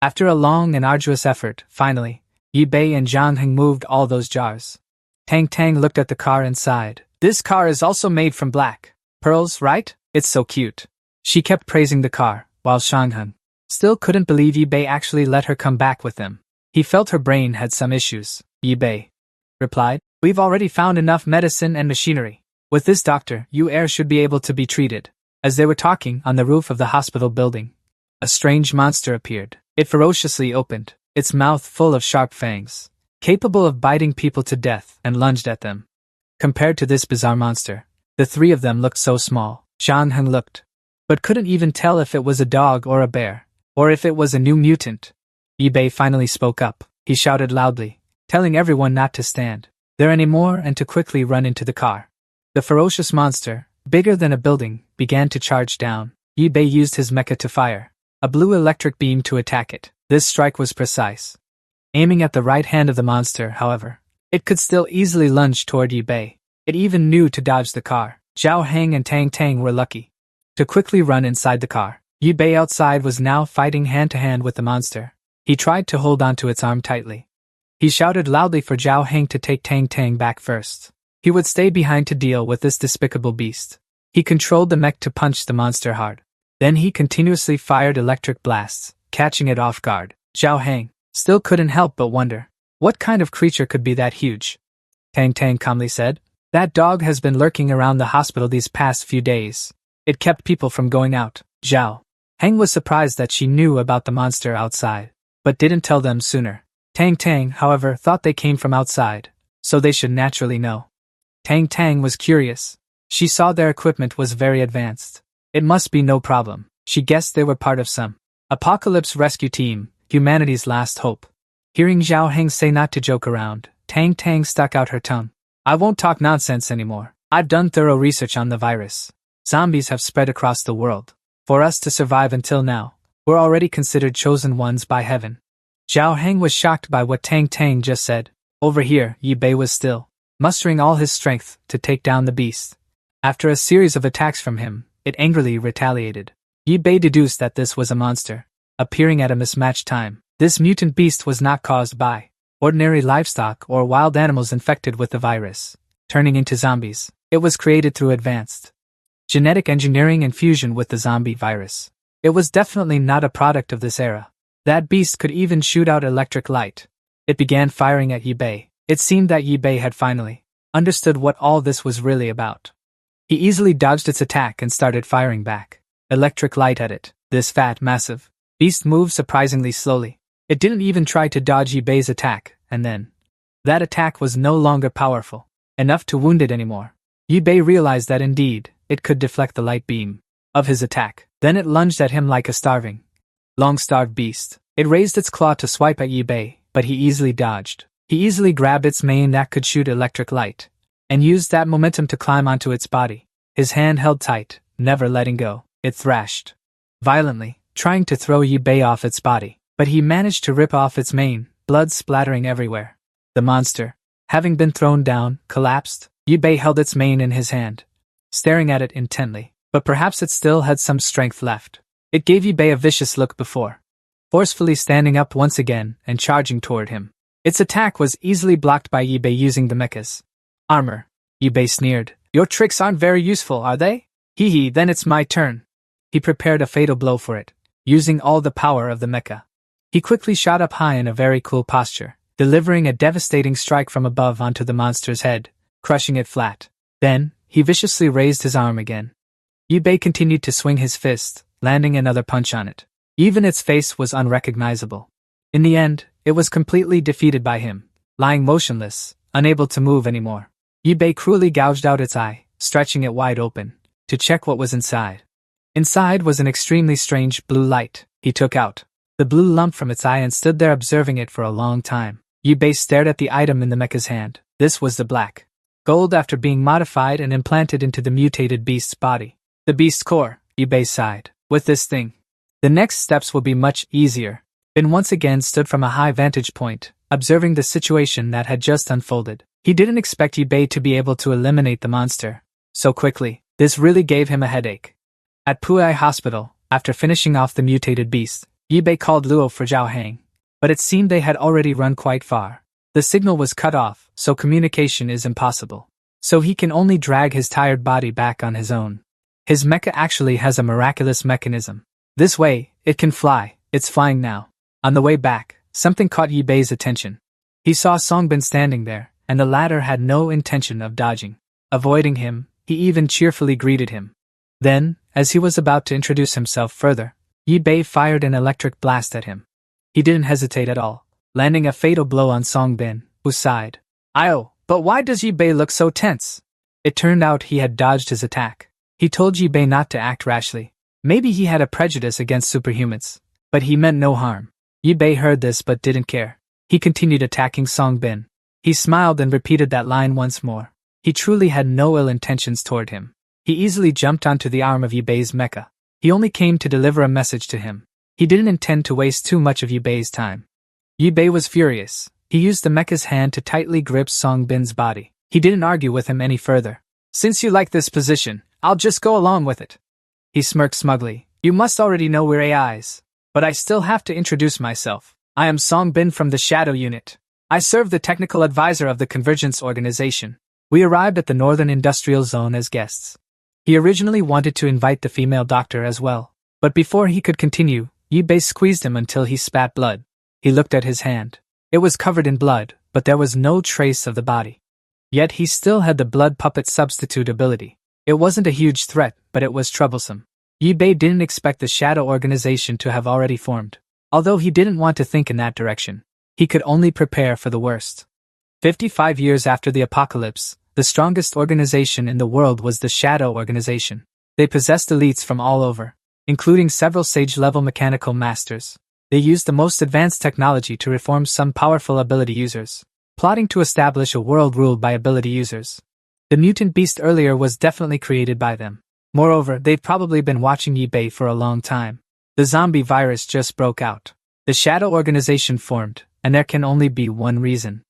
After a long and arduous effort, finally, Yi Bei and Zhang Heng moved all those jars. Tang Tang looked at the car and sighed. This car is also made from black pearls, right? It's so cute. She kept praising the car, while Zhang Heng still couldn't believe Yi Bei actually let her come back with them. He felt her brain had some issues. Yi Bei replied, we've already found enough medicine and machinery. With this doctor, you heir should be able to be treated. As they were talking on the roof of the hospital building, a strange monster appeared. It ferociously opened, its mouth full of sharp fangs, capable of biting people to death, and lunged at them. Compared to this bizarre monster, the three of them looked so small. Zhang Heng looked, but couldn't even tell if it was a dog or a bear, or if it was a new mutant. Yi Bei finally spoke up. He shouted loudly, telling everyone not to stand there anymore and to quickly run into the car. The ferocious monster, bigger than a building, began to charge down. Yi Bei used his mecha to fire a blue electric beam to attack it. This strike was precise. Aiming at the right hand of the monster, however, it could still easily lunge toward Yi Bei. It even knew to dodge the car. Zhao Heng and Tang Tang were lucky to quickly run inside the car. Yi Bei outside was now fighting hand-to-hand with the monster. He tried to hold onto its arm tightly. He shouted loudly for Zhao Heng to take Tang Tang back first. He would stay behind to deal with this despicable beast. He controlled the mech to punch the monster hard. Then he continuously fired electric blasts, catching it off guard. Zhao Heng still couldn't help but wonder, what kind of creature could be that huge? Tang Tang calmly said, that dog has been lurking around the hospital these past few days. It kept people from going out. Zhao Heng was surprised that she knew about the monster outside, but didn't tell them sooner. Tang Tang, however, thought they came from outside, so they should naturally know. Tang Tang was curious. She saw their equipment was very advanced. It must be no problem. She guessed they were part of some apocalypse rescue team, humanity's last hope. Hearing Zhao Heng say not to joke around, Tang Tang stuck out her tongue. I won't talk nonsense anymore. I've done thorough research on the virus. Zombies have spread across the world. For us to survive until now, we're already considered chosen ones by heaven. Zhao Heng was shocked by what Tang Tang just said. Over here, Yi Bei was still mustering all his strength to take down the beast. After a series of attacks from him, it angrily retaliated. Yi Bei deduced that this was a monster, appearing at a mismatched time. This mutant beast was not caused by ordinary livestock or wild animals infected with the virus, turning into zombies. It was created through advanced genetic engineering and fusion with the zombie virus. It was definitely not a product of this era. That beast could even shoot out electric light. It began firing at Yi Bei. It seemed that Yi Bei had finally understood what all this was really about. He easily dodged its attack and started firing back electric light at it. This fat, massive beast moved surprisingly slowly. It didn't even try to dodge Yi Bei's attack, and then that attack was no longer powerful enough to wound it anymore. Yi Bei realized that indeed, it could deflect the light beam of his attack. Then it lunged at him like a long-starved beast. It raised its claw to swipe at Yi Bei, but he easily dodged. He easily grabbed its mane that could shoot electric light, and used that momentum to climb onto its body. His hand held tight, never letting go. It thrashed violently, trying to throw Yi Bei off its body, but he managed to rip off its mane, blood splattering everywhere. The monster, having been thrown down, collapsed. Yi Bei held its mane in his hand, staring at it intently, but perhaps it still had some strength left. It gave Yi Bei a vicious look before forcefully standing up once again and charging toward him. Its attack was easily blocked by Yi Bei using the mecha's armor. Yi Bei sneered. Your tricks aren't very useful, are they? Hee hee, then it's my turn. He prepared a fatal blow for it, using all the power of the mecha. He quickly shot up high in a very cool posture, delivering a devastating strike from above onto the monster's head, crushing it flat. Then, he viciously raised his arm again. Yi Bei continued to swing his fist, landing another punch on it. Even its face was unrecognizable. In the end, it was completely defeated by him, lying motionless, unable to move anymore. Yi Bei cruelly gouged out its eye, stretching it wide open, to check what was inside. Inside was an extremely strange blue light. He took out the blue lump from its eye and stood there observing it for a long time. Yi Bei stared at the item in the mecha's hand, This was the black gold after being modified and implanted into the mutated beast's body. The beast's core, Yibei sighed. With this thing, the next steps will be much easier. Ben once again stood from a high vantage point, observing the situation that had just unfolded. He didn't expect Yibei to be able to eliminate the monster so quickly. This really gave him a headache. At Puai Hospital, after finishing off the mutated beast, Yibei called Luo for Zhao Hang, but it seemed they had already run quite far. The signal was cut off, so communication is impossible. So he can only drag his tired body back on his own. His mecha actually has a miraculous mechanism. This way, it can fly. It's flying now. On the way back, something caught Yibei's attention. He saw Songbin standing there, and the latter had no intention of dodging. Avoiding him, he even cheerfully greeted him. Then, as he was about to introduce himself further, Yibei fired an electric blast at him. He didn't hesitate at all, landing a fatal blow on Songbin, who sighed. "Ayo, but why does Yibei look so tense?" It turned out he had dodged his attack. He told Yibei not to act rashly. Maybe he had a prejudice against superhumans, but he meant no harm. Yibei heard this but didn't care. He continued attacking Songbin. He smiled and repeated that line once more. He truly had no ill intentions toward him. He easily jumped onto the arm of Yibei's mecha. He only came to deliver a message to him. He didn't intend to waste too much of Yibei's time. Yibei was furious. He used the mecha's hand to tightly grip Songbin's body. He didn't argue with him any further. "Since you like this position, I'll just go along with it." He smirked smugly. "You must already know we're AIs. But I still have to introduce myself. I am Songbin from the Shadow Unit. I serve the technical advisor of the Convergence Organization. We arrived at the Northern Industrial Zone as guests." He originally wanted to invite the female doctor as well, but before he could continue, Yibei squeezed him until he spat blood. He looked at his hand. It was covered in blood, but there was no trace of the body. Yet he still had the blood puppet substitute ability. It wasn't a huge threat, but it was troublesome. Yibei didn't expect the Shadow Organization to have already formed. Although he didn't want to think in that direction, he could only prepare for the worst. 55 years after the apocalypse, the strongest organization in the world was the Shadow Organization. They possessed elites from all over, including several sage-level mechanical masters. They used the most advanced technology to reform some powerful ability users, plotting to establish a world ruled by ability users. The mutant beast earlier was definitely created by them. Moreover, they'd probably been watching Yibei for a long time. The zombie virus just broke out. The Shadow Organization formed, and there can only be one reason.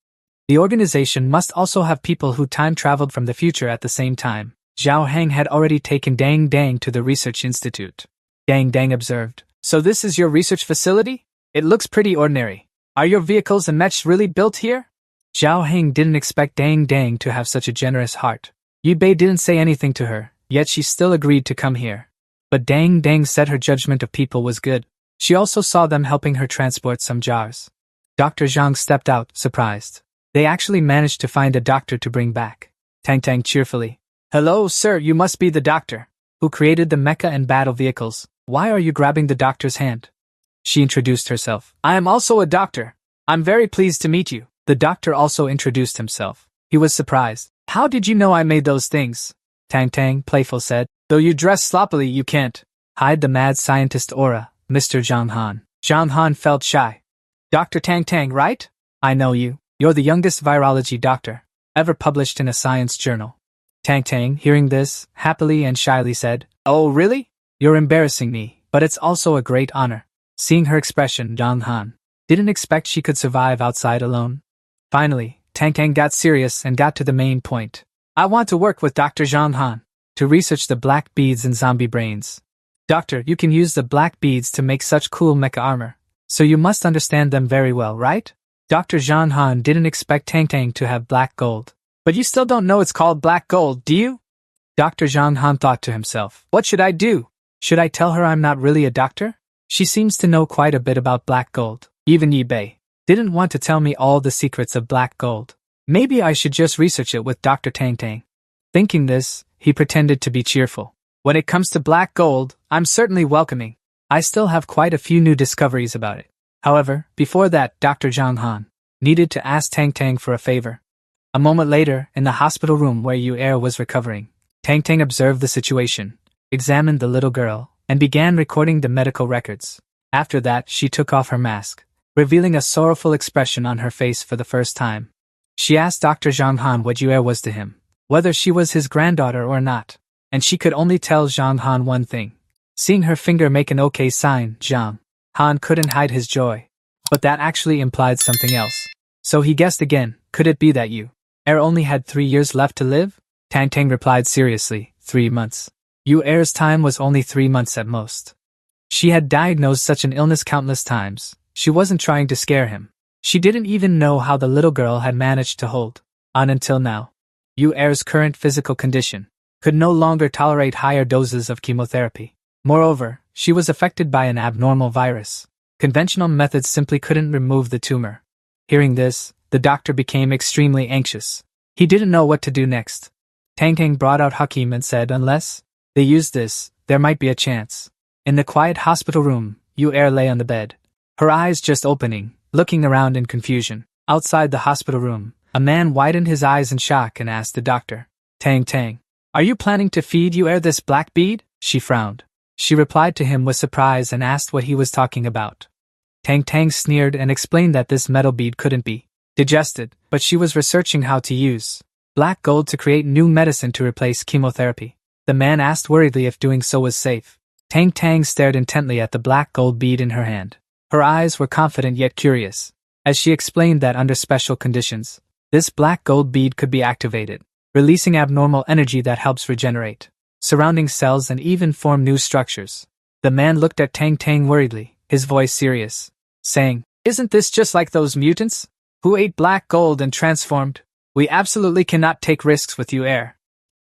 The organization must also have people who time-traveled from the future at the same time. Zhao Hang had already taken Dang Dang to the research institute. Dang Dang observed, "So this is your research facility? It looks pretty ordinary. Are your vehicles and mechs really built here?" Zhao Hang didn't expect Dang Dang to have such a generous heart. Yibei didn't say anything to her, yet she still agreed to come here. But Dang Dang said her judgment of people was good. She also saw them helping her transport some jars. Dr. Zhang stepped out, surprised. They actually managed to find a doctor to bring back. Tang Tang cheerfully. "Hello, sir, you must be the doctor who created the mecha and battle vehicles. Why are you grabbing the doctor's hand?" She introduced herself. "I am also a doctor. I'm very pleased to meet you." The doctor also introduced himself. He was surprised. "How did you know I made those things?" Tang Tang, playful, said. "Though you dress sloppily, you can't hide the mad scientist aura, Mr. Zhang Han." Zhang Han felt shy. "Dr. Tang Tang, right? I know you. You're the youngest virology doctor ever published in a science journal." Tang Tang, hearing this, happily and shyly said, "Oh, really? You're embarrassing me, but it's also a great honor." Seeing her expression, Zhang Han didn't expect she could survive outside alone. Finally, Tang Tang got serious and got to the main point. "I want to work with Dr. Zhang Han to research the black beads and zombie brains. Doctor, you can use the black beads to make such cool mecha armor, so you must understand them very well, right?" Dr. Zhang Han didn't expect Tang Tang to have black gold. "But you still don't know it's called black gold, do you?" Dr. Zhang Han thought to himself. "What should I do? Should I tell her I'm not really a doctor? She seems to know quite a bit about black gold. Even Yibei didn't want to tell me all the secrets of black gold. Maybe I should just research it with Dr. Tang Tang." Thinking this, he pretended to be cheerful. "When it comes to black gold, I'm certainly welcoming. I still have quite a few new discoveries about it." However, before that, Dr. Zhang Han needed to ask Tang Tang for a favor. A moment later, in the hospital room where Yu Er was recovering, Tang Tang observed the situation, examined the little girl, and began recording the medical records. After that, she took off her mask, revealing a sorrowful expression on her face for the first time. She asked Dr. Zhang Han what Yu was to him, whether she was his granddaughter or not, and she could only tell Zhang Han one thing. Seeing her finger make an OK sign, Zhang Han couldn't hide his joy. But that actually implied something else. So he guessed again, could it be that Yu only had 3 years left to live? Tang Tang replied seriously, 3 months. Yu's time was only 3 months at most. She had diagnosed such an illness countless times. She wasn't trying to scare him. She didn't even know how the little girl had managed to hold on until now. Yu's current physical condition could no longer tolerate higher doses of chemotherapy. Moreover, she was affected by an abnormal virus. Conventional methods simply couldn't remove the tumor. Hearing this, the doctor became extremely anxious. He didn't know what to do next. Tang Tang brought out Hakim and said unless they use this, there might be a chance. In the quiet hospital room, Yu lay on the bed, her eyes just opening, looking around in confusion. Outside the hospital room, a man widened his eyes in shock and asked the doctor, Tang Tang, are you planning to feed Yu this black bead? She frowned. She replied to him with surprise and asked what he was talking about. Tang Tang sneered and explained that this metal bead couldn't be digested, but she was researching how to use black gold to create new medicine to replace chemotherapy. The man asked worriedly if doing so was safe. Tang Tang stared intently at the black gold bead in her hand. Her eyes were confident yet curious, as she explained that under special conditions, this black gold bead could be activated, releasing abnormal energy that helps regenerate surrounding cells and even form new structures. The man looked at Tang Tang worriedly, his voice serious, saying, isn't this just like those mutants who ate black gold and transformed? We absolutely cannot take risks with you.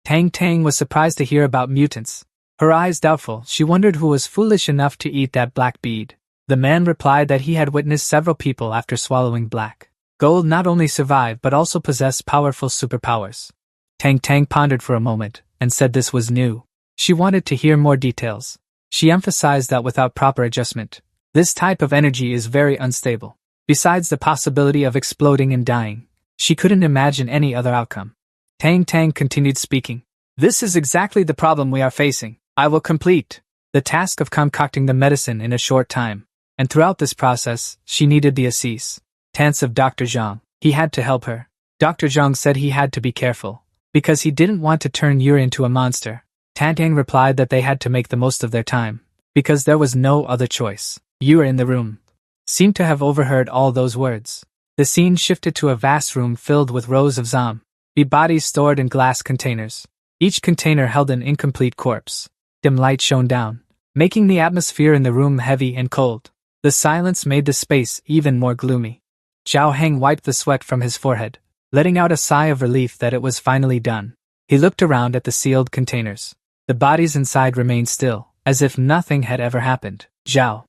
Tang Tang was surprised to hear about mutants. Her eyes doubtful, she wondered who was foolish enough to eat that black bead. The man replied that he had witnessed several people after swallowing black gold not only survive but also possess powerful superpowers. Tang Tang pondered for a moment and said this was new. She wanted to hear more details. She emphasized that without proper adjustment, this type of energy is very unstable. Besides the possibility of exploding and dying, she couldn't imagine any other outcome. Tang Tang continued speaking. This is exactly the problem we are facing. I will complete the task of concocting the medicine in a short time. And throughout this process, she needed the assistance of Dr. Zhang. He had to help her. Dr. Zhang said he had to be careful, because he didn't want to turn Yuri into a monster. Tang Tang replied that they had to make the most of their time, because there was no other choice. Yuri in the room seemed to have overheard all those words. The scene shifted to a vast room filled with rows of zombie bodies stored in glass containers. Each container held an incomplete corpse. Dim light shone down, making the atmosphere in the room heavy and cold. The silence made the space even more gloomy. Zhao Heng wiped the sweat from his forehead, letting out a sigh of relief that it was finally done. He looked around at the sealed containers. The bodies inside remained still, as if nothing had ever happened. Zhao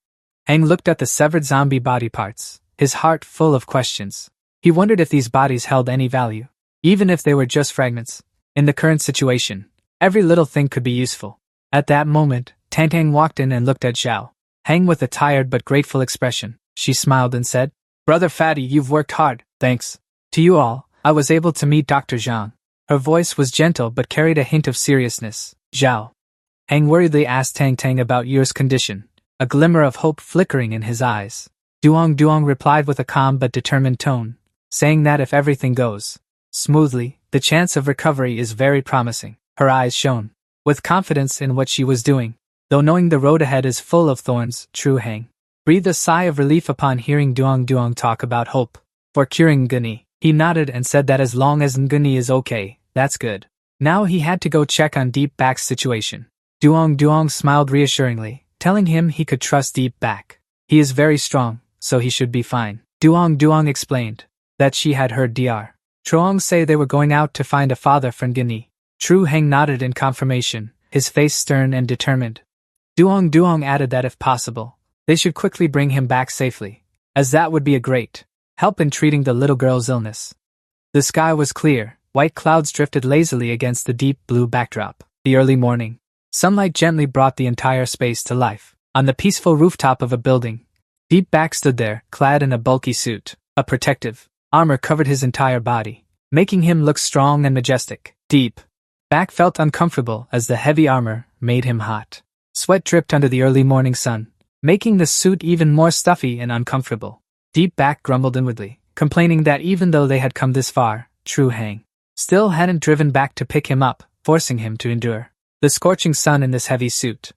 Heng looked at the severed zombie body parts, his heart full of questions. He wondered if these bodies held any value, even if they were just fragments. In the current situation, every little thing could be useful. At that moment, Tang Tang walked in and looked at Zhao Heng with a tired but grateful expression. She smiled and said, Brother Fatty, you've worked hard. Thanks to you all, I was able to meet Dr. Zhang. Her voice was gentle but carried a hint of seriousness. Zhao Heng worriedly asked Tang Tang about Yu's condition, a glimmer of hope flickering in his eyes. Duong replied with a calm but determined tone, saying that if everything goes smoothly, the chance of recovery is very promising. Her eyes shone with confidence in what she was doing, though knowing the road ahead is full of thorns. True Heng breathed a sigh of relief upon hearing Duong talk about hope for curing Nguni. He nodded and said that as long as Nguni is okay, that's good. Now he had to go check on Deep Back's situation. Duong smiled reassuringly, telling him he could trust Deep Back. He is very strong, so he should be fine. Duong explained that she had heard Dr. Truong say they were going out to find a father for Nguni. True Heng nodded in confirmation, his face stern and determined. Duong added that if possible, they should quickly bring him back safely, as that would be a great help in treating the little girl's illness. The sky was clear, white clouds drifted lazily against the deep blue backdrop. The early morning sunlight gently brought the entire space to life. On the peaceful rooftop of a building, Deep Back stood there, clad in a bulky suit. A protective armor covered his entire body, making him look strong and majestic. Deep Back felt uncomfortable as the heavy armor made him hot. Sweat dripped under the early morning sun, making the suit even more stuffy and uncomfortable. Deep Back grumbled inwardly, complaining that even though they had come this far, Tru Hang still hadn't driven back to pick him up, forcing him to endure the scorching sun in this heavy suit.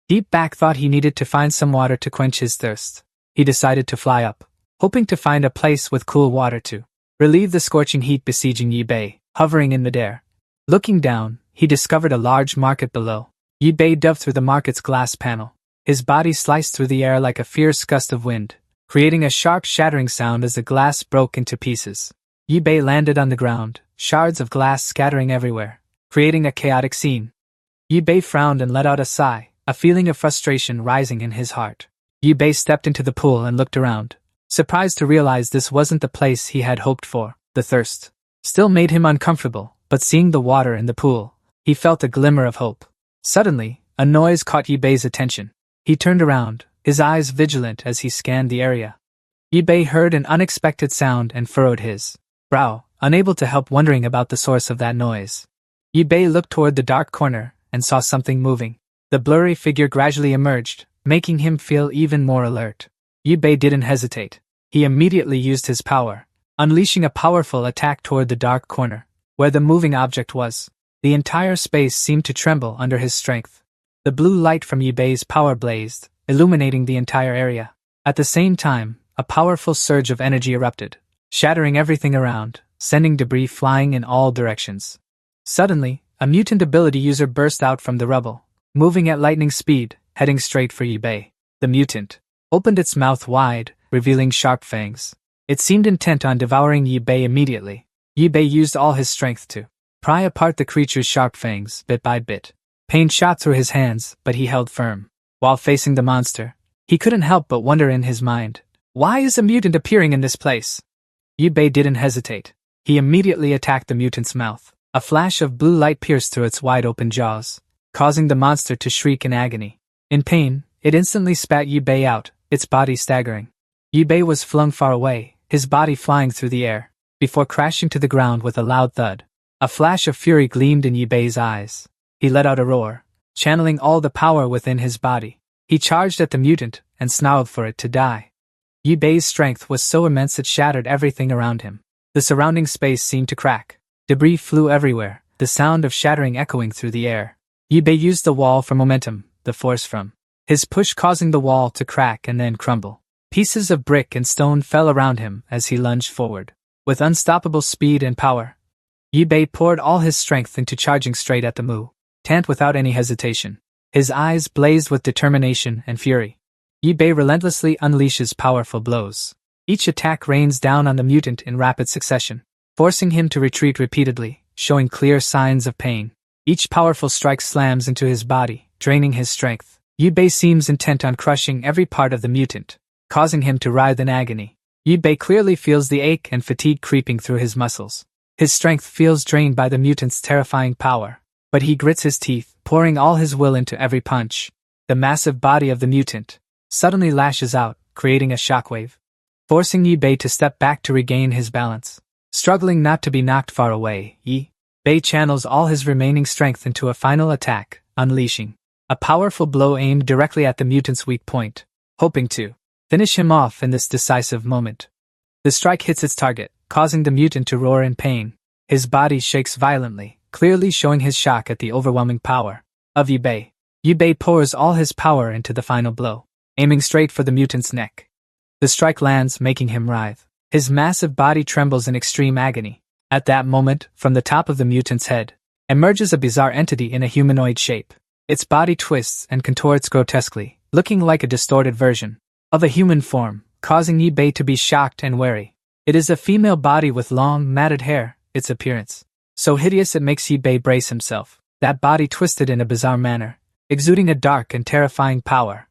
Deep back thought he needed to find some water to quench his thirst. He decided to fly up, hoping to find a place with cool water to relieve the scorching heat besieging Yi Bei, hovering in midair. Looking down, he discovered a large market below. Yi Bei dove through the market's glass panel. His body sliced through the air like a fierce gust of wind, creating a sharp shattering sound as the glass broke into pieces. Yi Bei landed on the ground, shards of glass scattering everywhere, creating a chaotic scene. Yi Bei frowned and let out a sigh, a feeling of frustration rising in his heart. Yi Bei stepped into the pool and looked around, surprised to realize this wasn't the place he had hoped for. The thirst still made him uncomfortable, but seeing the water in the pool, he felt a glimmer of hope. Suddenly, a noise caught Yi Bei's attention. He turned around, his eyes vigilant as he scanned the area. Yi Bei heard an unexpected sound and furrowed his brow, unable to help wondering about the source of that noise. Yi Bei looked toward the dark corner and saw something moving. The blurry figure gradually emerged, making him feel even more alert. Yi Bei didn't hesitate. He immediately used his power, unleashing a powerful attack toward the dark corner, where the moving object was. The entire space seemed to tremble under his strength. The blue light from Yi Bei's power blazed, illuminating the entire area. At the same time, a powerful surge of energy erupted, shattering everything around, sending debris flying in all directions. Suddenly, a mutant ability user burst out from the rubble, moving at lightning speed, heading straight for Yi Bei. The mutant opened its mouth wide, revealing sharp fangs. It seemed intent on devouring Yi Bei immediately. Yi Bei used all his strength to pry apart the creature's sharp fangs, bit by bit. Pain shot through his hands, but he held firm. While facing the monster, he couldn't help but wonder in his mind, why is a mutant appearing in this place? Yi Bei didn't hesitate. He immediately attacked the mutant's mouth. A flash of blue light pierced through its wide-open jaws, causing the monster to shriek in agony. In pain, it instantly spat Yi Bei out, its body staggering. Yi Bei was flung far away, his body flying through the air, before crashing to the ground with a loud thud. A flash of fury gleamed in Yi Bei's eyes. He let out a roar, channeling all the power within his body. He charged at the mutant and snarled for it to die. Yi Bei's strength was so immense it shattered everything around him. The surrounding space seemed to crack. Debris flew everywhere, the sound of shattering echoing through the air. Yi Bei used the wall for momentum, the force from his push causing the wall to crack and then crumble. Pieces of brick and stone fell around him as he lunged forward. With unstoppable speed and power, Yi Bei poured all his strength into charging straight at the mutant without any hesitation. His eyes blazed with determination and fury. Yi Bei relentlessly unleashes powerful blows. Each attack rains down on the mutant in rapid succession, forcing him to retreat repeatedly, showing clear signs of pain. Each powerful strike slams into his body, draining his strength. Yi Bei seems intent on crushing every part of the mutant, causing him to writhe in agony. Yi Bei clearly feels the ache and fatigue creeping through his muscles. His strength feels drained by the mutant's terrifying power, but he grits his teeth, pouring all his will into every punch. The massive body of the mutant suddenly lashes out, creating a shockwave, forcing Yi Bei to step back to regain his balance. Struggling not to be knocked far away, Yi Bei channels all his remaining strength into a final attack, unleashing a powerful blow aimed directly at the mutant's weak point, hoping to finish him off in this decisive moment. The strike hits its target, causing the mutant to roar in pain. His body shakes violently, clearly showing his shock at the overwhelming power of Yi Bei. Yi Bei pours all his power into the final blow, aiming straight for the mutant's neck. The strike lands, making him writhe. His massive body trembles in extreme agony. At that moment, from the top of the mutant's head, emerges a bizarre entity in a humanoid shape. Its body twists and contorts grotesquely, looking like a distorted version of a human form, causing Yi Bei to be shocked and wary. It is a female body with long, matted hair, its appearance so hideous it makes Yi Bei brace himself. That body twisted in a bizarre manner, exuding a dark and terrifying power.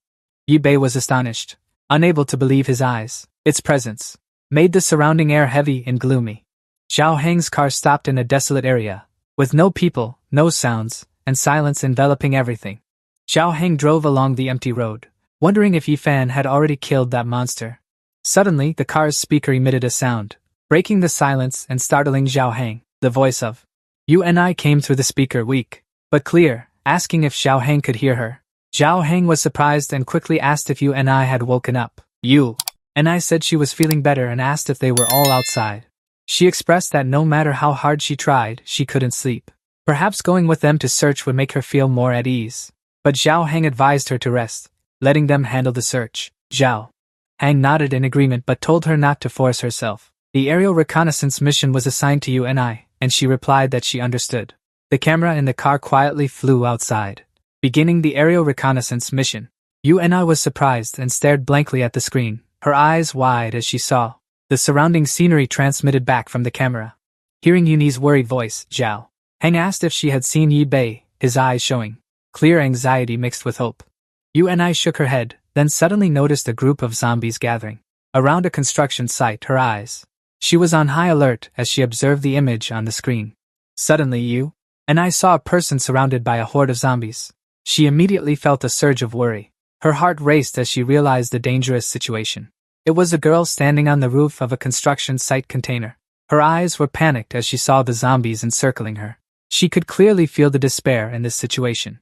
Yi Bei was astonished, unable to believe his eyes. Its presence made the surrounding air heavy and gloomy. Zhao Heng's car stopped in a desolate area, with no people, no sounds, and silence enveloping everything. Zhao Heng drove along the empty road, wondering if Yi Fan had already killed that monster. Suddenly, the car's speaker emitted a sound, breaking the silence and startling Zhao Heng. The voice of Yu Ni came through the speaker, weak but clear, asking if Zhao Heng could hear her. Zhao Heng was surprised and quickly asked if Yu Ni had woken up. Yu and I said she was feeling better and asked if they were all outside. She expressed that no matter how hard she tried, she couldn't sleep. Perhaps going with them to search would make her feel more at ease. But Zhao Heng advised her to rest, letting them handle the search. Zhao Heng nodded in agreement but told her not to force herself. The aerial reconnaissance mission was assigned to you and I, and she replied that she understood. The camera in the car quietly flew outside, beginning the aerial reconnaissance mission. You and I was surprised and stared blankly at the screen, her eyes wide as she saw the surrounding scenery transmitted back from the camera. Hearing Yuni's worried voice, Zhao Heng asked if she had seen Yi Bei, his eyes showing clear anxiety mixed with hope. You and I shook her head, then suddenly noticed a group of zombies gathering around a construction site. Her eyes. She was on high alert as she observed the image on the screen. Suddenly you and I saw a person surrounded by a horde of zombies. She immediately felt a surge of worry. Her heart raced as she realized the dangerous situation. It was a girl standing on the roof of a construction site container. Her eyes were panicked as she saw the zombies encircling her. She could clearly feel the despair in this situation.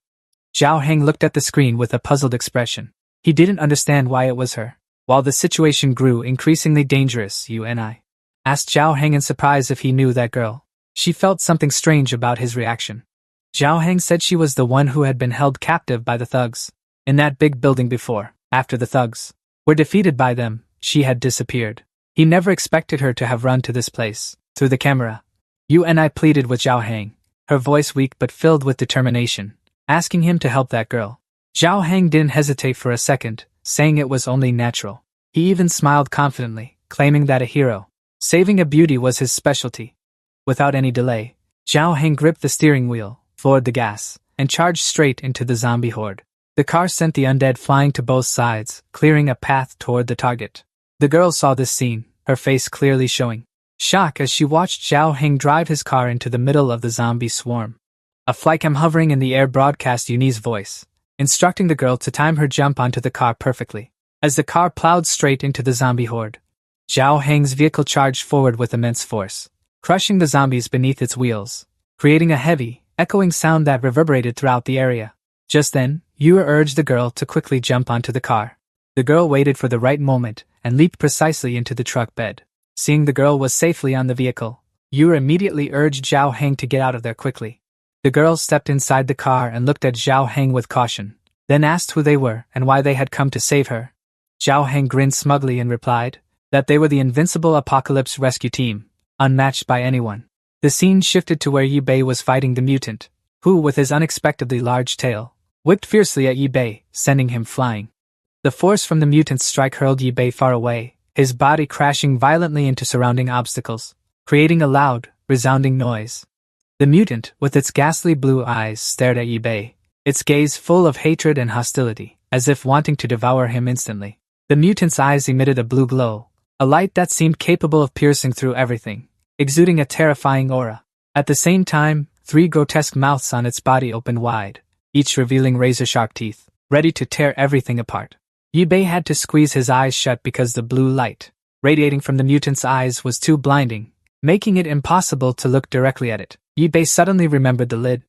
Zhao Heng looked at the screen with a puzzled expression. He didn't understand why it was her. While the situation grew increasingly dangerous, you and I asked Zhao Heng in surprise if he knew that girl. She felt something strange about his reaction. Zhao Heng said she was the one who had been held captive by the thugs in that big building before. After the thugs were defeated by them, she had disappeared. He never expected her to have run to this place. Through the camera, you and I pleaded with Zhao Heng, her voice weak but filled with determination, asking him to help that girl. Zhao Heng didn't hesitate for a second, saying it was only natural. He even smiled confidently, claiming that a hero saving a beauty was his specialty. Without any delay, Zhao Heng gripped the steering wheel, floored the gas, and charged straight into the zombie horde. The car sent the undead flying to both sides, clearing a path toward the target. The girl saw this scene, her face clearly showing shock as she watched Zhao Heng drive his car into the middle of the zombie swarm. A flycam hovering in the air broadcast Yuni's voice, instructing the girl to time her jump onto the car perfectly. As the car plowed straight into the zombie horde, Zhao Heng's vehicle charged forward with immense force, crushing the zombies beneath its wheels, creating a heavy, echoing sound that reverberated throughout the area. Just then, Yu urged the girl to quickly jump onto the car. The girl waited for the right moment and leaped precisely into the truck bed. Seeing the girl was safely on the vehicle, Yu immediately urged Zhao Heng to get out of there quickly. The girl stepped inside the car and looked at Zhao Heng with caution, then asked who they were and why they had come to save her. Zhao Heng grinned smugly and replied that they were the invincible Apocalypse rescue team, unmatched by anyone. The scene shifted to where Yi Bei was fighting the mutant, who, with his unexpectedly large tail, whipped fiercely at Yi Bei, sending him flying. The force from the mutant's strike hurled Yi Bei far away, his body crashing violently into surrounding obstacles, creating a loud, resounding noise. The mutant, with its ghastly blue eyes, stared at Yi Bei, its gaze full of hatred and hostility, as if wanting to devour him instantly. The mutant's eyes emitted a blue glow, a light that seemed capable of piercing through everything, exuding a terrifying aura. At the same time, 3 grotesque mouths on its body opened wide, each revealing razor-sharp teeth, ready to tear everything apart. Yi Bei had to squeeze his eyes shut because the blue light, radiating from the mutant's eyes, was too blinding, making it impossible to look directly at it. Yi Bei suddenly remembered the lid.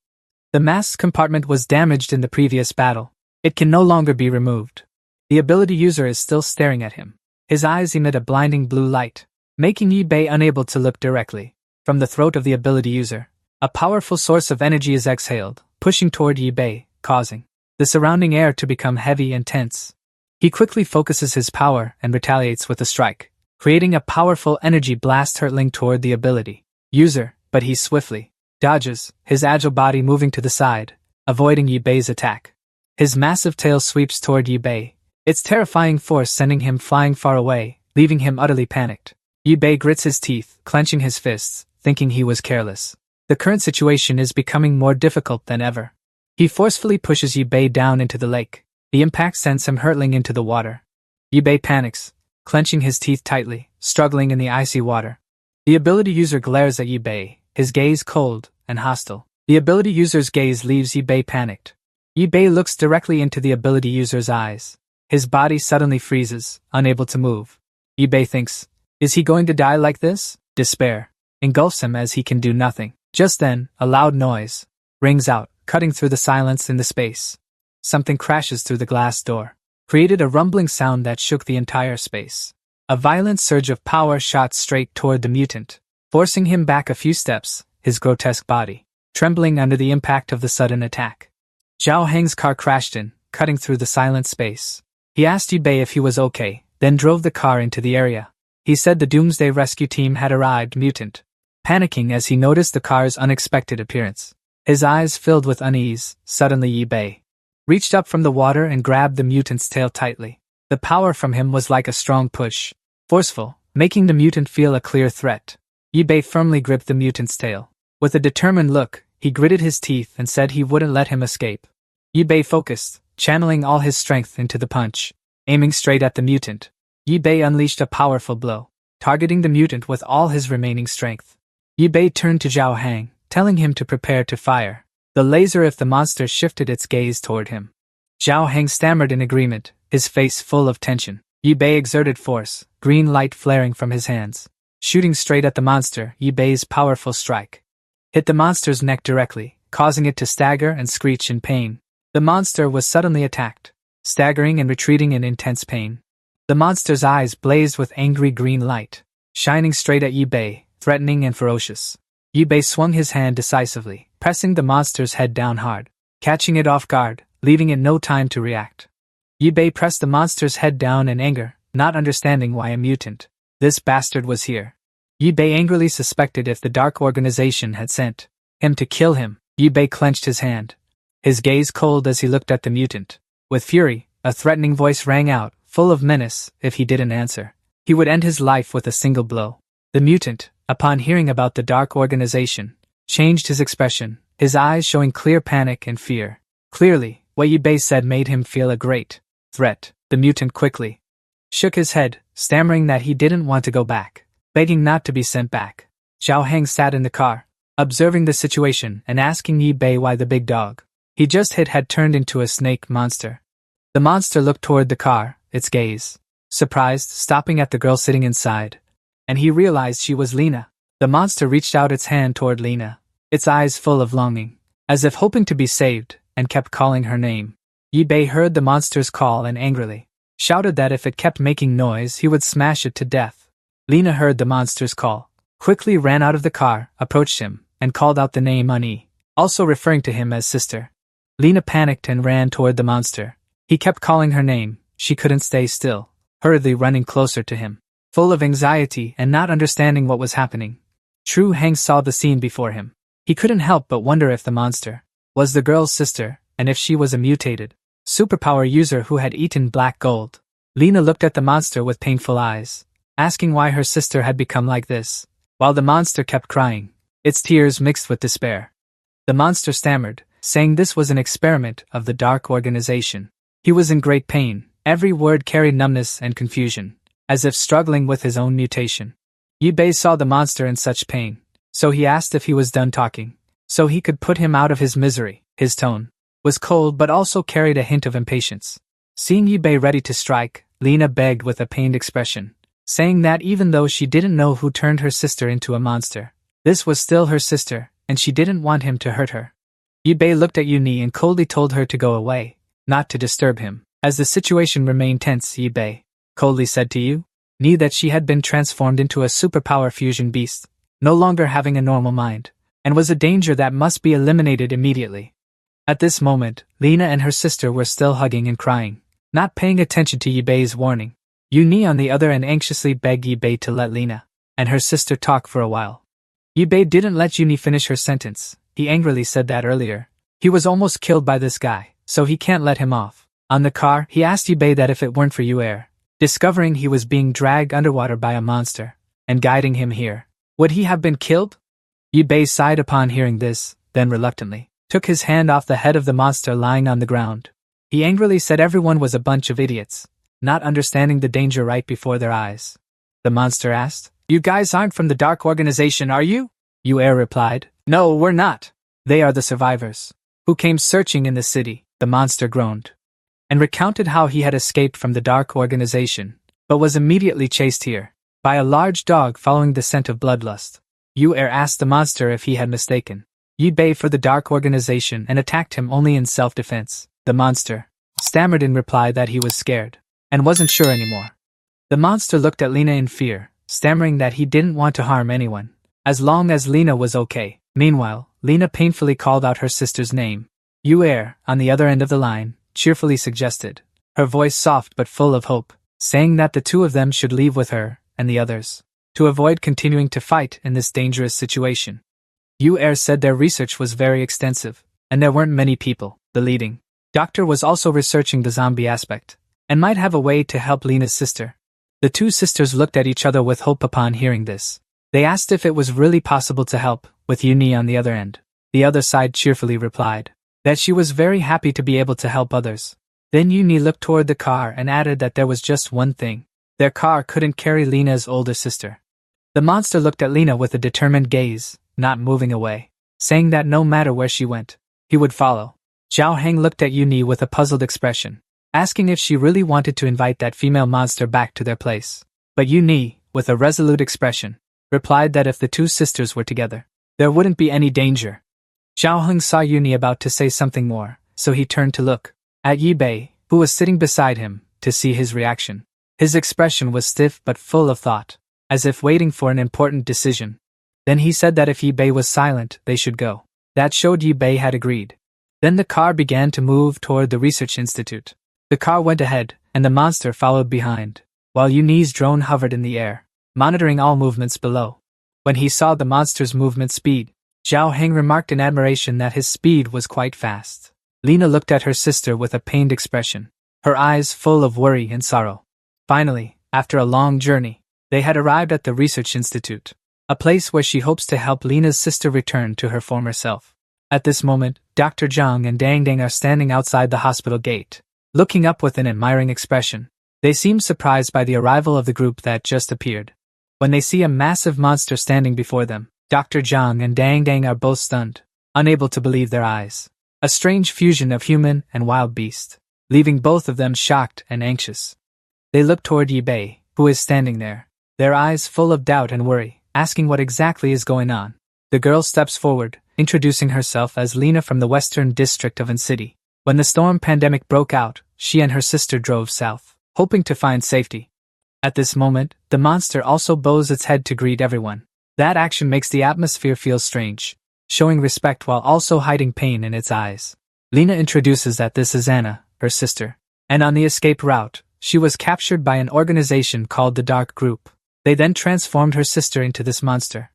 The mask compartment was damaged in the previous battle. It can no longer be removed. The ability user is still staring at him. His eyes emit a blinding blue light, making Yi Bei unable to look directly. From the throat of the ability user, a powerful source of energy is exhaled, pushing toward Yi Bei, causing the surrounding air to become heavy and tense. He quickly focuses his power and retaliates with a strike, creating a powerful energy blast hurtling toward the ability user, but he swiftly dodges, his agile body moving to the side, avoiding Yi Bei's attack. His massive tail sweeps toward Yi Bei, its terrifying force sending him flying far away, leaving him utterly panicked. Yi Bei grits his teeth, clenching his fists, thinking he was careless. The current situation is becoming more difficult than ever. He forcefully pushes Yi Bei down into the lake. The impact sends him hurtling into the water. Yi Bei panics, clenching his teeth tightly, struggling in the icy water. The ability user glares at Yi Bei, his gaze cold and hostile. The ability user's gaze leaves Yi Bei panicked. Yi Bei looks directly into the ability user's eyes. His body suddenly freezes, unable to move. Yi Bei thinks, is he going to die like this? Despair engulfs him as he can do nothing. Just then, a loud noise rings out, cutting through the silence in the space. Something crashes through the glass door, created a rumbling sound that shook the entire space. A violent surge of power shot straight toward the mutant, forcing him back a few steps, his grotesque body trembling under the impact of the sudden attack. Zhao Heng's car crashed in, cutting through the silent space. He asked Yubei if he was okay, then drove the car into the area. He said the Doomsday Rescue Team had arrived, mutant, panicking as he noticed the car's unexpected appearance. His eyes filled with unease. Suddenly Yubei reached up from the water and grabbed the mutant's tail tightly. The power from him was like a strong push, forceful, making the mutant feel a clear threat. Yubei firmly gripped the mutant's tail. With a determined look, he gritted his teeth and said he wouldn't let him escape. Yubei focused, channeling all his strength into the punch. Aiming straight at the mutant, Yubei unleashed a powerful blow, targeting the mutant with all his remaining strength. Yubei turned to Zhao Heng, telling him to prepare to fire the laser if the monster shifted its gaze toward him. Zhao Heng stammered in agreement, his face full of tension. Yubei exerted force, green light flaring from his hands. Shooting straight at the monster, Yubei's powerful strike hit the monster's neck directly, causing it to stagger and screech in pain. The monster was suddenly attacked, staggering and retreating in intense pain. The monster's eyes blazed with angry green light, shining straight at Yubei, threatening and ferocious. Yubei swung his hand decisively, pressing the monster's head down hard, catching it off guard, leaving it no time to react. Yubei pressed the monster's head down in anger, not understanding why a mutant, this bastard, was here. Yubei angrily suspected if the Dark Organization had sent him to kill him. Yubei clenched his hand, his gaze cold as he looked at the mutant. With fury, a threatening voice rang out, full of menace. If he didn't answer, he would end his life with a single blow. The mutant, upon hearing about the Dark Organization, changed his expression, his eyes showing clear panic and fear. Clearly, what Yubei said made him feel a great threat. The mutant quickly shook his head, stammering that he didn't want to go back, begging not to be sent back. Zhao Heng sat in the car, observing the situation and asking Yubei why the big dog he just hit had turned into a snake monster. The monster looked toward the car, its gaze surprised, stopping at the girl sitting inside, and he realized she was Lena. The monster reached out its hand toward Lena, its eyes full of longing, as if hoping to be saved, and kept calling her name. Yubei heard the monster's call and angrily shouted that if it kept making noise he would smash it to death. Lena heard the monster's call, quickly ran out of the car, approached him, and called out the name Ani, also referring to him as sister. Lena panicked and ran toward the monster. He kept calling her name. She couldn't stay still, hurriedly running closer to him, full of anxiety and not understanding what was happening. True Heng saw the scene before him. He couldn't help but wonder if the monster was the girl's sister, and if she was a mutated superpower user who had eaten black gold. Lena looked at the monster with painful eyes, asking why her sister had become like this, while the monster kept crying, its tears mixed with despair. The monster stammered, saying this was an experiment of the Dark Organization. He was in great pain, every word carried numbness and confusion, as if struggling with his own mutation. Yubei saw the monster in such pain, so he asked if he was done talking, so he could put him out of his misery. His tone was cold but also carried a hint of impatience. Seeing Yubei ready to strike, Lena begged with a pained expression, saying that even though she didn't know who turned her sister into a monster, this was still her sister, and she didn't want him to hurt her. Yubei looked at Yuni and coldly told her to go away, not to disturb him. As the situation remained tense, Yubei coldly said to Yuni that she had been transformed into a superpower fusion beast, no longer having a normal mind, and was a danger that must be eliminated immediately. At this moment, Lena and her sister were still hugging and crying, not paying attention to Yubei's warning. Yuni on the other end anxiously begged Yubei to let Lena and her sister talk for a while. Yubei didn't let Yuni finish her sentence. He angrily said that earlier he was almost killed by this guy, so he can't let him off. On the car, he asked Yubei that if it weren't for Yuer discovering he was being dragged underwater by a monster and guiding him here, would he have been killed? Yubei sighed upon hearing this, then reluctantly took his hand off the head of the monster lying on the ground. He angrily said everyone was a bunch of idiots, not understanding the danger right before their eyes. The monster asked, "You guys aren't from the Dark Organization, are you?" Yuer replied, "No, we're not. They are the survivors who came searching in the city." The monster groaned and recounted how he had escaped from the Dark Organization, but was immediately chased here by a large dog following the scent of bloodlust. Yuer asked the monster if he had mistaken Yubei for the Dark Organization and attacked him only in self-defense. The monster stammered in reply that he was scared and wasn't sure anymore. The monster looked at Lena in fear, stammering that he didn't want to harm anyone, as long as Lena was okay. Meanwhile, Lena painfully called out her sister's name. Yu-er, on the other end of the line, cheerfully suggested, her voice soft but full of hope, saying that the two of them should leave with her and the others, to avoid continuing to fight in this dangerous situation. Yu-er said their research was very extensive, and there weren't many people. The leading doctor was also researching the zombie aspect, and might have a way to help Lena's sister. The two sisters looked at each other with hope upon hearing this. They asked if it was really possible to help, with Uni on the other end. The other side cheerfully replied that she was very happy to be able to help others. Then Uni looked toward the car and added that there was just one thing. Their car couldn't carry Lena's older sister. The monster looked at Lena with a determined gaze, not moving away, saying that no matter where she went, he would follow. Zhao Heng looked at Uni with a puzzled expression, asking if she really wanted to invite that female monster back to their place. But Uni, with a resolute expression, replied that if the two sisters were together, there wouldn't be any danger. Zhao Heng saw Uni about to say something more, so he turned to look at Yi Bei, who was sitting beside him, to see his reaction. His expression was stiff but full of thought, as if waiting for an important decision. Then he said that if Yi Bei was silent, they should go. That showed Yi Bei had agreed. Then the car began to move toward the research institute. The car went ahead, and the monster followed behind, while Yuni's drone hovered in the air, monitoring all movements below. When he saw the monster's movement speed, Zhao Heng remarked in admiration that his speed was quite fast. Lena looked at her sister with a pained expression, her eyes full of worry and sorrow. Finally, after a long journey, they had arrived at the research institute, a place where she hopes to help Lena's sister return to her former self. At this moment, Dr. Zhang and Dang Dang are standing outside the hospital gate, looking up with an admiring expression. They seem surprised by the arrival of the group that just appeared. When they see a massive monster standing before them, Dr. Zhang and Dang Dang are both stunned, unable to believe their eyes. A strange fusion of human and wild beast, leaving both of them shocked and anxious. They look toward Yi Bei, who is standing there, their eyes full of doubt and worry, asking what exactly is going on. The girl steps forward, introducing herself as Lena from the western district of An City. When the storm pandemic broke out, she and her sister drove south, hoping to find safety. At this moment, the monster also bows its head to greet everyone. That action makes the atmosphere feel strange, showing respect while also hiding pain in its eyes. Lena introduces that this is Anna, her sister, and on the escape route, she was captured by an organization called the Dark Group. They then transformed her sister into this monster.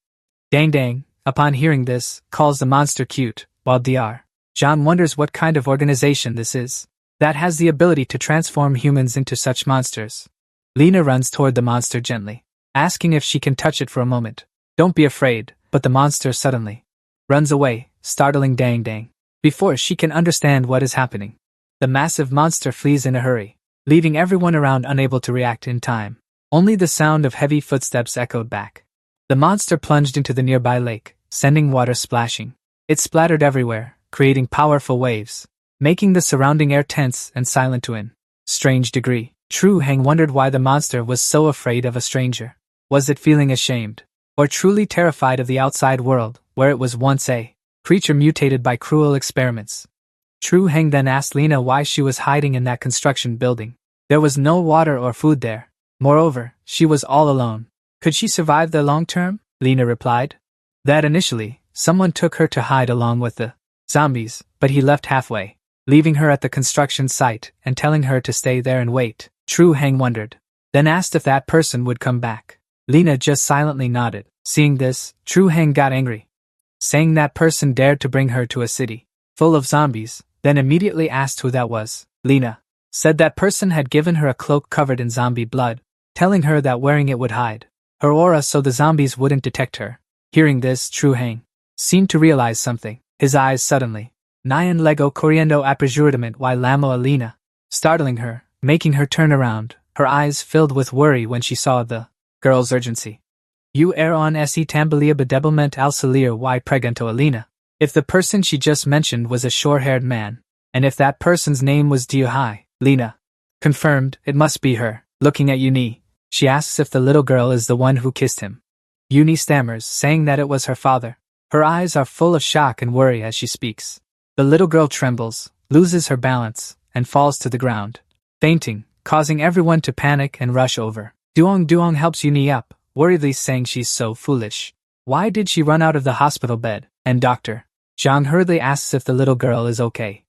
Dang Dang, upon hearing this, calls the monster cute, while Dr. John wonders what kind of organization this is that has the ability to transform humans into such monsters. Lena runs toward the monster gently, asking if she can touch it for a moment. Don't be afraid, but the monster suddenly runs away, startling Dang Dang. Before she can understand what is happening, the massive monster flees in a hurry, leaving everyone around unable to react in time. Only the sound of heavy footsteps echoed back. The monster plunged into the nearby lake, sending water splashing. It splattered everywhere, creating powerful waves, making the surrounding air tense and silent to an strange degree. Tru Heng wondered why the monster was so afraid of a stranger. Was it feeling ashamed, or truly terrified of the outside world, where it was once a creature mutated by cruel experiments? Tru Heng then asked Lena why she was hiding in that construction building. There was no water or food there. Moreover, she was all alone. Could she survive the long term? Lena replied that initially, someone took her to hide along with the zombies, but he left halfway, leaving her at the construction site and telling her to stay there and wait. Tru Heng wondered, then asked if that person would come back. Lena just silently nodded. Seeing this, Tru Heng got angry, saying that person dared to bring her to a city full of zombies, then immediately asked who that was. Lena said that person had given her a cloak covered in zombie blood, telling her that wearing it would hide her aura so the zombies wouldn't detect her. Hearing this, Tru Heng seemed to realize something. His eyes suddenly Nyan Lego corriendo aperjurament y lamo Alina, startling her, making her turn around, her eyes filled with worry when she saw the girl's urgency. You on se tambalia bedebilment al salir y pregunto Alina. If the person she just mentioned was a short-haired man, and if that person's name was Diuhai, Lena confirmed it must be her. Looking at Uni, she asks if the little girl is the one who kissed him. Uni stammers, saying that it was her father. Her eyes are full of shock and worry as she speaks. The little girl trembles, loses her balance, and falls to the ground, fainting, causing everyone to panic and rush over. Duong helps Uni up, worriedly saying she's so foolish. Why did she run out of the hospital bed? And Dr. Zhang hurriedly asks if the little girl is okay.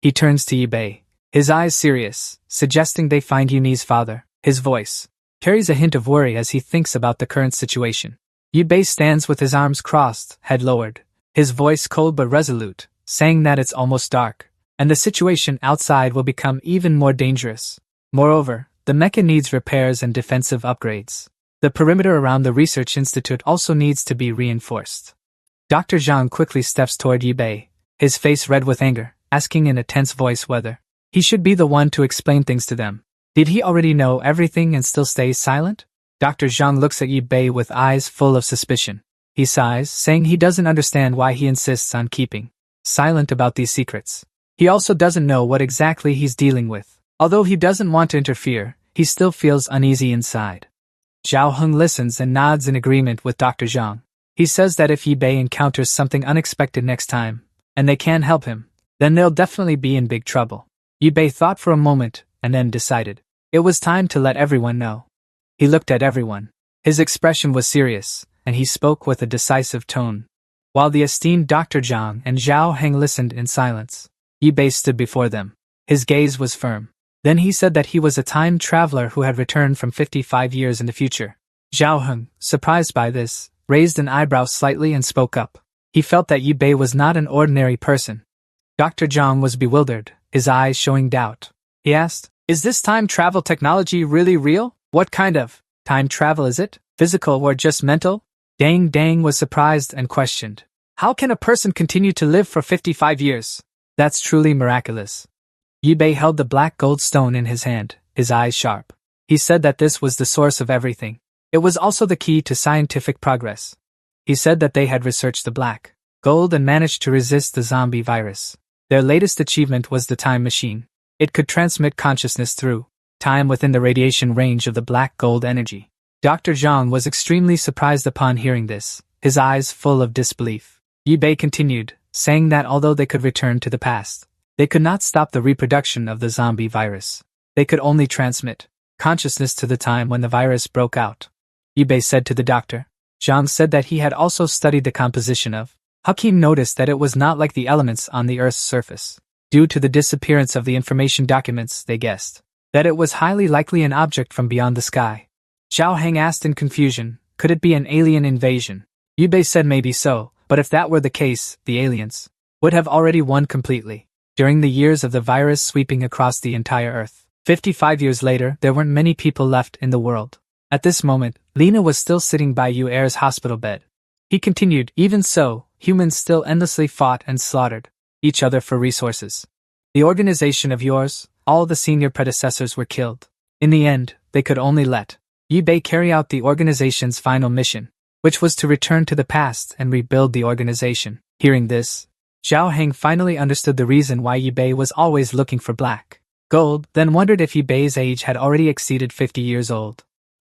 He turns to Yibei, his eyes serious, suggesting they find Yuni's father. His voice carries a hint of worry as he thinks about the current situation. Yibei stands with his arms crossed, head lowered, his voice cold but resolute, saying that it's almost dark, and the situation outside will become even more dangerous. Moreover, the mecha needs repairs and defensive upgrades. The perimeter around the research institute also needs to be reinforced. Dr. Zhang quickly steps toward Yibei, his face red with anger, asking in a tense voice whether he should be the one to explain things to them. Did he already know everything and still stay silent? Dr. Zhang looks at Yibei with eyes full of suspicion. He sighs, saying he doesn't understand why he insists on keeping silent about these secrets. He also doesn't know what exactly he's dealing with. Although he doesn't want to interfere, he still feels uneasy inside. Zhao Heng listens and nods in agreement with Dr. Zhang. He says that if Yibei encounters something unexpected next time, and they can't help him, then they'll definitely be in big trouble. Yibei thought for a moment, and then decided. It was time to let everyone know. He looked at everyone. His expression was serious, and he spoke with a decisive tone. While the esteemed Dr. Zhang and Zhao Heng listened in silence, Yibei stood before them. His gaze was firm. Then he said that he was a time traveler who had returned from 55 years in the future. Zhao Heng, surprised by this, raised an eyebrow slightly and spoke up. He felt that Yibei was not an ordinary person. Dr. Zhang was bewildered, his eyes showing doubt. He asked, "Is this time travel technology really real? What kind of time travel is it? Physical or just mental?" Dang was surprised and questioned. "How can a person continue to live for 55 years? That's truly miraculous." Yibei held the black gold stone in his hand, his eyes sharp. He said that this was the source of everything. It was also the key to scientific progress. He said that they had researched the black gold and managed to resist the zombie virus. Their latest achievement was the time machine. It could transmit consciousness through time within the radiation range of the black gold energy. Dr. Zhang was extremely surprised upon hearing this, his eyes full of disbelief. Yibei continued, saying that although they could return to the past, they could not stop the reproduction of the zombie virus. They could only transmit consciousness to the time when the virus broke out. Yibei said to the doctor. Zhang said that he had also studied the composition of. Hakim noticed that it was not like the elements on the Earth's surface. Due to the disappearance of the information documents, they guessed that it was highly likely an object from beyond the sky. Zhao Heng asked in confusion, could it be an alien invasion? Yibei said maybe so, but if that were the case, the aliens would have already won completely. During the years of the virus sweeping across the entire Earth, 55 years later, there weren't many people left in the world. At this moment, Lena was still sitting by Yu Er's hospital bed. He continued, even so, humans still endlessly fought and slaughtered each other for resources. The organization of yours, all the senior predecessors were killed. In the end, they could only let Yibei carry out the organization's final mission, which was to return to the past and rebuild the organization. Hearing this, Zhao Heng finally understood the reason why Yibei was always looking for black gold, then wondered if Yibei's age had already exceeded 50 years old.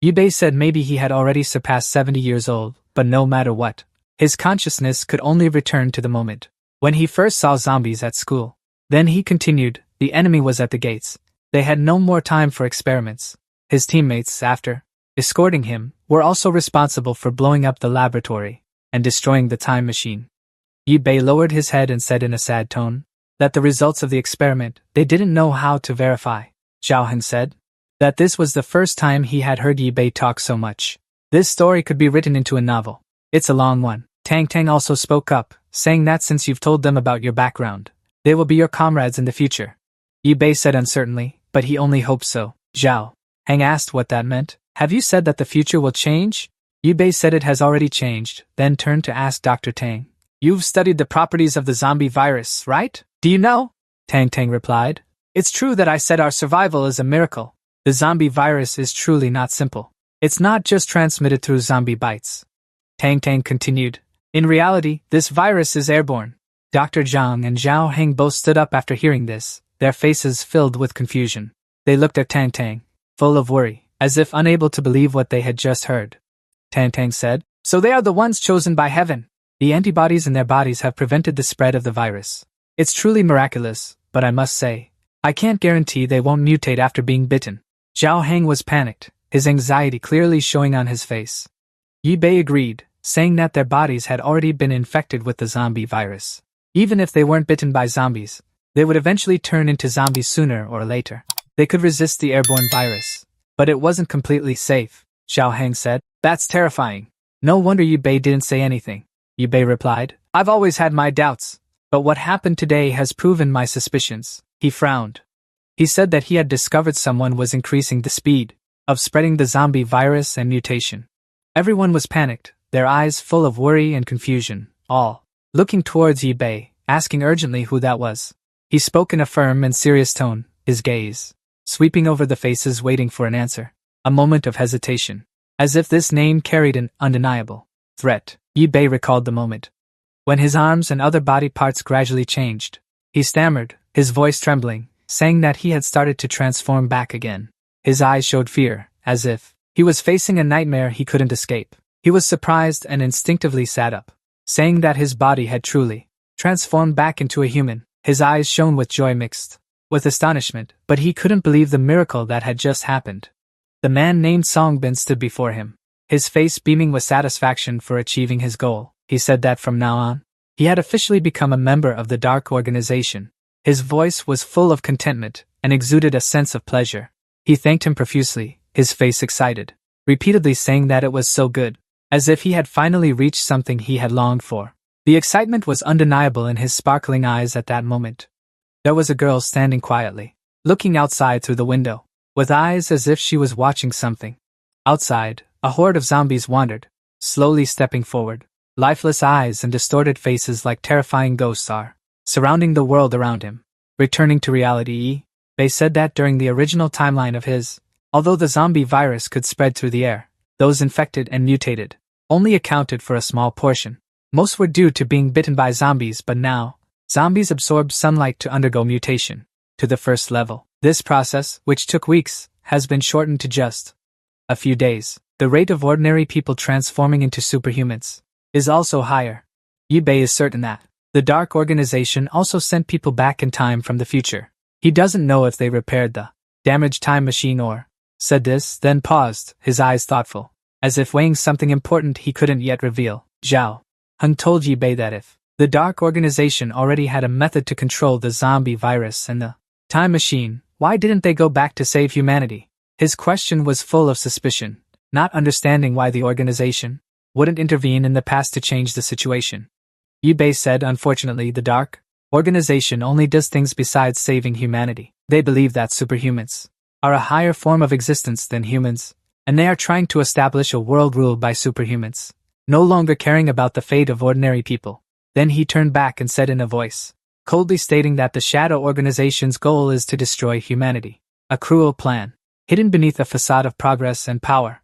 Yibei said maybe he had already surpassed 70 years old, but no matter what, his consciousness could only return to the moment when he first saw zombies at school. Then he continued, the enemy was at the gates. They had no more time for experiments. His teammates, after escorting him, were also responsible for blowing up the laboratory and destroying the time machine. Yibei lowered his head and said in a sad tone that the results of the experiment they didn't know how to verify. Zhao Heng said that this was the first time he had heard Yibei talk so much. This story could be written into a novel. It's a long one. Tang also spoke up, saying that since you've told them about your background, they will be your comrades in the future. Yibei said uncertainly, but he only hoped so. Zhao Heng asked what that meant. Have you said that the future will change? Yibei said it has already changed, then turned to ask Dr. Tang. You've studied the properties of the zombie virus, right? Do you know? Tang replied. It's true that I said our survival is a miracle. The zombie virus is truly not simple. It's not just transmitted through zombie bites. Tang continued. In reality, this virus is airborne. Dr. Zhang and Zhao Heng both stood up after hearing this, their faces filled with confusion. They looked at Tang, full of worry, as if unable to believe what they had just heard. Tang said, so they are the ones chosen by heaven. The antibodies in their bodies have prevented the spread of the virus. It's truly miraculous, but I must say, I can't guarantee they won't mutate after being bitten. Zhao Heng was panicked. his anxiety clearly showing on his face. Yi-Bei agreed, saying that their bodies had already been infected with the zombie virus. Even if they weren't bitten by zombies, they would eventually turn into zombies sooner or later. They could resist the airborne virus, but it wasn't completely safe, Zhao Heng said. That's terrifying. No wonder Yi-Bei didn't say anything. Yi-Bei replied, I've always had my doubts, but what happened today has proven my suspicions. He frowned. He said that he had discovered someone was increasing the speed of spreading the zombie virus and mutation. Everyone was panicked, their eyes full of worry and confusion, all looking towards Yi-Bei, asking urgently who that was. He spoke in a firm and serious tone, his gaze sweeping over the faces waiting for an answer. A moment of hesitation. As if this name carried an undeniable threat, Yi-Bei recalled the moment when his arms and other body parts gradually changed. He stammered, his voice trembling, saying that he had started to transform back again. His eyes showed fear, as if he was facing a nightmare he couldn't escape. He was surprised and instinctively sat up, saying that his body had truly transformed back into a human. His eyes shone with joy mixed with astonishment, but he couldn't believe the miracle that had just happened. The man named Songbin stood before him, his face beaming with satisfaction for achieving his goal. He said that from now on, he had officially become a member of the Dark Organization. His voice was full of contentment and exuded a sense of pleasure. He thanked him profusely, his face excited, repeatedly saying that it was so good, as if he had finally reached something he had longed for. The excitement was undeniable in his sparkling eyes at that moment. There was a girl standing quietly, looking outside through the window, with eyes as if she was watching something. Outside, a horde of zombies wandered, slowly stepping forward, lifeless eyes and distorted faces like terrifying ghosts are surrounding the world around him. Returning to reality, Yi-Bei said that during the original timeline of his, although the zombie virus could spread through the air, those infected and mutated only accounted for a small portion. Most were due to being bitten by zombies, but now, zombies absorbed sunlight to undergo mutation to the first level. This process, which took weeks, has been shortened to just a few days. The rate of ordinary people transforming into superhumans is also higher. Yi-Bei is certain that the Dark Organization also sent people back in time from the future. He doesn't know if they repaired the damaged time machine or said this, then paused, his eyes thoughtful, as if weighing something important he couldn't yet reveal. Zhao Heng told Yi-Bei that if the Dark Organization already had a method to control the zombie virus and the time machine, why didn't they go back to save humanity? His question was full of suspicion, not understanding why the organization wouldn't intervene in the past to change the situation. Yi-Bei said, unfortunately, the Dark Organization only does things besides saving humanity. They believe that superhumans are a higher form of existence than humans, and they are trying to establish a world ruled by superhumans, no longer caring about the fate of ordinary people. Then he turned back and said in a voice, coldly stating that the Shadow Organization's goal is to destroy humanity. A cruel plan, hidden beneath a facade of progress and power.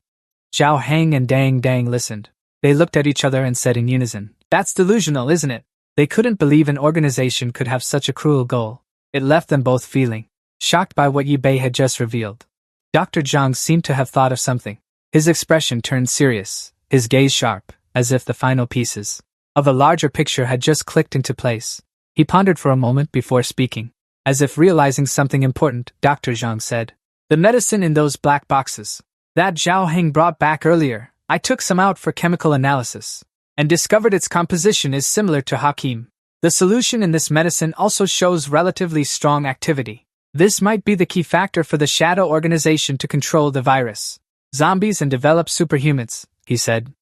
Zhao Heng and Dang Dang listened. They looked at each other and said in unison, that's delusional, isn't it? They couldn't believe an organization could have such a cruel goal. It left them both feeling shocked by what Yi-Bei had just revealed. Dr. Zhang seemed to have thought of something. His expression turned serious, his gaze sharp, as if the final pieces of a larger picture had just clicked into place. He pondered for a moment before speaking. As if realizing something important, Dr. Zhang said, the medicine in those black boxes that Zhao Heng brought back earlier, I took some out for chemical analysis and discovered its composition is similar to Hakim. The solution in this medicine also shows relatively strong activity. This might be the key factor for the Shadow Organization to control the virus, zombies and develop superhumans, he said.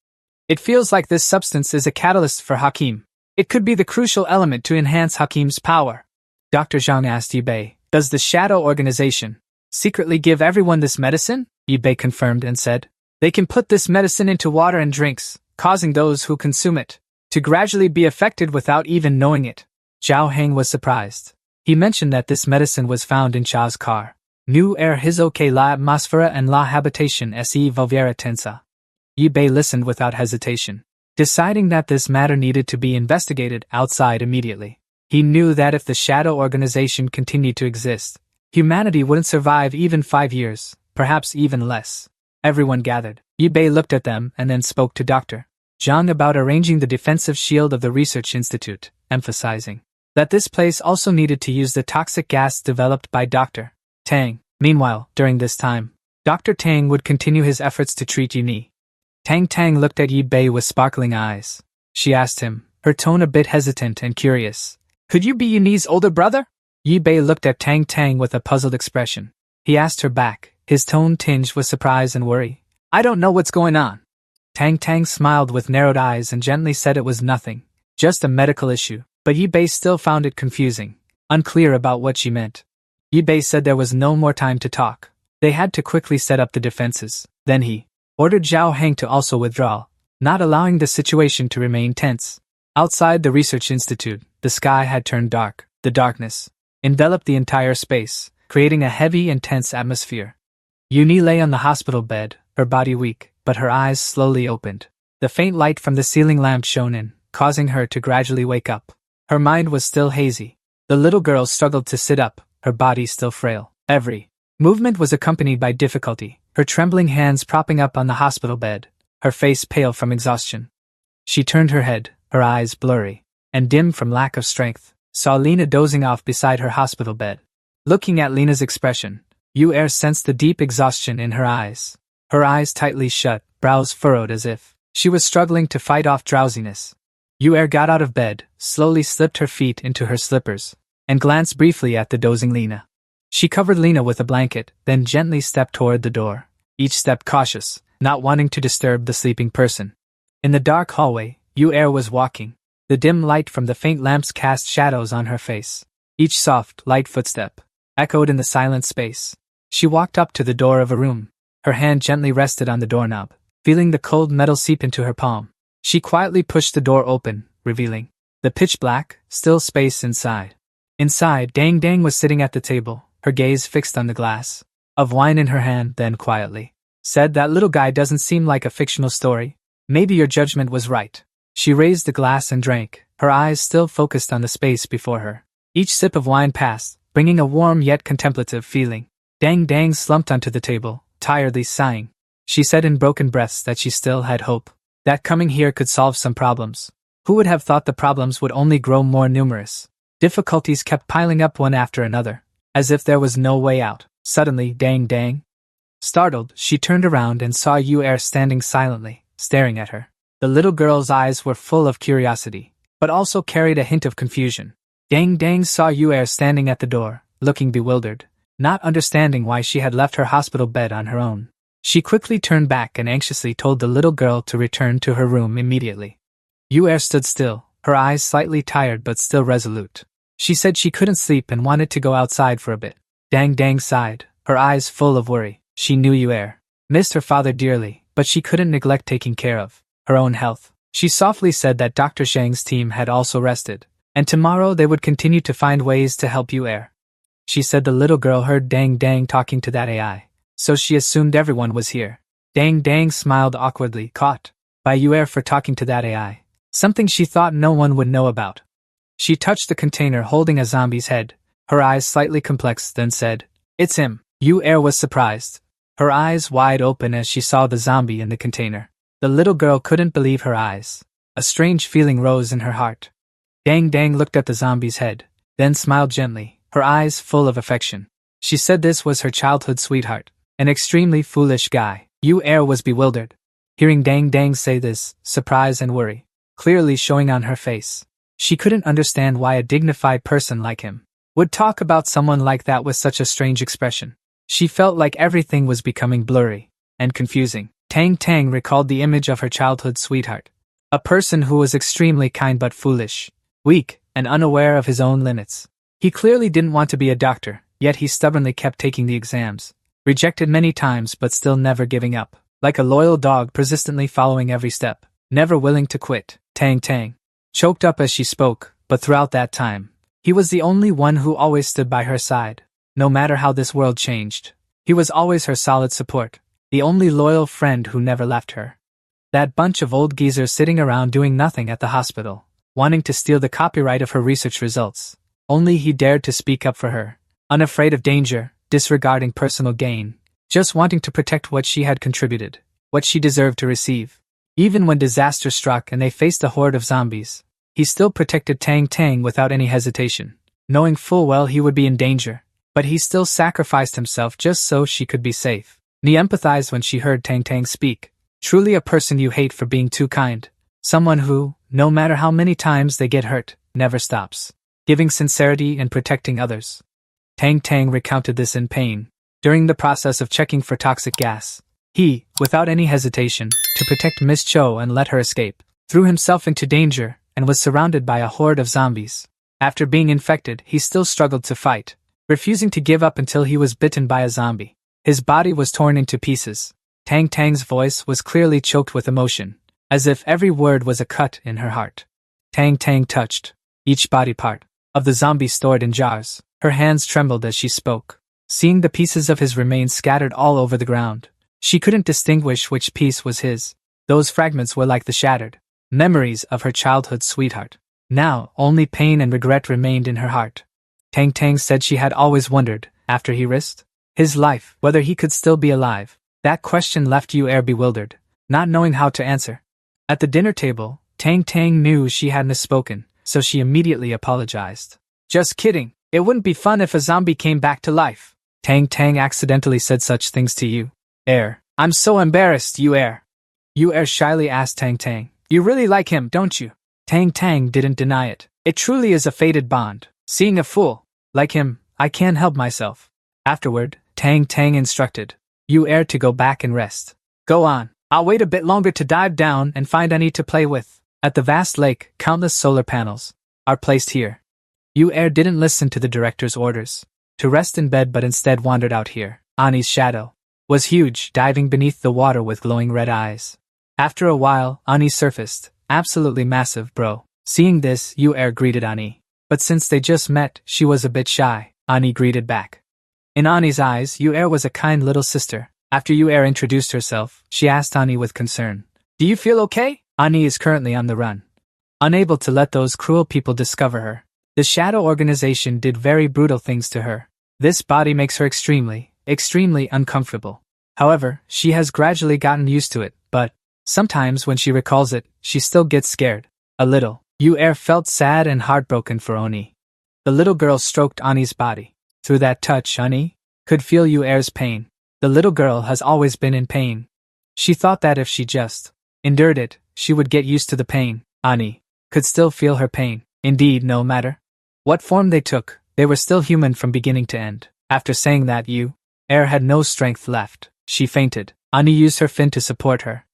It feels like this substance is a catalyst for Hakim. It could be the crucial element to enhance Hakim's power. Dr. Zhang asked Yi-Bei, does the Shadow Organization secretly give everyone this medicine? Yi-Bei confirmed and said, they can put this medicine into water and drinks, causing those who consume it to gradually be affected without even knowing it. Zhao Heng was surprised. He mentioned that this medicine was found in Cha's car. New air hizoke la atmosfera and la habitation se volviera tensa. Yi-Bei listened without hesitation, deciding that this matter needed to be investigated outside immediately. He knew that if the Shadow Organization continued to exist, humanity wouldn't survive even 5 years, perhaps even less. Everyone gathered. Yi-Bei looked at them and then spoke to Dr. Zhang about arranging the defensive shield of the research institute, emphasizing that this place also needed to use the toxic gas developed by Dr. Tang. Meanwhile, during this time, Dr. Tang would continue his efforts to treat Yi. Tang looked at Yi Bei with sparkling eyes. She asked him, her tone a bit hesitant and curious. Could you be Yi's older brother? Yi Bei looked at Tang with a puzzled expression. He asked her back, his tone tinged with surprise and worry. I don't know what's going on. Tang smiled with narrowed eyes and gently said it was nothing, just a medical issue, but Yi Bei still found it confusing, unclear about what she meant. Yi Bei said there was no more time to talk. They had to quickly set up the defenses. Then he ordered Zhao Heng to also withdraw, not allowing the situation to remain tense. Outside the research institute, the sky had turned dark. The darkness enveloped the entire space, creating a heavy and tense atmosphere. Yi lay on the hospital bed, her body weak, but her eyes slowly opened. The faint light from the ceiling lamp shone in, causing her to gradually wake up. Her mind was still hazy. The little girl struggled to sit up, her body still frail. Every movement was accompanied by difficulty, her trembling hands propping up on the hospital bed, her face pale from exhaustion. She turned her head, her eyes blurry and dim from lack of strength, saw Lena dozing off beside her hospital bed. Looking at Lena's expression, Yu sensed the deep exhaustion in her eyes. Her eyes tightly shut, brows furrowed as if she was struggling to fight off drowsiness. Yu got out of bed, slowly slipped her feet into her slippers, and glanced briefly at the dozing Lena. She covered Lena with a blanket, then gently stepped toward the door, each step cautious, not wanting to disturb the sleeping person. In the dark hallway, Yu was walking. The dim light from the faint lamps cast shadows on her face. Each soft, light footstep echoed in the silent space. She walked up to the door of a room. Her hand gently rested on the doorknob, feeling the cold metal seep into her palm. She quietly pushed the door open, revealing the pitch black, still space inside. Inside, Dang was sitting at the table, her gaze fixed on the glass of wine in her hand, then quietly said, "That little guy doesn't seem like a fictional story. Maybe your judgment was right." She raised the glass and drank, her eyes still focused on the space before her. Each sip of wine passed, bringing a warm yet contemplative feeling. Dang slumped onto the table, tiredly sighing. She said in broken breaths that she still had hope, that coming here could solve some problems. Who would have thought the problems would only grow more numerous? Difficulties kept piling up one after another, as if there was no way out. Suddenly, Dang. Startled, she turned around and saw Yu standing silently, staring at her. The little girl's eyes were full of curiosity, but also carried a hint of confusion. Dang saw Yu standing at the door, looking bewildered, not understanding why she had left her hospital bed on her own. She quickly turned back and anxiously told the little girl to return to her room immediately. Yu stood still, her eyes slightly tired but still resolute. She said she couldn't sleep and wanted to go outside for a bit. Dang sighed, her eyes full of worry. She knew Yu missed her father dearly, but she couldn't neglect taking care of her own health. She softly said that Dr. Zhang's team had also rested, and tomorrow they would continue to find ways to help Yu. She said the little girl heard Dang talking to that AI, so she assumed everyone was here. Dang smiled awkwardly, caught by Yu for talking to that AI, something she thought no one would know about. She touched the container holding a zombie's head, her eyes slightly complex, then said, "It's him." Yu was surprised, her eyes wide open as she saw the zombie in the container. The little girl couldn't believe her eyes. A strange feeling rose in her heart. Dang looked at the zombie's head, then smiled gently, her eyes full of affection. She said this was her childhood sweetheart, an extremely foolish guy. Yu was bewildered. Hearing Dang say this, surprise and worry clearly showing on her face. She couldn't understand why a dignified person like him would talk about someone like that with such a strange expression. She felt like everything was becoming blurry and confusing. Tang recalled the image of her childhood sweetheart, a person who was extremely kind but foolish, weak, and unaware of his own limits. He clearly didn't want to be a doctor, yet he stubbornly kept taking the exams, rejected many times but still never giving up, like a loyal dog persistently following every step, never willing to quit. Tang choked up as she spoke, but throughout that time, he was the only one who always stood by her side. No matter how this world changed, he was always her solid support, the only loyal friend who never left her. That bunch of old geezers sitting around doing nothing at the hospital, wanting to steal the copyright of her research results. Only he dared to speak up for her, unafraid of danger, disregarding personal gain, just wanting to protect what she had contributed, what she deserved to receive. Even when disaster struck and they faced a horde of zombies, he still protected Tang without any hesitation, knowing full well he would be in danger, but he still sacrificed himself just so she could be safe. Ni empathized when she heard Tang Tang speak. Truly a person you hate for being too kind. Someone who, no matter how many times they get hurt, never stops giving sincerity and protecting others. Tang Tang recounted this in pain. During the process of checking for toxic gas, he, without any hesitation, to protect Miss Cho and let her escape, threw himself into danger and was surrounded by a horde of zombies. After being infected, he still struggled to fight, refusing to give up until he was bitten by a zombie. His body was torn into pieces. Tang Tang's voice was clearly choked with emotion, as if every word was a cut in her heart. Tang Tang touched each body part of the zombie stored in jars. Her hands trembled as she spoke. Seeing the pieces of his remains scattered all over the ground, she couldn't distinguish which piece was his. Those fragments were like the shattered memories of her childhood sweetheart. Now, only pain and regret remained in her heart. Tang Tang said she had always wondered, after he risked his life, whether he could still be alive. That question left Yu Er bewildered, not knowing how to answer. At the dinner table, Tang Tang knew she had misspoken, so she immediately apologized. Just kidding. It wouldn't be fun if a zombie came back to life. Tang Tang accidentally said such things to you. I'm so embarrassed, Yu Er. Yu Er shyly asked Tang Tang. You really like him, don't you? Tang Tang didn't deny it. It truly is a fated bond. Seeing a fool like him, I can't help myself. Afterward, Tang Tang instructed Yu Er to go back and rest. Go on. I'll wait a bit longer to dive down and find any to play with. At the vast lake, countless solar panels are placed here. Yu Er didn't listen to the director's orders to rest in bed but instead wandered out here. Ani's shadow was huge, diving beneath the water with glowing red eyes. After a while, Ani surfaced. Absolutely massive, bro. Seeing this, Yu Er greeted Ani. But since they just met, she was a bit shy. Ani greeted back. In Ani's eyes, Yu Er was a kind little sister. After Yu Er introduced herself, she asked Ani with concern. Do you feel okay? Ani is currently on the run, unable to let those cruel people discover her. The Shadow Organization did very brutal things to her. This body makes her extremely uncomfortable. However, she has gradually gotten used to it, but sometimes when she recalls it, she still gets scared. A little. Yu Er felt sad and heartbroken for Oni. The little girl stroked Ani's body. Through that touch, Ani could feel Yu Er's pain. The little girl has always been in pain. She thought that if she just endured it, she would get used to the pain. Ani could still feel her pain. Indeed, no matter what form they took, they were still human from beginning to end. After saying that, Yu Er had no strength left. She fainted. Ani used her fin to support her.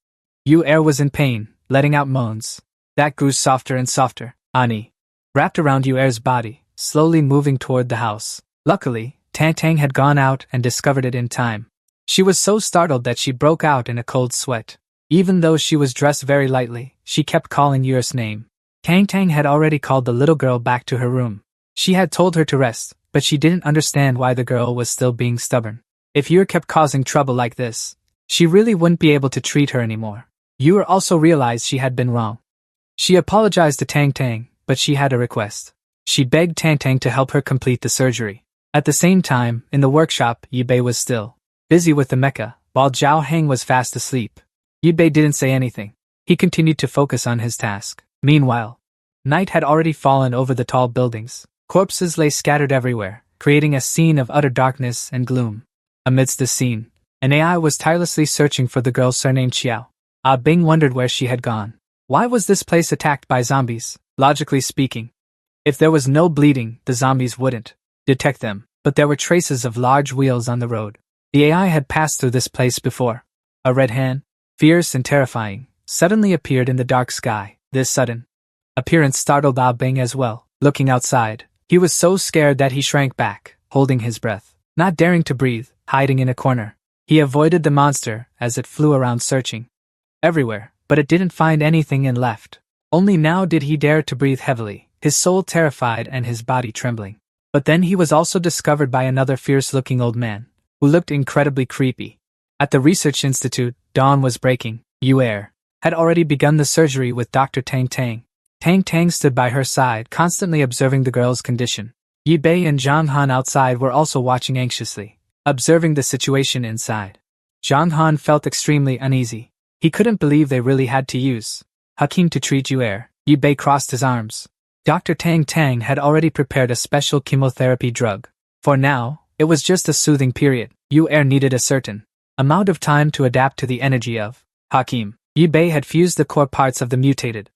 Yu Er was in pain, letting out moans that grew softer and softer. Ani wrapped around Yu Er's body, slowly moving toward the house. Luckily, Tang Tang had gone out and discovered it in time. She was so startled that she broke out in a cold sweat. Even though she was dressed very lightly, she kept calling Yu's name. Tang Tang had already called the little girl back to her room. She had told her to rest, but she didn't understand why the girl was still being stubborn. If Yu kept causing trouble like this, she really wouldn't be able to treat her anymore. Yu also realized she had been wrong. She apologized to Tang Tang, but she had a request. She begged Tang Tang to help her complete the surgery. At the same time, in the workshop, Yibei was still busy with the mecha, while Zhao Heng was fast asleep. Yibei didn't say anything. He continued to focus on his task. Meanwhile, night had already fallen over the tall buildings. Corpses lay scattered everywhere, creating a scene of utter darkness and gloom. Amidst this scene, an AI was tirelessly searching for the girl surnamed Xiao. Ah Bing wondered where she had gone. Why was this place attacked by zombies? Logically speaking, if there was no bleeding, the zombies wouldn't detect them, but there were traces of large wheels on the road. The AI had passed through this place before. A red hand, fierce and terrifying, suddenly appeared in the dark sky. This sudden appearance startled Ah Bing as well. Looking outside, he was so scared that he shrank back, holding his breath, not daring to breathe, hiding in a corner. He avoided the monster as it flew around searching everywhere, but it didn't find anything and left. Only now did he dare to breathe heavily, his soul terrified and his body trembling. But then he was also discovered by another fierce-looking old man, who looked incredibly creepy. At the research institute, dawn was breaking. Yu Er had already begun the surgery with Dr. Tang Tang. Tang Tang stood by her side, constantly observing the girl's condition. Yi Bei and Zhang Han outside were also watching anxiously, observing the situation inside. Zhang Han felt extremely uneasy. He couldn't believe they really had to use Hakim to treat Yu Er. Yi Bei crossed his arms. Dr. Tang Tang had already prepared a special chemotherapy drug. For now, it was just a soothing period. Yu Er needed a certain amount of time to adapt to the energy of Hakim. Yi Bei had fused the core parts of the mutated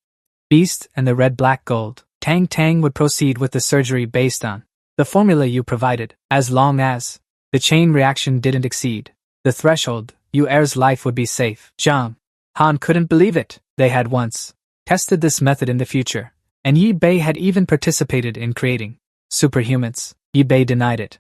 beast and the red-black gold. Tang Tang would proceed with the surgery based on the formula you provided, as long as the chain reaction didn't exceed the threshold, Yu Er's life would be safe. Zhang Han couldn't believe it. They had once tested this method in the future, and Yi Bei had even participated in creating superhumans. Yi Bei denied it.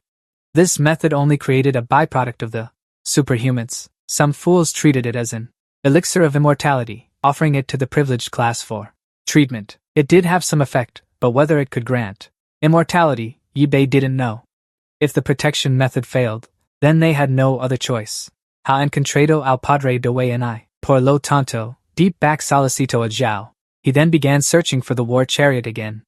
This method only created a byproduct of the superhumans. Some fools treated it as an elixir of immortality, offering it to the privileged class for treatment. It did have some effect, but whether it could grant immortality, Yi Bei didn't know. If the protection method failed, then they had no other choice. Ha encontrado al padre de Wei and I, por lo tanto, deep back solicito a Zhao. He then began searching for the war chariot again.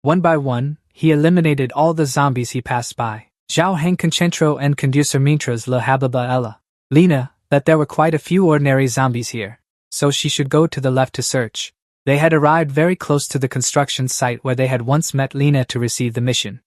One by one, he eliminated all the zombies he passed by. Zhao Heng concentro en conducer mientras la hablaba ella. Lena, that there were quite a few ordinary zombies here, so she should go to the left to search. They had arrived very close to the construction site where they had once met Lena to receive the mission.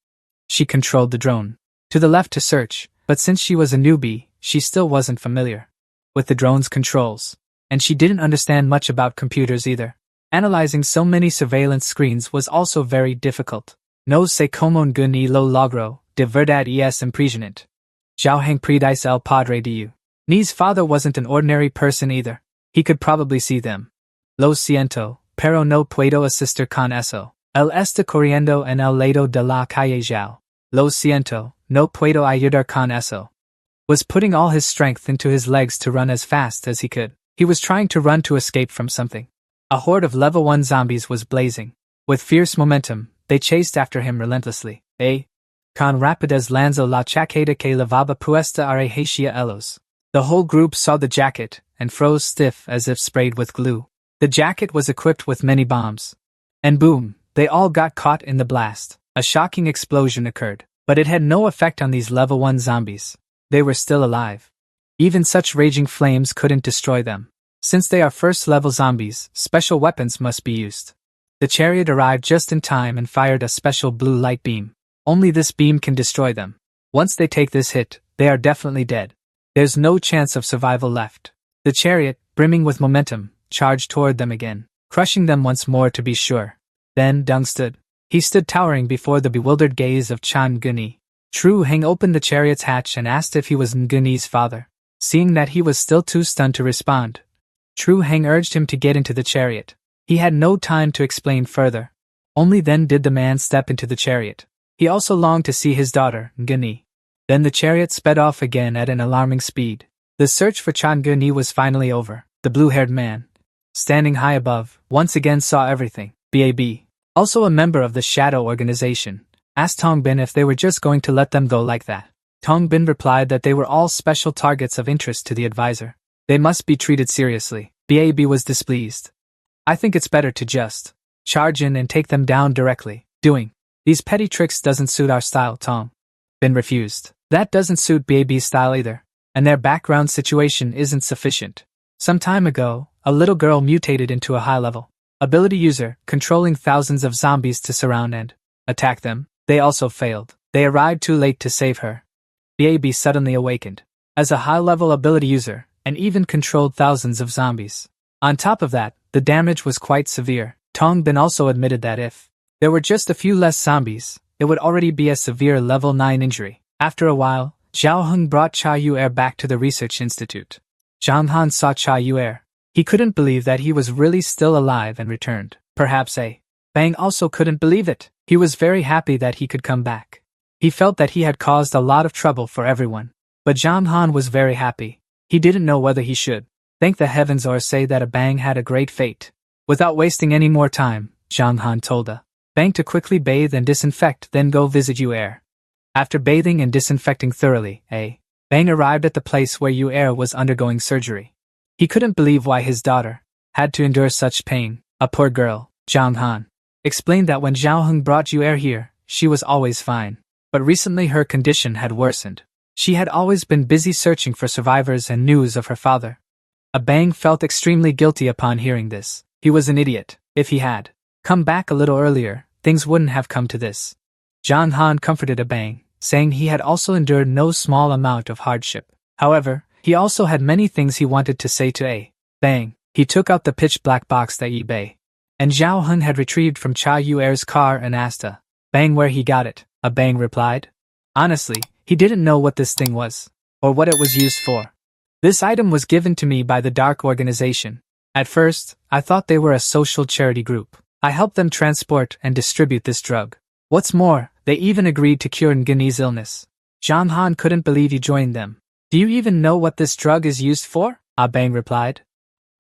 She controlled the drone to the left to search, but since she was a newbie, she still wasn't familiar with the drone's controls, and she didn't understand much about computers either. Analyzing so many surveillance screens was also very difficult. No sé cómo ni lo logro, de verdad es impresionante. Zhao Heng predice el padre de Yu. Ni's father wasn't an ordinary person either. He could probably see them. Lo siento, pero no puedo asistir con eso. Él está corriendo en el lado de la calle Zhao. Lo siento, no puedo ayudar con eso. Was putting all his strength into his legs to run as fast as he could. He was trying to run to escape from something. A horde of level 1 zombies was blazing. With fierce momentum, they chased after him relentlessly. Con rapidez lanzo la chaqueta que lavaba puesta are hacia elos. The whole group saw the jacket, and froze stiff as if sprayed with glue. The jacket was equipped with many bombs. And boom, they all got caught in the blast. A shocking explosion occurred, but it had no effect on these level 1 zombies. They were still alive. Even such raging flames couldn't destroy them. Since they are first-level zombies, special weapons must be used. The chariot arrived just in time and fired a special blue light beam. Only this beam can destroy them. Once they take this hit, they are definitely dead. There's no chance of survival left. The chariot, brimming with momentum, charged toward them again, crushing them once more to be sure. Then Dung stood. He stood towering before the bewildered gaze of Chan Guni. Tru Heng opened the chariot's hatch and asked if he was Nguni's father. Seeing that he was still too stunned to respond, Tru Heng urged him to get into the chariot. He had no time to explain further. Only then did the man step into the chariot. He also longed to see his daughter, Nguni. Then the chariot sped off again at an alarming speed. The search for Chan Nguni was finally over. The blue-haired man, standing high above, once again saw everything. Bab, also a member of the Shadow Organization, asked Tong Bin if they were just going to let them go like that. Tong Bin replied that they were all special targets of interest to the advisor. They must be treated seriously. Bab was displeased. I think it's better to just charge in and take them down directly. Doing these petty tricks doesn't suit our style, Tong Bin refused. That doesn't suit Bab's style either, and their background situation isn't sufficient. Some time ago, a little girl mutated into a high-level ability user, controlling thousands of zombies to surround and attack them. They also failed. They arrived too late to save her. Bab suddenly awakened. As a high-level ability user, and even controlled thousands of zombies. On top of that, the damage was quite severe. Tong Bin also admitted that if there were just a few less zombies, it would already be a severe level 9 injury. After a while, Zhao Heng brought Cha Yuer back to the research institute. Zhang Han saw Cha Yuer. He couldn't believe that he was really still alive and returned. Perhaps Bang also couldn't believe it. He was very happy that he could come back. He felt that he had caused a lot of trouble for everyone. But Zhang Han was very happy. He didn't know whether he should thank the heavens or say that Bang had a great fate. Without wasting any more time, Zhang Han told Bang to quickly bathe and disinfect, then go visit Yuer. After bathing and disinfecting thoroughly, Bang arrived at the place where Yuer was undergoing surgery. He couldn't believe why his daughter had to endure such pain. A poor girl, Zhang Han explained that when Zhao Heng brought Yuer here, she was always fine. But recently her condition had worsened. She had always been busy searching for survivors and news of her father. Bang felt extremely guilty upon hearing this. He was an idiot. If he had come back a little earlier, things wouldn't have come to this. Zhang Han comforted Bang, saying he had also endured no small amount of hardship. However, He also had many things he wanted to say to A. Bang. He took out the pitch-black box that Yi Bei and Zhao Hun had retrieved from Cha Yuer's car and asked A. Bang where he got it. A. Bang replied. Honestly, he didn't know what this thing was, or what it was used for. This item was given to me by the Dark Organization. At first, I thought they were a social charity group. I helped them transport and distribute this drug. What's more, they even agreed to cure Ngini's illness. Zhang Han couldn't believe he joined them. Do you even know what this drug is used for? Ah Bang replied.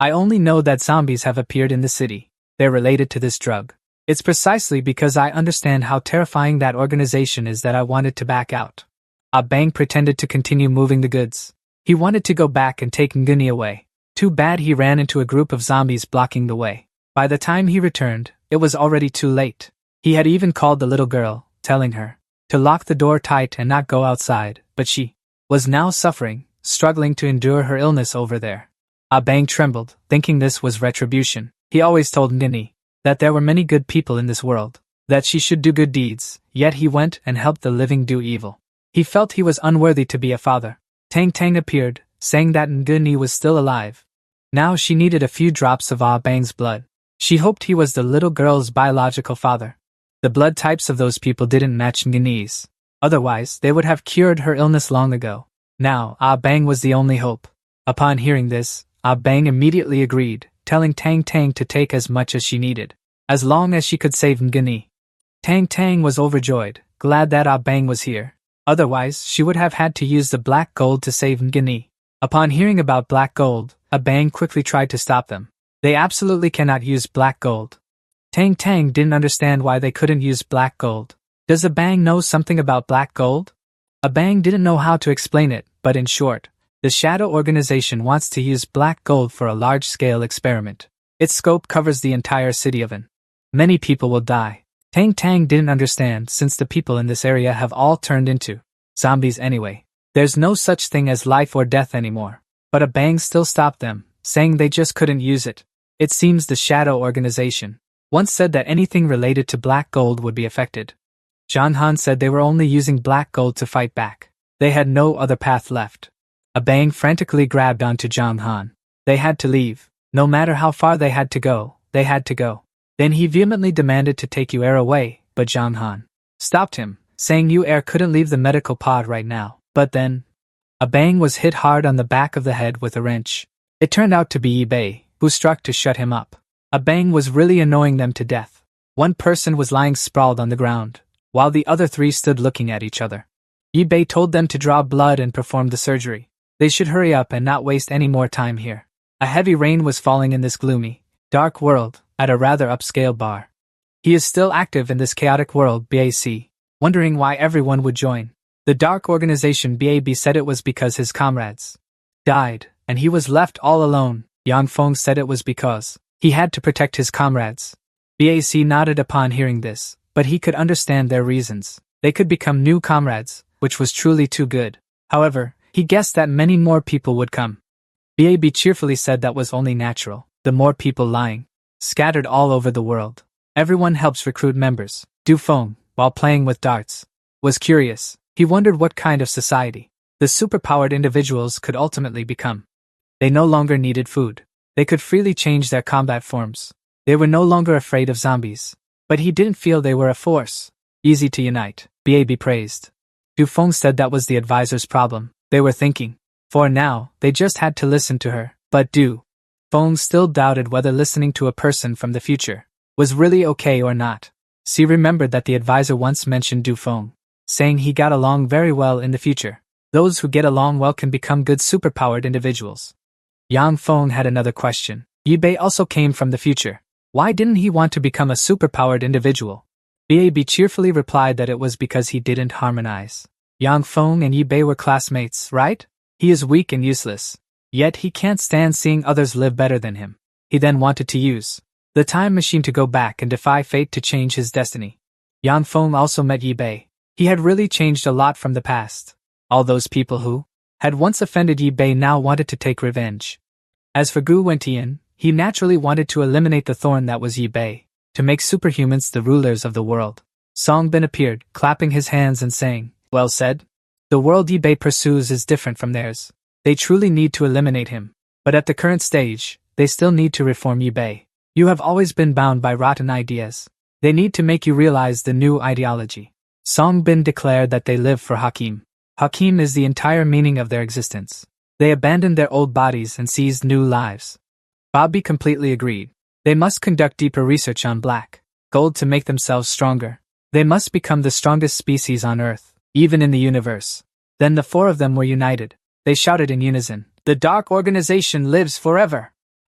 I only know that zombies have appeared in the city. They're related to this drug. It's precisely because I understand how terrifying that organization is that I wanted to back out. Ah Bang pretended to continue moving the goods. He wanted to go back and take Ngini away. Too bad he ran into a group of zombies blocking the way. By the time he returned, it was already too late. He had even called the little girl, telling her to lock the door tight and not go outside, but she was now suffering, struggling to endure her illness over there. Ah Bang trembled, thinking this was retribution. He always told Ngini that there were many good people in this world, that she should do good deeds, yet he went and helped the living do evil. He felt he was unworthy to be a father. Tang Tang appeared, saying that Ngini was still alive. Now she needed a few drops of Ah Bang's blood. She hoped he was the little girl's biological father. The blood types of those people didn't match Ngini's. Otherwise, they would have cured her illness long ago. Now, Ah Bang was the only hope. Upon hearing this, Ah Bang immediately agreed, telling Tang Tang to take as much as she needed, as long as she could save Ngini. Tang Tang was overjoyed, glad that Ah Bang was here. Otherwise, she would have had to use the black gold to save Ngini. Upon hearing about black gold, Ah Bang quickly tried to stop them. They absolutely cannot use black gold. Tang Tang didn't understand why they couldn't use black gold. Does Ah Bang know something about black gold? Ah Bang didn't know how to explain it, but in short, the Shadow Organization wants to use black gold for a large-scale experiment. Its scope covers the entire city of An. Many people will die. Tang Tang didn't understand since the people in this area have all turned into zombies anyway. There's no such thing as life or death anymore. But Ah Bang still stopped them, saying they just couldn't use it. It seems the Shadow Organization once said that anything related to black gold would be affected. Zhang Han said they were only using black gold to fight back. They had no other path left. Ah Bang frantically grabbed onto Zhang Han. They had to leave. No matter how far they had to go, they had to go. Then he vehemently demanded to take Yuer away, but Zhang Han stopped him, saying Yuer couldn't leave the medical pod right now. But then, Ah Bang was hit hard on the back of the head with a wrench. It turned out to be Yi Bei, who struck to shut him up. Ah Bang was really annoying them to death. One person was lying sprawled on the ground, while the other three stood looking at each other. Yi Bei told them to draw blood and perform the surgery. They should hurry up and not waste any more time here. A heavy rain was falling in this gloomy, dark world, at a rather upscale bar. He is still active in this chaotic world, BAC, wondering why everyone would join. The Dark Organization BAB said it was because his comrades died, and he was left all alone. Yang Feng said it was because he had to protect his comrades. BAC nodded upon hearing this, but he could understand their reasons. They could become new comrades, which was truly too good. However, he guessed that many more people would come. BAB cheerfully said that was only natural. The more people lying scattered all over the world. Everyone helps recruit members. Du Feng, while playing with darts, was curious. He wondered what kind of society the superpowered individuals could ultimately become. They no longer needed food. They could freely change their combat forms. They were no longer afraid of zombies. But he didn't feel they were a force. Easy to unite, BAB praised. Du Feng said that was the advisor's problem. They were thinking. For now, they just had to listen to her. But Du Feng still doubted whether listening to a person from the future was really okay or not. She remembered that the advisor once mentioned Du Feng, saying he got along very well in the future. Those who get along well can become good superpowered individuals. Yang Feng had another question. Yi Bei also came from the future. Why didn't he want to become a superpowered individual? BAB cheerfully replied that it was because he didn't harmonize. Yang Feng and Yi Bei were classmates, right? He is weak and useless. Yet he can't stand seeing others live better than him. He then wanted to use the time machine to go back and defy fate to change his destiny. Yang Feng also met Yi Bei. He had really changed a lot from the past. All those people who had once offended Yi Bei now wanted to take revenge. As for Gu Wentian, he naturally wanted to eliminate the thorn that was Yi Bei, to make superhumans the rulers of the world. Song Bin appeared, clapping his hands and saying, "Well said. The world Yi Bei pursues is different from theirs. They truly need to eliminate him. But at the current stage, they still need to reform Yi Bei. You have always been bound by rotten ideas. They need to make you realize the new ideology. Song Bin declared that they live for Hakim. Hakim is the entire meaning of their existence. They abandoned their old bodies and seized new lives. Bobby completely agreed. They must conduct deeper research on black gold to make themselves stronger. They must become the strongest species on Earth, even in the universe. Then the four of them were united. They shouted in unison, "The Dark Organization lives forever!"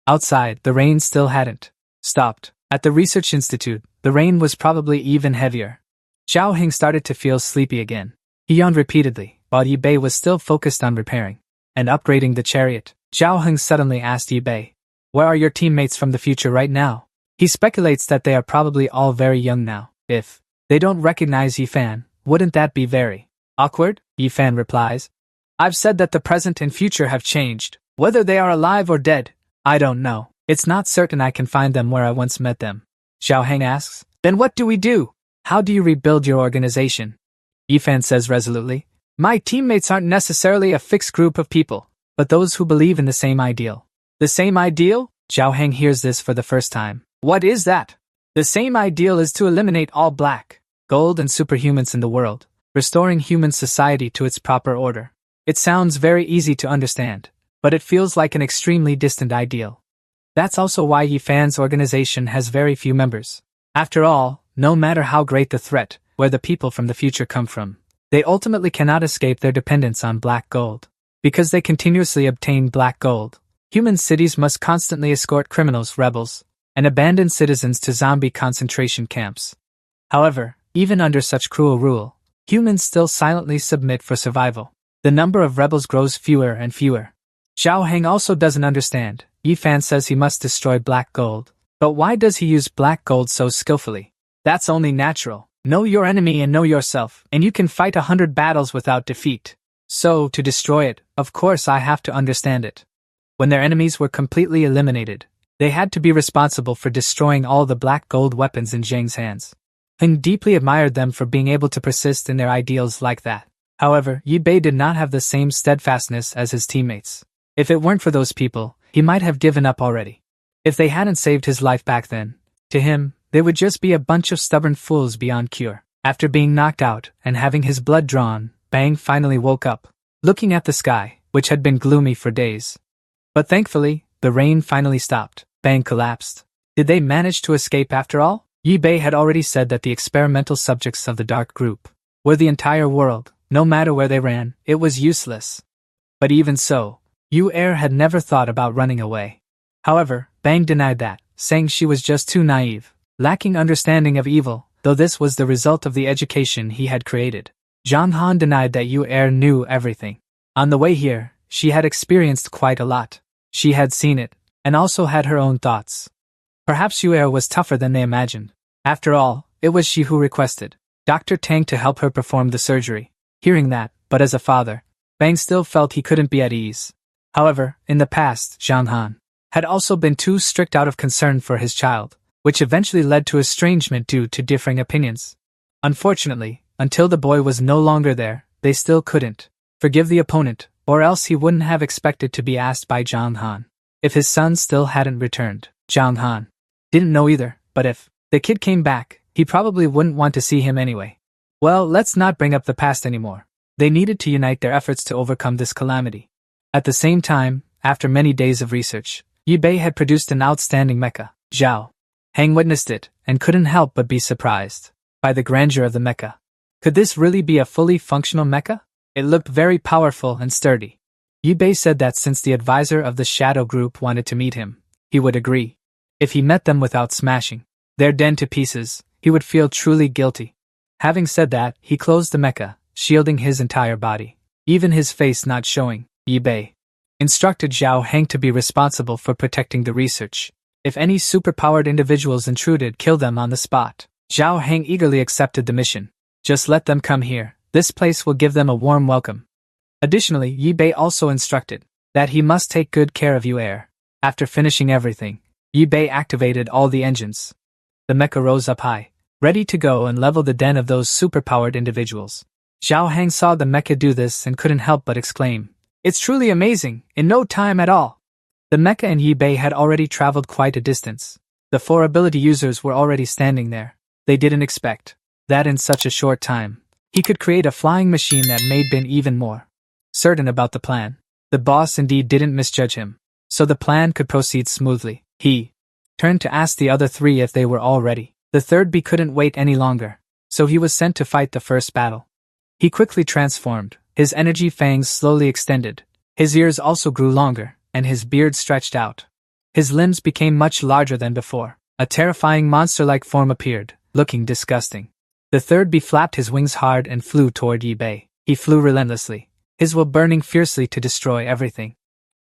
Outside, the rain still hadn't stopped. At the research institute, the rain was probably even heavier. Zhao Heng started to feel sleepy again. He yawned repeatedly, while Yi Bei was still focused on repairing and upgrading the chariot. Zhao Heng suddenly asked Yi Bei, "Where are your teammates from the future right now?" He speculates that they are probably all very young now. If they don't recognize Yi Fan, wouldn't that be very awkward? Yi Fan replies, "I've said that the present and future have changed. Whether they are alive or dead, I don't know. It's not certain I can find them where I once met them." Zhao Heng asks, "Then what do we do? How do you rebuild your organization?" Yi Fan says resolutely, "My teammates aren't necessarily a fixed group of people, but those who believe in the same ideal." "The same ideal?" Zhao Heng hears this for the first time. "What is that?" "The same ideal is to eliminate all black, gold and superhumans in the world, restoring human society to its proper order." It sounds very easy to understand, but it feels like an extremely distant ideal. That's also why Yi Fan's organization has very few members. After all, no matter how great the threat, where the people from the future come from, they ultimately cannot escape their dependence on black gold. Because they continuously obtain black gold, human cities must constantly escort criminals, rebels, and abandoned citizens to zombie concentration camps. However, even under such cruel rule, humans still silently submit for survival. The number of rebels grows fewer and fewer. Zhao Heng also doesn't understand. Yi Fan says he must destroy black gold. But why does he use black gold so skillfully? That's only natural. Know your enemy and know yourself, and you can fight 100 battles without defeat. So, to destroy it, of course I have to understand it. When their enemies were completely eliminated, they had to be responsible for destroying all the black gold weapons in Zhang's hands. Heng deeply admired them for being able to persist in their ideals like that. However, Yi Bei did not have the same steadfastness as his teammates. If it weren't for those people, he might have given up already. If they hadn't saved his life back then, to him, they would just be a bunch of stubborn fools beyond cure. After being knocked out and having his blood drawn, Bang finally woke up, looking at the sky, which had been gloomy for days. But thankfully, the rain finally stopped. Bang collapsed. Did they manage to escape after all? Yi Bei had already said that the experimental subjects of the Dark Group were the entire world. No matter where they ran, it was useless. But even so, Yu Er had never thought about running away. However, Bang denied that, saying she was just too naive, lacking understanding of evil, though this was the result of the education he had created. Zhang Han denied that Yu Er knew everything. On the way here, she had experienced quite a lot. She had seen it, and also had her own thoughts. Perhaps Yu Er was tougher than they imagined. After all, it was she who requested Dr. Tang to help her perform the surgery. Hearing that, but as a father, Bang still felt he couldn't be at ease. However, in the past, Zhang Han had also been too strict out of concern for his child, which eventually led to estrangement due to differing opinions. Unfortunately, until the boy was no longer there, they still couldn't forgive the opponent, or else he wouldn't have expected to be asked by Zhang Han if his son still hadn't returned. Zhang Han didn't know either, but if the kid came back, he probably wouldn't want to see him anyway. Well, let's not bring up the past anymore. They needed to unite their efforts to overcome this calamity. At the same time, after many days of research, Yi Bei had produced an outstanding mecha. Zhao Heng witnessed it, and couldn't help but be surprised by the grandeur of the mecha. Could this really be a fully functional mecha? It looked very powerful and sturdy. Yi Bei said that since the advisor of the Shadow Group wanted to meet him, he would agree. If he met them without smashing their den to pieces, he would feel truly guilty. Having said that, he closed the mecha, shielding his entire body, even his face not showing. Yi Bei instructed Zhao Heng to be responsible for protecting the research. If any superpowered individuals intruded, kill them on the spot. Zhao Heng eagerly accepted the mission. Just let them come here. This place will give them a warm welcome. Additionally, Yi Bei also instructed that he must take good care of Yu Er. After finishing everything, Yi Bei activated all the engines. The mecha rose up high, ready to go and level the den of those superpowered individuals. Zhao Heng saw the mecha do this and couldn't help but exclaim, It's truly amazing, in no time at all. The mecha and Yi-Bei had already traveled quite a distance. The 4 ability users were already standing there. They didn't expect that in such a short time, he could create a flying machine that made Ben even more certain about the plan. The boss indeed didn't misjudge him, so the plan could proceed smoothly. He turned to ask the other 3 if they were all ready. The third B couldn't wait any longer, so he was sent to fight the first battle. He quickly transformed, his energy fangs slowly extended, his ears also grew longer, and his beard stretched out. His limbs became much larger than before. A terrifying monster-like form appeared, looking disgusting. The third bee flapped his wings hard and flew toward Yi-Bei. He flew relentlessly, his will burning fiercely to destroy everything.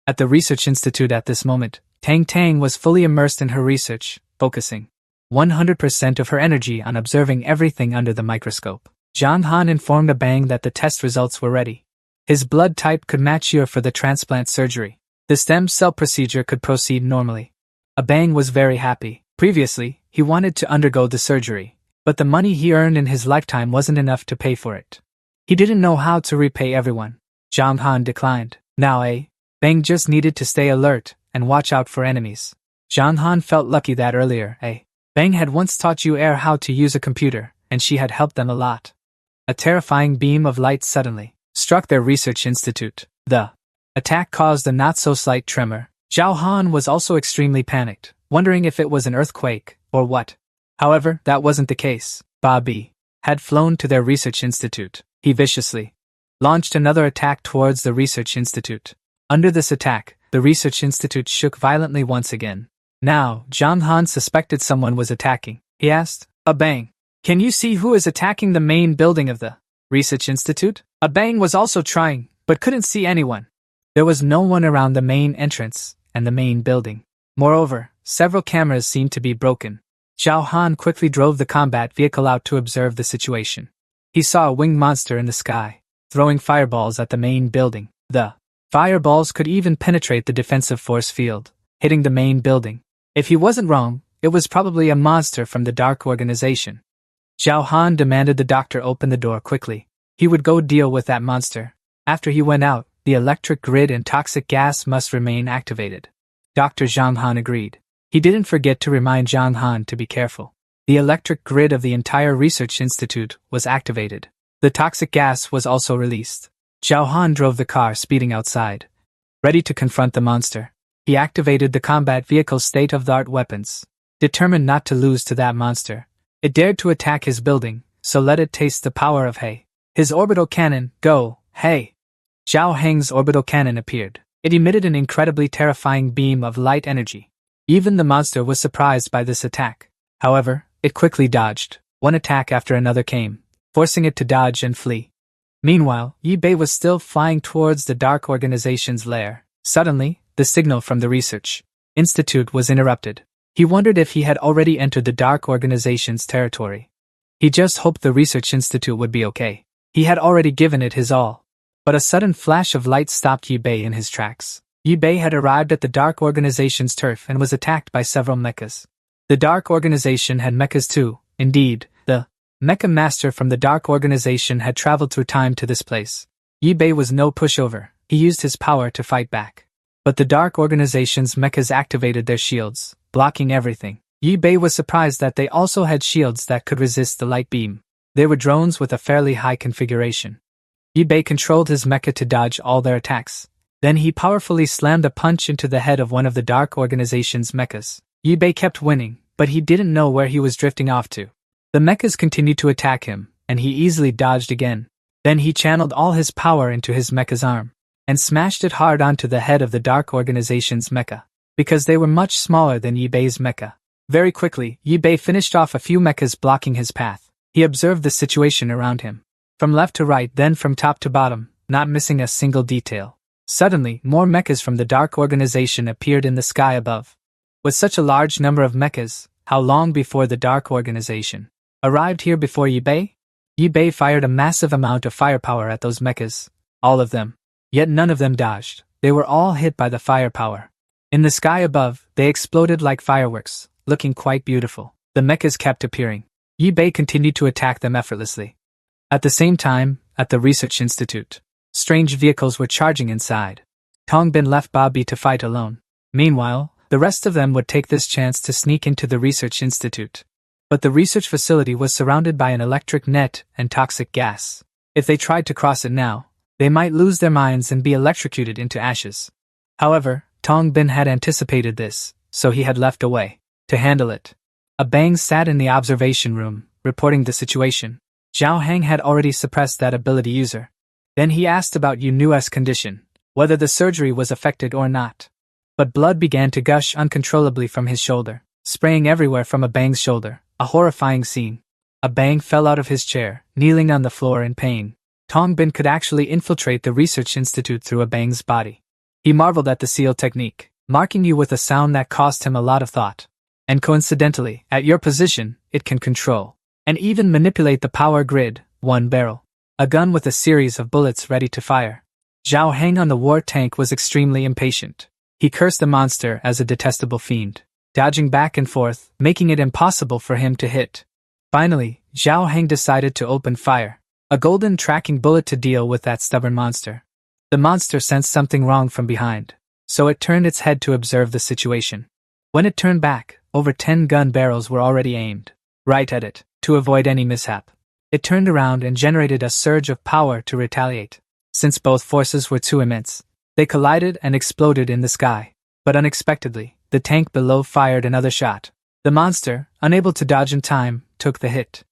At the research institute at this moment, Tang Tang was fully immersed in her research, focusing 100% of her energy on observing everything under the microscope. Zhang Han informed Abang that the test results were ready. His blood type could match her for the transplant surgery. The stem cell procedure could proceed normally. Abang was very happy. Previously, he wanted to undergo the surgery, but the money he earned in his lifetime wasn't enough to pay for it. He didn't know how to repay everyone. Zhang Han declined. Now Bang just needed to stay alert and watch out for enemies. Zhang Han felt lucky that earlier Bang had once taught Yu-Er how to use a computer, and she had helped them a lot. A terrifying beam of light suddenly struck their research institute. The attack caused a not-so-slight tremor. Zhao Han was also extremely panicked, wondering if it was an earthquake or what. However, that wasn't the case. Bobby had flown to their research institute. He viciously launched another attack towards the research institute. Under this attack, the research institute shook violently once again. Now, Zhang Han suspected someone was attacking. He asked, Abang, can you see who is attacking the main building of the research institute? Abang was also trying, but couldn't see anyone. There was no one around the main entrance and the main building. Moreover, several cameras seemed to be broken. Zhao Han quickly drove the combat vehicle out to observe the situation. He saw a winged monster in the sky, throwing fireballs at the main building. The fireballs could even penetrate the defensive force field, hitting the main building. If he wasn't wrong, it was probably a monster from the Dark Organization. Zhao Han demanded the doctor open the door quickly. He would go deal with that monster. After he went out, the electric grid and toxic gas must remain activated. Dr. Zhang Han agreed. He didn't forget to remind Zhang Han to be careful. The electric grid of the entire research institute was activated. The toxic gas was also released. Zhao Han drove the car speeding outside, ready to confront the monster. He activated the combat vehicle's state-of-the-art weapons, determined not to lose to that monster. It dared to attack his building, so let it taste the power of his orbital cannon, go, Zhao Heng's orbital cannon appeared. It emitted an incredibly terrifying beam of light energy. Even the monster was surprised by this attack. However, it quickly dodged. One attack after another came, forcing it to dodge and flee. Meanwhile, Yi-Bei was still flying towards the Dark Organization's lair. Suddenly, the signal from the research institute was interrupted. He wondered if he had already entered the Dark Organization's territory. He just hoped the research institute would be okay. He had already given it his all. But a sudden flash of light stopped Yi-Bei in his tracks. Yi-Bei had arrived at the Dark Organization's turf and was attacked by several mechas. The Dark Organization had mechas too. Indeed, the mecha master from the Dark Organization had traveled through time to this place. Yi-Bei was no pushover. He used his power to fight back. But the Dark Organization's mechas activated their shields, blocking everything. Yi-Bei was surprised that they also had shields that could resist the light beam. They were drones with a fairly high configuration. Yi-Bei controlled his mecha to dodge all their attacks. Then he powerfully slammed a punch into the head of one of the Dark Organization's mechas. Yi-Bei kept winning, but he didn't know where he was drifting off to. The mechas continued to attack him, and he easily dodged again. Then he channeled all his power into his mecha's arm, and smashed it hard onto the head of the Dark Organization's mecha, because they were much smaller than Yi-Bei's mecha. Very quickly, Yi-Bei finished off a few mechas blocking his path. He observed the situation around him, from left to right, then from top to bottom, not missing a single detail. Suddenly, more mechas from the Dark Organization appeared in the sky above. With such a large number of mechas, how long before the Dark Organization arrived here before Yi-Bei? Yi-Bei fired a massive amount of firepower at those mechas, all of them. Yet none of them dodged. They were all hit by the firepower. In the sky above, they exploded like fireworks, looking quite beautiful. The mechas kept appearing. Yi-Bei continued to attack them effortlessly. At the same time, at the research institute, Strange vehicles were charging inside. Tong Bin left Bobby to fight alone. Meanwhile, the rest of them would take this chance to sneak into the research institute. But the research facility was surrounded by an electric net and toxic gas. If they tried to cross it now, they might lose their minds and be electrocuted into ashes. However, Tong Bin had anticipated this, so he had left a way to handle it. A Bang sat in the observation room, reporting the situation. Zhao Hang had already suppressed that ability user. Then he asked about Yu Nu's condition, whether the surgery was affected or not. But blood began to gush uncontrollably from his shoulder, spraying everywhere from A Bang's shoulder, a horrifying scene. A Bang fell out of his chair, kneeling on the floor in pain. Tong Bin could actually infiltrate the research institute through A Bang's body. He marveled at the seal technique, marking you with a sound that cost him a lot of thought. And coincidentally, at your position, it can control and even manipulate the power grid, one barrel. A gun with a series of bullets ready to fire. Zhao Hang on the war tank was extremely impatient. He cursed the monster as a detestable fiend, dodging back and forth, making it impossible for him to hit. Finally, Zhao Hang decided to open fire. A golden tracking bullet to deal with that stubborn monster. The monster sensed something wrong from behind, so it turned its head to observe the situation. When it turned back, over 10 gun barrels were already aimed right at it, to avoid any mishap. It turned around and generated a surge of power to retaliate. Since both forces were too immense, they collided and exploded in the sky. But unexpectedly, the tank below fired another shot. The monster, unable to dodge in time, took the hit.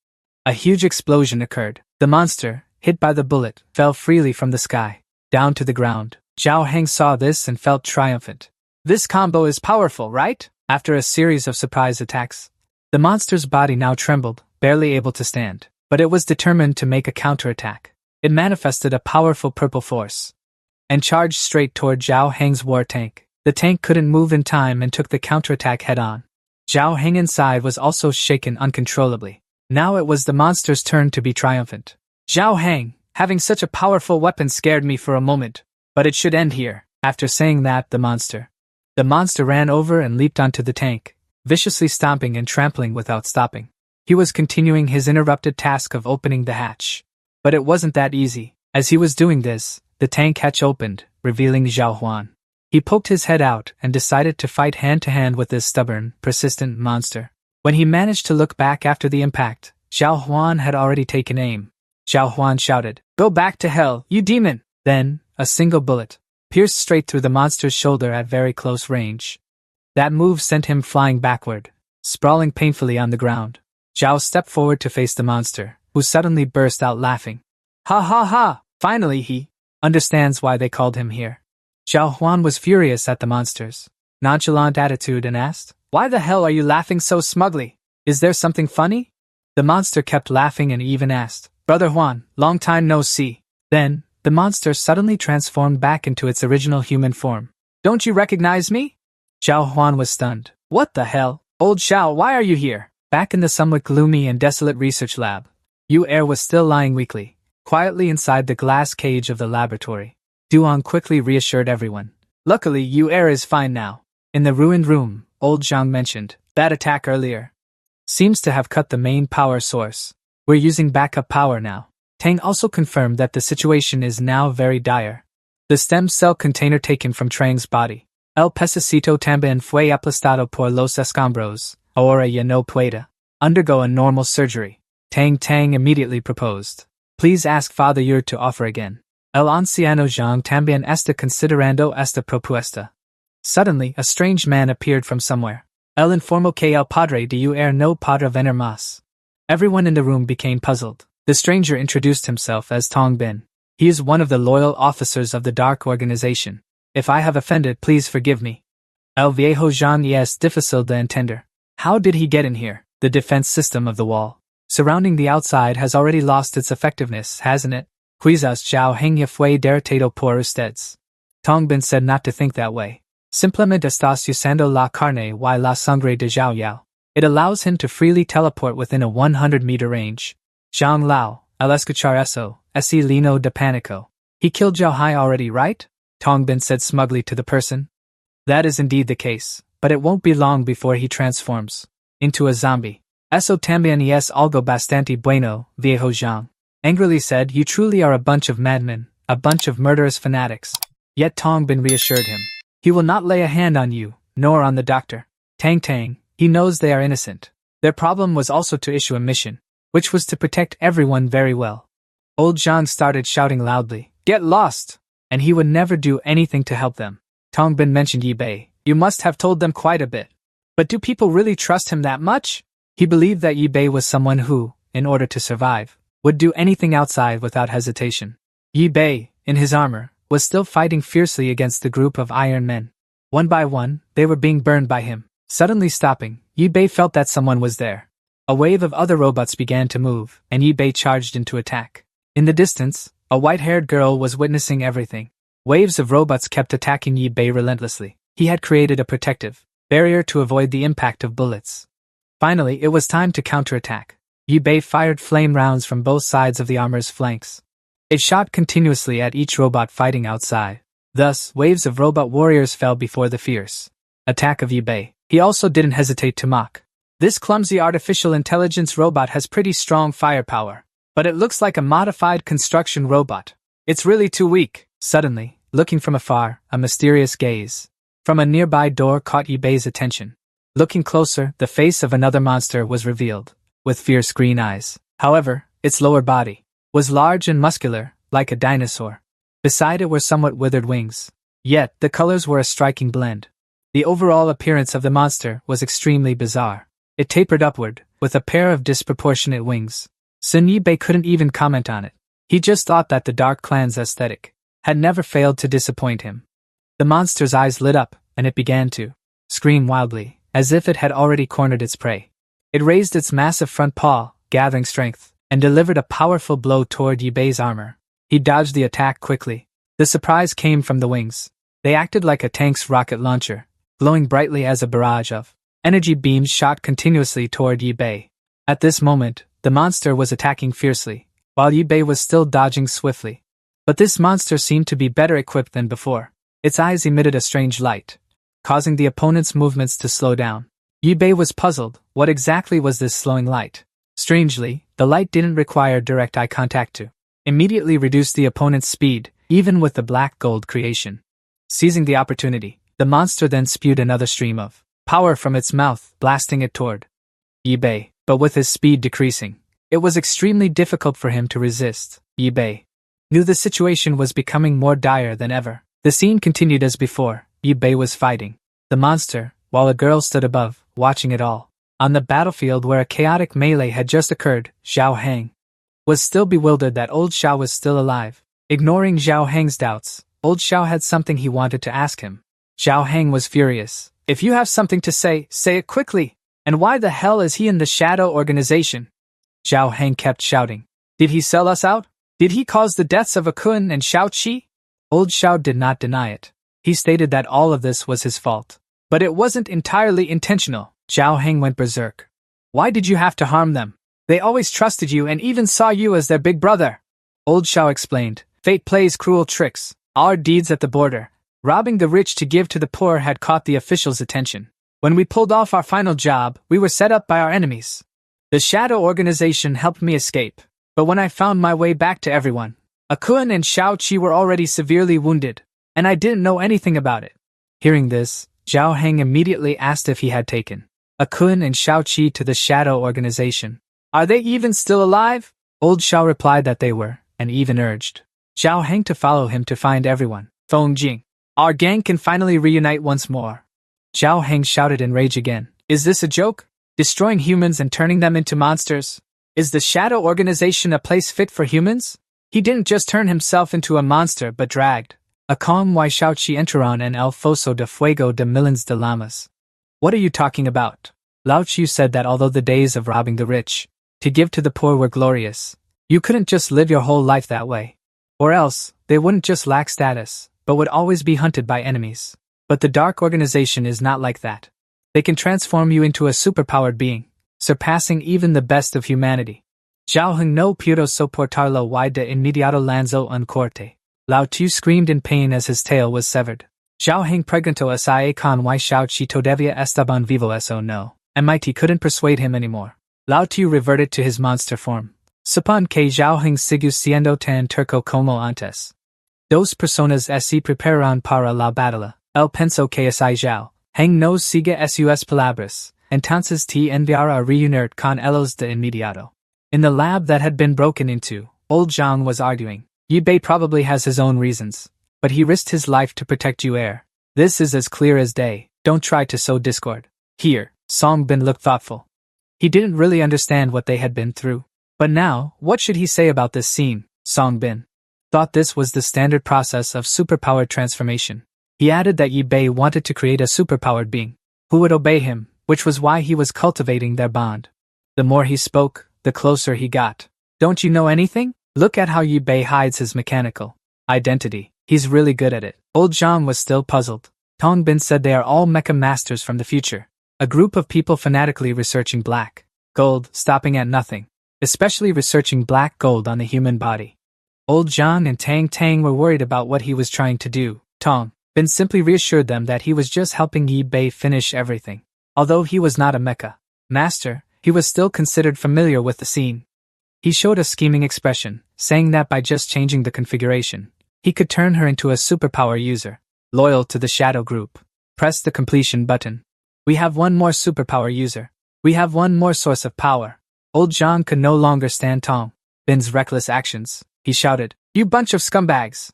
A huge explosion occurred. The monster, hit by the bullet, fell freely from the sky, down to the ground. Zhao Heng saw this and felt triumphant. This combo is powerful, right? After a series of surprise attacks, the monster's body now trembled, barely able to stand. But it was determined to make a counterattack. It manifested a powerful purple force and charged straight toward Zhao Heng's war tank. The tank couldn't move in time and took the counterattack head-on. Zhao Heng inside was also shaken uncontrollably. Now it was the monster's turn to be triumphant. Zhao Heng, having such a powerful weapon scared me for a moment, but it should end here. After saying that, the monster ran over and leaped onto the tank, viciously stomping and trampling without stopping. He was continuing his interrupted task of opening the hatch. But it wasn't that easy. As he was doing this, the tank hatch opened, revealing Zhao Huan. He poked his head out and decided to fight hand-to-hand with this stubborn, persistent monster. When he managed to look back after the impact, Zhao Huan had already taken aim. Zhao Huan shouted, "Go back to hell, you demon!" Then, a single bullet pierced straight through the monster's shoulder at very close range. That move sent him flying backward, sprawling painfully on the ground. Zhao stepped forward to face the monster, who suddenly burst out laughing. "Ha ha ha! Finally he understands why they called him here." Zhao Huan was furious at the monster's nonchalant attitude and asked, "Why the hell are you laughing so smugly? Is there something funny?" The monster kept laughing and even asked, "Brother Huan, long time no see." Then, the monster suddenly transformed back into its original human form. "Don't you recognize me?" Zhao Huan was stunned. "What the hell? Old Zhao, why are you here?" Back in the somewhat gloomy and desolate research lab, Yu Er was still lying weakly, quietly inside the glass cage of the laboratory. Duong quickly reassured everyone. "Luckily, Yu Er is fine now." In the ruined room, old Zhang mentioned, "That attack earlier seems to have cut the main power source. We're using backup power now." Tang also confirmed that the situation is now very dire. The stem cell container taken from Trang's body. El Pececito también fue aplastado por los escombros. Ahora ya no puede undergo a normal surgery. Tang immediately proposed. "Please ask Father Yer to offer again. El anciano Zhang también está considerando esta propuesta." Suddenly, a strange man appeared from somewhere. "El informó que el padre de Yer no podrá venir más." Everyone in the room became puzzled. The stranger introduced himself as Tong Bin. "He is one of the loyal officers of the Dark Organization. If I have offended, please forgive me." "El viejo Zhang es difícil de entender. How did he get in here?" The defense system of the wall surrounding the outside has already lost its effectiveness, hasn't it? "Quizás Zhao Heng ya fue derrotado por ustedes." Tong Bin said not to think that way. "Simplemente estás usando la carne y la sangre de Zhao Yao." It allows him to freely teleport within a 100-meter range. Zhang Lao, al escuchar eso, ese lino de pánico. "He killed Zhao Hai already, right?" Tong Bin said smugly to the person. "That is indeed the case, but it won't be long before he transforms into a zombie." "Eso también es algo bastante bueno," viejo Zhang angrily said. "You truly are a bunch of madmen. a bunch of murderous fanatics. Yet Tongbin reassured him. He will not lay a hand on you, nor on the doctor. Tang Tang, he knows they are innocent. Their problem was also to issue a mission, which was to protect everyone very well. Old Zhang started shouting loudly, "Get lost!" And he would never do anything to help them. Tongbin mentioned Yi Bei. You must have told them quite a bit. But do people really trust him that much? He believed that Yi Bei was someone who, in order to survive, would do anything outside without hesitation. Yi Bei, in his armor, was still fighting fiercely against the group of iron men. One by one, they were being burned by him. Suddenly stopping, Yi Bei felt that someone was there. A wave of other robots began to move, and Yi Bei charged into attack. In the distance, a white-haired girl was witnessing everything. Waves of robots kept attacking Yi Bei relentlessly. He had created a protective barrier to avoid the impact of bullets. Finally, it was time to counterattack. Yi Bei fired flame rounds from both sides of the armor's flanks. It shot continuously at each robot fighting outside. Thus, waves of robot warriors fell before the fierce attack of Yi Bei. He also didn't hesitate to mock. This clumsy artificial intelligence robot has pretty strong firepower, but it looks like a modified construction robot. It's really too weak. Suddenly, looking from afar, a mysterious gaze from a nearby door caught Yi Bei's attention. Looking closer, the face of another monster was revealed, with fierce green eyes. However, its lower body was large and muscular, like a dinosaur. Beside it were somewhat withered wings. Yet, the colors were a striking blend. The overall appearance of the monster was extremely bizarre. It tapered upward, with a pair of disproportionate wings. Sun Yi Bei couldn't even comment on it. He just thought that the Dark Clan's aesthetic had never failed to disappoint him. The monster's eyes lit up, and it began to scream wildly, as if it had already cornered its prey. It raised its massive front paw, gathering strength, and delivered a powerful blow toward Yi Bei's armor. He dodged the attack quickly. The surprise came from the wings. They acted like a tank's rocket launcher, glowing brightly as a barrage of energy beams shot continuously toward Yi Bei. At this moment, the monster was attacking fiercely, while Yi Bei was still dodging swiftly. But this monster seemed to be better equipped than before. Its eyes emitted a strange light, causing the opponent's movements to slow down. Yi Bei was puzzled. What exactly was this slowing light? Strangely, the light didn't require direct eye contact to immediately reduce the opponent's speed, even with the black gold creation. Seizing the opportunity, the monster then spewed another stream of power from its mouth, blasting it toward Yi Bei. But with his speed decreasing, it was extremely difficult for him to resist. Yi Bei knew the situation was becoming more dire than ever. The scene continued as before. Yi Bei was fighting the monster, while a girl stood above, watching it all. On the battlefield where a chaotic melee had just occurred, Zhao Heng was still bewildered that old Xiao was still alive. Ignoring Zhao Heng's doubts, old Xiao had something he wanted to ask him. Zhao Heng was furious. If you have something to say, say it quickly. And why the hell is he in the Shadow Organization? Zhao Heng kept shouting. Did he sell us out? Did he cause the deaths of Akun and Xiao Qi? Old Xiao did not deny it. He stated that all of this was his fault. But it wasn't entirely intentional. Zhao Heng went berserk. Why did you have to harm them? They always trusted you and even saw you as their big brother. Old Xiao explained. Fate plays cruel tricks. Our deeds at the border, robbing the rich to give to the poor, had caught the officials' attention. When we pulled off our final job, we were set up by our enemies. The Shadow Organization helped me escape. But when I found my way back to everyone, Akun and Xiao Qi were already severely wounded, and I didn't know anything about it. Hearing this, Zhao Heng immediately asked if he had taken Akun and Xiao Qi to the Shadow Organization. Are they even still alive? Old Xiao replied that they were, and even urged Zhao Heng to follow him to find everyone. Feng Jing, our gang can finally reunite once more. Zhao Heng shouted in rage again. Is this a joke? Destroying humans and turning them into monsters? Is the Shadow Organization a place fit for humans? He didn't just turn himself into a monster but dragged Akon y Xiao Qi Enteron and El Foso de Fuego de Millons de Llamas. What are you talking about? Lao Chu said that although the days of robbing the rich to give to the poor were glorious, you couldn't just live your whole life that way. Or else, they wouldn't just lack status, but would always be hunted by enemies. But the Dark Organization is not like that. They can transform you into a superpowered being, surpassing even the best of humanity. Zhao Heng no pudo soportarlo y de inmediato lanzo un corte. Lao Tu screamed in pain as his tail was severed. Zhao Heng pregunto si con y Xiao Qi todavía estaban vivo eso no. MIT couldn't persuade him anymore. Lao Tu reverted to his monster form. Supon que Zhao Heng sigue siendo tan turco como antes. Dos personas se preparan para la batalla. El penso que es Zhao. Hang no siga sus palabras. Entonces te enviará a reunir con ellos de inmediato. In the lab that had been broken into, old Zhang was arguing. Yi Bei probably has his own reasons, but he risked his life to protect you heir. This is as clear as day. Don't try to sow discord. Here, Song Bin looked thoughtful. He didn't really understand what they had been through. But now, what should he say about this scene? Song Bin thought this was the standard process of superpowered transformation. He added that Yi Bei wanted to create a superpowered being who would obey him, which was why he was cultivating their bond. The more he spoke, the closer he got. Don't you know anything? Look at how Yi Bei hides his mechanical identity. He's really good at it. Old Zhang was still puzzled. Tong Bin said they are all mecha masters from the future. A group of people fanatically researching black gold, stopping at nothing. Especially researching black gold on the human body. Old Zhang and Tang Tang were worried about what he was trying to do. Tong Bin simply reassured them that he was just helping Yi Bei finish everything. Although he was not a mecha master, he was still considered familiar with the scene. He showed a scheming expression, saying that by just changing the configuration, he could turn her into a superpower user, loyal to the shadow group. Press the completion button. We have one more superpower user. We have one more source of power. Old Zhang could no longer stand Tong Bin's reckless actions. He shouted, "You bunch of scumbags!"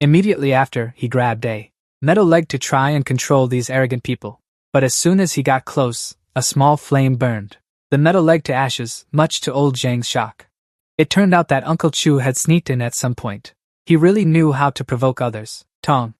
Immediately after, he grabbed a metal leg to try and control these arrogant people. But as soon as he got close, a small flame burned the metal leg to ashes, much to old Zhang's shock. It turned out that Uncle Chu had sneaked in at some point. He really knew how to provoke others. Tong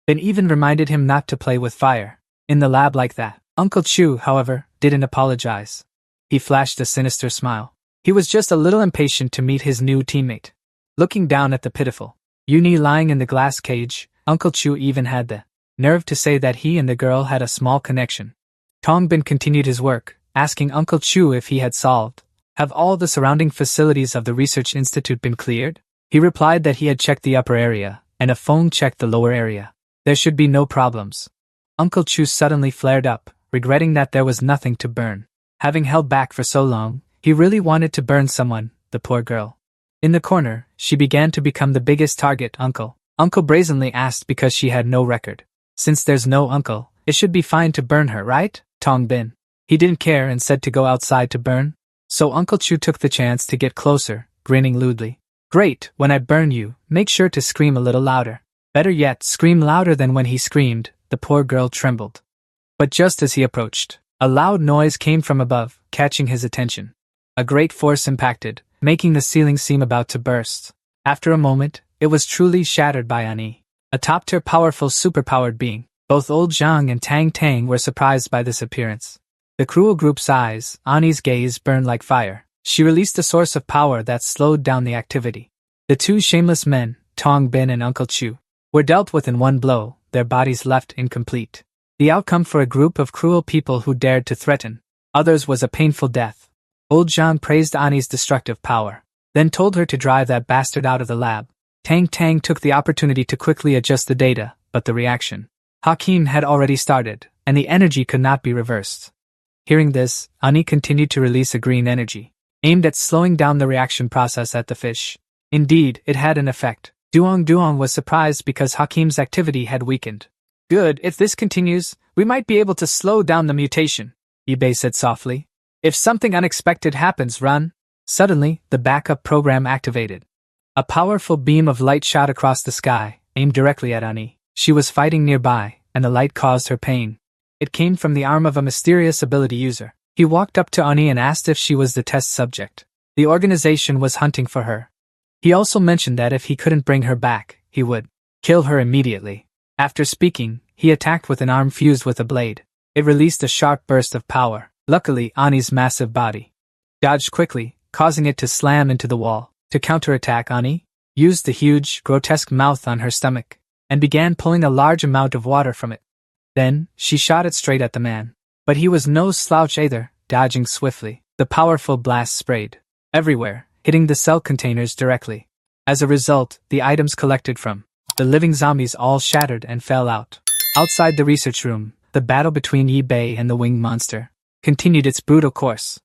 Bin even reminded him not to play with fire in the lab like that. Uncle Chu, however, didn't apologize. He flashed a sinister smile. He was just a little impatient to meet his new teammate. Looking down at the pitiful Uni lying in the glass cage, Uncle Chu even had the nerve to say that he and the girl had a small connection. Tong Bin continued his work, asking Uncle Chu if he had solved. Have all the surrounding facilities of the research institute been cleared? He replied that he had checked the upper area, and a phone checked the lower area. There should be no problems. Uncle Chu suddenly flared up, regretting that there was nothing to burn. Having held back for so long, he really wanted to burn someone, the poor girl. In the corner, she began to become the biggest target. Uncle brazenly asked because she had no record. Since there's no uncle, it should be fine to burn her, right? Tong Bin. He didn't care and said to go outside to burn. So Uncle Chu took the chance to get closer, grinning lewdly. Great, when I burn you, make sure to scream a little louder. Better yet, scream louder than when he screamed. The poor girl trembled. But just as he approached, a loud noise came from above, catching his attention. A great force impacted, making the ceiling seem about to burst. After a moment, it was truly shattered by Ani, a top-tier powerful superpowered being. Both old Zhang and Tang Tang were surprised by this appearance. The cruel group's eyes, Ani's gaze burned like fire. She released a source of power that slowed down the activity. The two shameless men, Tong Bin and Uncle Chu, were dealt with in one blow, their bodies left incomplete. The outcome for a group of cruel people who dared to threaten others was a painful death. Old Zhang praised Ani's destructive power, then told her to drive that bastard out of the lab. Tang Tang took the opportunity to quickly adjust the data, but the reaction Hakim had already started, and the energy could not be reversed. Hearing this, Ani continued to release a green energy, aimed at slowing down the reaction process at the fish. Indeed, it had an effect. Duong was surprised because Hakim's activity had weakened. Good, if this continues, we might be able to slow down the mutation, Yi Bei said softly. If something unexpected happens, run. Suddenly, the backup program activated. A powerful beam of light shot across the sky, aimed directly at Ani. She was fighting nearby, and the light caused her pain. It came from the arm of a mysterious ability user. He walked up to Ani and asked if she was the test subject. The organization was hunting for her. He also mentioned that if he couldn't bring her back, he would kill her immediately. After speaking, he attacked with an arm fused with a blade. It released a sharp burst of power. Luckily, Ani's massive body dodged quickly, causing it to slam into the wall. To counterattack, Ani used the huge, grotesque mouth on her stomach and began pulling a large amount of water from it. Then, she shot it straight at the man. But he was no slouch either, dodging swiftly. The powerful blast sprayed everywhere, hitting the cell containers directly. As a result, the items collected from the living zombies all shattered and fell out. Outside the research room, the battle between Yi Bei and the winged monster continued its brutal course.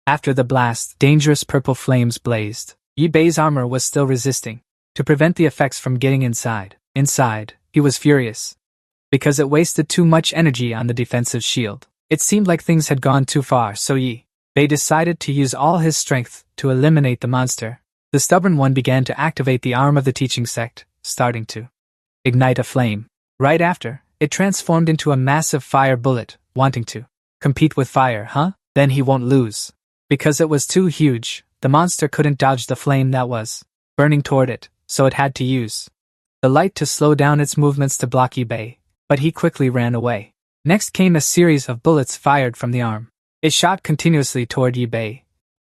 After the blast, dangerous purple flames blazed. Yi Bei's armor was still resisting, to prevent the effects from getting inside. Inside, he was furious. Because it wasted too much energy on the defensive shield. It seemed like things had gone too far, so Yi Bei decided to use all his strength to eliminate the monster. The stubborn one began to activate the arm of the teaching sect, starting to ignite a flame. Right after, it transformed into a massive fire bullet, wanting to compete with fire, huh? Then he won't lose. Because it was too huge, the monster couldn't dodge the flame that was burning toward it, so it had to use the light to slow down its movements to block Yi Bei, but he quickly ran away. Next came a series of bullets fired from the arm. It shot continuously toward Yi Bei.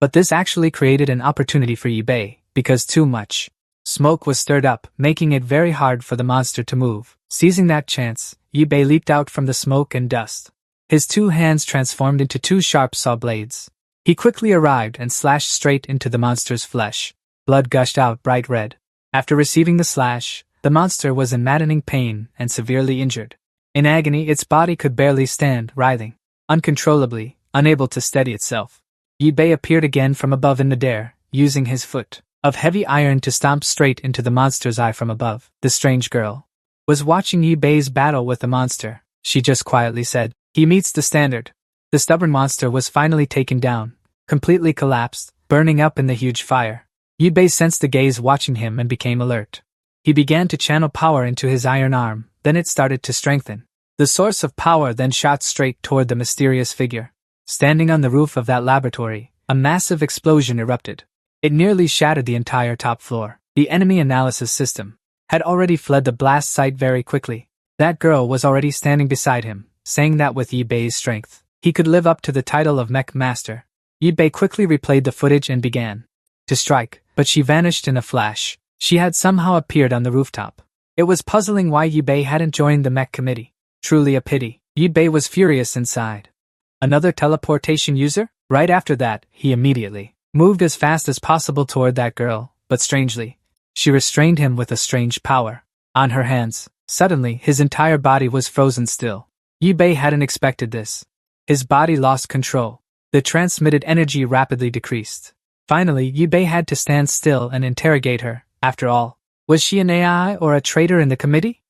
But this actually created an opportunity for Yi Bei, because too much smoke was stirred up, making it very hard for the monster to move. Seizing that chance, Yi Bei leaped out from the smoke and dust. His two hands transformed into two sharp saw blades. He quickly arrived and slashed straight into the monster's flesh. Blood gushed out bright red. After receiving the slash, the monster was in maddening pain and severely injured. In agony, its body could barely stand, writhing uncontrollably, unable to steady itself. Yi Bei appeared again from above in midair, using his foot of heavy iron to stomp straight into the monster's eye from above. The strange girl was watching Yi Bei's battle with the monster. She just quietly said, "He meets the standard." The stubborn monster was finally taken down, completely collapsed, burning up in the huge fire. Yi Bei sensed the gaze watching him and became alert. He began to channel power into his iron arm, then it started to strengthen. The source of power then shot straight toward the mysterious figure. Standing on the roof of that laboratory, a massive explosion erupted. It nearly shattered the entire top floor. The enemy analysis system had already fled the blast site very quickly. That girl was already standing beside him, saying that with Yi Bei's strength, he could live up to the title of Mech Master. Yi Bei quickly replayed the footage and began to strike, but she vanished in a flash. She had somehow appeared on the rooftop. It was puzzling why Yi Bei hadn't joined the mech committee. Truly a pity. Yi Bei was furious inside. Another teleportation user? Right after that, he immediately moved as fast as possible toward that girl, but strangely, she restrained him with a strange power on her hands. Suddenly, his entire body was frozen still. Yi Bei hadn't expected this. His body lost control. The transmitted energy rapidly decreased. Finally, Yi Bei had to stand still and interrogate her. After all, was she an AI or a traitor in the committee?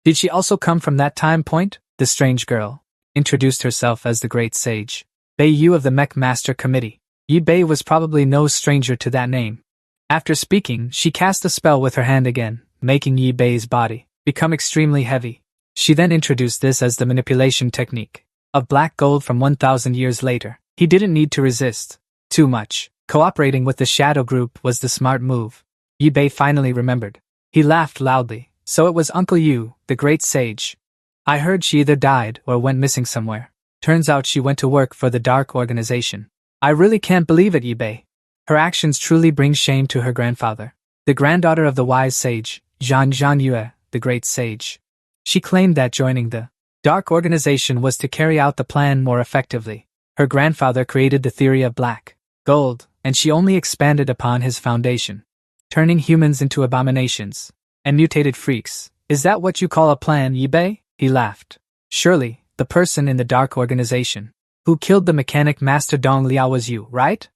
Did she also come from that time point? The strange girl introduced herself as the Great Sage Bei Yu of the Mech Master Committee. Yi Bei was probably no stranger to that name. After speaking, she cast a spell with her hand again, making Yi Bei's body become extremely heavy. She then introduced this as the manipulation technique of black gold from 1,000 years later. He didn't need to resist too much. Cooperating with the shadow group was the smart move. Yi Bei finally remembered. He laughed loudly. So it was Uncle Yu, the great sage. I heard she either died or went missing somewhere. Turns out she went to work for the dark organization. I really can't believe it, Yi Bei. Her actions truly bring shame to her grandfather. The granddaughter of the wise sage, Zhan Yue, the great sage. She claimed that joining the dark organization was to carry out the plan more effectively. Her grandfather created the theory of black gold, and she only expanded upon his foundation, turning humans into abominations and mutated freaks. Is that what you call a plan, Yi Bei? He laughed. Surely, the person in the dark organization who killed the mechanic master Dong Liao was you, right?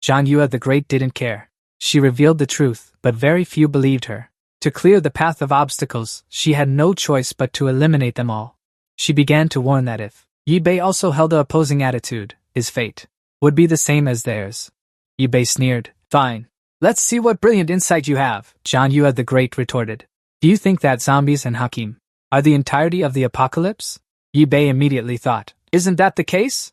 Zhan Yue the Great didn't care. She revealed the truth, but very few believed her. To clear the path of obstacles, she had no choice but to eliminate them all. She began to warn that if Yi Bei also held an opposing attitude, his fate would be the same as theirs. Yi Bei sneered. Fine. Let's see what brilliant insight you have, Zhan Yue the Great retorted. Do you think that zombies and Hakim are the entirety of the apocalypse? Yi Bei immediately thought. Isn't that the case?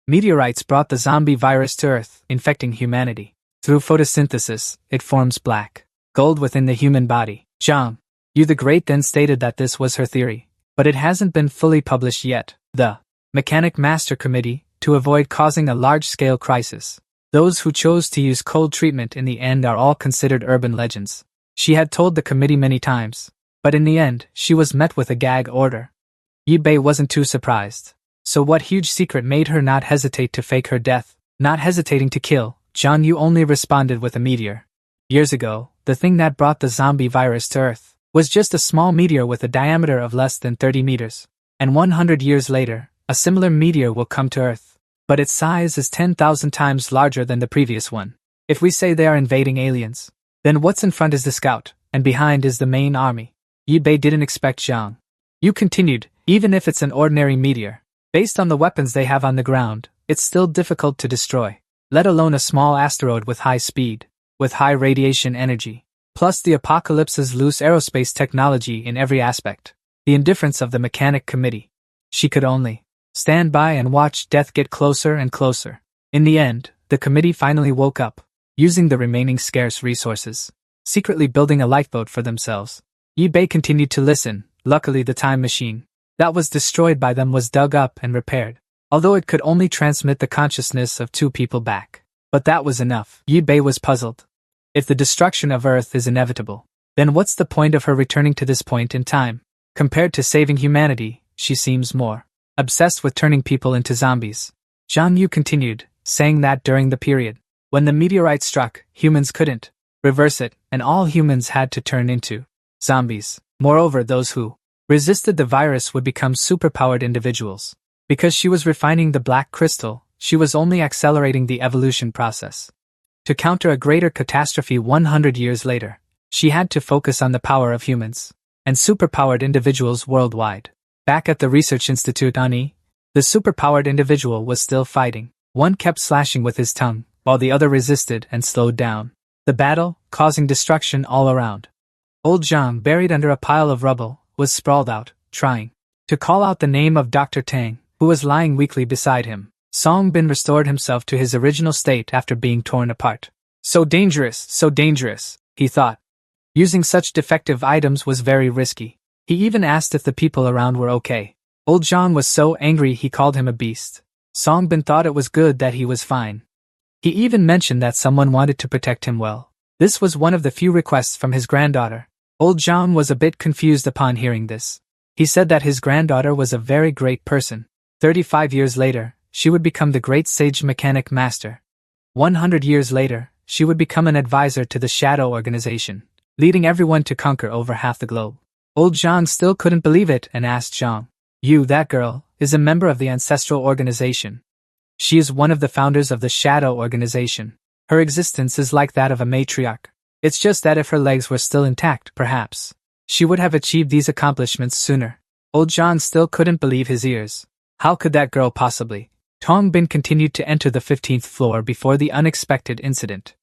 Meteorites brought the zombie virus to Earth, infecting humanity. Through photosynthesis, it forms black gold within the human body. Zhan Yue the Great then stated that this was her theory, but it hasn't been fully published yet. The Mechanic Master Committee, to avoid causing a large-scale crisis. Those who chose to use cold treatment in the end are all considered urban legends. She had told the committee many times, but in the end, she was met with a gag order. Yi Bei wasn't too surprised. So what huge secret made her not hesitate to fake her death? Not hesitating to kill, Zhan Yue only responded with a meteor. Years ago, the thing that brought the zombie virus to Earth was just a small meteor with a diameter of less than 30 meters. And 100 years later, a similar meteor will come to Earth. But its size is 10,000 times larger than the previous one. If we say they are invading aliens, then what's in front is the Scout, and behind is the main army. Yi Bei didn't expect Zhang Yu continued, even if it's an ordinary meteor. Based on the weapons they have on the ground, it's still difficult to destroy, let alone a small asteroid with high speed, with high radiation energy. Plus the apocalypse's loose aerospace technology in every aspect. The indifference of the mechanic committee. She could only stand by and watch death get closer and closer. In the end, the committee finally woke up, using the remaining scarce resources, secretly building a lifeboat for themselves. Yi Bei continued to listen. Luckily the time machine that was destroyed by them was dug up and repaired, although it could only transmit the consciousness of 2 people back. But that was enough. Yi Bei was puzzled. If the destruction of Earth is inevitable, then what's the point of her returning to this point in time? Compared to saving humanity, she seems more obsessed with turning people into zombies. Zhang Yu continued, saying that during the period when the meteorite struck, humans couldn't reverse it, and all humans had to turn into zombies. Moreover, those who resisted the virus would become superpowered individuals. Because she was refining the black crystal, she was only accelerating the evolution process. To counter a greater catastrophe 100 years later, she had to focus on the power of humans and superpowered individuals worldwide. Back at the research institute Ani, the superpowered individual was still fighting. One kept slashing with his tongue, while the other resisted and slowed down the battle, causing destruction all around. Old Zhang, buried under a pile of rubble, was sprawled out, trying to call out the name of Dr. Tang, who was lying weakly beside him. Song Bin restored himself to his original state after being torn apart. So dangerous, he thought. Using such defective items was very risky. He even asked if the people around were okay. Old Zhang was so angry he called him a beast. Song Bin thought it was good that he was fine. He even mentioned that someone wanted to protect him well. This was one of the few requests from his granddaughter. Old Zhang was a bit confused upon hearing this. He said that his granddaughter was a very great person. 35 years later, she would become the great sage mechanic master. 100 years later, she would become an advisor to the Shadow Organization, leading everyone to conquer over half the globe. Old Zhang still couldn't believe it and asked Zhang Yu, that girl, is a member of the Ancestral Organization. She is one of the founders of the Shadow Organization. Her existence is like that of a matriarch. It's just that if her legs were still intact, perhaps she would have achieved these accomplishments sooner. Old Zhang still couldn't believe his ears. How could that girl possibly? Tong Bin continued to enter the 15th floor before the unexpected incident.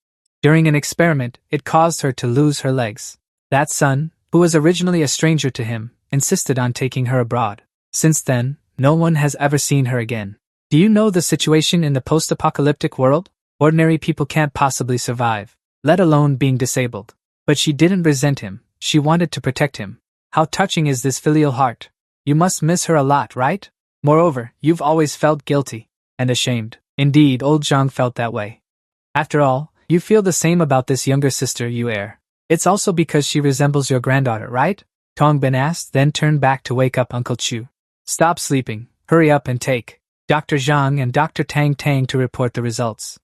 During an experiment, it caused her to lose her legs. That son, who was originally a stranger to him, insisted on taking her abroad. Since then, no one has ever seen her again. Do you know the situation in the post-apocalyptic world? Ordinary people can't possibly survive, let alone being disabled. But she didn't resent him, she wanted to protect him. How touching is this filial heart? You must miss her a lot, right? Moreover, you've always felt guilty and ashamed. Indeed, old Zhang felt that way. After all, you feel the same about this younger sister you heir. It's also because she resembles your granddaughter, right? Tong Bin asked, then turned back to wake up Uncle Chu. Stop sleeping, hurry up and take Dr. Zhang and Dr. Tang to report the results.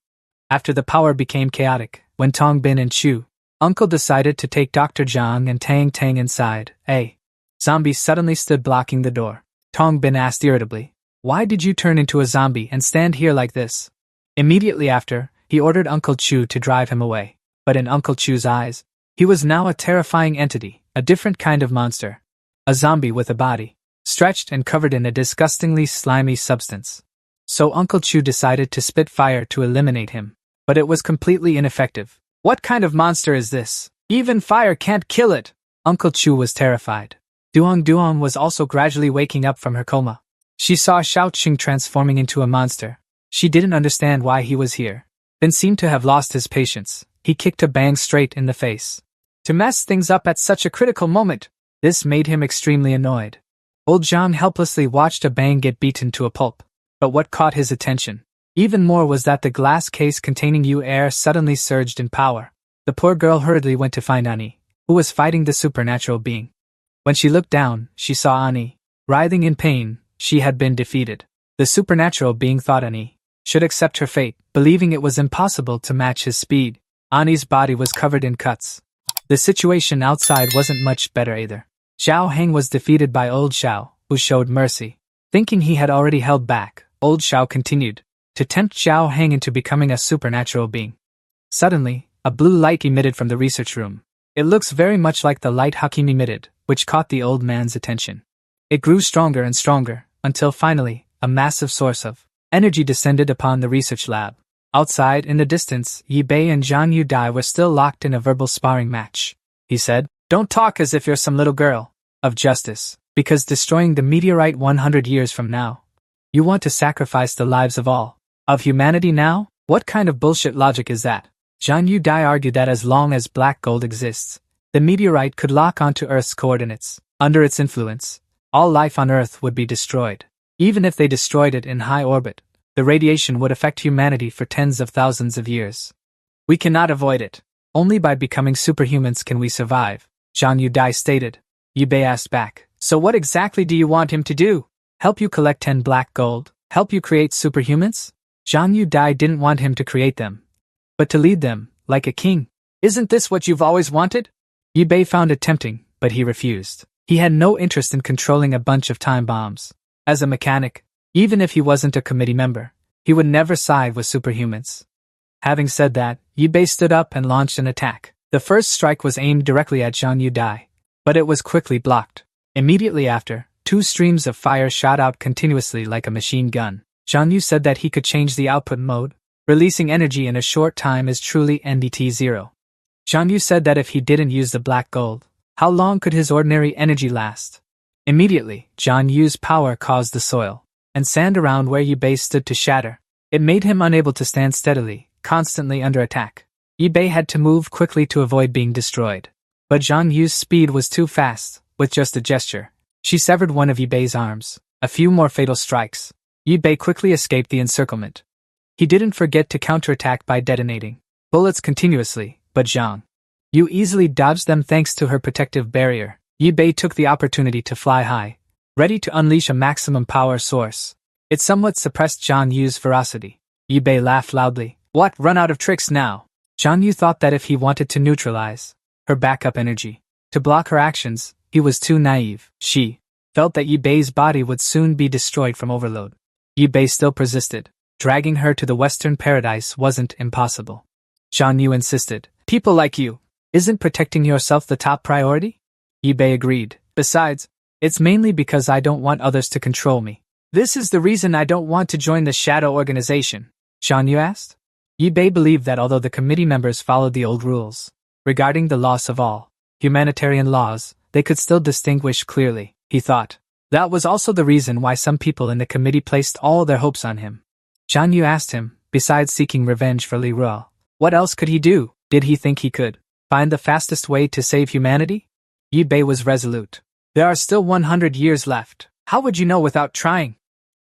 After the power became chaotic, when Tong Bin and Chu, Uncle decided to take Dr. Zhang and Tang inside. A zombie suddenly stood blocking the door. Tong Bin asked irritably, "Why did you turn into a zombie and stand here like this?" Immediately after, he ordered Uncle Chu to drive him away. But in Uncle Chu's eyes, he was now a terrifying entity, a different kind of monster. A zombie with a body, stretched and covered in a disgustingly slimy substance. So Uncle Chu decided to spit fire to eliminate him. But it was completely ineffective. What kind of monster is this? Even fire can't kill it! Uncle Chu was terrified. Duong was also gradually waking up from her coma. She saw Xiaoqing transforming into a monster. She didn't understand why he was here. Then seemed to have lost his patience. He kicked a bang straight in the face. To mess things up at such a critical moment, this made him extremely annoyed. Old Zhang helplessly watched a bang get beaten to a pulp. But what caught his attention even more was that the glass case containing Yu air suddenly surged in power. The poor girl hurriedly went to find Ani, who was fighting the supernatural being. When she looked down, she saw Ani writhing in pain. She had been defeated. The supernatural being thought Ani should accept her fate, believing it was impossible to match his speed. Ani's body was covered in cuts. The situation outside wasn't much better either. Zhao Heng was defeated by Old Xiao, who showed mercy. Thinking he had already held back, Old Xiao continued to tempt Zhao Heng into becoming a supernatural being. Suddenly, a blue light emitted from the research room. It looks very much like the light Hakim emitted, which caught the old man's attention. It grew stronger and stronger, until finally, a massive source of energy descended upon the research lab. Outside, in the distance, Yi Bei and Zhang Yudai were still locked in a verbal sparring match. He said, "Don't talk as if you're some little girl of justice, because destroying the meteorite 100 years from now. You want to sacrifice the lives of all of humanity now? What kind of bullshit logic is that?" Zhang Yudai argued that as long as black gold exists, the meteorite could lock onto Earth's coordinates. Under its influence, all life on Earth would be destroyed. Even if they destroyed it in high orbit, the radiation would affect humanity for tens of thousands of years. We cannot avoid it. Only by becoming superhumans can we survive, Zhang Yudai stated. Yi Bei asked back, "So what exactly do you want him to do? Help you collect 10 black gold? Help you create superhumans?" Zhang Yudai didn't want him to create them, but to lead them, like a king. "Isn't this what you've always wanted?" Yi Bei found it tempting, but he refused. He had no interest in controlling a bunch of time bombs. As a mechanic, even if he wasn't a committee member, he would never side with superhumans. Having said that, Yi Bei stood up and launched an attack. The first strike was aimed directly at Zhang Yudai, but it was quickly blocked. Immediately after, 2 streams of fire shot out continuously like a machine gun. Zhang Yu said that he could change the output mode. Releasing energy in a short time is truly NDT0. Zhang Yu said that if he didn't use the black gold, how long could his ordinary energy last? Immediately, Zhang Yu's power caused the soil and sand around where Yi Bei stood to shatter. It made him unable to stand steadily, constantly under attack. Yi Bei had to move quickly to avoid being destroyed. But Zhang Yu's speed was too fast. With just a gesture, she severed one of Yi Bei's arms. A few more fatal strikes. Yi Bei quickly escaped the encirclement. He didn't forget to counterattack by detonating bullets continuously, but Zhang Yu easily dodged them thanks to her protective barrier. Yi Bei took the opportunity to fly high, ready to unleash a maximum power source. It somewhat suppressed Zhang Yu's ferocity. Yi Bei laughed loudly. "What, run out of tricks now?" Zhang Yu thought that if he wanted to neutralize her backup energy, to block her actions, he was too naive. She felt that Yi Bei's body would soon be destroyed from overload. Yi Bei still persisted. Dragging her to the Western Paradise wasn't impossible. Zhang Yu insisted. "People like you, isn't protecting yourself the top priority?" Yi Bei agreed. "Besides, it's mainly because I don't want others to control me. This is the reason I don't want to join the Shadow Organization." Zhang Yu asked. Yi Bei believed that although the committee members followed the old rules regarding the loss of all humanitarian laws, they could still distinguish clearly, he thought. That was also the reason why some people in the committee placed all their hopes on him. Zhang Yu asked him, besides seeking revenge for Li Ruo, what else could he do? Did he think he could find the fastest way to save humanity? Yi Bei was resolute. "There are still 100 years left. How would you know without trying?"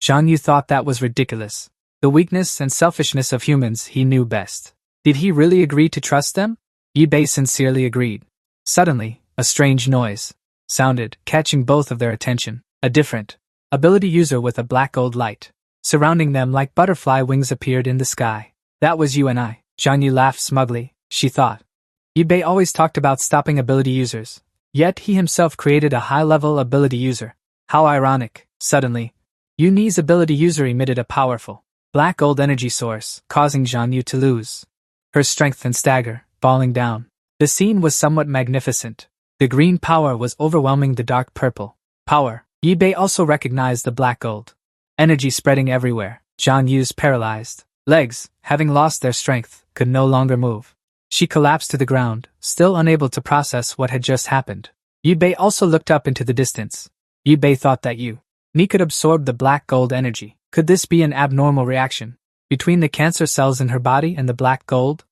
Zhang Yu thought that was ridiculous. The weakness and selfishness of humans he knew best. Did he really agree to trust them? Yi Bei sincerely agreed. Suddenly, a strange noise sounded, catching both of their attention. A different ability user with a black gold light surrounding them like butterfly wings appeared in the sky. "That was you and I." Zhang Yu laughed smugly, she thought. Yi Bei always talked about stopping ability users, yet he himself created a high-level ability user. How ironic. Suddenly, Yuni's ability user emitted a powerful black gold energy source, causing Zhang Yu to lose her strength and stagger, falling down. The scene was somewhat magnificent. The green power was overwhelming the dark purple power. Yi Bei also recognized the black gold energy spreading everywhere. Zhang Yu's paralyzed legs, having lost their strength, could no longer move. She collapsed to the ground, still unable to process what had just happened. Yi Bei also looked up into the distance. Yi Bei thought that Ni could absorb the black gold energy. Could this be an abnormal reaction between the cancer cells in her body and the black gold?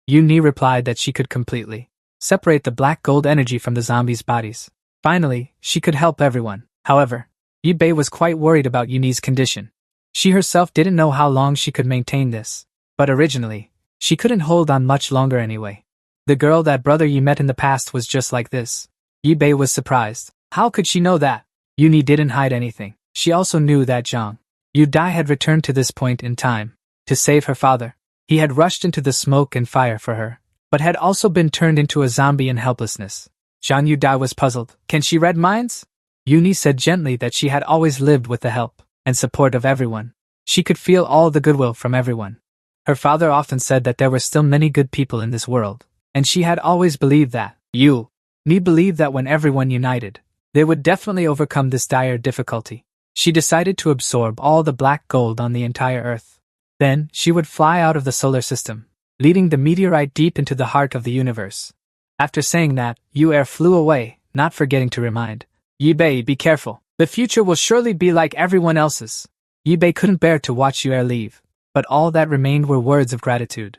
Ni replied that she could completely separate the black gold energy from the zombies' bodies. Finally, she could help everyone. However, Yi Bei was quite worried about Yuni's condition. She herself didn't know how long she could maintain this. But originally, she couldn't hold on much longer anyway. The girl that Brother Yi met in the past was just like this. Yi Bei was surprised. How could she know that? Yuni didn't hide anything. She also knew that Zhang Yudai had returned to this point in time to save her father. He had rushed into the smoke and fire for her, but had also been turned into a zombie in helplessness. Zhang Yudai was puzzled. Can she read minds? Yuni said gently that she had always lived with the help and support of everyone. She could feel all the goodwill from everyone. Her father often said that there were still many good people in this world, and she had always believed that. You, me believe that when everyone united, they would definitely overcome this dire difficulty. She decided to absorb all the black gold on the entire Earth. Then, she would fly out of the solar system, leading the meteorite deep into the heart of the universe. After saying that, Yu-Er flew away, not forgetting to remind Yi-Bei, be careful. The future will surely be like everyone else's. Yi-Bei couldn't bear to watch Yu-Er leave, but all that remained were words of gratitude.